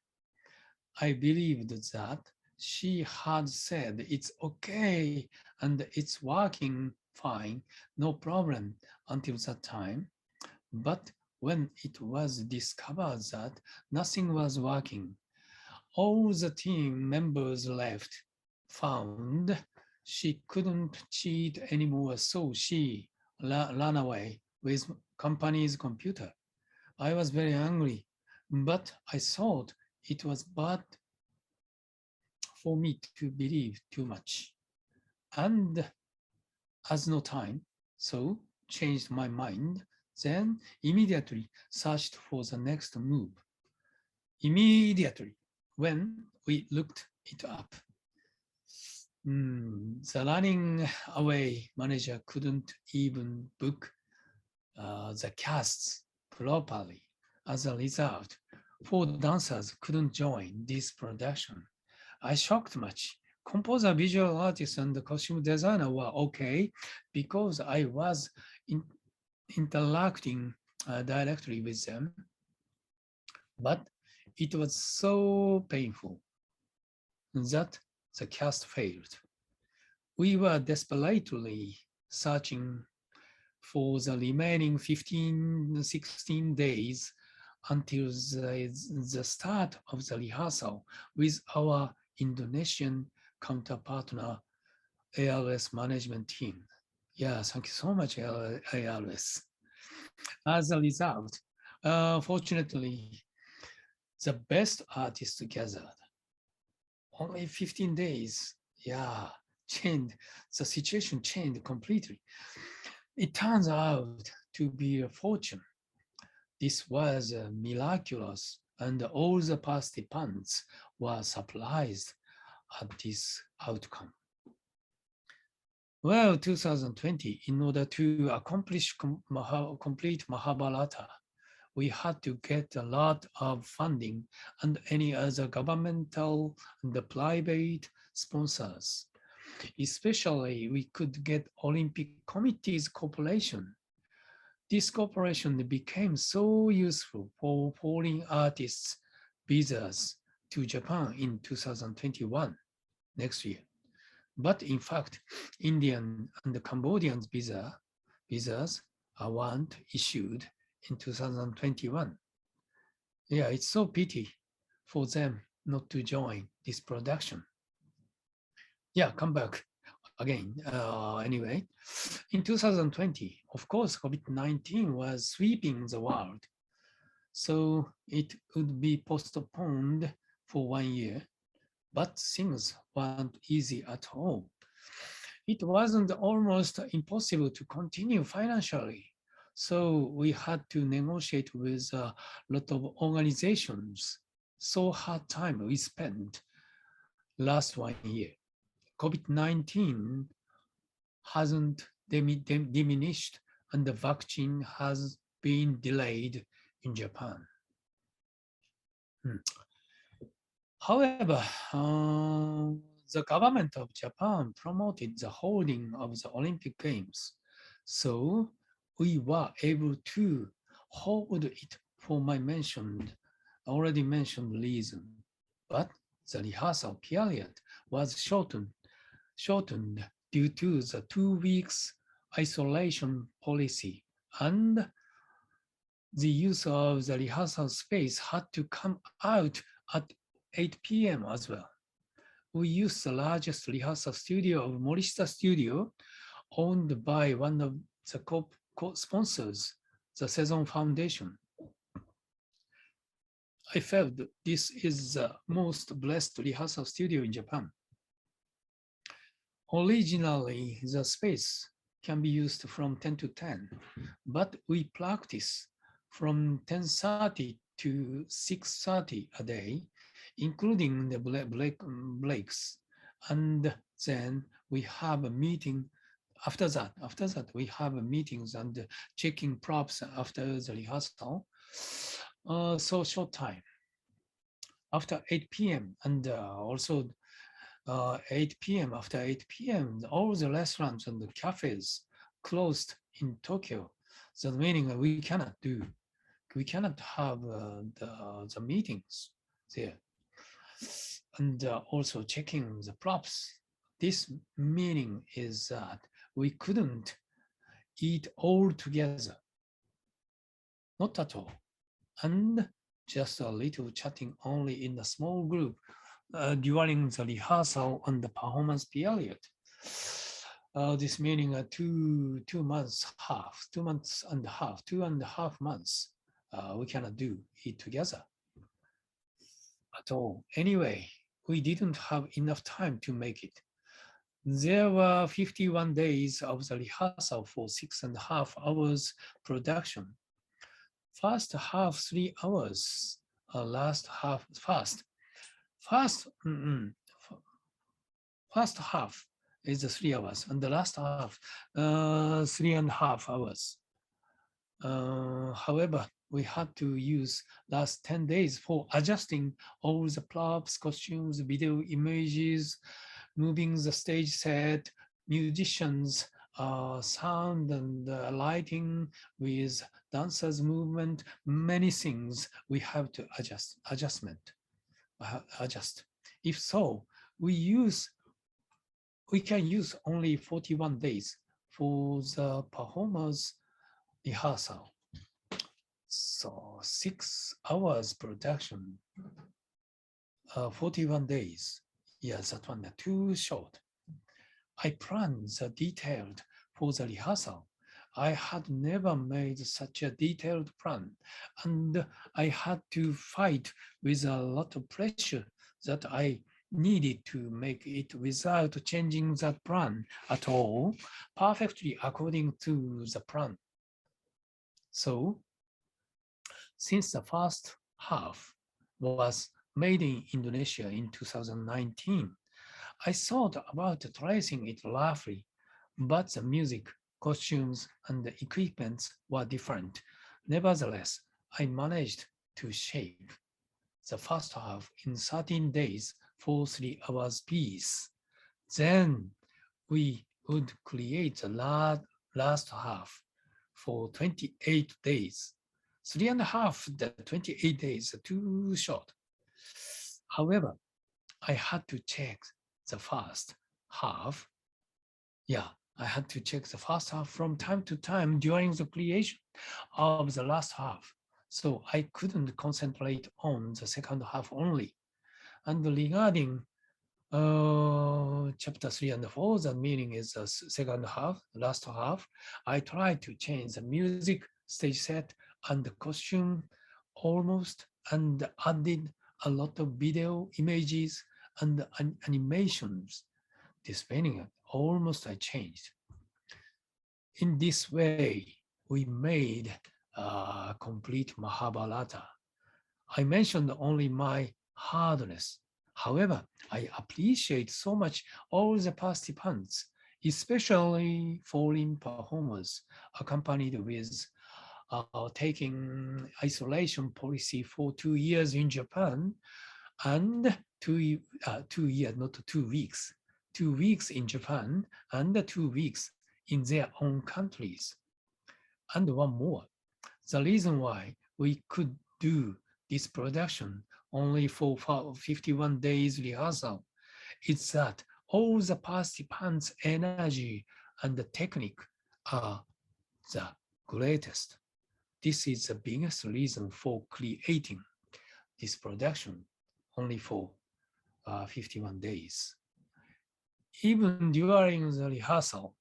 I believed that she had said it's okay and it's working fine, no problem until that time. But when it was discovered that nothing was working, all the team members left, found she couldn't cheat anymore, so she ran away with company's computer. I was very angry, but I thought it was bad for me to believe too much. And as no time, so changed my mind, then immediately searched for the next move. Immediately, when we looked it up, the running away manager couldn't even book the casts properly. As a result, 4 dancers couldn't join this production. I shocked much. Composer, visual artist, and the costume designer were okay because I was interacting directly with them. But it was so painful that the cast failed. We were desperately searching for the remaining 15, 16 days until the start of the rehearsal with our Indonesian counterpartner ARS management team. Yeah, thank you so much, ARS. As a result, fortunately, the best artists gathered. Only 15 days, yeah, changed. The situation changed completely. It turns out to be a fortune. This was miraculous, and all the participants were surprised at this outcome. Well, 2020, in order to accomplish complete Mahabharata, we had to get a lot of funding and any other governmental and private sponsors. Especially, we could get Olympic Committee's cooperation. This cooperation became so useful for foreign artists' visas to Japan in 2021, next year. But in fact, Indian and Cambodian visas weren't issued in 2021. Yeah, it's so pity for them not to join this production. Yeah, come back again. Anyway, in 2020, of course, COVID-19 was sweeping the world. So it would be postponed for 1 year, but things weren't easy at all. It wasn't almost impossible to continue financially. So we had to negotiate with a lot of organizations. So hard time we spent last 1 year. COVID-19 hasn't diminished and the vaccine has been delayed in Japan. However, the government of Japan promoted the holding of the Olympic Games. So we were able to hold it for my already mentioned reason. But the rehearsal period was shortened due to the 2 weeks isolation policy, and the use of the rehearsal space had to come out at 8 p.m. as well. We used the largest rehearsal studio of Morishita Studio, owned by one of the co-sponsors, the Saison Foundation. I felt this is the most blessed rehearsal studio in Japan. Originally, the space can be used from 10 to 10, but we practice from 10:30 to 6:30 a day, including the breaks. And then we have a meeting. After that, we have meetings and checking props after the rehearsal. So short time. After 8 p.m. and also 8 p.m. After 8 p.m., all the restaurants and the cafes closed in Tokyo. So meaning we cannot have the meetings there. And also checking the props. This meaning is that we couldn't eat all together. Not at all. And just a little chatting only in a small group during the rehearsal and the performance period. This meaning 2 months and a half, 2.5 months, we cannot do it together at all. Anyway, we didn't have enough time to make it. There were 51 days of the rehearsal for 6.5 hours production. First half 3 hours, last half fast. First half is 3 hours, and the last half 3.5 hours. However, we had to use last 10 days for adjusting all the props, costumes, video images, moving the stage set, musicians, sound and lighting with dancers' movement, many things we have to adjust. If so, we can use only 41 days for the performers rehearsal. So 6 hours production, 41 days. Yeah, that one too short. I planned the detailed for the rehearsal. I had never made such a detailed plan, and I had to fight with a lot of pressure that I needed to make it without changing that plan at all, perfectly according to the plan. So, since the first half was made in Indonesia in 2019, I thought about tracing it roughly, but the music, costumes, and the equipment were different. Nevertheless, I managed to shape the first half in 13 days for 3 hours piece. Then we would create the last half for 28 days. 3.5, the 28 days are too short. However, I had to check the first half. I had to check the first half from time to time during the creation of the last half. So I couldn't concentrate on the second half only. And regarding chapter 3 and 4, the meaning is the second half, last half. I tried to change the music, stage set, and the costume almost, and added a lot of video images and animations. This meaning almost I changed. In this way, we made a complete Mahabharata. I mentioned only my hardness. However, I appreciate so much all the participants, especially foreign performers, accompanied with taking isolation policy for 2 years in Japan, and 2 years, not 2 weeks, 2 weeks in Japan and 2 weeks in their own countries. And one more, the reason why we could do this production only for 51 days rehearsal is that all the participants' energy and the technique are the greatest. This is the biggest reason for creating this production only for 51 days. Even during the rehearsal,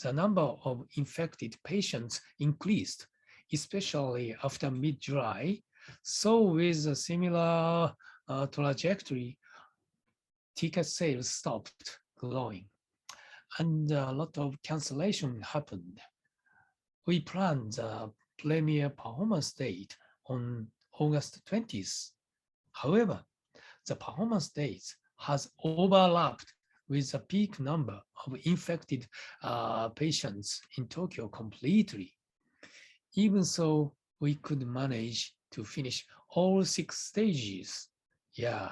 the number of infected patients increased, especially after mid-July. So with a similar trajectory, ticket sales stopped growing and a lot of cancellation happened. We planned the premiere performance date on August 20th. However, the performance date has overlapped with the peak number of infected patients in Tokyo completely. Even so, we could manage to finish all 6 stages. Yeah,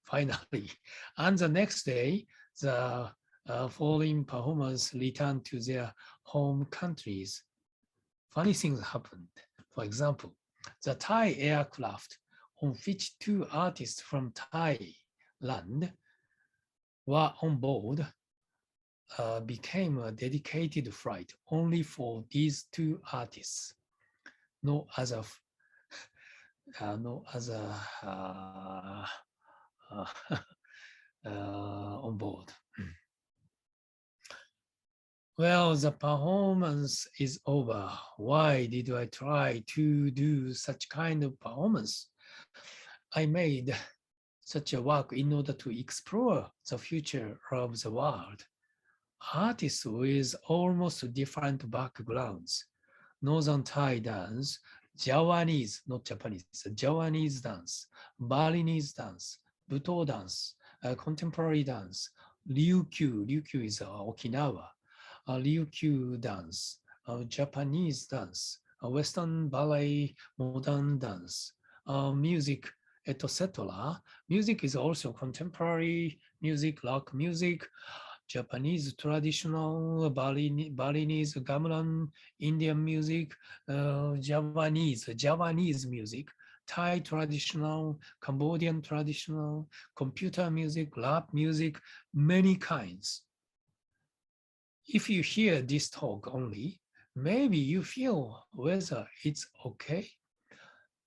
finally. And the next day, the foreign performers returned to their home countries. Funny things happened. For example, the Thai aircraft on which 2 artists from Thailand were on board became a dedicated flight only for these 2 artists. No other on board. Well, the performance is over. Why did I try to do such kind of performance? I made such a work in order to explore the future of the world. Artists with almost different backgrounds, Northern Thai dance, Javanese, not Japanese, Javanese dance, Balinese dance, Buto dance, contemporary dance, Ryukyu, Ryukyu is Okinawa, Ryukyu dance, Japanese dance, Western ballet, modern dance, music, etc. Music is also contemporary music, rock music, Japanese traditional, Balinese, gamelan, Indian music, Javanese music, Thai traditional, Cambodian traditional, computer music, rap music, many kinds. If you hear this talk only, maybe you feel whether it's okay.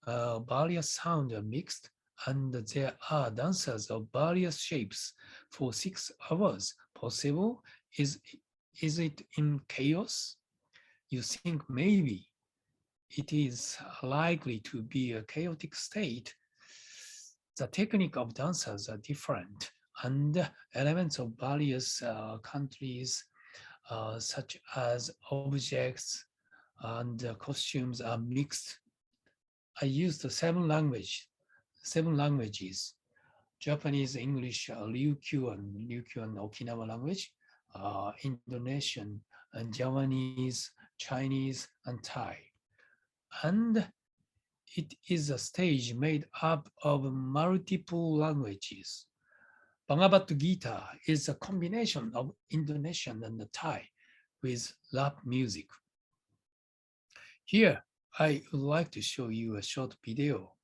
Various sounds are mixed and there are dancers of various shapes for 6 hours. Possible? Is it in chaos? You think maybe it is likely to be a chaotic state. The technique of dancers are different and elements of various countries such as objects and costumes are mixed. I used 7 languages, Japanese, English, Ryukyu and Okinawa language, Indonesian and Javanese, Chinese and Thai. And it is a stage made up of multiple languages. Bhagavad Gita is a combination of Indonesian and Thai with rap music. Here, I would like to show you a short video,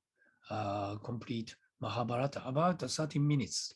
complete Mahabharata, about 30 minutes.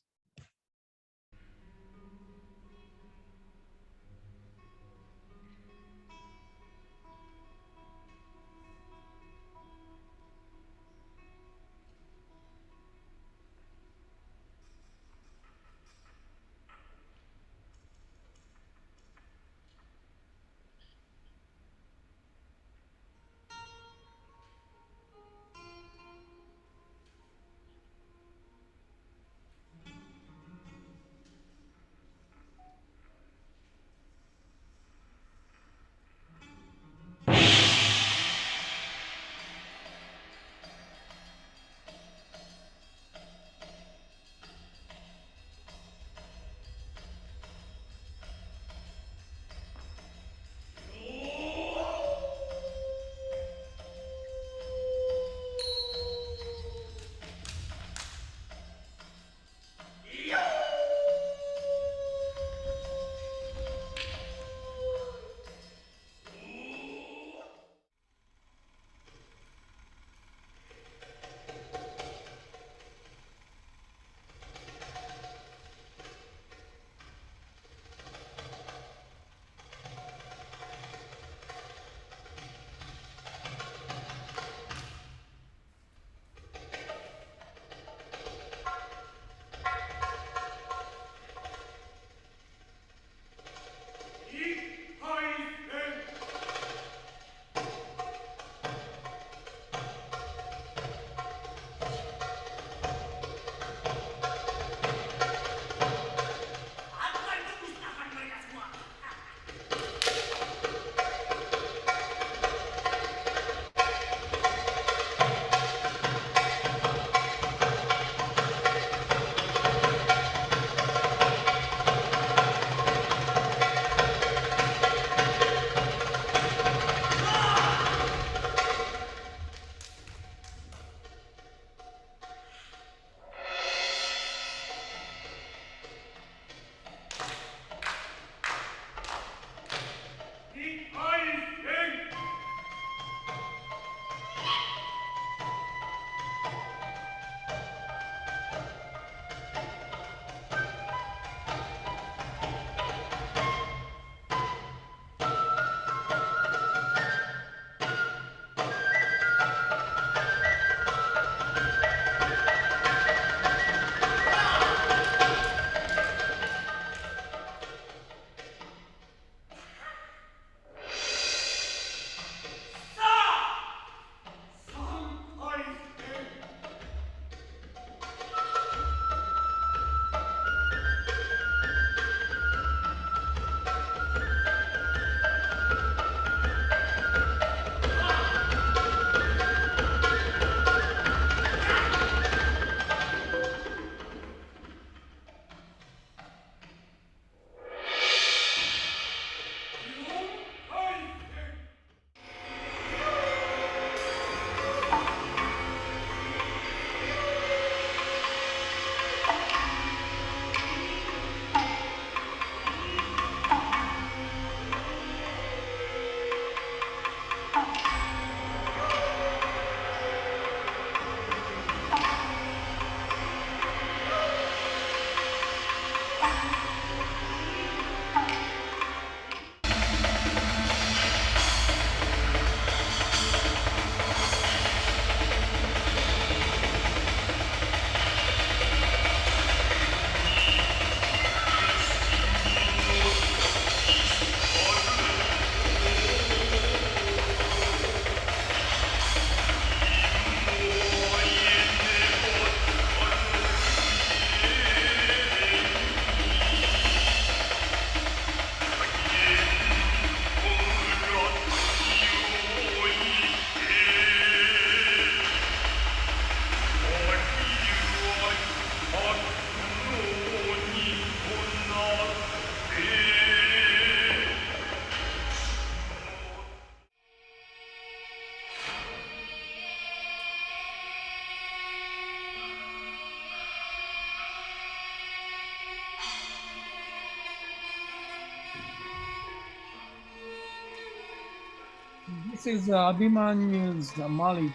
This is Abhimanyu's Mali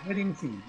wedding scene.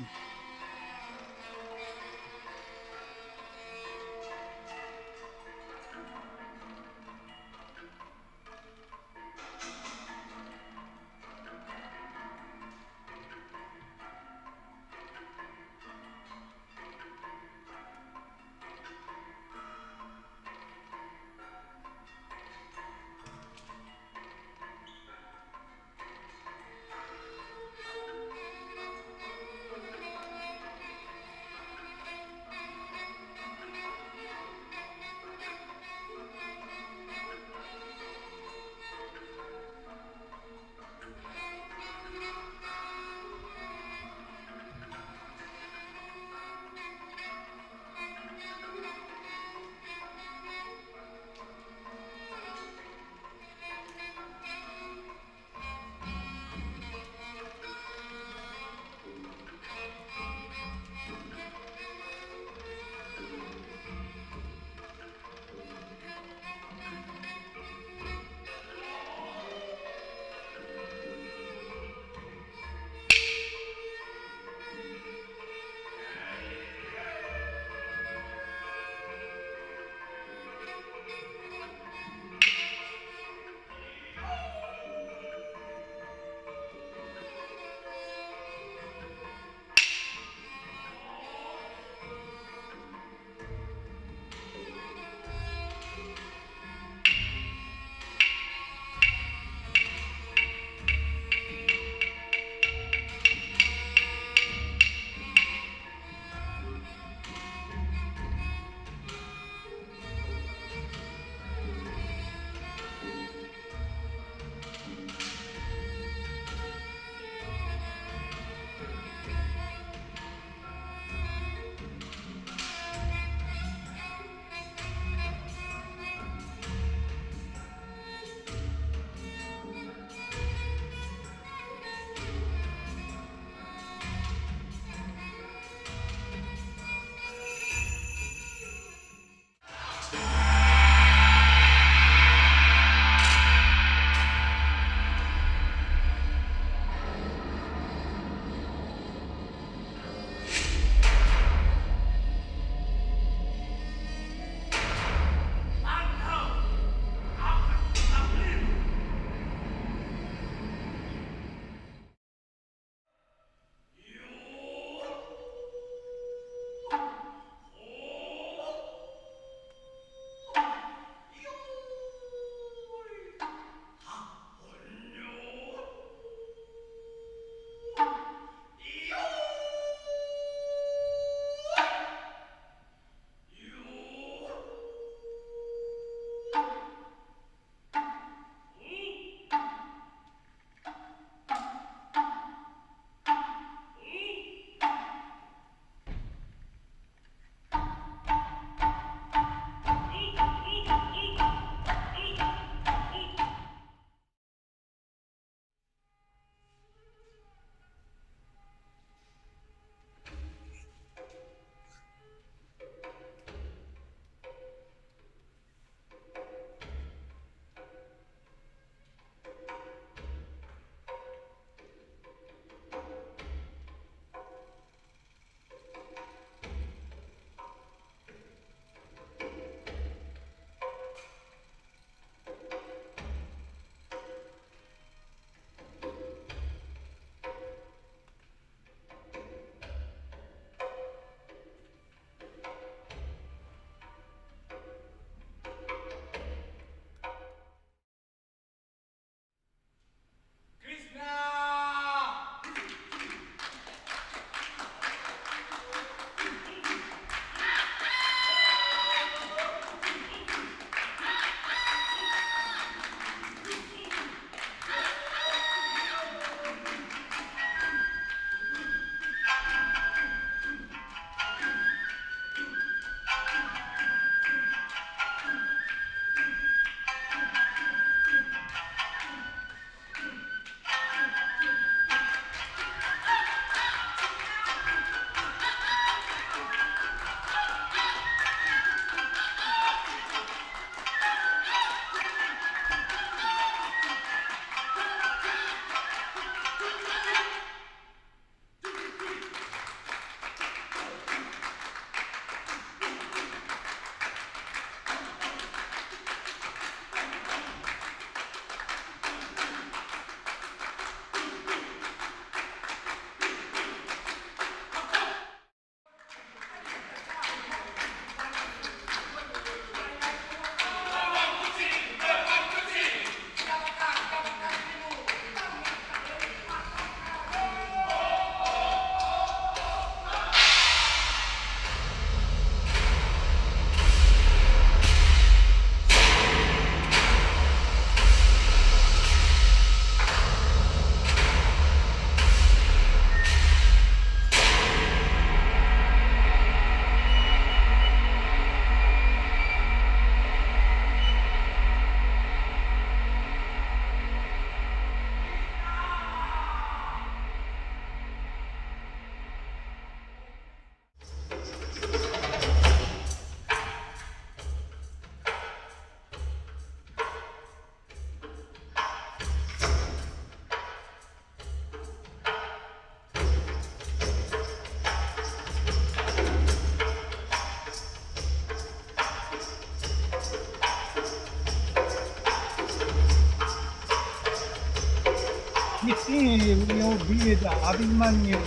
16 will be the Abhimanyu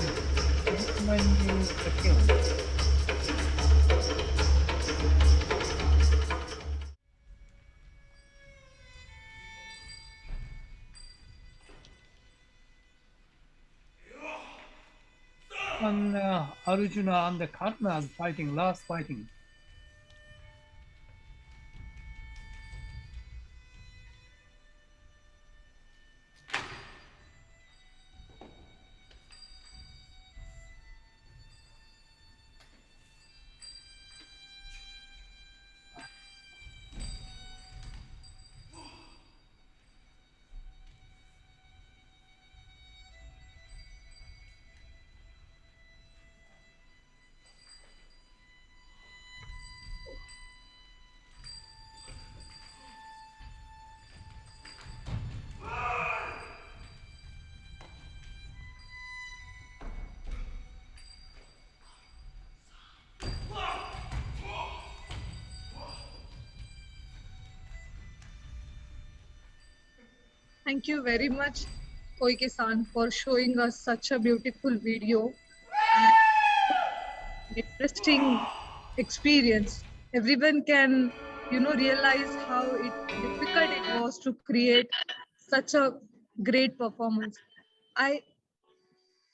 the king. And Arjuna and the Karna fighting, last fighting. Thank you very much, Koike-san, for showing us such a beautiful video and interesting experience. Everyone can, realize how difficult it was to create such a great performance.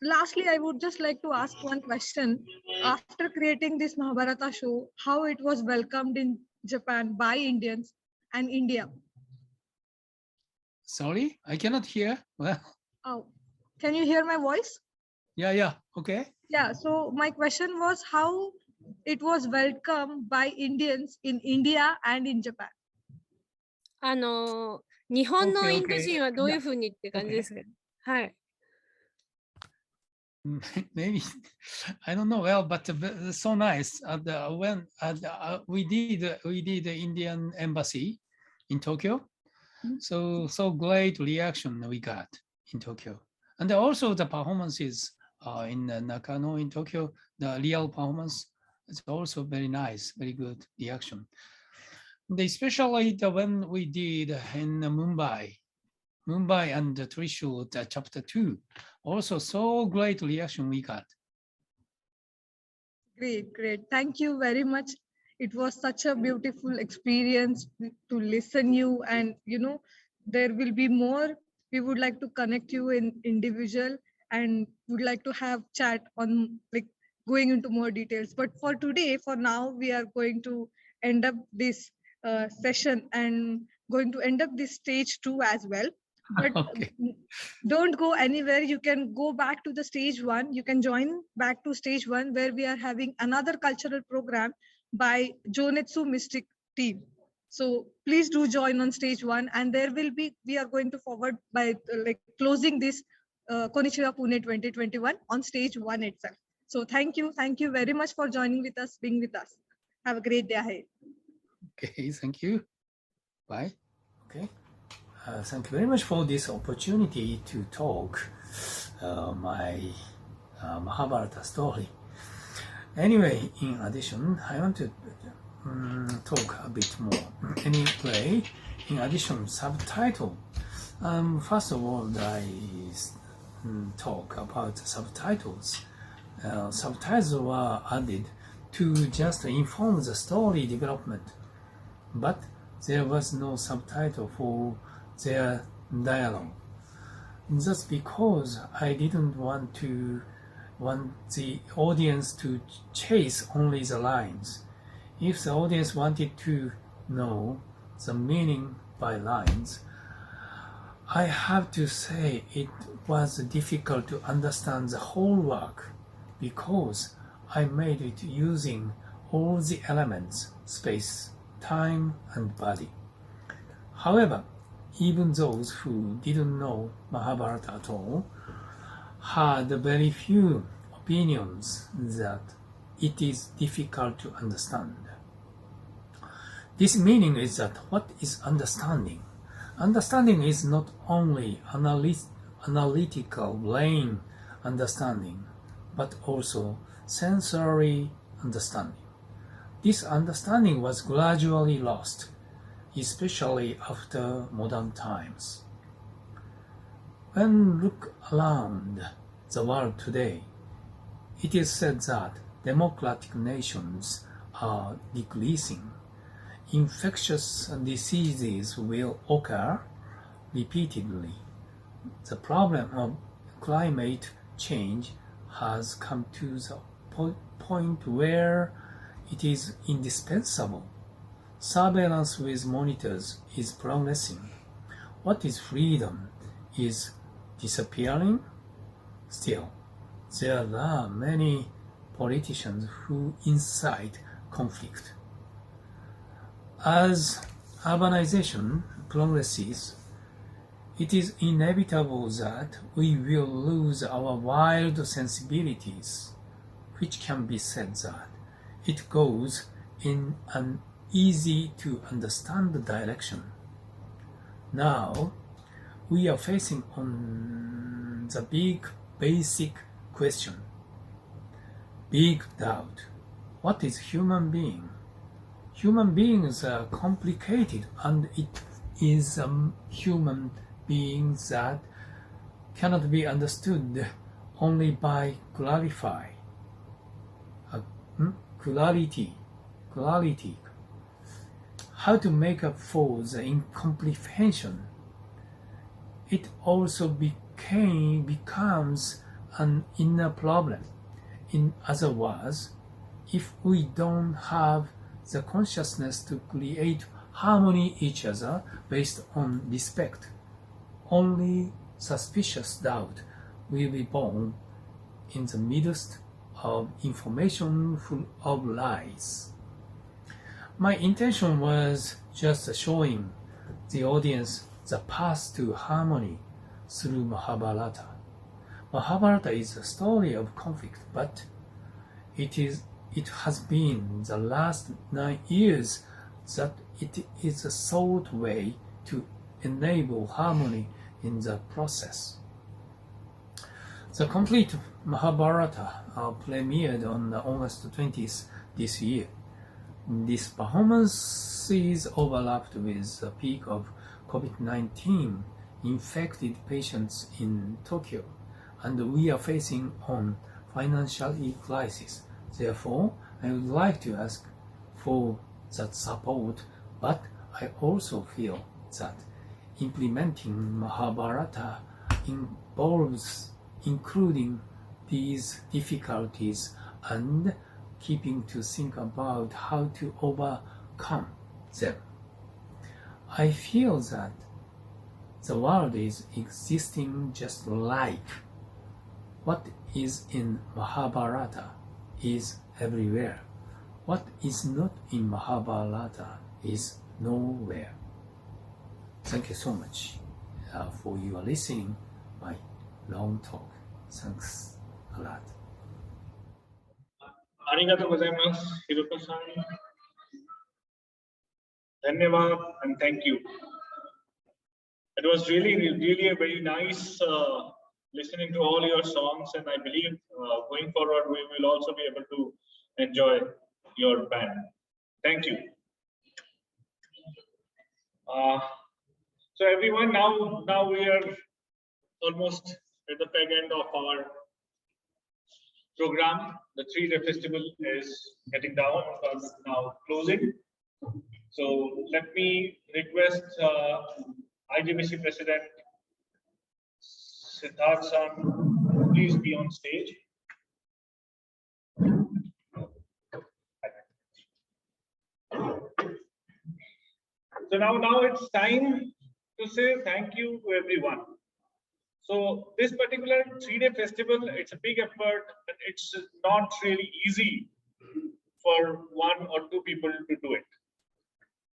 Lastly, I would just like to ask one question. After creating this Mahabharata show, how it was welcomed in Japan by Indians and India? Sorry, I cannot hear. Well, Oh, can you hear my voice? yeah, okay. Yeah, so my question was how it was welcomed by Indians in India and in Japan. 日本のインド人はどういうふうにって感じですかね。はい。Maybe I don't know well, but so nice. When we did the Indian embassy in Tokyo, so great reaction we got in Tokyo, and also the performances in Nakano in Tokyo, the real performance is also very nice, very good reaction. And especially when we did in Mumbai and Trishul, chapter 2, also so great reaction we got. Great. Thank you very much. It was such a beautiful experience to listen you, and there will be more. We would like to connect you in individual and would like to have chat on going into more details. But for today, for now, we are going to end up this session and going to end up this stage 2 as well. But okay. Don't go anywhere. You can go back to the stage 1. You can join back to stage 1 where we are having another cultural program by Jonetsu Mystic team. So please do join on stage 1, and there will be, we are going to forward by closing this Konnichiwa Pune 2021 on stage 1 itself. So thank you very much for joining with us, being with us. Have a great day ahead. Okay, thank you. Bye. Okay. Thank you very much for this opportunity to talk my Mahabharata story. Anyway, in addition, I want to talk a bit more. Anyway, in addition, subtitle. First of all, I talk about subtitles. Subtitles were added to just inform the story development, but there was no subtitle for their dialogue. That's because I didn't want the audience to chase only the lines. If the audience wanted to know the meaning by lines, I have to say it was difficult to understand the whole work because I made it using all the elements, space, time, and body. However, even those who didn't know Mahabharata at all had very few opinions that it is difficult to understand. This meaning is that what is understanding? Understanding is not only analytical brain understanding, but also sensory understanding. This understanding was gradually lost, especially after modern times. When look around the world today, it is said that democratic nations are decreasing. Infectious diseases will occur repeatedly. The problem of climate change has come to the point where it is indispensable. Surveillance with monitors is progressing. What is freedom is disappearing. Still, there are many politicians who incite conflict. As urbanization progresses, it is inevitable that we will lose our wild sensibilities, which can be said that it goes in an easy-to-understand direction. Now, we are facing on the big basic question, big doubt. What is human being? Human beings are complicated, and it is a human being that cannot be understood only by clarity. How to make up for the incomprehension. It also becomes an inner problem. In other words, if we don't have the consciousness to create harmony each other based on respect, only suspicious doubt will be born in the midst of information full of lies. My intention was just showing the audience the path to harmony through Mahabharata. Mahabharata is a story of conflict, but it has been the last 9 years that it is a sought way to enable harmony in the process. The complete Mahabharata premiered on August 20th this year. This performance is overlapped with the peak of COVID-19 infected patients in Tokyo, and we are facing on financial crisis. Therefore, I would like to ask for that support, but I also feel that implementing Mahabharata involves including these difficulties and keeping to think about how to overcome them. I feel that the world is existing just like what is in Mahabharata is everywhere. What is not in Mahabharata is nowhere. Thank you so much for your listening my long talk. Thanks a lot. Arigatou gozaimasu, Hiroko-san. Dhanyavad and thank you. It was really a very nice listening to all your songs, and I believe going forward we will also be able to enjoy your band. Thank you. So everyone, now we are almost at the fag end of our program. The 3-day festival is getting down, now closing. So let me request IGBC President Siddharth San, please be on stage. So now it's time to say thank you to everyone. So this particular 3-day festival, it's a big effort, and it's not really easy for 1 or 2 people to do it.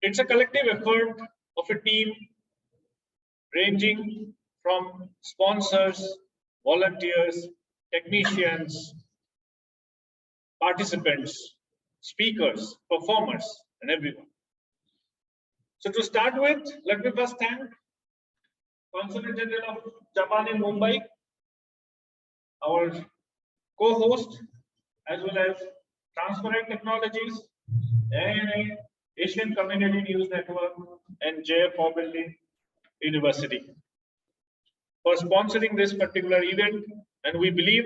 It's a collective effort of a team ranging from sponsors, volunteers, technicians, participants, speakers, performers, and everyone. So to start with, let me first thank Consulate General of Japan in Mumbai, our co-host, as well as Transparent Technologies, ANA, Asian Community News Network, and JF Building University for sponsoring this particular event, and we believe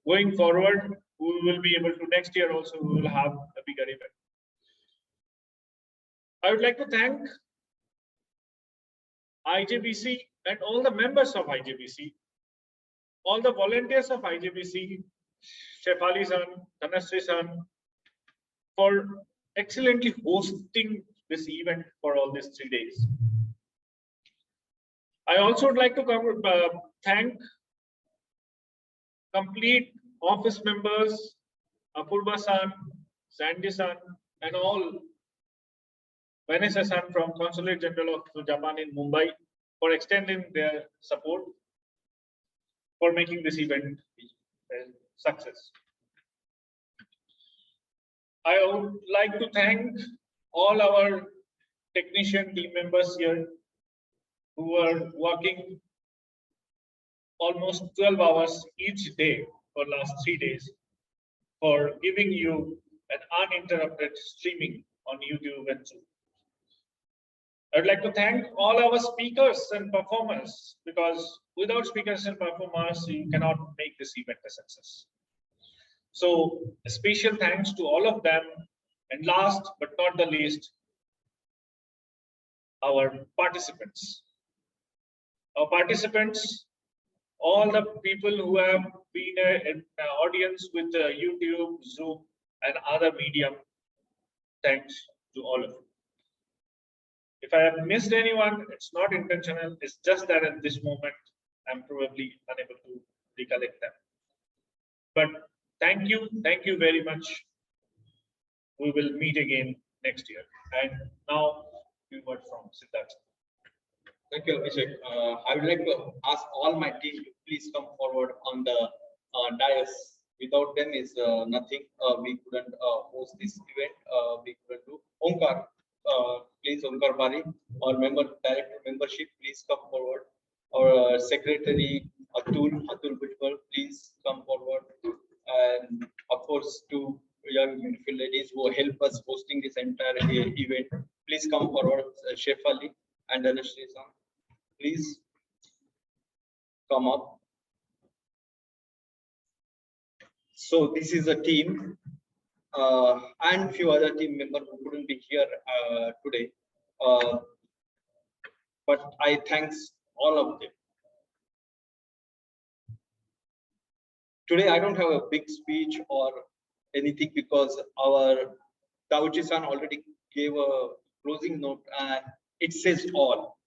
going forward we will be able to, next year also we will have a bigger event. I would like to thank IJBC and all the members of IJBC, all the volunteers of IJBC, Shefali san, Dhanasri san, for excellently hosting this event for all these 3 days. I also would like to thank complete office members, Apurva san, Sandy san, and all Vanessa san from Consulate General of Japan in Mumbai for extending their support for making this event a success. I would like to thank all our technician team members here who are working almost 12 hours each day for last 3 days for giving you an uninterrupted streaming on YouTube and Zoom. I would like to thank all our speakers and performers, because without speakers and performers, you cannot make this event a success. So a special thanks to all of them. And last but not the least, our participants. Our participants, all the people who have been in the audience with YouTube, Zoom, and other medium, thanks to all of you. If I have missed anyone, it's not intentional. It's just that at this moment, I'm probably unable to recollect them. But thank you very much. We will meet again next year. And now, we word from Siddharth. Thank you, Abhishek. I would like to ask all my team to please come forward on the dais. Without them is nothing. We couldn't host this event. We couldn't do. Omkar, please, Omkar Bari, our director membership, please come forward. Our secretary, Atul Bhujbal, please come forward. And of course, two young beautiful ladies who help us hosting this entire event. Please come forward, Shefali and Dhanasri san. Please come up. So this is a team and few other team members who couldn't be here today. But I thanks all of them. Today I don't have a big speech or anything because our Tauji-san already gave a closing note and it says all.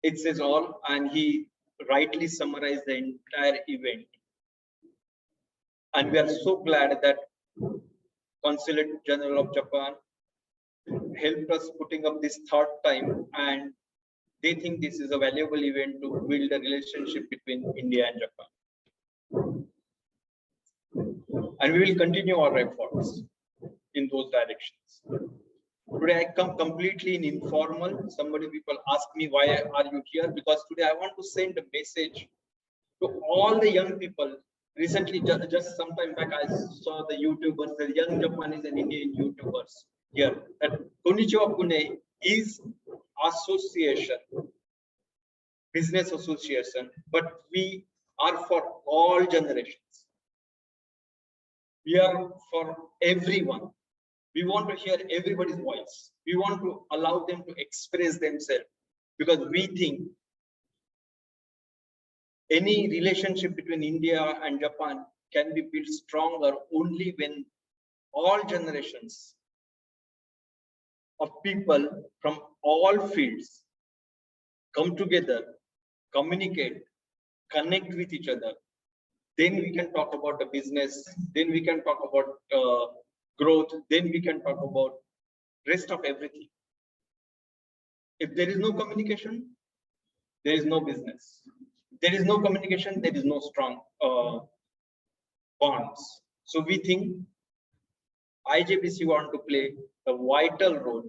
It says all, and he rightly summarized the entire event. And we are so glad that Consulate General of Japan helped us putting up this third time, and they think this is a valuable event to build a relationship between India and Japan. And we will continue our efforts in those directions. Today I come completely in informal. Somebody people ask me why are you here? Because today I want to send a message to all the young people. Recently, just some time back, I saw the YouTubers, the young Japanese and Indian YouTubers here. That Konnichiwa Pune is association, business association, but we are for all generations. We are for everyone. We want to hear everybody's voice. We want to allow them to express themselves, because we think any relationship between India and Japan can be built stronger only when all generations of people from all fields come together, communicate, connect with each other. Then we can talk about the business. Then we can talk about growth. Then we can talk about rest of everything. If there is no communication, there is no business. There is no communication, there is no strong bonds. So we think IJBC want to play a vital role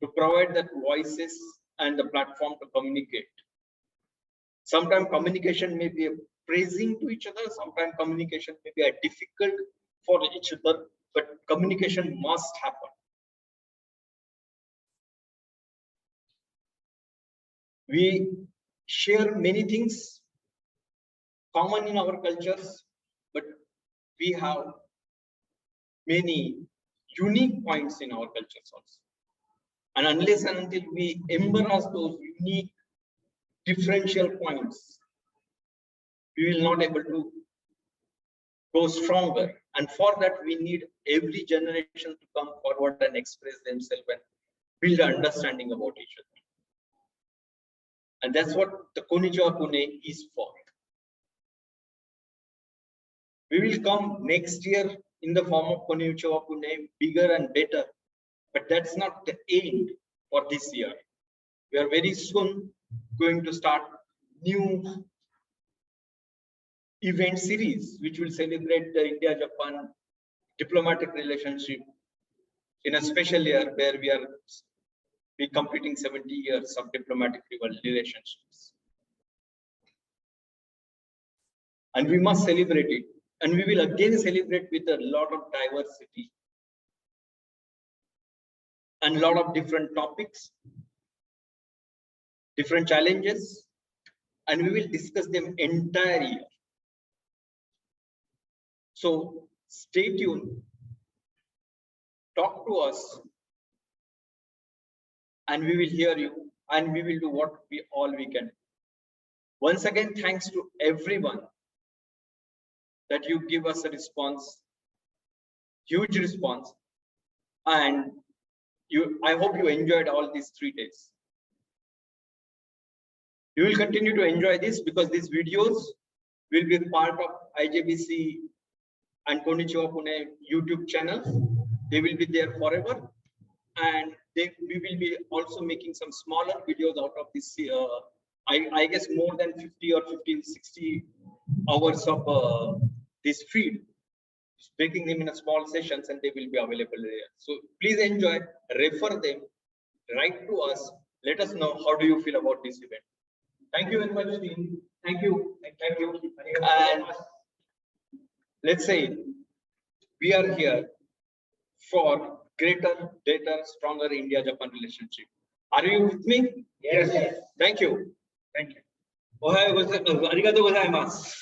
to provide that voices and the platform to communicate. Sometimes communication may be a praising to each other, sometimes communication may be a difficult for each other, but communication must happen. We share many things common in our cultures, but we have many unique points in our cultures also. And unless and until we embrace those unique differential points, we will not able to go stronger. And for that, we need every generation to come forward and express themselves and build an understanding about each other. And that's what the Konnichiwa Pune is for. We will come next year in the form of Konnichiwa Pune, bigger and better. But that's not the end for this year. We are very soon going to start new event series, which will celebrate the India-Japan diplomatic relationship in a special year where we are completing 70 years of diplomatic relationships. And we must celebrate it. And we will again celebrate with a lot of diversity and a lot of different topics, different challenges, and we will discuss them entire year. So stay tuned, talk to us, and we will hear you, and we will do what we can. Once again, thanks to everyone that you give us a response, huge response, and I hope you enjoyed all these 3 days. You will continue to enjoy this because these videos will be part of IJBC and Konnichiwa Pune YouTube channels. They will be there forever, and we will be also making some smaller videos out of this. I guess more than 50 or 60 hours of this feed, breaking them in a small sessions, and they will be available there. So please enjoy, refer them, write to us, let us know how do you feel about this event. Thank you very much, team. Thank you. Thank you. And let's say we are here for greater, better, stronger India-Japan relationship. Are you with me? Yes. Thank you. Thank you. Ohayou gozaimasu. Arigatou gozaimasu.